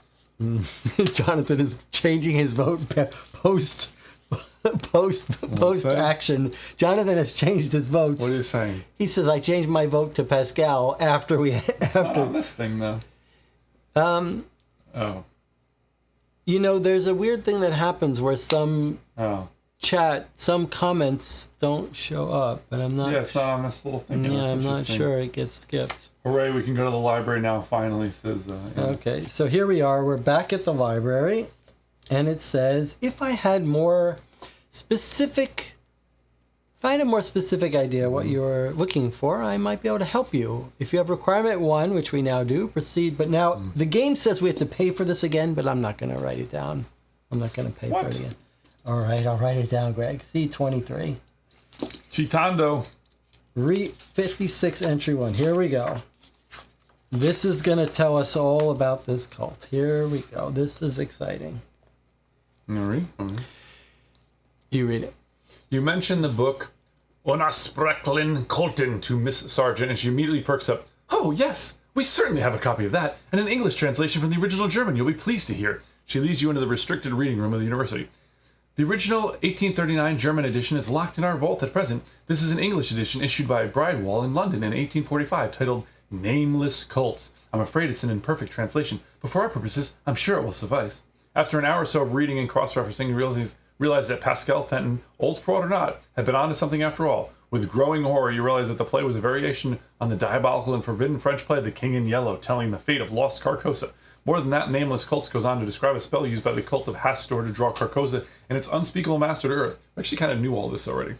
Jonathan is changing his vote post action. Jonathan has changed his votes. What are you saying? He says, I changed my vote to Pascal after we... It's not on this thing, though. You know, there's a weird thing that happens where some... some comments don't show up, but I'm not... Yeah, it's not on this little thing. Yeah, I'm not sure. It gets skipped. Hooray, we can go to the library now, finally, says... Okay, so here we are. We're back at the library, and it says, if I had a more specific idea what you're looking for, I might be able to help you. If you have requirement 1, which we now do, proceed. But now, the game says we have to pay for this again, but I'm not going to write it down. I'm not going to pay for it again. All right, I'll write it down, Greg. C23. Chitando. 56 entry 1. Here we go. This is going to tell us all about this cult. Here we go. This is exciting. All right. You read it. You mentioned the book Unosprechlichen Kulten to Miss Sargent, and she immediately perks up. Oh, yes, we certainly have a copy of that, and an English translation from the original German you'll be pleased to hear. She leads you into the restricted reading room of the university. The original 1839 German edition is locked in our vault at present. This is an English edition issued by Bridewell in London in 1845, titled Nameless Cults. I'm afraid it's an imperfect translation, but for our purposes, I'm sure it will suffice. After an hour or so of reading and cross-referencing, you realize that Pascal Fenton, old fraud or not, had been onto something after all. With growing horror, you realize that the play was a variation on the diabolical and forbidden French play The King in Yellow, telling the fate of lost Carcosa. More than that, Nameless Cults goes on to describe a spell used by the cult of Hastur to draw Carcosa and its unspeakable master to Earth. I actually kind of knew all this already.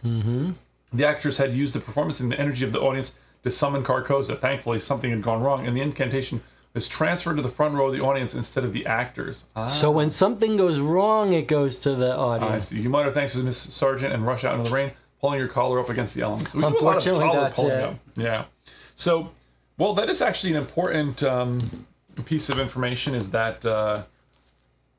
The actors had used the performance and the energy of the audience to summon Carcosa. Thankfully, something had gone wrong, and the incantation was transferred to the front row of the audience instead of the actors. So when something goes wrong, it goes to the audience. You mutter thanks to Miss Sargent and rush out into the rain, pulling your collar up against the elements. We Unfortunately, that's it. Up. Yeah. So, well, that is actually an important piece of information is that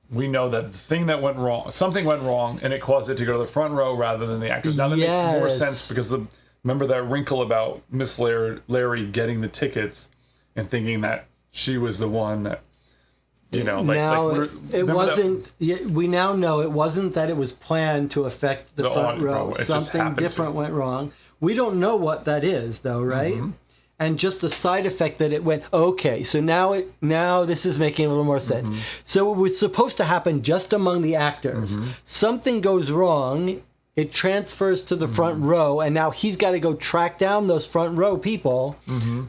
we know that the thing that went wrong, something went wrong, and it caused it to go to the front row rather than the actors. Now that makes more sense because remember that wrinkle about Miss Larry getting the tickets and thinking that she was the one that You know, it wasn't. We now know it wasn't that it was planned to affect the front row. Something different went wrong. We don't know what that is, though, right? Mm-hmm. And just the side effect that it went. Okay, so now this is making a little more sense. Mm-hmm. So it was supposed to happen just among the actors. Mm-hmm. Something goes wrong. It transfers to the front row, and now he's got to go track down those front row people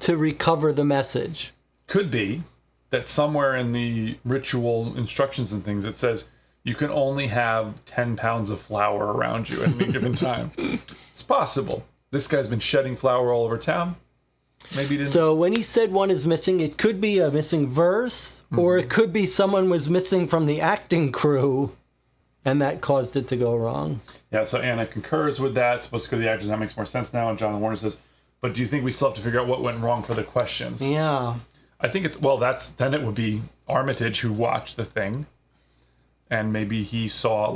to recover the message. Could be that somewhere in the ritual instructions and things, it says you can only have 10 pounds of flour around you at any given time. It's possible. This guy's been shedding flour all over town. Maybe he didn't. So when he said one is missing, it could be a missing verse, or it could be someone was missing from the acting crew, and that caused it to go wrong. Yeah, so Anna concurs with that. It's supposed to go to the actors. That makes more sense now. And Jonathan Warner says, but do you think we still have to figure out what went wrong for the questions? Yeah. I think then it would be Armitage who watched the thing, and maybe he saw,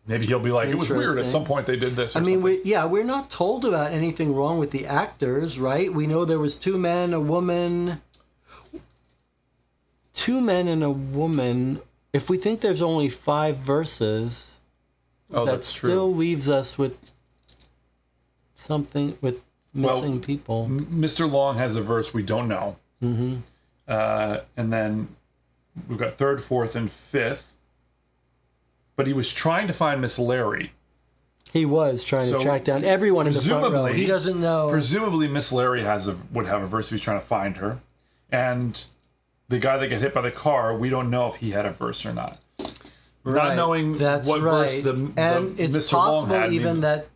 maybe he'll be like, it was weird at some point they did this or something. We're not told about anything wrong with the actors, right? We know there was 2 men, a woman. 2 men and a woman. If we think there's only 5 verses, that still leaves us with something, with missing people. Mr. Long has a verse we don't know. Mm-hmm. And then we've got 3rd, 4th, and 5th. But he was trying to find Miss Larry. He was trying to track down everyone in the front row. He doesn't know. Presumably, Miss Larry would have a verse if he's trying to find her. And the guy that got hit by the car, we don't know if he had a verse or not. Right. Not knowing what verse and it's Mr. Long had. Possible even that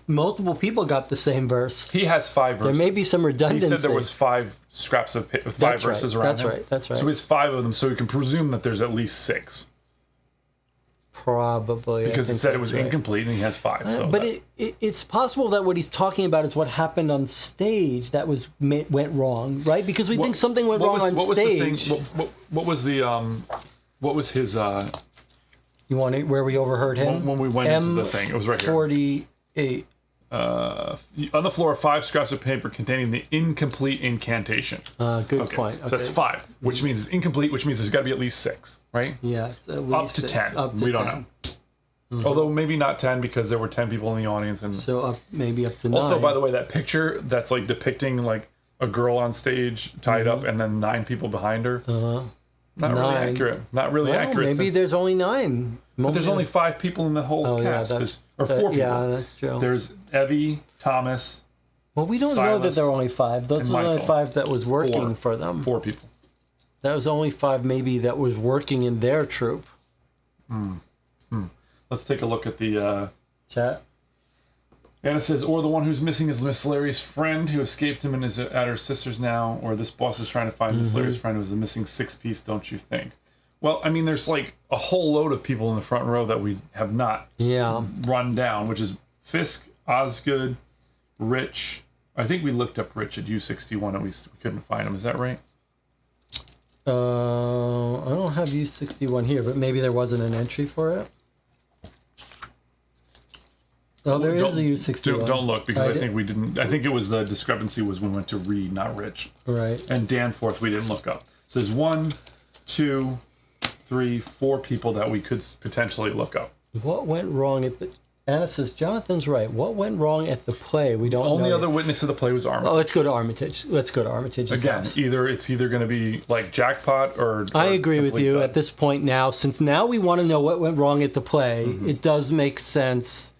multiple people got the same verse. He has 5 verses. There may be some redundancy. He said there was 5 scraps of 5 verses around him. That's right. So he has 5 of them, so we can presume that there's at least 6. Probably. Because it said it was incomplete, and he has 5. So but it's possible that what he's talking about is what happened on stage that went wrong, right? Because we think something went wrong on stage. What was his... You want it where we overheard him? When we went into the thing. It was right here. 48. On the floor, 5 scraps of paper containing the incomplete incantation. Good point. So that's 5, which means it's incomplete, which means there's got to be at least 6, right? Yes, at least up to 10. We don't know. Mm-hmm. Although maybe not 10 because there were 10 people in the audience, and so maybe up to 9. Also, by the way, that picture that's depicting a girl on stage tied up and then 9 people behind her. Not really accurate. Not really accurate. Maybe there's only 9. But there's only 5 people in the whole cast. Or 4 people. Yeah, that's true. There's Evie, Thomas. Well, we don't know that there are only 5. Those are only 5 that was working for them. 4 people. That was only 5 maybe that was working in their troupe. Let's take a look at the chat. Anna says, or the one who's missing is Miss Larry's friend who escaped him and is at her sister's now, or this boss is trying to find Miss Larry's friend who was the missing 6-piece, don't you think? Well, I mean, there's a whole load of people in the front row that we have not run down, which is Fisk, Osgood, Rich. I think we looked up Rich at U61 and we couldn't find him. Is that right? I don't have U61 here, but maybe there wasn't an entry for it. Oh, there is a U61. Don't look, because I think we didn't. I think it was the discrepancy was when we went to Reed, not Rich. Right. And Danforth we didn't look up. So there's 1, 2, 3, 4 people that we could potentially look up. What went wrong at the... Anna says, Jonathan's right. What went wrong at the play? We don't know. Only other witness to the play was Armitage. Oh, let's go to Armitage. Again, it's either going to be jackpot or I agree with you done. At this point now. Since now we want to know what went wrong at the play, it does make sense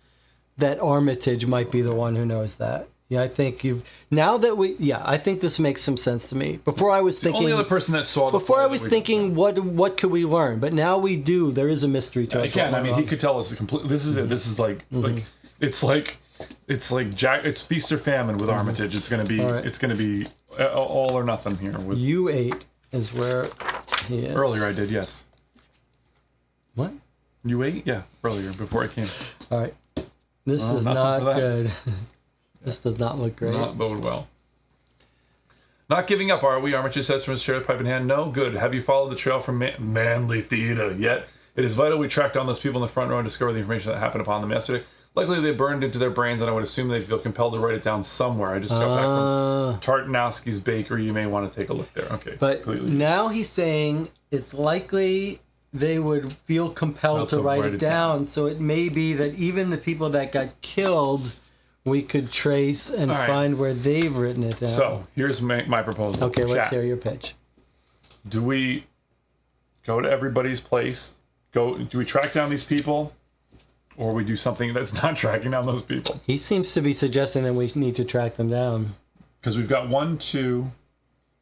that Armitage might be the one who knows that. Yeah, I think I think this makes some sense to me. Before I was thinking... The only other person that saw the Before I was thinking, what could we learn? But now we do. There is a mystery to us. Again, I mean, he could tell us this is it. This is it's feast or famine with Armitage. It's going to be all or nothing here. With U8 is where he is. Earlier I did, yes. What? U8? Yeah, earlier, before I came. All right. This is not good. This does not look great. Not bode well. Not giving up, are we? Armitage says from his chair, pipe in hand. No, good. Have you followed the trail from Manly Theater yet? It is vital we track down those people in the front row and discover the information that happened upon them yesterday. Likely they burned into their brains, and I would assume they'd feel compelled to write it down somewhere. I just got back from Tartanowski's Bakery. You may want to take a look there. Okay. But completely. now he's saying it's likely they would feel compelled to write it down. So it may be that even the people that got killed, we could trace and find where they've written it down. So here's my proposal. Okay, let's Chat. hear your pitch. Do we go to everybody's place? Do we track down these people? Or we do something that's not tracking down those people? He seems to be suggesting that we need to track them down. Because we've got 1, 2,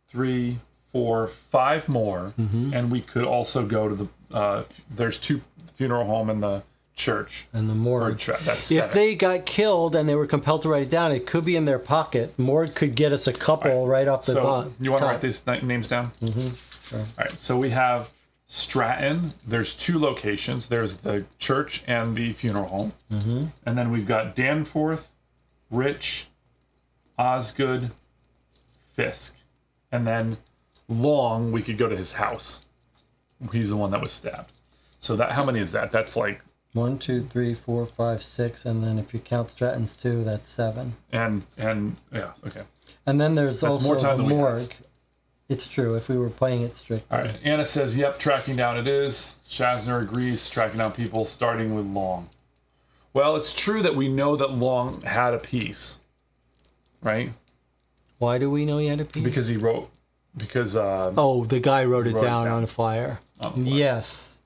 3, 4, 5 more. And we could also go to the... there's 2 funeral home and the church. And the morgue. That's 7. If they got killed and they were compelled to write it down, it could be in their pocket. Morgue could get us a couple right off the top. You want to write these names down? Sure. All right, so we have Stratton. There's 2 locations. There's the church and the funeral home. And then we've got Danforth, Rich, Osgood, Fisk. And then Long, we could go to his house. He's the one that was stabbed. So that, how many is that? That's like 1, 2, 3, 4, 5, 6, and then if you count Stratton's 2, that's 7. and yeah, okay. And then there's That's also more time the than we have. morgue. It's true if we were playing it strictly. All right. Anna says, "Yep, tracking down it is." Shazner agrees, tracking down people, starting with Long. Well, it's true that we know that Long had a piece, right? Why do we know he had a piece? Because he wrote. Because the guy wrote it down on a flyer. On a flyer. Yes,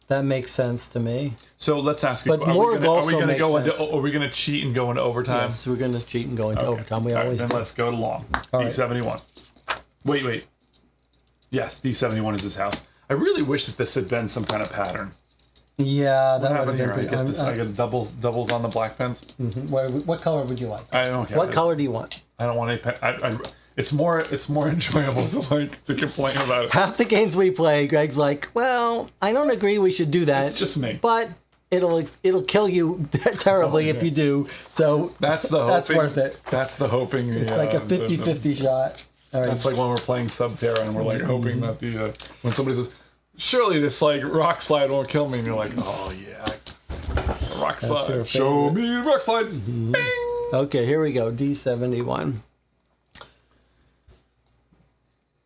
that makes sense to me. So let's ask you: But morgue are we also going to makes go into? sense. Are we going to cheat and go into overtime? Yes, we're going to cheat and go into overtime. We All right, always then do. let's go to Long. All right. D71. Wait. Yes, D71 is his house. I really wish that this had been some kind of pattern. Yeah, What that would happened have here? been I get this. I get doubles on the black pens. What color would you like? I don't care. What color do you want? I don't want any pen. It's more enjoyable to complain about it. Half the games we play, Greg's like, well, I don't agree we should do that. It's just me. But it'll kill you terribly if you do. So That's the hoping. that's worth it. That's the hoping. It's like a 50-50 shot. All right. That's like when we're playing Subterra and we're like hoping that the when somebody says, "Surely this like rock slide won't kill me," and you're like, "Oh yeah, rock your slide. Show me rock slide." Bing! Okay, here we go. D71.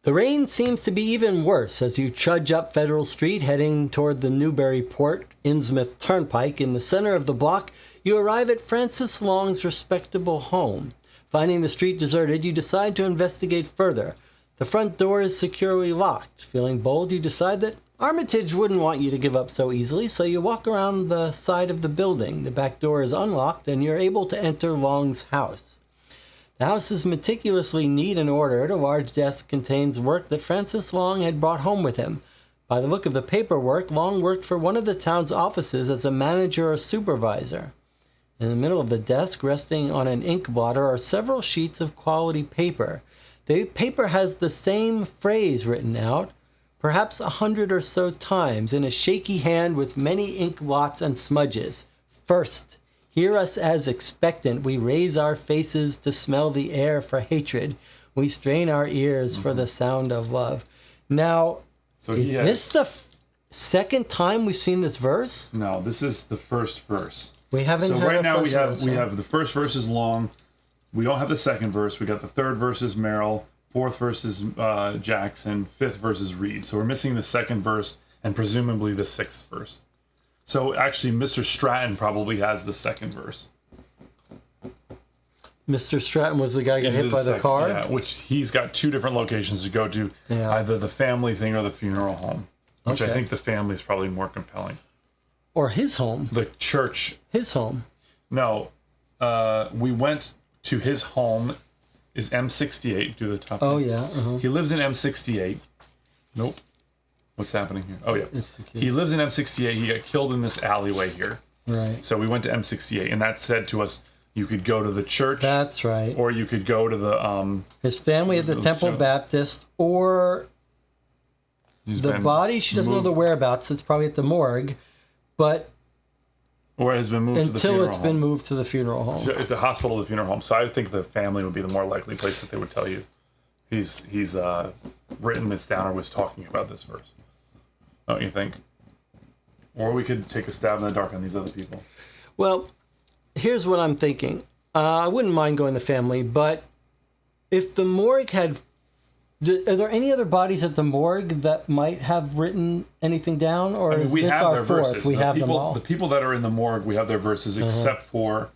The rain seems to be even worse as you trudge up Federal Street heading toward the Newburyport Innsmouth Turnpike. In the center of the block, you arrive at Francis Long's respectable home. Finding the street deserted, you decide to investigate further. The front door is securely locked. Feeling bold, you decide that Armitage wouldn't want you to give up so easily, so you walk around the side of the building. The back door is unlocked, and you're able to enter Long's house. The house is meticulously neat and ordered. A large desk contains work that Francis Long had brought home with him. By the look of the paperwork, Long worked for one of the town's offices as a manager or supervisor. In the middle of the desk, resting on an ink blotter, are several sheets of quality paper. The paper has the same phrase written out, perhaps 100 or so times, in a shaky hand with many ink blots and smudges. First, hear us as expectant. We raise our faces to smell the air for hatred. We strain our ears for the sound of love. Now, So is this the second time we've seen this verse? No, this is the first verse. We haven't. So had right a now first verse, we huh? have the first verse is Long. We don't have the second verse. We got the third verse is Merrill. Fourth verse is Jackson. Fifth verse is Reed. So we're missing the second verse and presumably the sixth verse. So actually, Mr. Stratton probably has the second verse. Mr. Stratton was the guy who got hit by the car? Yeah, which he's got 2 different locations to go to, Yeah. either the family thing or the funeral home, which I Okay. think the family is probably more compelling. Or his home. The church, His home. no, we went to his home, is M68, do the top. Oh, yeah. Uh-huh. He lives in M68. Nope. What's happening here? Oh, yeah. It's the kid. He lives in M68. He got killed in this alleyway here. Right. So we went to M68, and that said to us, you could go to the church, That's right. or you could go to the His family at the Temple Baptist, or he's the been body. She doesn't know moved- the whereabouts. It's probably at the morgue. But or it has been moved to the until funeral it's home. been moved to the funeral home. So at the hospital, the funeral home. So I think the family would be the more likely place that they would tell you. He's written this down or was talking about this verse. Don't you think? Or we could take a stab in the dark on these other people. Well, here's what I'm thinking. I wouldn't mind going to family, but if the morgue had... Are there any other bodies at the morgue that might have written anything down, or is we this have our their fourth? verses. We have them people, all. the people that are in the morgue, we have their verses, except for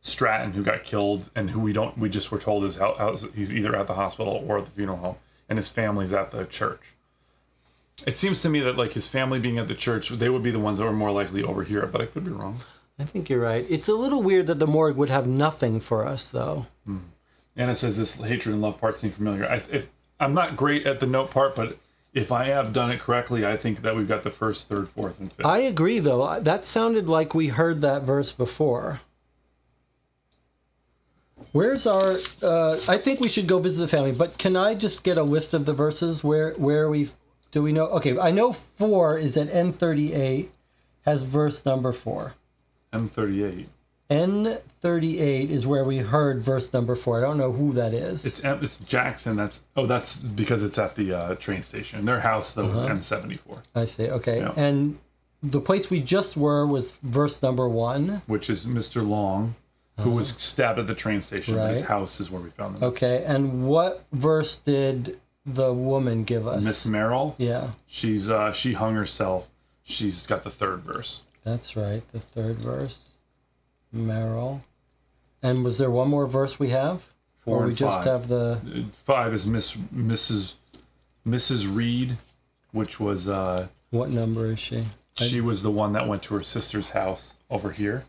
Stratton, who got killed, and who we just were told is how he's either at the hospital or at the funeral home, and his family's at the church. It seems to me that like his family being at the church, they would be the ones that were more likely to overhear it, but I could be wrong. I think you're right. It's a little weird that the morgue would have nothing for us, though. Anna says this hatred and love part seem familiar. I'm not great at the note part, but if I have done it correctly, I think that we've got the first, third, fourth, and fifth. I agree, though. That sounded like we heard that verse before. Where's our... I think we should go visit the family, but can I just get a list of the verses where we... Do we know? Okay, I know 4 is at N38, has verse number 4. M38. N38 is where we heard verse number 4. I don't know who that is. It's Jackson. That's because it's at the train station. Their house though is M74. I see. Okay, Yeah. and the place we just were was verse number 1, which is Mr. Long, who was stabbed at the train station. Right. His house is where we found them. Okay, and what verse did the woman give us? Miss Merrill. Yeah, She hung herself. She's got the third verse. that's right. The third verse. Meryl. And was there one more verse we have? 4 or we and just 5. have the... 5 is Mrs. Reed, which was What number is she? she was the one that went to her sister's house over here.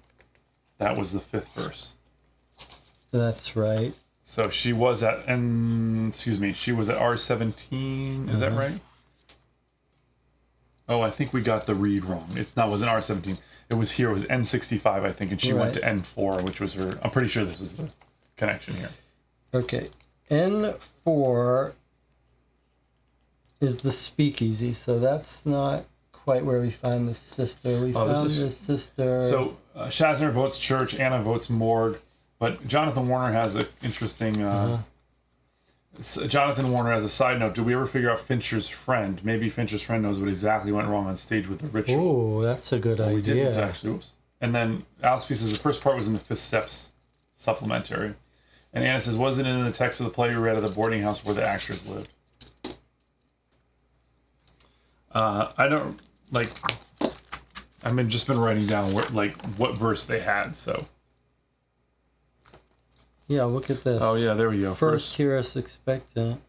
That was the 5th verse. That's right. So she was at she was at R17. Is that right? Oh, I think we got the read wrong. Wasn't R17. It was here. It was N65, I think, and she went to N4, which was her. I'm pretty sure this was the connection here. Okay. N4 is the speakeasy, so that's not quite where we found the sister. We found the sister. So Shazner votes church, Anna votes morgue, but Jonathan Warner has an interesting. Jonathan Warner, as a side note, did we ever figure out Fincher's friend? Maybe Fincher's friend knows what exactly went wrong on stage with the ritual. Oh, that's a good We idea. didn't actually. Oops. And then Alex P says the first part was in the 5th Steps supplementary. And Anna says, wasn't it in the text of the play you read at the boarding house where the actors lived? I don't, like, I've just been writing down what verse they had, so. Yeah, look at this. Oh, yeah, there we go. First hear us expectant.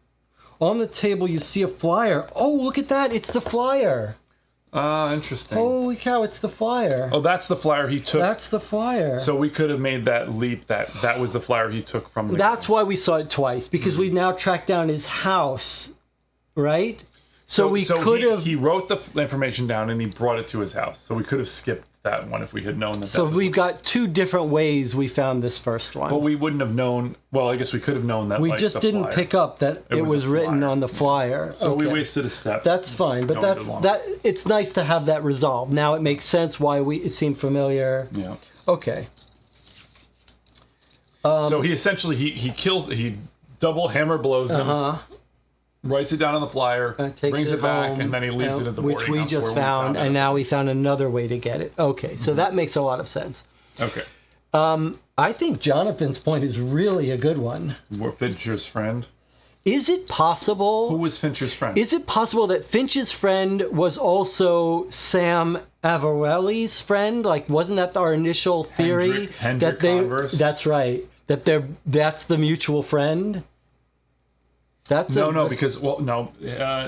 On the table, you see a flyer. Oh, look at that. It's the flyer. Interesting. Holy cow, it's the flyer. Oh, that's the flyer he took. That's the flyer. So we could have made that leap that was the flyer he took from the... That's why we saw it twice, because we've now tracked down his house, right? So we could have... He wrote the information down and he brought it to his house. So we could have skipped that one if we had known that. So we've got 2 different ways we found this first one. But we wouldn't have known... Well, I guess we could have known that. We just didn't pick up that it was written on the flyer. So we wasted a step. That's fine, but it's nice to have that resolved. Now it makes sense why it seemed familiar. Yeah. Okay. So he essentially he double hammer blows him. Writes it down on the flyer, brings it back, and then he leaves it at the boarding house. Which we just found, and now we found another way to get it. Okay, so that makes a lot of sense. Okay. I think Jonathan's point is really a good one. We're Fincher's friend. Is it possible... Who was Fincher's friend? Is it possible that Finch's friend was also Sam Averelli's friend? Like, wasn't that our initial theory? Hendrick Converse? That's right. That's the mutual friend? Because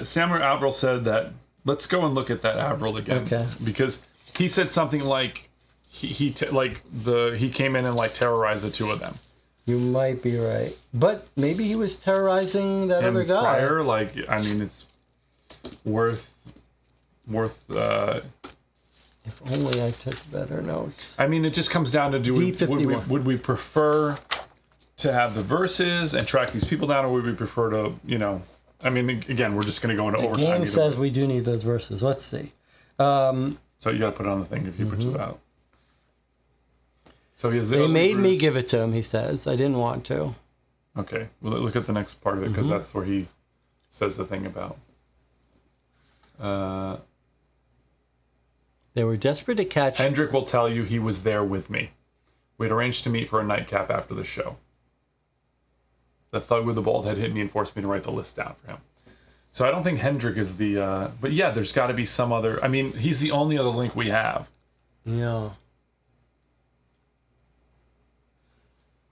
Sam Averill said that. Let's go and look at that Averill again. Okay. Because he said something like he came in and like terrorized the 2 of them. You might be right, but maybe he was terrorizing that other guy. Prior, it's worth. If only I took better notes. It just comes down to would we prefer to have the verses and track these people down, or would we prefer to, again, we're just going to go into overtime. The game says we do need those verses. Let's see. So you got to put it on the thing if you put 2 out. So he has they made me give it to him, he says. I didn't want to. Okay. Well, look at the next part of it, because that's where he says the thing about. They were desperate to catch... Hendrick will tell you he was there with me. We had arranged to meet for a nightcap after the show. The thug with the bald head hit me and forced me to write the list down for him. So I don't think Hendrik is the... but yeah, there's got to be some other... I mean, he's the only other link we have. Yeah.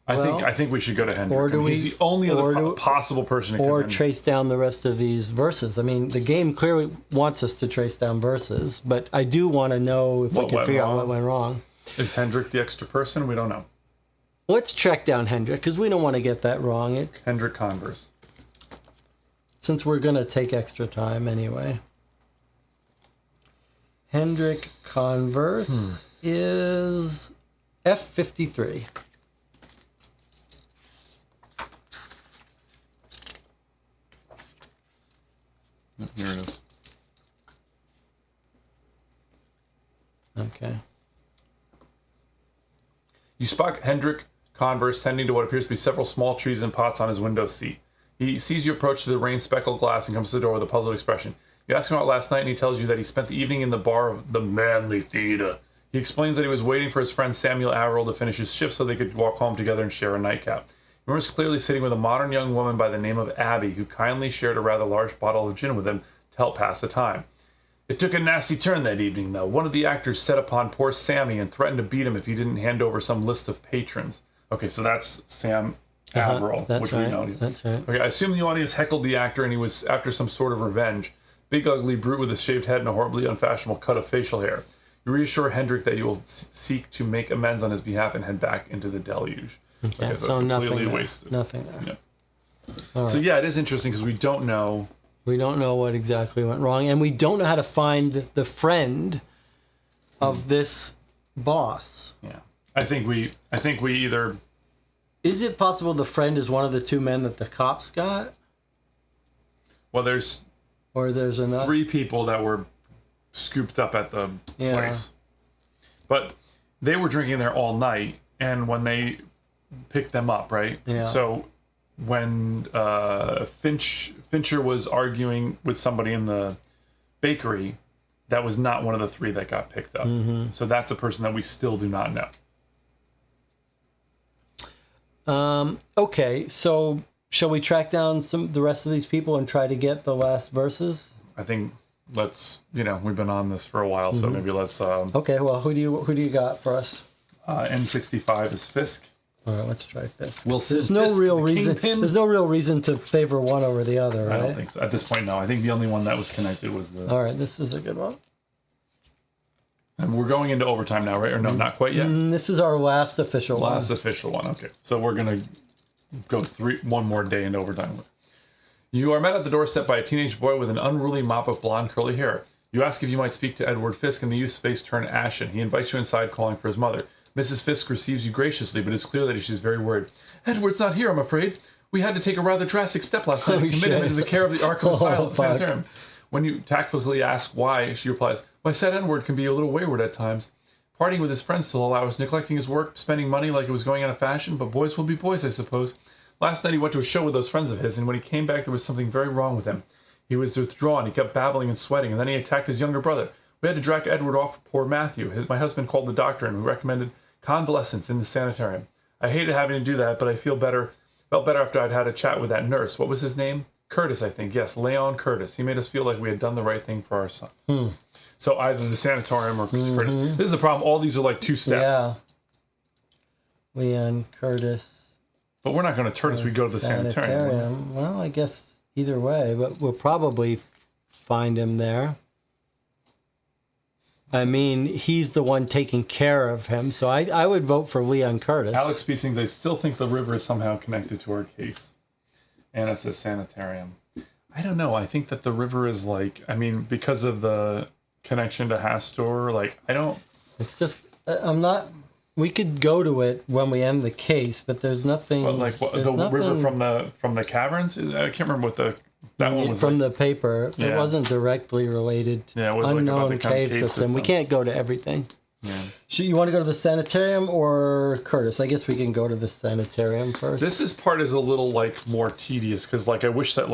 I think we should go to Hendrik. Or do we, he's the only other possible person to come in. Trace down the rest of these verses. I mean, the game clearly wants us to trace down verses, but I do want to know if we can figure out what went wrong. Is Hendrik the extra person? We don't know. Let's track down Hendrik, because we don't want to get that wrong. Hendrik Converse. Since we're going to take extra time anyway. Hendrik Converse is F53. Here it is. Okay. You spot Hendrik Converse tending to what appears to be several small trees and pots on his window seat. He sees you approach through the rain-speckled glass and comes to the door with a puzzled expression. You ask him about last night and he tells you that he spent the evening in the bar of the Manly Theatre. He explains that he was waiting for his friend Samuel Averill to finish his shift so they could walk home together and share a nightcap. He remembers clearly sitting with a modern young woman by the name of Abby, who kindly shared a rather large bottle of gin with him to help pass the time. It took a nasty turn that evening, though. One of the actors set upon poor Sammy and threatened to beat him if he didn't hand over some list of patrons. Okay, so that's Sam Averill, which we know. That's right. Okay, I assume the audience heckled the actor and he was after some sort of revenge. Big, ugly brute with a shaved head and a horribly unfashionable cut of facial hair. You reassure Hendrik that you will seek to make amends on his behalf and head back into the deluge. Okay, so nothing wasted. Nothing there. Yeah. So yeah, it is interesting because we don't know. We don't know what exactly went wrong, and we don't know how to find the friend of this boss. Yeah, I think we either. Is it possible the friend is one of the two men that the cops got? Well, there's another 3 people that were scooped up at the place, but they were drinking there all night, and when they picked them up, right? Yeah. So when Fincher was arguing with somebody in the bakery, that was not one of the 3 that got picked up. Mm-hmm. So that's a person that we still do not know. Okay, so shall we track down the rest of these people and try to get the last verses? I think let's. We've been on this for a while, so maybe let's. Okay, well, who do you got for us? N65 is Fisk. All right, let's try Fisk. There's no real reason. There's no real reason to favor one over the other, right? I don't think so. At this point, no. I think the only one that was connected was the. All right, this is a good one. And we're going into overtime now, right? Or no, not quite yet. This is our last official one. Last official one. Okay, so we're gonna go one more day into overtime. You are met at the doorstep by a teenage boy with an unruly mop of blonde curly hair. You ask if you might speak to Edward Fisk, and the youth's face turned ashen. He invites you inside, calling for his mother. Mrs. Fisk receives you graciously, but it's clear that she's very worried. Edward's not here, I'm afraid. We had to take a rather drastic step last night and commit him into the care of the Arkham Sanitarium. When you tactfully ask why, she replies, "My said Edward can be a little wayward at times. Partying with his friends till all hours, neglecting his work, spending money like it was going out of fashion, but boys will be boys, I suppose. Last night he went to a show with those friends of his, and when he came back there was something very wrong with him. He was withdrawn, he kept babbling and sweating, and then he attacked his younger brother. We had to drag Edward off poor Matthew. My husband called the doctor and recommended convalescence in the sanitarium. I hated having to do that, but I felt better after I'd had a chat with that nurse. What was his name? Curtis, I think. Yes, Leon Curtis. He made us feel like we had done the right thing for our son." So either the sanatorium or Curtis. This is the problem. All these are like 2 steps. Yeah. Leon Curtis. But we're not going to turn as we go to the sanitarium. Well, I guess either way, but we'll probably find him there. I mean, he's the one taking care of him, so I would vote for Leon Curtis. Alex B. sings, "I still think the river is somehow connected to our case." Anna says sanitarium. I don't know. I think that the river is because of the connection to Hastur, I don't... It's just, we could go to it when we end the case, but there's nothing... But river from the caverns? I can't remember what that one was from the paper. Yeah. It wasn't directly related to it was unknown about the cave system. We can't go to everything. Yeah. You want to go to the sanitarium or Curtis? I guess we can go to the sanitarium first. This part is a little more tedious because I wish that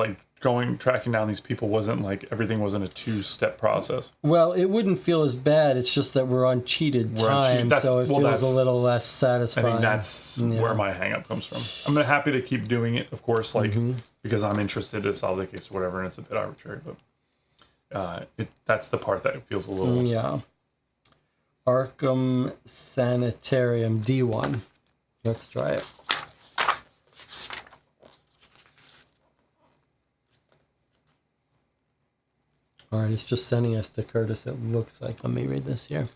tracking down these people wasn't like everything wasn't a 2-step process. Well, it wouldn't feel as bad. It's just that we're on cheated time, so it feels a little less satisfying. I think that's where my hang up comes from. I'm happy to keep doing it, of course, like because I'm interested to solve the case or whatever, and it's a bit arbitrary, but that's the part that feels a little... Yeah. Arkham Sanitarium D1. Let's try it. All right, it's just sending us to Curtis, it looks like. Let me read this here.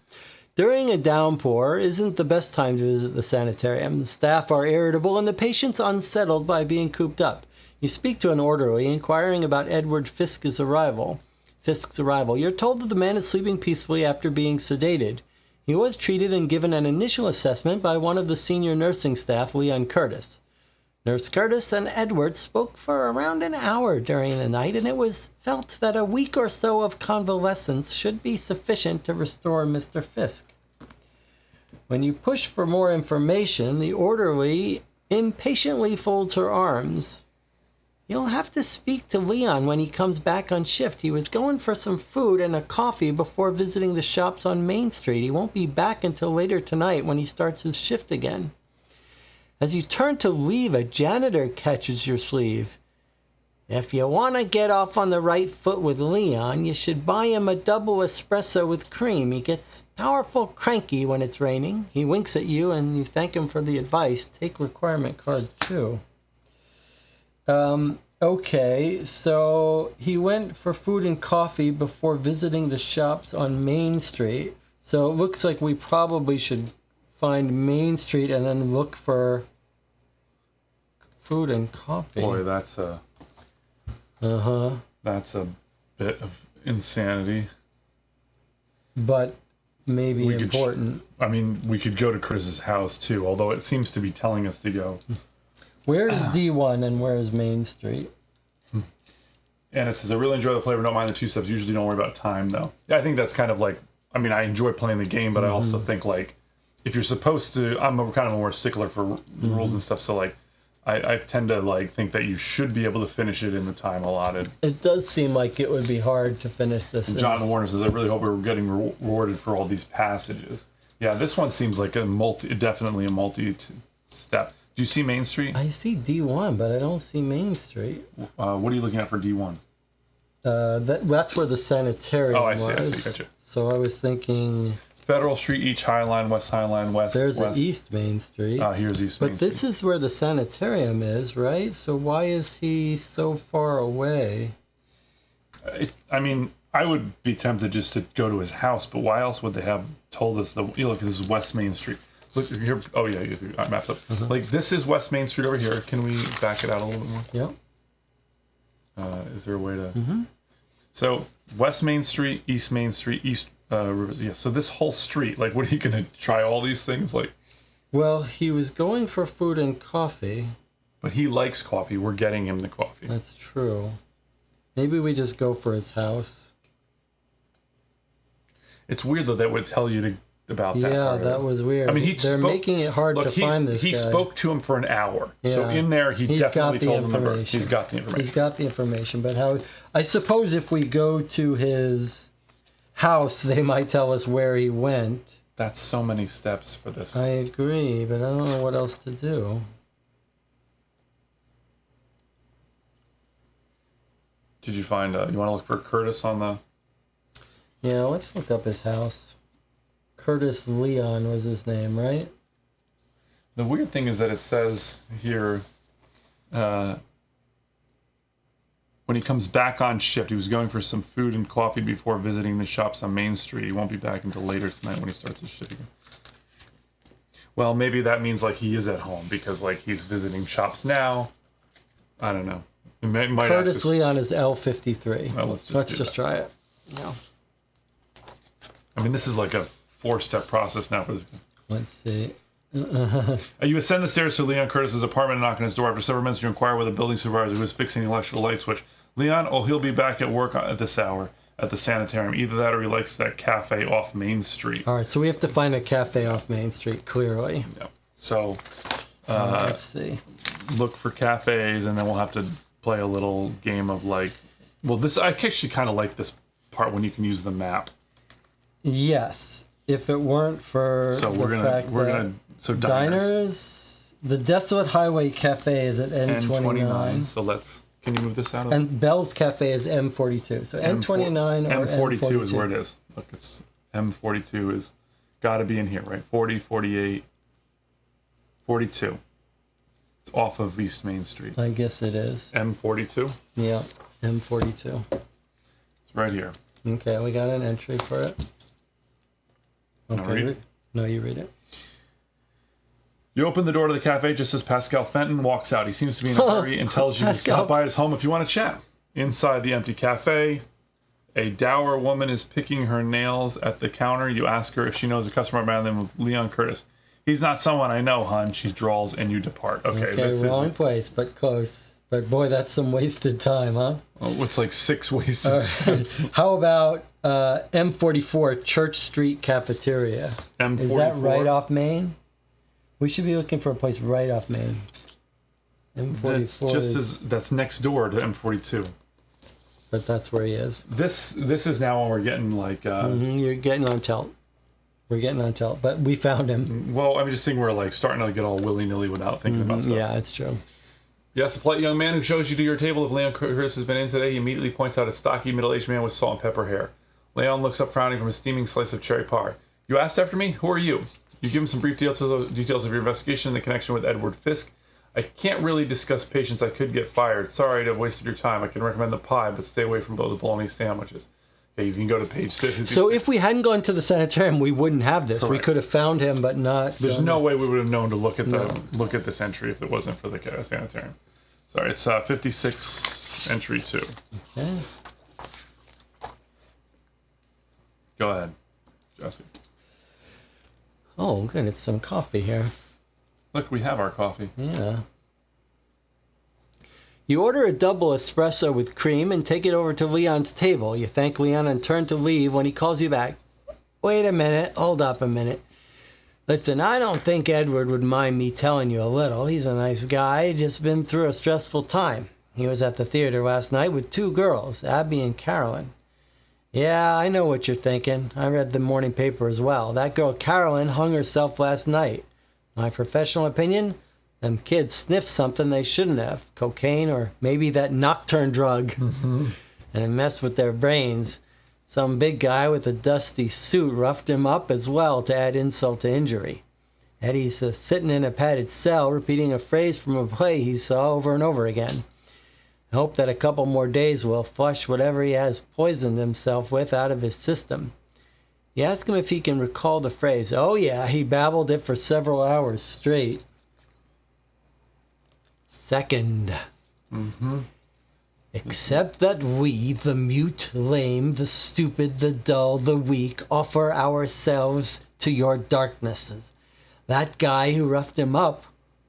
During a downpour isn't the best time to visit the sanitarium. The staff are irritable and the patients unsettled by being cooped up. You speak to an orderly inquiring about Edward Fisk's arrival. You're told that the man is sleeping peacefully after being sedated. He was treated and given an initial assessment by one of the senior nursing staff, Leon Curtis. Nurse Curtis and Edward spoke for around an hour during the night, and it was felt that a week or so of convalescence should be sufficient to restore Mr. Fisk. When you push for more information, the orderly impatiently folds her arms. You'll have to speak to Leon when he comes back on shift. He was going for some food and a coffee before visiting the shops on Main Street. He won't be back until later tonight when he starts his shift again. As you turn to leave, a janitor catches your sleeve. If you want to get off on the right foot with Leon, you should buy him a double espresso with cream. He gets powerful cranky when it's raining. He winks at you and you thank him for the advice. Take requirement card 2. Okay, so he went for food and coffee before visiting the shops on Main Street. So it looks like we probably should find Main Street and then look for food and coffee. Boy, that's a bit of insanity. But maybe important. We could go to Chris's house too, although it seems to be telling us to go. Where is D1 and where is Main Street? And it says, I really enjoy the flavor, don't mind the 2 steps. Usually don't worry about time though. Yeah, I think that's kind of like, I enjoy playing the game, but I also think like, if you're supposed to, I'm kind of a more stickler for rules and stuff. So like, I tend to like think that you should be able to finish it in the time allotted. It does seem like it would be hard to finish this. John Warner says, I really hope we're getting rewarded for all these passages. Yeah, this one seems like definitely a multi-step. Do you see Main Street? I see D1, but I don't see Main Street. What are you looking at for D1? That's where the sanitarium was. I see, gotcha. So I was thinking... Federal Street, East High Line, West High Line, West. There's West. East Main Street. Here's East Main Street. But this is where the sanitarium is, right? So why is he so far away? I would be tempted just to go to his house, but why else would they have told us look, this is West Main Street. Look here. Oh yeah, you maps up. Like this is West Main Street over here. Can we back it out a little bit more? Yep. Is there a way to? So West Main Street, East Main Street, East Rivers. Yeah. So this whole street, like, what are you gonna try all these things? Like, well, he was going for food and coffee. But he likes coffee. We're getting him the coffee. That's true. Maybe we just go for his house. It's weird though that would tell you about that. Yeah, that was weird. They're making it hard to find this guy. He spoke to him for an hour. Yeah. So in there, he's definitely told him the verse. He's got the information. He's got the information. But how? I suppose if we go to his house, they might tell us where he went. That's so many steps for this. I agree, but I don't know what else to do. Did you find? You want to look for Curtis on the? Yeah, let's look up his house. Curtis Leon was his name, right? The weird thing is that it says here, when he comes back on shift, he was going for some food and coffee before visiting the shops on Main Street. He won't be back until later tonight when he starts his shift again. Well, maybe that means like he is at home because like he's visiting shops now. I don't know. Curtis Leon is L53. Well, let's just try it. Yeah. This is like a 4-step process now for this. Let's see. You ascend the stairs to Leon Curtis's apartment and knock on his door. After several minutes, you inquire with the building supervisor who is fixing the electrical light switch. Leon, he'll be back at work at this hour at the sanitarium. Either that or he likes that cafe off Main Street. All right, so we have to find a cafe off Main Street, clearly. Yeah. So, let's see. Look for cafes, and then we'll have to play a little game of like, well, this I actually kind of like this part when you can use the map. Yes, if it weren't for So the fact that diners, the Desolate Highway Cafe is at N29. So can you move this out of And Bell's Cafe is M42. So N29 or M42 is where it is. Look, it's M42 is got to be in here, right? 40, 48, 42. It's off of East Main Street. I guess it is. M42? Yeah, M42. It's right here. Okay, we got an entry for it. Okay. Read it? No, you read it. You open the door to the cafe just as Pascal Fenton walks out. He seems to be in a hurry and tells you to stop by his home if you want to chat. Inside the empty cafe, a dour woman is picking her nails at the counter. You ask her if she knows a customer by the name of Leon Curtis. He's not someone I know, hon. She drawls and you depart. Okay, this wrong place, but close. But boy, that's some wasted time, huh? Oh, it's like 6 wasted steps. How about M44 Church Street Cafeteria? M44? Is that right off Main? We should be looking for a place right off Main. M44 that's next door to M42. But that's where he is. This is now when we're getting like... You're getting on tilt. We're getting on tilt, but we found him. Well, I'm just saying we're like starting to get all willy-nilly without thinking about stuff. Yeah, it's true. Yes, a polite young man who shows you to your table. If Leon Curtis has been in today, he immediately points out a stocky middle-aged man with salt and pepper hair. Leon looks up frowning from a steaming slice of cherry pie. You asked after me? Who are you? You give him some brief details of your investigation and the connection with Edward Fisk. I can't really discuss patients. I could get fired. Sorry to have wasted your time. I can recommend the pie, but stay away from the bologna sandwiches. Okay, you can go to page 6. So if we hadn't gone to the sanitarium, we wouldn't have this. Correct. We could have found him, but not... There's no way we would have known to look at look at this entry if it wasn't for the sanitarium. Sorry, it's 56 entry 2. Okay. Go ahead, Jesse. Oh, good. It's some coffee here. Look, we have our coffee. Yeah. You order a double espresso with cream and take it over to Leon's table. You thank Leon and turn to leave when he calls you back. Wait a minute. Hold up a minute. Listen, I don't think Edward would mind me telling you a little. He's a nice guy, just been through a stressful time. He was at the theater last night with 2 girls, Abby and Carolyn. Yeah, I know what you're thinking. I read the morning paper as well. That girl Carolyn hung herself last night. My professional opinion, them kids sniffed something they shouldn't have. Cocaine or maybe that nocturne drug. And it messed with their brains. Some big guy with a dusty suit roughed him up as well to add insult to injury. Eddie's sitting in a padded cell repeating a phrase from a play he saw over and over again. I hope that a couple more days will flush whatever he has poisoned himself with out of his system. You ask him if he can recall the phrase. Oh yeah, he babbled it for several hours straight. Second. Except that we, the mute, lame, the stupid, the dull, the weak, offer ourselves to your darknesses. That guy who roughed him up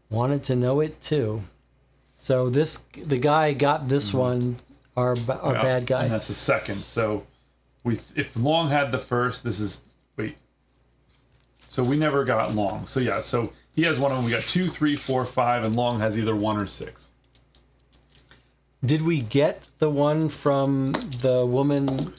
wanted to know it too. So the guy got this one, our bad guy. And that's the second. So if Long had the first, this is, so we never got Long. So yeah, so he has one of them. We got 2, 3, 4, 5, and Long has either 1 or 6. Did we get the one from the woman?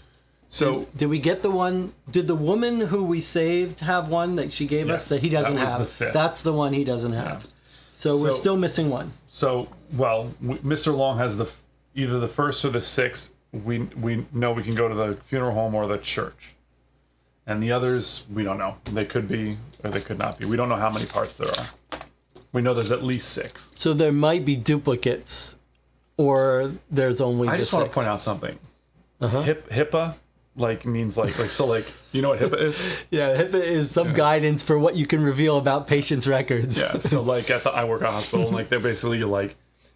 So did we get the one? Did the woman who we saved have one that she gave us that he doesn't have? The 5th. That's the one he doesn't have. Yeah. So we're still missing one. So Mr. Long has either the first or the 6th. We know we can go to the funeral home or the church, and the others we don't know. They could be or they could not be. We don't know how many parts there are. We know there's at least 6. So there might be duplicates. Or there's only. I just want to point out something. HIPAA means so you know what HIPAA is? Yeah, HIPAA is some guidance for what you can reveal about patients' records. Yeah, so I work at a hospital, and they're basically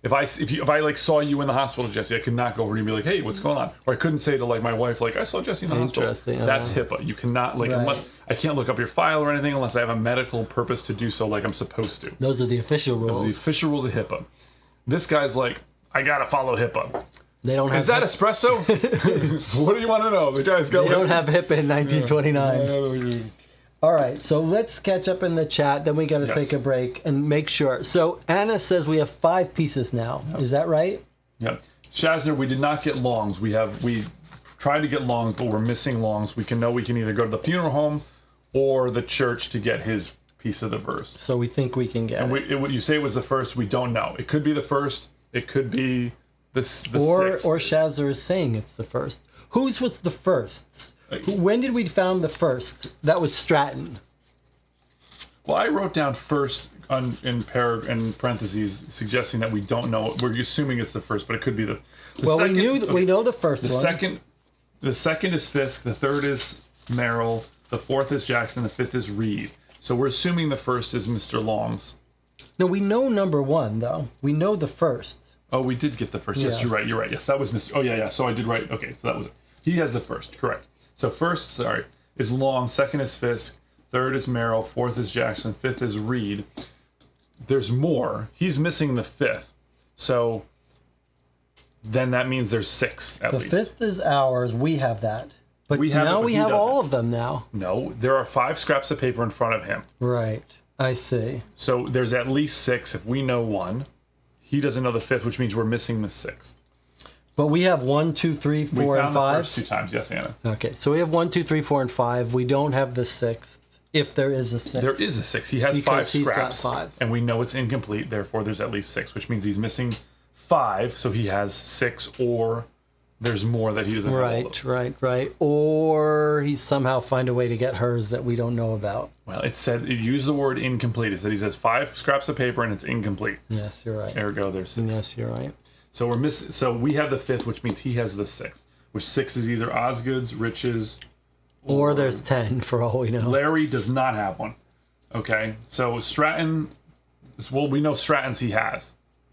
if I saw you in the hospital, Jesse, I could not go over to you and be like, hey, what's going on? Or I couldn't say to my wife I saw Jesse in the hospital. That's HIPAA. You cannot unless I can't look up your file or anything unless I have a medical purpose to do so I'm supposed to. Those are the official rules. Those are the official rules of HIPAA. This guy's I gotta follow HIPAA. They don't have. Is that espresso? What do you want to know? The guy's got. They don't have HIPAA in 1929. All right, so let's catch up in the chat. Then we got to take a break and make sure. So Anna says we have 5 pieces now. Yep. Is that right? Yep. Shazner, we did not get longs. We tried to get longs, but we're missing longs. We can either go to the funeral home or the church to get his piece of the verse. So we think we can get it. You say it was the first. We don't know. It could be the first. It could be the sixth. Or Shazzer is saying it's the first. Whose was the first? When did we found the first? That was Stratton. Well, I wrote down first in parentheses, suggesting that we don't know. We're assuming it's the first, but it could be the second. We know the first one. The second is Fisk. The third is Merrill. The fourth is Jackson. The fifth is Reed. So we're assuming the first is Mr. Long's. No, we know number one though. We know the first. Oh, we did get the first. Yes, Yeah. you're right. Yes, that was Mr. Oh, yeah. So I did right. Okay, so that was it. He has the first. Correct. So first, is Long. Second is Fisk. Third is Merrill. Fourth is Jackson. Fifth is Reed. There's more. He's missing the fifth. So then that means there's six at least. The fifth is ours. We have that. But We have it, now but we he have doesn't. all of them now. No, there are 5 scraps of paper in front of him. Right. I see. So there's at least 6 if we know one. He doesn't know the fifth, which means we're missing the sixth. But we have 1, 2, 3, 4, We and found the 5. first 2 times. Yes, Anna. Okay, so we have 1, 2, 3, 4, and 5. We don't have the sixth. If there is a sixth. There is a 6. He has Because 5 he's got scraps. 5. And we know it's incomplete. Therefore, there's at least 6, which means he's missing 5. So he has 6, or there's more that he doesn't have all those. Right. Or he somehow find a way to get hers that we don't know about. Well, it used the word incomplete. It said he has 5 scraps of paper and it's incomplete. Yes, you're right. Ergo, there's 6. Yes, you're right. So we're missing. So we have the fifth, which means he has the 6th. Which 6 is either Osgood's, Rich's, Or there's 10 for all we know. Larry does not have one. Okay, so Stratton. Well, we know Stratton's he has,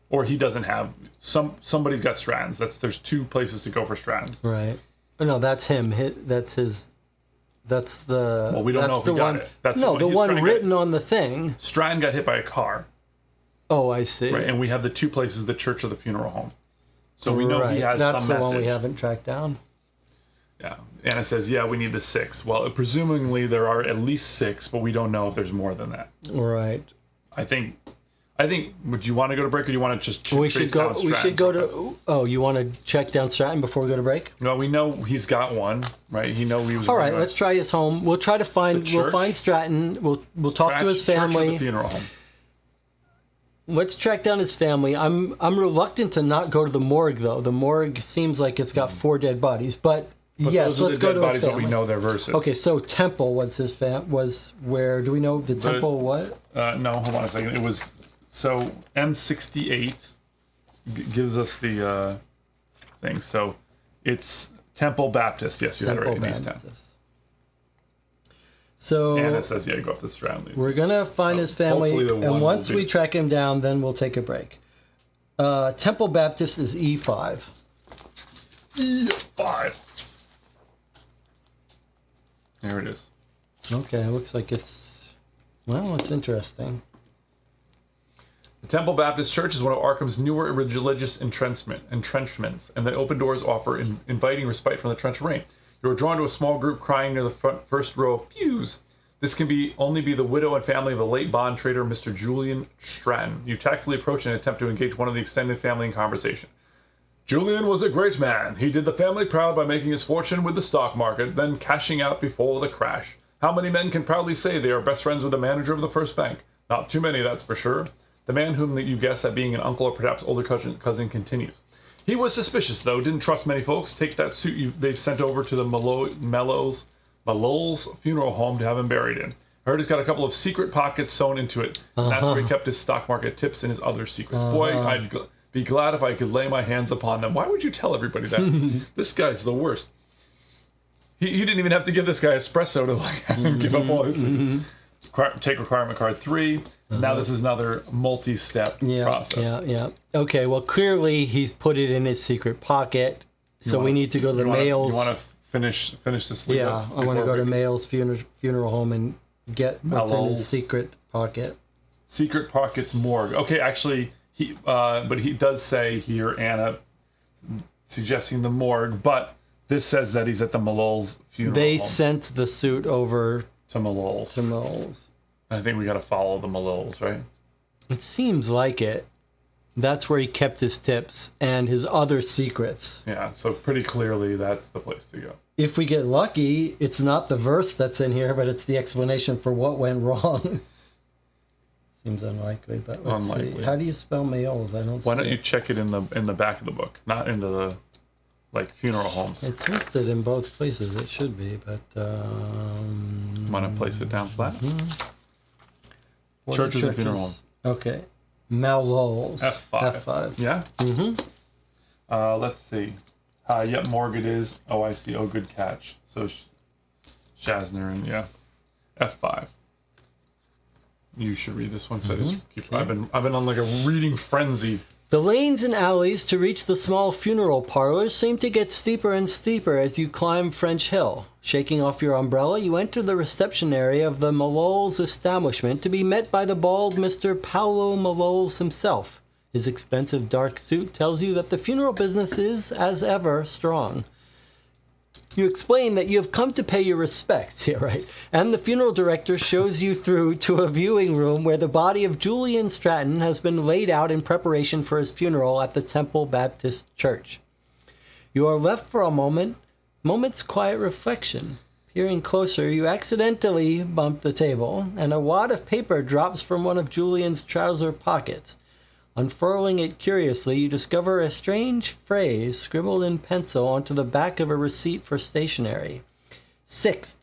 or he doesn't have. Somebody's got Stratton's. There's 2 places to go for Stratton's. Right. Oh, no, that's him. That's his. That's the. Well, we don't that's know if the he got one, it. That's no, the the one he's trying one to written on the thing. Stratton got hit by a car, Oh, I see. right? And we have the 2 places: the church or the funeral home. So we know he has That's some the message. one we haven't tracked down. Yeah. Anna says, "Yeah, we need the 6." Well, presumably there are at least 6, but we don't know if there's more than that. Right. I think. Would you want to go to break, or do you want to just? We trace should go. down We should Stratton's go records? to. Oh, you want to check down Stratton before we go to break? No, we know he's got one, right? He was. All right, let's try his home. We'll try to find. The We'll church? find Stratton. We'll talk to his Church or family. the funeral home. Let's track down his family. I'm reluctant to not go to the morgue though. The morgue seems like it's got 4 dead bodies, but yes, those are let's the go dead to bodies his that family. we know their verses. Okay, so Temple was his was where? Do we know the Temple? What? No, hold on a second. It was so M68 gives us the thing. So it's Temple Baptist. Yes, you had it right in East Town. Baptist. So Anna says, "Yeah, go off the Stratton leads." we're gonna find his family, hopefully the one and will once be- we track him down, then we'll take a break. Temple Baptist is E5. E5. There it is. Okay, it looks like it's interesting. The Temple Baptist Church is one of Arkham's newer religious entrenchments, and the open doors offer inviting respite from the trench rain. You are drawn to a small group crying near the first row of pews. This can only be the widow and family of the late bond trader, Mr. Julian Stratton. You tactfully approach and attempt to engage one of the extended family in conversation. Julian was a great man. He did the family proud by making his fortune with the stock market, then cashing out before the crash. How many men can proudly say they are best friends with the manager of the first bank? Not too many, that's for sure. The man whom you guess at being an uncle or perhaps older cousin continues. He was suspicious, though, didn't trust many folks. Take that suit they've sent over to the Mallows funeral home to have him buried in. I heard he's got a couple of secret pockets sewn into it, and that's where he kept his stock market tips and his other secrets. Boy, I'd be glad if I could lay my hands upon them. Why would you tell everybody that? This guy's the worst. You didn't even have to give this guy espresso to have him give up all his... Take requirement card 3. Now this is another multi-step process. Yeah. Okay, well, clearly he's put it in his secret pocket, so we need to go to the mail's. You want to finish this? Yeah, I want to go to Mail's funeral home and get what's in his secret pocket. Secret pockets morgue. Okay, actually, but he does say here, Anna, suggesting the morgue, but this says that he's at the Mallows funeral They home. sent the suit over To Mallows. to Mallows. I think we got to follow the Mallows, right? It seems like it. That's where he kept his tips and his other secrets. Yeah, so pretty clearly that's the place to go. If we get lucky, it's not the verse that's in here, but it's the explanation for what went wrong. Seems unlikely, but let's see. How do you spell Mayol's? I don't. Why don't you check it in the back of the book, not into the funeral homes? It's listed in both places. It should be, but. Want to place it down flat? Mm-hmm. Churches and funeral homes. Okay. Malol's. F5. Yeah. Mm-hmm. Let's see. Yep, Morgan is. Oh, I see. Oh, good catch. So Shazner and F5. You should read this one because I've been on like a reading frenzy. The lanes and alleys to reach the small funeral parlors seem to get steeper and steeper as you climb French Hill. Shaking off your umbrella, you enter the reception area of the Malol's establishment to be met by the bald Mr. Paolo Malol's himself. His expensive dark suit tells you that the funeral business is, as ever, strong. You explain that you have come to pay your respects, right? And the funeral director shows you through to a viewing room where the body of Julian Stratton has been laid out in preparation for his funeral at the Temple Baptist Church. You are left for a moment's quiet reflection. Peering closer, you accidentally bump the table, and a wad of paper drops from one of Julian's trouser pockets. Unfurling it curiously, you discover a strange phrase scribbled in pencil onto the back of a receipt for stationery. 6th,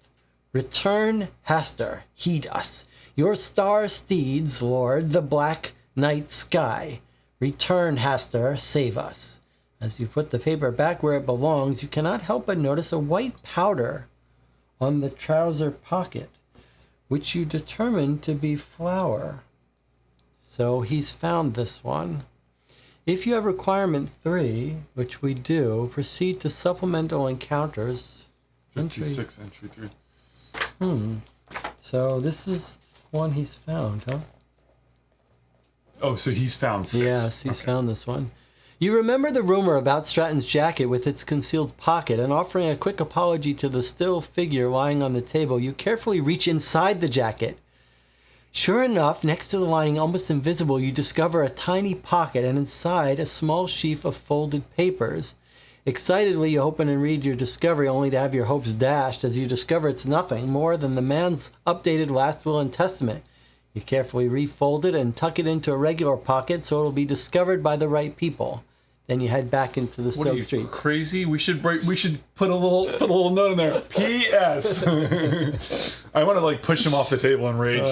return Hastur, heed us. Your star steeds, Lord, the black night sky. Return Hastur, save us. As you put the paper back where it belongs, you cannot help but notice a white powder on the trouser pocket, which you determine to be flour. So he's found this one. If you have requirement 3, which we do, proceed to supplemental encounters. 56 entry 3. So this is one he's found, huh? Oh, so he's found 6. Yes, he's found this one. You remember the rumor about Stratton's jacket with its concealed pocket, and offering a quick apology to the still figure lying on the table, you carefully reach inside the jacket. Sure enough, next to the lining, almost invisible, you discover a tiny pocket, and inside a small sheaf of folded papers. Excitedly, you open and read your discovery, only to have your hopes dashed as you discover it's nothing more than the man's updated last will and testament. You carefully refold it and tuck it into a regular pocket so it'll be discovered by the right people. Then you head back into the Silk Streets. What are you, crazy? We should put a little note in there. P.S. I want to push him off the table in rage.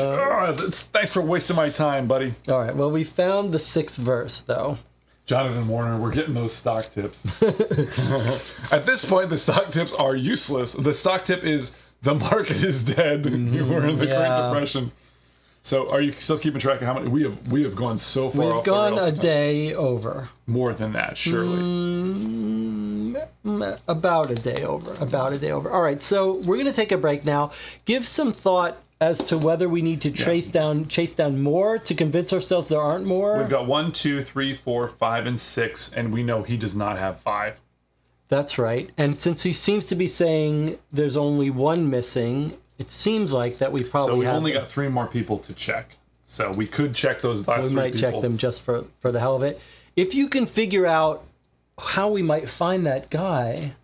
Thanks for wasting my time, buddy. All right. Well, we found the 6th verse, though. Jonathan Warner, we're getting those stock tips. At this point, the stock tips are useless. The stock tip is the market is dead. We're in the Great Depression. So, are you still keeping track of how many we have gone so far? We've off gone the rails a day over. More than that, surely. About a day over. All right, so we're going to take a break now. Give some thought as to whether we need to chase down more to convince ourselves there aren't more. We've got 1, 2, 3, 4, 5, and 6, and we know he does not have 5. That's right. And since he seems to be saying there's only 1 missing, it seems like that we probably So we've have only them. got 3 more people to check. So we could check those last 3 people. We might check them just for the hell of it. If you can figure out how we might find that guy,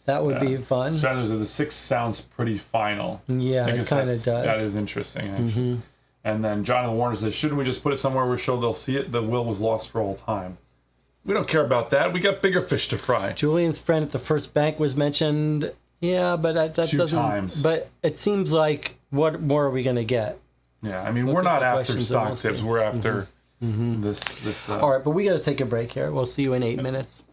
that would be fun. Shadows of the 6 sounds pretty final. Yeah, it kind of does. That is interesting, actually. And then Jonathan Warner says, shouldn't we just put it somewhere where they'll see it? The will was lost for all time. We don't care about that. We got bigger fish to fry. Julian's friend at the first bank was mentioned. Yeah, but that 2 doesn't. times. But it seems like what more are we going to get? Yeah, I mean, Look we're at not the after questions stock and we'll tips. see. We're after this. All right, but we got to take a break here. We'll see you in 8 minutes.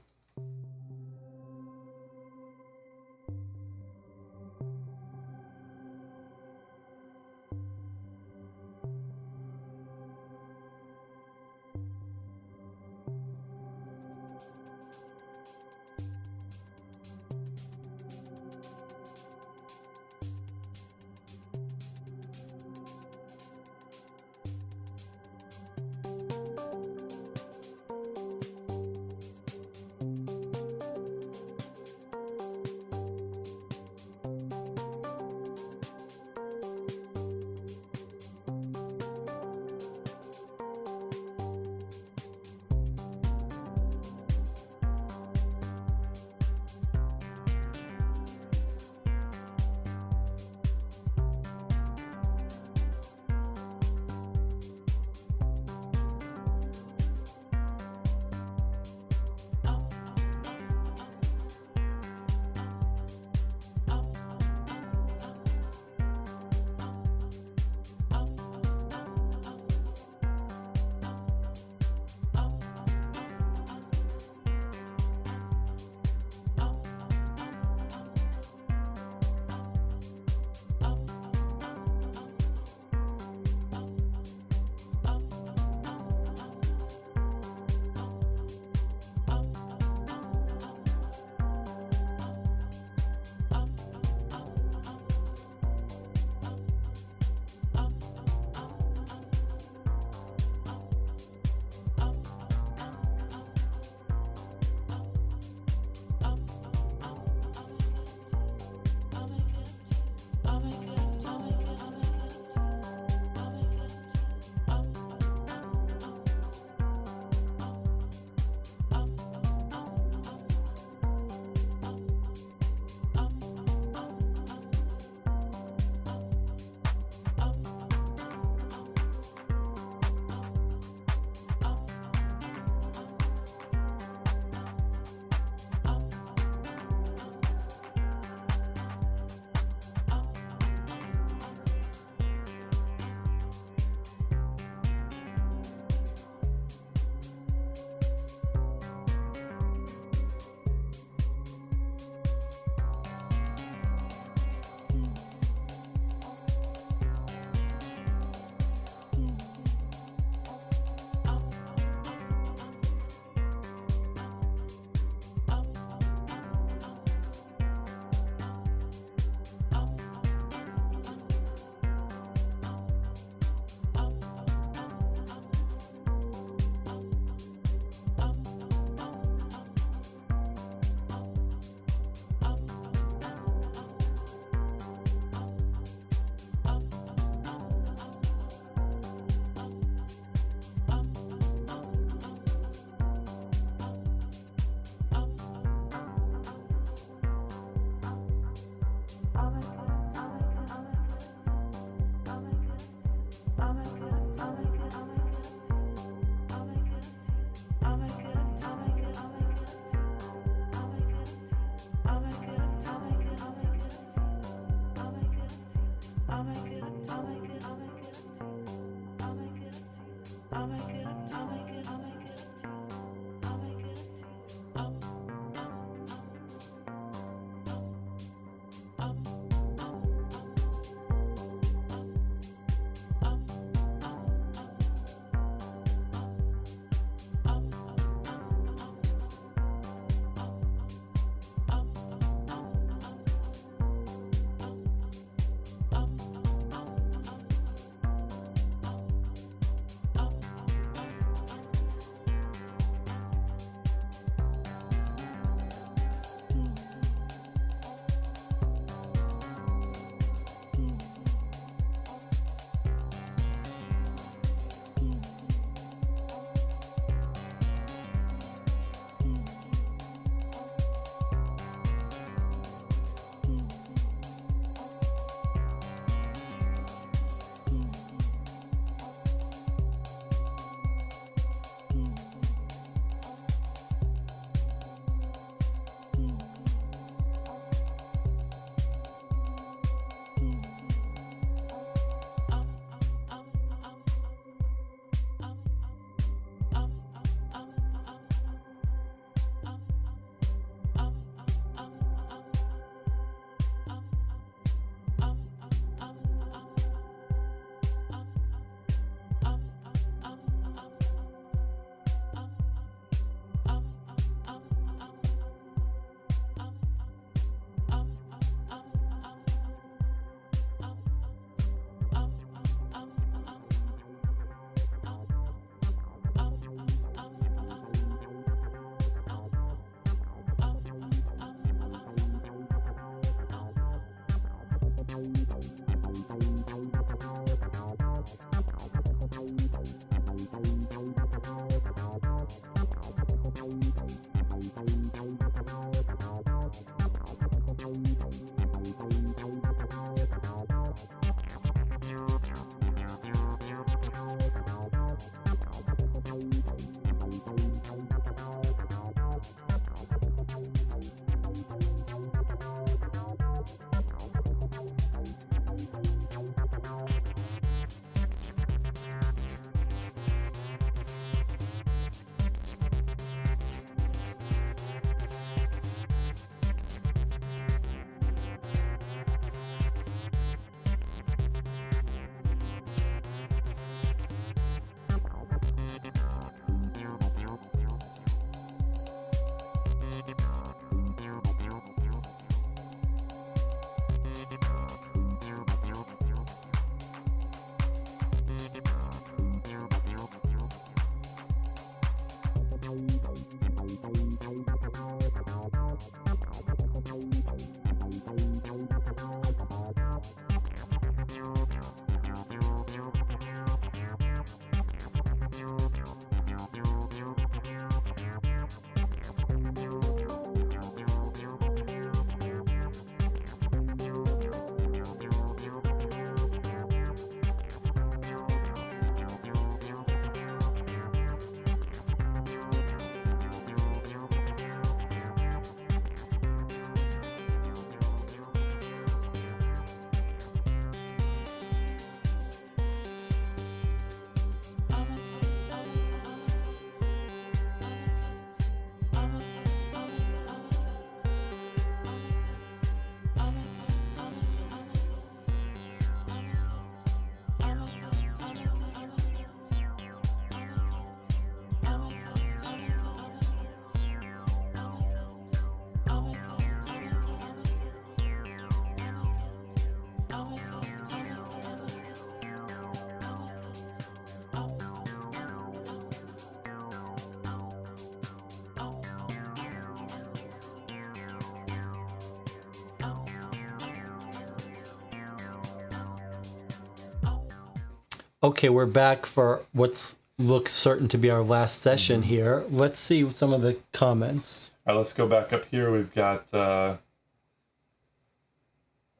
Okay, we're back for what's looks certain to be our last session here. Let's see some of the comments. All right, let's go back up here. We've got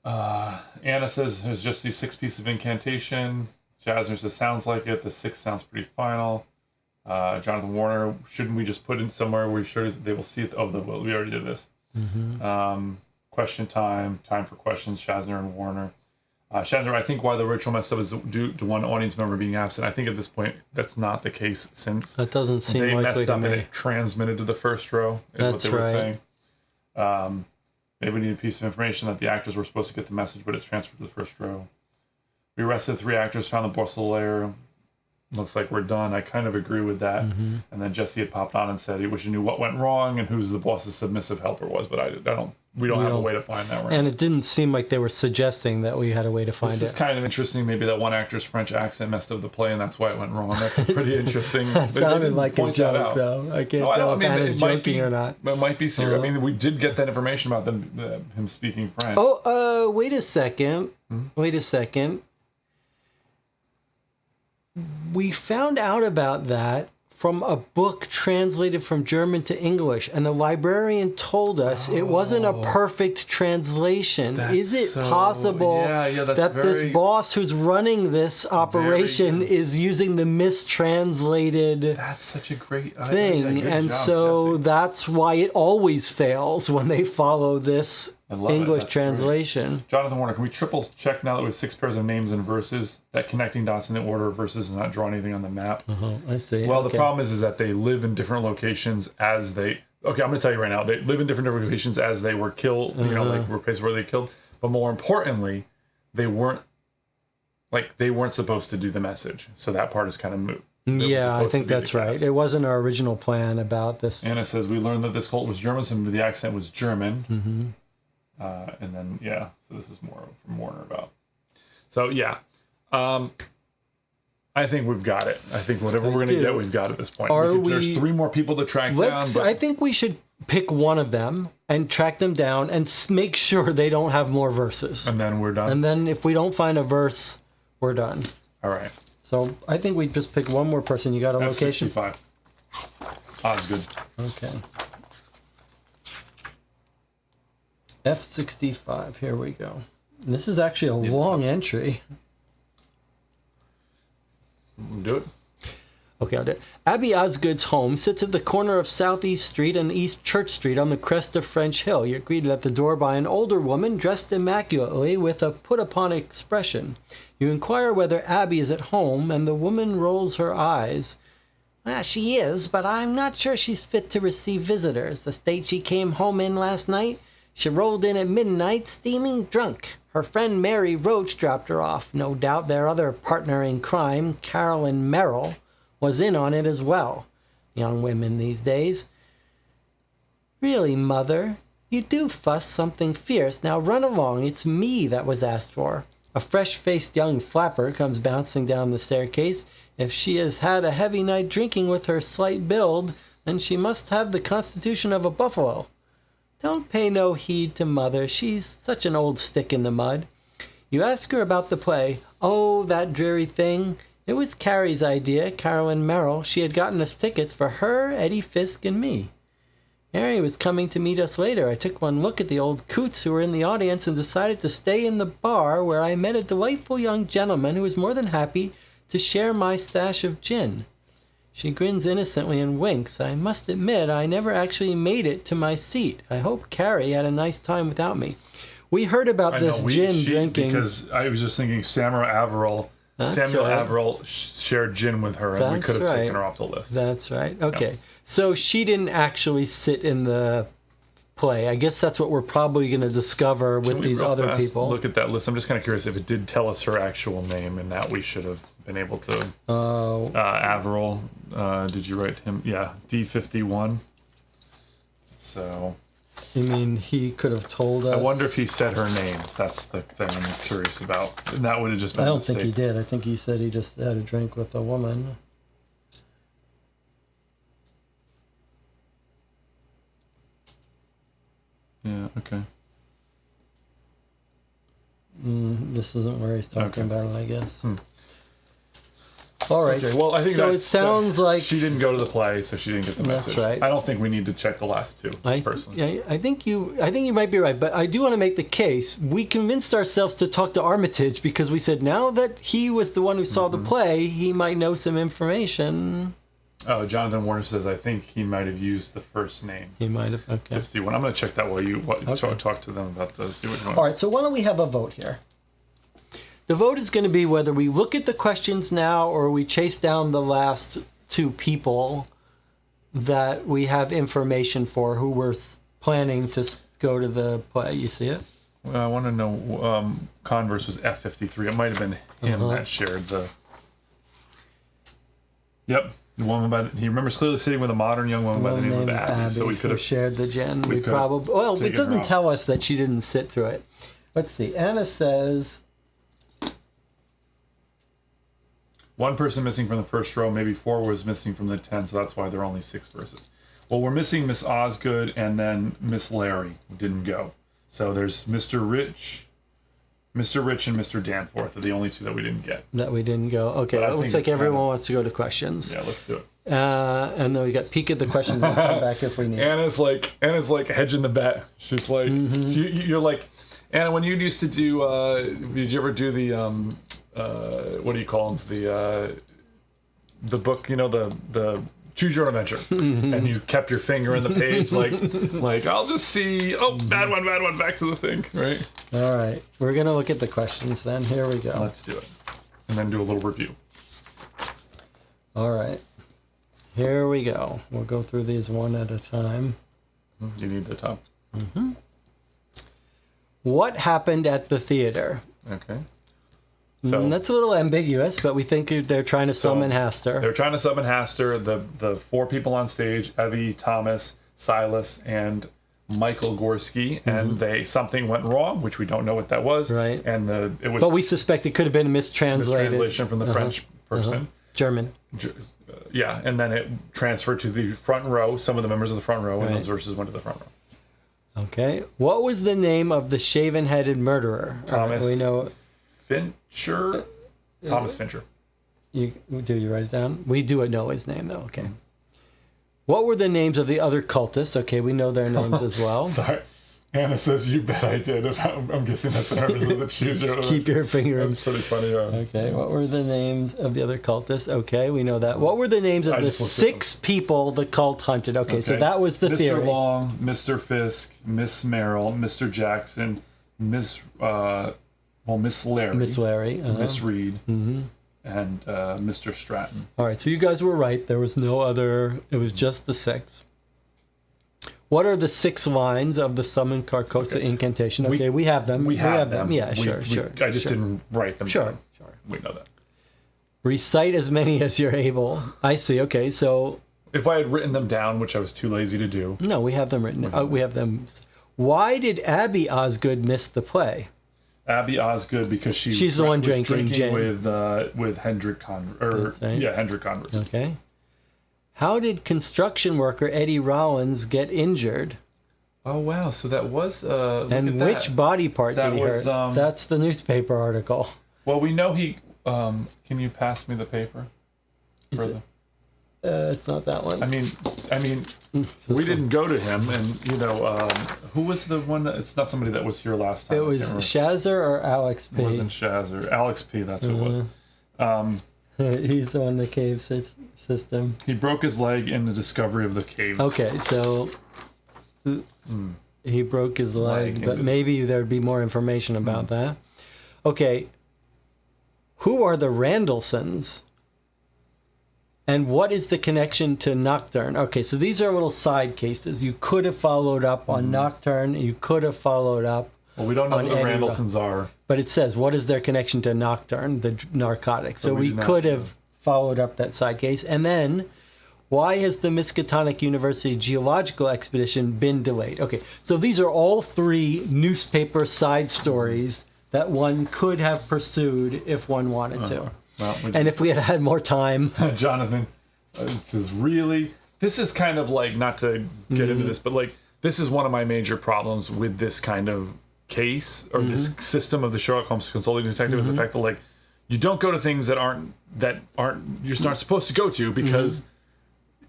Anna says there's just these 6 pieces of incantation. Jasner says sounds like it. The 6 sounds pretty final. Jonathan Warner, shouldn't we just put it somewhere where sure they will see it? Oh, we already did this. Question time for questions, Shazner and Warner. Chandra, I think why the ritual messed up is due to one audience member being absent. I think at this point that's not the case, since That doesn't seem they likely messed to up me. and it transmitted to the first row, is what That's they were right. saying. Maybe we need a piece of information that the actors were supposed to get the message, but it's transferred to the first row. We arrested 3 actors, found the boss of the lair. Looks like we're done. I kind of agree with that. Mm-hmm. And then Jesse had popped on and said he wish he knew what went wrong and who's the boss's submissive helper was, but we don't have a way to find that right And now. it didn't seem like they were suggesting that we had a way to find This is it. kind of interesting. Maybe that one actor's French accent messed up the play, and that's why it went wrong. That's pretty interesting. That They sounded didn't like a point that joke, out. though. I can't No, I tell don't. if I mean, Hannah's it might joking be, or not. It might be serious. I mean, we did get that information about him speaking French. Oh, wait a second. Wait a second. We found out about that from a book translated from German to English, and the librarian told us it wasn't a perfect translation. Is it possible that's that very, this boss who's running this operation good. is using the mistranslated That's such a great thing? good And job, so Jesse. that's why it always fails when they follow this I love it. English That's translation. Jonathan Warner, can we triple check now that we have 6 pairs of names and verses that connecting dots in the order of verses and not draw anything on the map? I see. Well, Okay. the problem is that they live in different locations as they. Okay, I'm going to tell you right now. They live in different locations as they were killed. You know, like were places where they killed. But more importantly, they weren't supposed to do the message. So that part is kind of moot. Yeah, I think that's right. It wasn't our original plan about this. Anna says we learned that this cult was German, so the accent was German. Mm-hmm. And then so this is more from Warner about. So I think we've got it. I think whatever we're going to get, we've got at this point. There's 3 more people to track down. But I think we should pick one of them and track them down and make sure they don't have more verses. and then we're done. And then if we don't find a verse, we're done. All right. So I think we just pick one more person. You got a location? F65. Osgood. Okay. F65. Here we go. This is actually a long entry. Do it. Okay, I'll do it. Abby Osgood's home sits at the corner of Southeast Street and East Church Street on the crest of French Hill. You're greeted at the door by an older woman dressed immaculately with a put-upon expression. You inquire whether Abby is at home, and the woman rolls her eyes. She is, but I'm not sure she's fit to receive visitors. The state she came home in last night, she rolled in at midnight steaming drunk. Her friend Mary Roach dropped her off. No doubt their other partner in crime, Carolyn Merrill, was in on it as well. Young women these days. Really, Mother, you do fuss something fierce. Now run along. It's me that was asked for. A fresh-faced young flapper comes bouncing down the staircase. If she has had a heavy night drinking with her slight build, then she must have the constitution of a buffalo. Don't pay no heed to Mother. She's such an old stick in the mud. You ask her about the play. Oh, that dreary thing. It was Carrie's idea, Carolyn Merrill. She had gotten us tickets for her, Eddie Fisk, and me. Mary was coming to meet us later. I took one look at the old coots who were in the audience and decided to stay in the bar, where I met a delightful young gentleman who was more than happy to share my stash of gin. She grins innocently and winks. I must admit, I never actually made it to my seat. I hope Carrie had a nice time without me. We heard about this gin drinking. Because I was just thinking Samuel Averill shared gin with her, and we could have taken her off the list. That's right. Okay. Yeah. So she didn't actually sit in the play. I guess that's what we're probably going to discover with these other people. Look at that list. I'm just kind of curious if it did tell us her actual name, and that we should have been able to. Averill. Did you write him? Yeah, D51. So. You mean he could have told us? I wonder if he said her name. That's the thing I'm curious about. And that would have just been I don't think he did. I think he said he just had a drink with a woman. Yeah, okay. This isn't where he's talking about it, I guess. All right. Okay, well, I think so. It sounds like she didn't go to the play, so she didn't get the message. That's right. I don't think we need to check the last 2 personally. I think you might be right, but I do want to make the case. We convinced ourselves to talk to Armitage because we said now that he was the one who saw the play, he might know some information. Oh, Jonathan Warner says I think he might have used the first name. He might have. Okay. 51. I'm going to check that while you talk to them about this. See what you want. All right. So why don't we have a vote here? The vote is going to be whether we look at the questions now or we chase down the last two people that we have information for who we're planning to go to the play. You see it? Well, I want to know, Converse was F53. It might have been him that shared the... Yep. The woman he remembers clearly sitting with a modern young woman by the name of Abby. So we could have shared the gen. We probably... Well, it doesn't tell us that she didn't sit through it. Let's see. Anna says... One person missing from the first row, maybe 4 was missing from the 10, so that's why there are only 6 verses. Well, we're missing Miss Osgood and then Miss Larry, who didn't go. So there's Mr. Rich and Mr. Danforth are the only 2 that we didn't get. That we didn't go. Okay, it looks like everyone wants to go to questions. Yeah, let's do it. And then we got peek at the questions and come back if we need. Anna's like hedging the bet. She's like, you're like, Anna, when you used to do, did you ever do the, what do you call them? The book, the Choose Your Own Adventure, and you kept your finger in the page, like I'll just see. Oh, bad one. Back to the thing, right? All right, we're gonna look at the questions then. Here we go. Let's do it, and then do a little review. All right, here we go. We'll go through these one at a time. You need the top. What happened at the theater? Okay. So that's a little ambiguous, but we think they're trying to summon Hastur. They're trying to summon Hastur. The 4 people on stage: Evie, Thomas, Silas, and Michael Gorski. And something went wrong, which we don't know what that was. Right. And it was. But we suspect it could have been a mistranslation from the French person. German. Yeah, and then it transferred to the front row. Some of the members of the front row, and those verses went to the front row. Okay. What was the name of the shaven-headed murderer? Thomas. We know. Fincher? Thomas Fincher. You write it down? We do know his name, though. Okay. What were the names of the other cultists? Okay, we know their names as well. Sorry. Anna says, you bet I did. I'm guessing that's the members of the Choose Your Own. Keep your finger in. That's pretty funny. Okay, what were the names of the other cultists? Okay, we know that. What were the names of the 6 people the cult hunted? Okay, so that was the theory. Mr. Long, Mr. Fisk, Miss Merrill, Mr. Jackson, Miss Larry, Miss Reed, and Mr. Stratton. All right, so you guys were right. There was no other. It was just the 6. What are the 6 lines of the Summon Carcosa incantation? Okay, we have them. We have them. Yeah, sure. I just didn't write them down. Sure. We know that. Recite as many as you're able. I see. Okay, so... If I had written them down, which I was too lazy to do... No, we have them written. We have them... Why did Abby Osgood miss the play? Abby Osgood, because she's the one drinking gin with Hendrik Converse. Hendrik Converse. Okay. How did construction worker Eddie Rollins get injured? Oh wow! So that was. And which body part did he hurt? That's the newspaper article. Well, we know he. Can you pass me the paper? It's not that one. I mean, we didn't go to him, and who was the one? It's not somebody that was here last time. It was Shazzer or Alex P. It wasn't Shazzer. Alex P. That's who it was. He's the one, the cave system. He broke his leg in the discovery of the caves. Okay, so he broke his leg, but maybe there'd be more information about that. Okay, who are the Randallsons? And what is the connection to Nocturne? Okay, so these are little side cases. You could have followed up on Nocturne. You could have followed up. Well, we don't know who the Randallsons are. But it says, what is their connection to Nocturne, the narcotic? So we could have followed up that side case. And then, why has the Miskatonic University Geological Expedition been delayed? Okay, so these are all 3 newspaper side stories that one could have pursued if one wanted to. Well, and if we had had more time. Jonathan, this is kind of like, not to get into this, but like, this is one of my major problems with this kind of case, or this system of the Sherlock Holmes consulting detective, is the fact that, like, you don't go to things that aren't you're not supposed to go to, because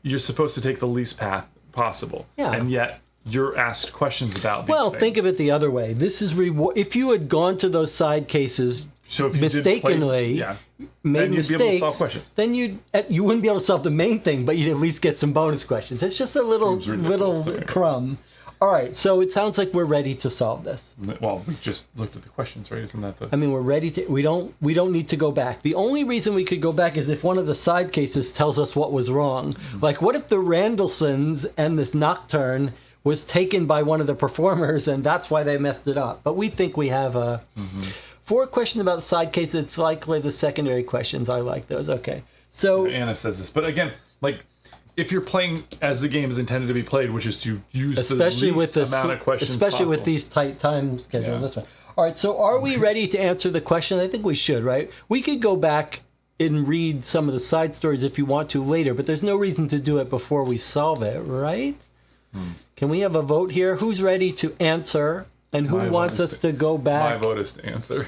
you're supposed to take the least path possible. Yeah. And yet you're asked questions about these things. Think of it the other way. This is if you had gone to those side cases mistakenly, made mistakes, then you wouldn't be able to solve the main thing, but you'd at least get some bonus questions. It's just a little crumb. All right, so it sounds like we're ready to solve this. Well, we just looked at the questions, right? Isn't that the... I mean, we're ready to. We don't need to go back. The only reason we could go back is if one of the side cases tells us what was wrong. Like, what if the Randallsons and this Nocturne was taken by one of the performers, and that's why they messed it up? But we think we have a. For a question about the side case, it's likely the secondary questions. I like those. Okay, so Anna says this, but again, like, if you're playing as the game is intended to be played, which is to use especially the least with amount of questions especially possible. with these tight time schedules. Yeah. That's right. All right, so are we ready to answer the question? I think we should, right? We could go back and read some of the side stories if you want to later, but there's no reason to do it before we solve it, right? Can we have a vote here? Who's ready to answer, and who wants us to go back? My vote is to answer.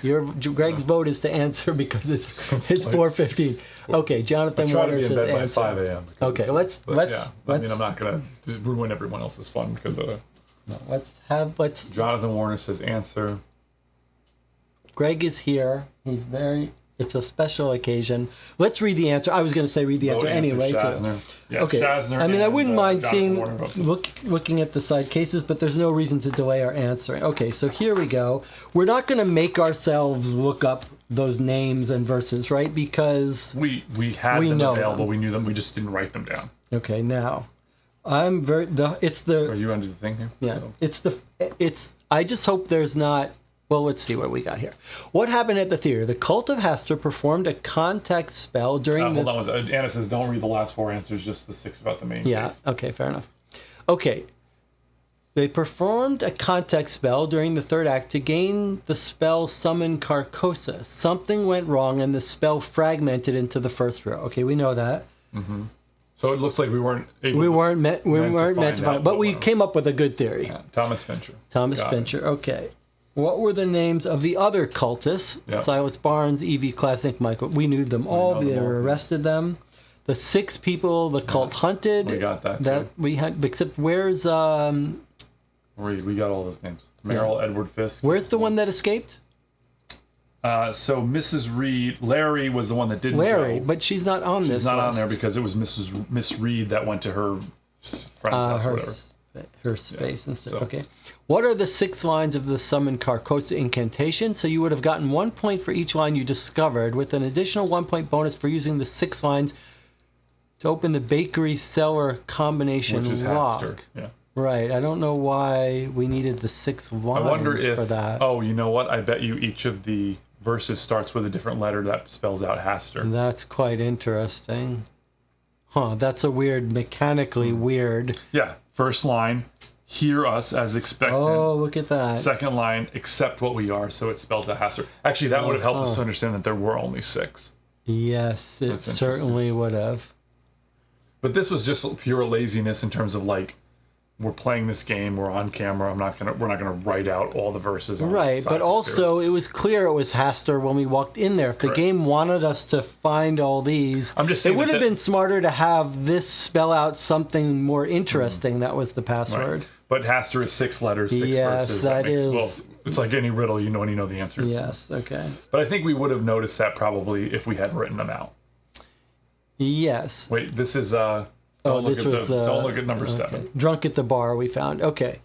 Greg's vote is to answer because it's 4:15. Okay, Jonathan Try to Warner be in says bed by answer. 5 a.m. Okay, let's. Yeah, I mean, I'm not gonna ruin everyone else's fun because of that. No, let's. Jonathan Warner says answer. Greg is here. He's very. It's a special occasion. Let's read the answer. I was going to say read the answer anyway. Shazner. Yeah, Okay. Shazner I mean, I wouldn't mind Jonathan Warner both. looking at the side cases, but there's no reason to delay our answering. Okay, so here we go. We're not going to make ourselves look up those names and verses, right? Because we had them know available. them. We knew them. We just didn't write them down. okay, now I'm very it's the Are you under the thing here? yeah, So- it's I just hope there's not. Well, let's see what we got here. What happened at the theater? The cult of Hastur performed a contact spell during the... Hold on one second. Anna says, don't read the last 4 answers, just the 6 about the main Yeah, case. okay, fair enough. Okay. They performed a contact spell during the third act to gain the spell Summon Carcosa. Something went wrong and the spell fragmented into the first row. Okay, we know that. So it looks like we weren't able We to... weren't meant to find, but we what came up with a good theory. Yeah, Thomas Fincher. Thomas Got it. Fincher, okay. What were the names of the other cultists? Yep. Silas Barnes, Evie Classic, Michael. We knew them all. know them They all. arrested them. The 6 people the cult hunted. We got that, too. we had. Except where's We got all those names. Merrill, Edward Fisk. where's the one that escaped? So Mrs. Reed, Larry was the one that didn't Larry, go. but she's not on this. She's not on there list. because it was Miss Reed that went to her friend's house or whatever. Her space instead. so- Okay. What are the 6 lines of the Summon Carcosa incantation? So you would have gotten 1 point for each line you discovered, with an additional 1 point bonus for using the 6 lines to open the bakery cellar combination Which is lock. Hastur. Yeah. Right. I don't know why we needed the 6 lines I wonder if... for that. Oh, you know what? I bet you each of the verses starts with a different letter that spells out Hastur. That's quite interesting. Huh, that's a weird, mechanically weird. Yeah. First line, hear us as expectant. Oh, look at that. Second line, accept what we are, so it spells out Hastur. Actually, that would have helped us to understand that there were only 6. Yes, it That's certainly would have. But this was just pure laziness in terms of like, we're playing this game, we're on camera. We're not gonna write out all the verses. On Right, the side but of the also it was clear it was Hastur when we walked in there. If the Correct. game wanted us to find all these, I'm just it saying would have that- been smarter to have this spell out something more interesting. That was the password. Right. But Hastur is 6 letters, 6 Yes, verses. that makes, is- well, it's like any riddle, you know when you know the answers. Yes. Okay. But I think we would have noticed that probably if we had written them out. Yes. Wait, this is Oh, don't this look was at don't look at number 7. Drunk at the bar. We found. Okay.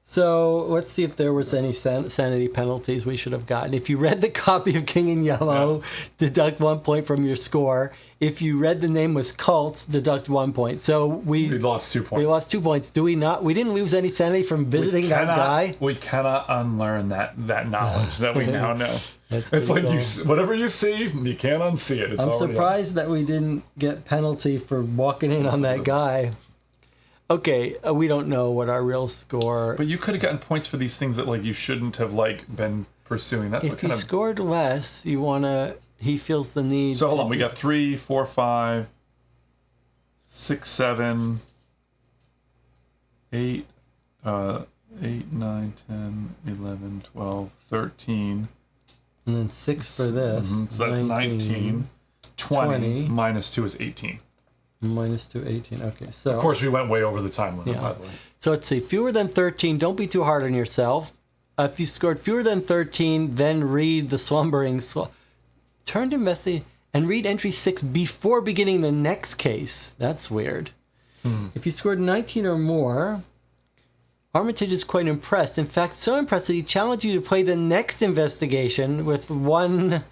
So let's see if there was any sanity penalties we should have gotten. If you read the copy of King in Yellow, deduct 1 point from your score. If you read the name was Cults, deduct 1 point. So We lost 2 points. we lost 2 points. Do we not? We didn't lose any sanity from visiting that guy. We cannot unlearn that knowledge that we now know. That's It's pretty like cool. whatever you see, you can't unsee it. It's I'm already surprised that we didn't get penalty for walking in on that guy. Okay, we don't know what our real score. But you could have gotten points for these things that like you shouldn't have like been pursuing. That's what If he kind of. scored less, you wanna. He feels the need. So hold to on, we got 3, 4, 5, 6, 7, 8, 8, 9, 10, 11, 12, 13. and then 6 for this. So that's 19. 20 minus 2 is 18. Minus 2, 18. Okay, so Of course, we went way over the time limit, Yeah. by the way. So let's see. Fewer than 13. Don't be too hard on yourself. If you scored fewer than 13, then read the slumbering. Turn to messy and read entry 6 before beginning the next case. That's weird. If you scored 19 or more, Armitage is quite impressed. In fact, so impressed that he challenged you to play the next investigation with one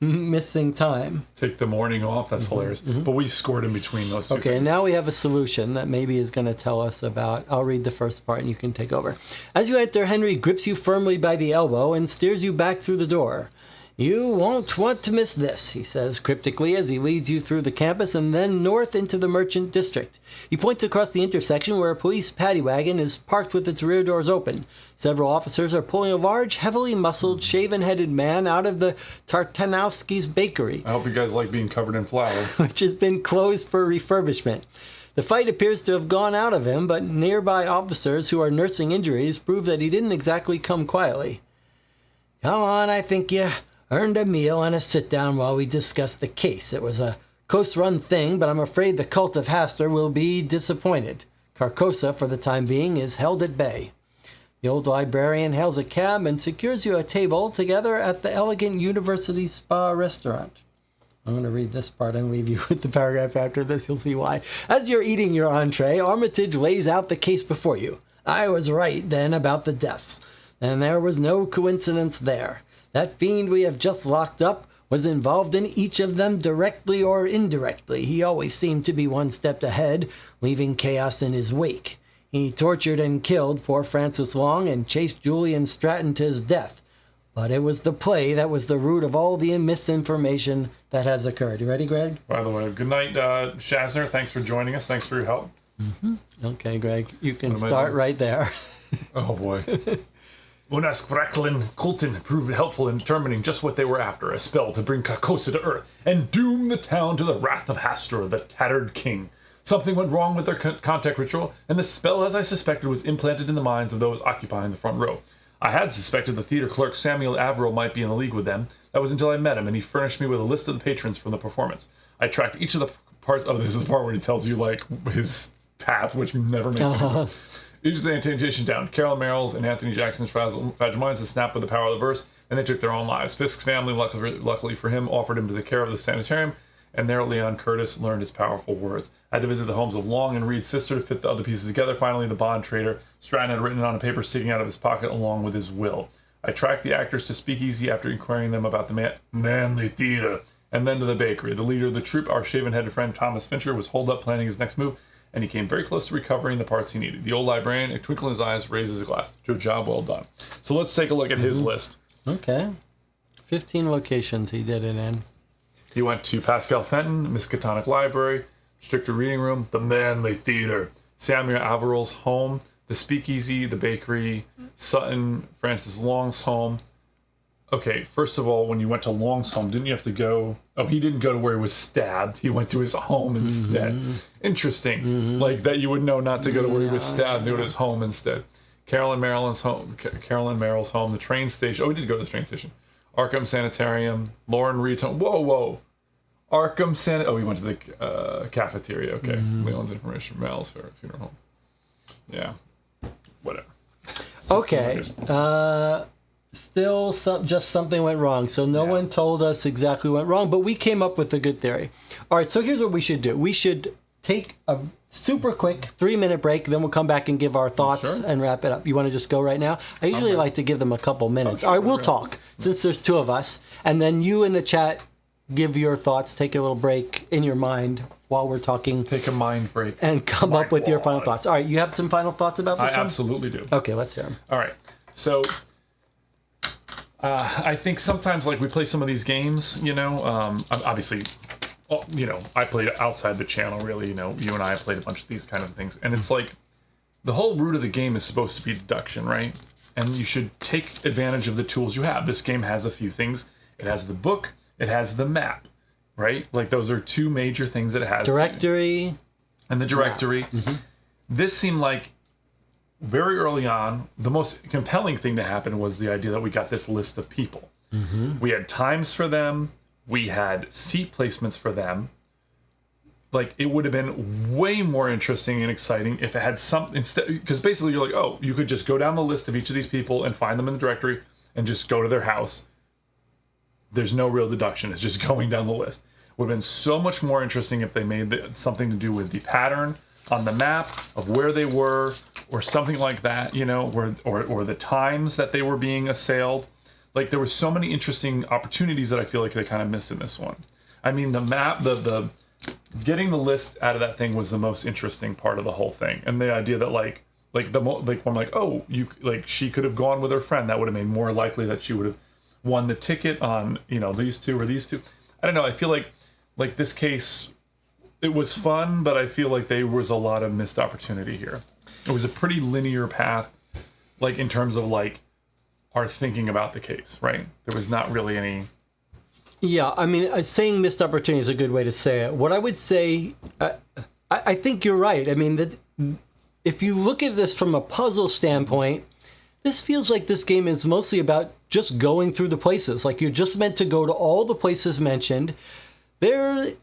missing time. Take the morning off. That's hilarious. But we scored in between those two. Okay, and now we have a solution that maybe is going to tell us about. I'll read the first part and you can take over. As you enter, Henry grips you firmly by the elbow and steers you back through the door. You won't want to miss this, he says cryptically as he leads you through the campus and then north into the merchant district. He points across the intersection where a police paddy wagon is parked with its rear doors open. Several officers are pulling a large, heavily muscled, shaven-headed man out of the Tartanowski's bakery. I hope you guys like being covered in flour. Which has been closed for refurbishment. The fight appears to have gone out of him, but nearby officers who are nursing injuries prove that he didn't exactly come quietly. Come on, I think you earned a meal and a sit-down while we discuss the case. It was a coast-run thing, but I'm afraid the cult of Hastur will be disappointed. Carcosa, for the time being, is held at bay. The old librarian hails a cab and secures you a table together at the elegant University Spa restaurant. I'm going to read this part and leave you with the paragraph after this. You'll see why. As you're eating your entree, Armitage lays out the case before you. I was right, then, about the deaths. And there was no coincidence there. That fiend we have just locked up was involved in each of them directly or indirectly. He always seemed to be one step ahead, leaving chaos in his wake. He tortured and killed poor Francis Long and chased Julian Stratton to his death. But it was the play that was the root of all the misinformation that has occurred. You ready, Greg? By the way, good night, Shazner. Thanks for joining us. Thanks for your help. Okay, Greg, you can start right there. Oh, boy. Unas Bracklin Colton proved helpful in determining just what they were after, a spell to bring Carcosa to Earth and doom the town to the wrath of Hastur, the tattered king. Something went wrong with their contact ritual, and the spell, as I suspected, was implanted in the minds of those occupying the front row. I had suspected the theater clerk Samuel Averill might be in a league with them. That was until I met him, and he furnished me with a list of the patrons from the performance. I tracked each of the parts of this is the part where he tells you, like, his path, which never makes sense. Each of the annotation down. Carol Merrill's and Anthony Jackson's fragile minds had snapped with the power of the verse, and they took their own lives. Fisk's family, luckily for him, offered him to the care of the sanitarium, and there Leon Curtis learned his powerful words. I had to visit the homes of Long and Reed's sister to fit the other pieces together. Finally, the bond trader Stratton had written it on a paper sticking out of his pocket along with his will. I tracked the actors to Speakeasy after inquiring them about the manly theater, and then to the bakery. The leader of the troupe, our shaven-headed friend Thomas Fincher, was holed up planning his next move, and he came very close to recovering the parts he needed. The old librarian, a twinkle in his eyes, raises a glass. Good job, well done. So let's take a look at his list. Okay. 15 locations he did it in. He went to Pascal Fenton, Miskatonic Library, Stricter Reading Room, the Manly Theater, Samuel Averill's home, the Speakeasy, the bakery, Sutton, Francis Long's home. Okay, first of all, when you went to Long's home, didn't you have to go... Oh, he didn't go to where he was stabbed. He went to his home instead. Interesting. Like, that you would know not to go to where he was stabbed, go to his home instead. Carolyn Merrill's home, the train station. Oh, he did go to the train station. Arkham Sanitarium, Lauren Reed's home. Whoa. Arkham Oh, he went to the cafeteria. Okay. Leon's information, Mal's funeral home. Yeah. Whatever. Okay. Still, just something went wrong. So no one told us exactly what went wrong, but we came up with a good theory. All right, so here's what we should do. We should take a super quick 3-minute break, then we'll come back and give our thoughts and wrap it up. You want to just go right now? I usually like to give them a couple minutes. All right, we'll talk since there's two of us, and then you in the chat give your thoughts, take a little break in your mind while we're talking. Take a mind break. And come up with your final thoughts. All right, you have some final thoughts about this I absolutely do. Okay, let's hear them. All right, so... I think sometimes, like, we play some of these games, obviously, I played outside the channel, really, you and I have played a bunch of these kind of things, and it's like, the whole root of the game is supposed to be deduction, right? And you should take advantage of the tools you have. This game has a few things. It has the book, it has the map, right? Like, those are two major things that it has. Directory. And the directory. This seemed like, very early on, the most compelling thing to happen was the idea that we got this list of people. We had times for them. We had seat placements for them. Like, it would have been way more interesting and exciting if it had something instead, because basically you're like, oh, you could just go down the list of each of these people and find them in the directory and just go to their house. There's no real deduction. It's just going down the list. Would have been so much more interesting if they made something to do with the pattern on the map of where they were, or something like that, you know, or the times that they were being assailed. Like, there were so many interesting opportunities that I feel like they kind of missed in this one. I mean, the map, the getting the list out of that thing was the most interesting part of the whole thing, and the idea that she could have gone with her friend, that would have made more likely that she would have won the ticket on, you know, these two or these two. I don't know. I feel like this case, it was fun, but I feel like there was a lot of missed opportunity here. It was a pretty linear path, like in terms of like our thinking about the case, right? There was not really any. Yeah, I mean, saying missed opportunity is a good way to say it. What I would say, I think you're right. I mean, that if you look at this from a puzzle standpoint, this feels like this game is mostly about just going through the places. Like, you're just meant to go to all the places mentioned. There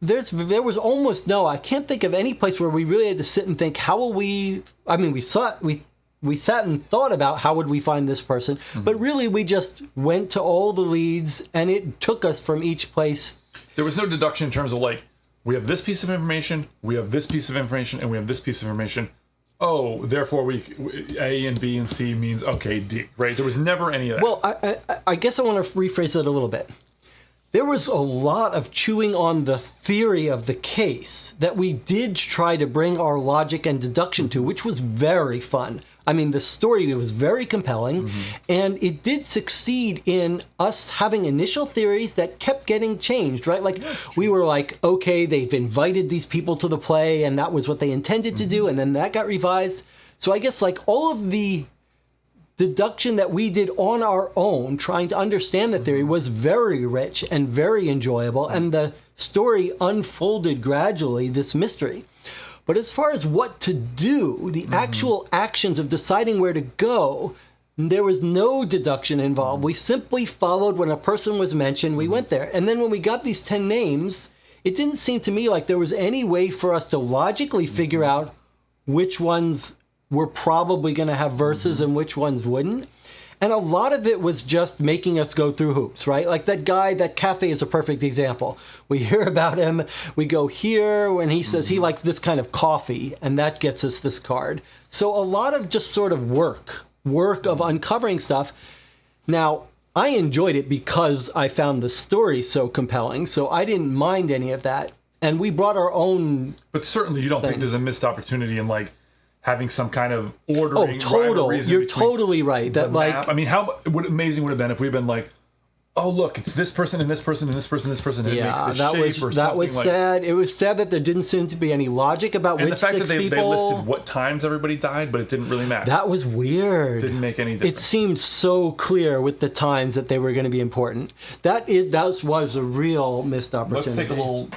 was almost I can't think of any place where we really had to sit and think, how will we, I mean, we sat and thought about how would we find this person, but really we just went to all the leads and it took us from each place. There was no deduction in terms of like, we have this piece of information, we have this piece of information, and we have this piece of information. Oh, therefore A and B and C means, okay, D, right? There was never any of that. Well, I guess I want to rephrase it a little bit. There was a lot of chewing on the theory of the case that we did try to bring our logic and deduction to, which was very fun. I mean, the story was very compelling, and it did succeed in us having initial theories that kept getting changed, right? Like, we were like, okay, they've invited these people to the play, and that was what they intended to do, and then that got revised. So I guess, like, all of the deduction that we did on our own, trying to understand the theory, was very rich and very enjoyable, and the story unfolded gradually, this mystery. But as far as what to do, the actual actions of deciding where to go, there was no deduction involved. We simply followed when a person was mentioned, we went there. And then when we got these 10 names, it didn't seem to me like there was any way for us to logically figure out which ones were probably going to have verses and which ones wouldn't. And a lot of it was just making us go through hoops, right? Like that guy, that cafe is a perfect example. We hear about him, we go here when he says he likes this kind of coffee, and that gets us this card. So a lot of just sort of work of uncovering stuff. Now, I enjoyed it because I found the story so compelling, so I didn't mind any of that. And we brought our own. But certainly you don't think there's a missed opportunity in like having some kind of ordering. Oh, total. You're totally right. That like, map. I mean, amazing would have been if we'd been like, oh look, it's this person and this person and this person and this person. And it makes this shape or something. That was sad. It was sad that there didn't seem to be any logic about which 6 people. And the fact that they listed what times everybody died, but it didn't really matter. That was weird. Didn't make any difference. It seemed so clear with the times that they were going to be important. That was a real missed opportunity. Let's take a little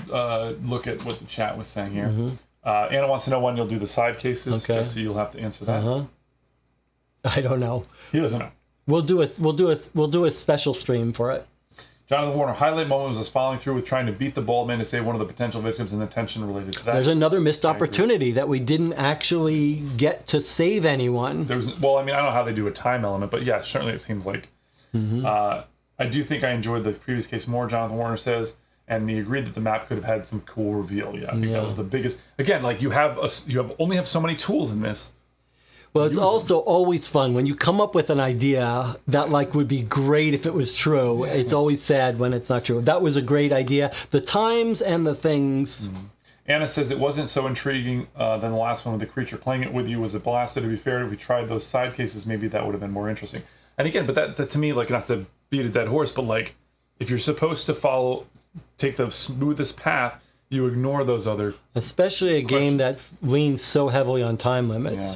look at what the chat was saying here. Anna wants to know when you'll do the side cases, just so you'll have to answer that. I don't know. He doesn't know. We'll do a special stream for it. Jonathan Warner, highlight moment was us following through with trying to beat the bald man to save one of the potential victims and the tension related to that. There's another missed opportunity that we didn't actually get to save anyone. I don't know how they do a time element, but yeah, certainly it seems like. I do think I enjoyed the previous case more, Jonathan Warner says. And he agreed that the map could have had some cool reveal. Yeah, I think that was the biggest. Again, like you only have so many tools in this. Well, it's also always fun when you come up with an idea that like would be great if it was true. It's always sad when it's not true. That was a great idea. The times and the things. Anna says it wasn't so intriguing than the last one with the creature playing it with you was a blast. To be fair, if we tried those side cases, maybe that would have been more interesting. And again, but that to me, like, not to beat a dead horse, but like if you're supposed to take the smoothest path, you ignore those other. Especially a game that leans so heavily on time limits. Yeah.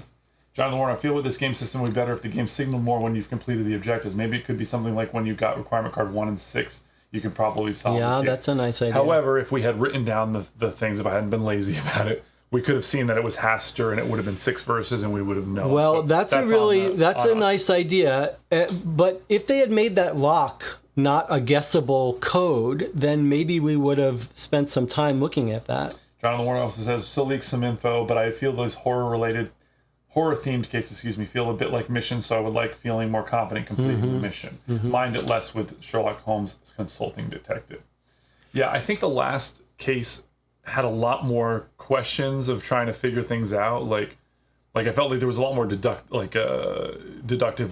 Jonathan Warren, I feel with this game system would be better if the game signaled more when you've completed the objectives. Maybe it could be something like when you got requirement card 1 and 6, you could probably solve the case. That's a nice idea. However, if we had written down the things, if I hadn't been lazy about it, we could have seen that it was Haster and it would have been 6 verses and we would have known. Well, so that's a nice idea. But if they had made that lock not a guessable code, then maybe we would have spent some time looking at that. Jonathan Warren also says, still leaks some info, but I feel those horror-themed cases, feel a bit like missions, so I would like feeling more confident completing the mission. Mind it less with Sherlock Holmes consulting detective. Yeah, I think the last case had a lot more questions of trying to figure things out. Like I felt like there was a lot more deductive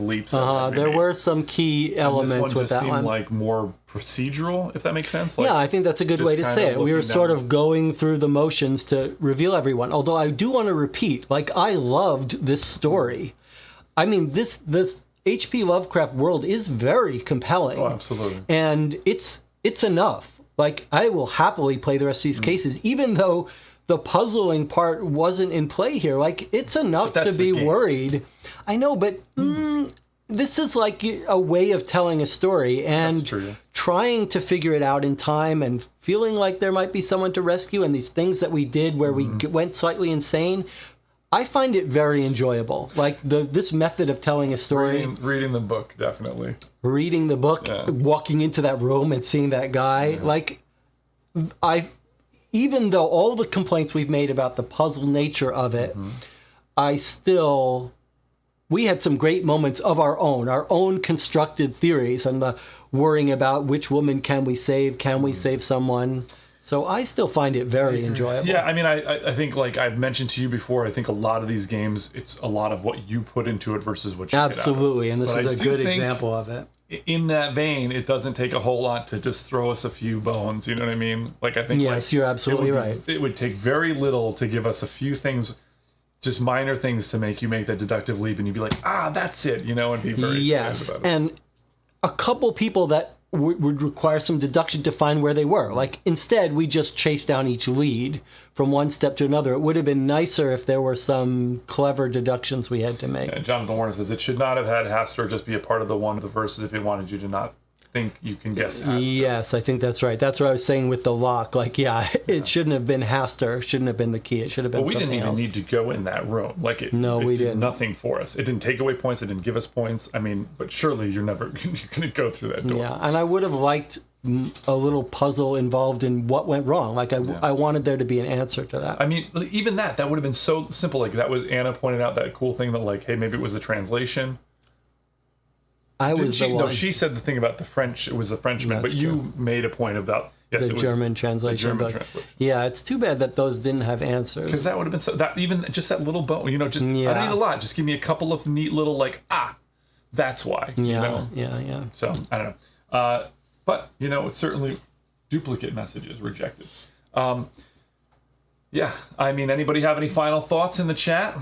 leaps. There were some key elements and this one with just that seemed one. like more procedural, if that makes sense. Like, Yeah, I think that's a good just way to kind say of it. We were looking sort down. of going through the motions to reveal everyone. Although I do want to repeat, like, I loved this story. I mean, this H.P. Lovecraft world is very compelling. Oh, absolutely. And it's enough. Like, I will happily play the rest of these cases, even though the puzzling part wasn't in play here. Like, it's enough But to that's be the game. worried. I know, but this is like a way of telling a story and That's true, yeah. trying to figure it out in time and feeling like there might be someone to rescue, and these things that we did where we went slightly insane. I find it very enjoyable. Like this method of telling a story, Reading the book, definitely. reading the book, Yeah. walking into that room and seeing that guy. Like, even though all the complaints we've made about the puzzle nature of it, we had some great moments of our own constructed theories, and the worrying about which woman can we save someone. So I still find it very enjoyable. Yeah, I mean, I think, like I've mentioned to you before, I think a lot of these games, it's a lot of what you put into it versus what you Absolutely, and this But is I a do good think- example of it. get out. In that vein, it doesn't take a whole lot to just throw us a few bones, you know what I mean? Like, I think Yes, you're absolutely right. It would take very little to give us a few things, just minor things to make you make that deductive leap, and you'd be like, that's it, you know, and be very Yes, excited about it. and a couple people that would require some deduction to find where they were. Like, instead, we just chased down each lead from one step to another. It would have been nicer if there were some clever deductions we had to make. And Jonathan Warner says, it should not have had Hastur just be a part of the one of the verses if it wanted you to not think you can guess Hastur. Yes, I think that's right. That's what I was saying with the lock. Like, it shouldn't have been Hastur. Shouldn't have been the key. It should have been But we something didn't even else. need to go in that room. Like, it We did didn't. nothing for us. It didn't take away points. It didn't give us points. I mean, but surely you're never going to go through that door. Yeah, and I would have liked a little puzzle involved in what went wrong. Like, I wanted there to be an answer to that. I mean, even that would have been so simple. Like, that was, Anna pointed out that cool thing that, like, hey, maybe it was the translation. No, she said the thing about the French. It was a Frenchman, That's but you true. made a point about the it was German translation. The German but translation. Yeah, it's too bad that those didn't have answers. Because that would have been so. That even just that little bone, you know, just I Yeah. don't need a lot. Just give me a couple of neat little that's why. Yeah, You know? yeah. So I don't know, but you know, it's certainly duplicate messages rejected. Yeah, I mean, anybody have any final thoughts in the chat?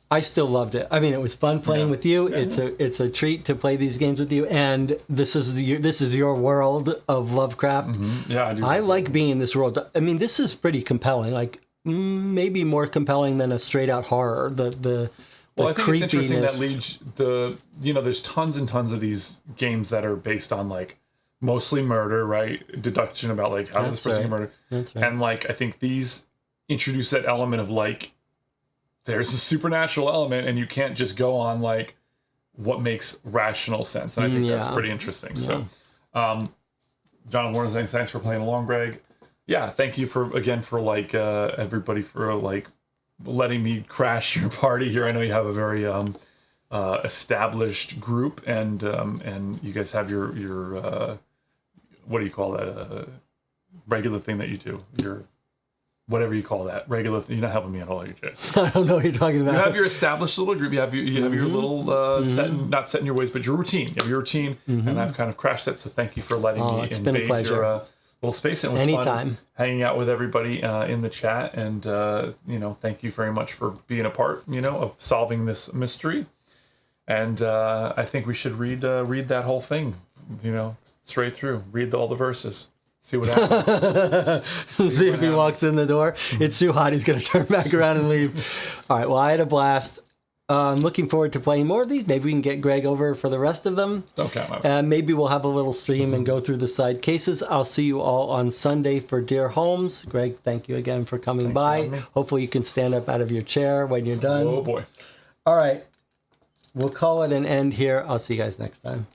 I still loved it. I mean, it was fun playing with you. It's a treat to play these games with you, and this is your world of Lovecraft. Yeah, I do. I like being in this world. I mean, this is pretty compelling. Like, maybe more compelling than a straight out horror. Well, I think it's interesting that creepiness. there's tons and tons of these games that are based on, like, mostly murder, right? Deduction about, like, how did this person get murdered. That's right. And, like, I think these introduce that element of, like, there's a supernatural element, and you can't just go on, like, what makes rational sense. And I think that's pretty interesting. So, John Warner saying, thanks for playing along, Greg. Yeah, thank you for everybody for, like, letting me crash your party here. I know you have a very established group, and you guys have your what do you call that? Regular thing that you do. Your whatever you call that, regular. You're not helping me at all, you guys. I don't know what you're talking about. You have your established little group. You have your little not set in your ways, but your routine. You have your routine, and I've kind of crashed that. So thank you for letting me It's been a invade pleasure. your little space. It was Anytime. fun hanging out with everybody in the chat, and thank you very much for being a part, of solving this mystery. And I think we should read that whole thing, straight through. Read all the verses. See what happens. See if he walks in the door. It's too hot. He's going to turn back around and leave. All right. Well, I had a blast. I'm looking forward to playing more of these. Maybe we can get Greg over for the rest of them. Don't count on it. And maybe we'll have a little stream and go through the side cases. I'll see you all on Sunday for Dear Holmes. Greg, thank you again for coming by. Hopefully you can stand up out of your chair when you're done. Oh, boy. All right. We'll call it an end here. I'll see you guys next time.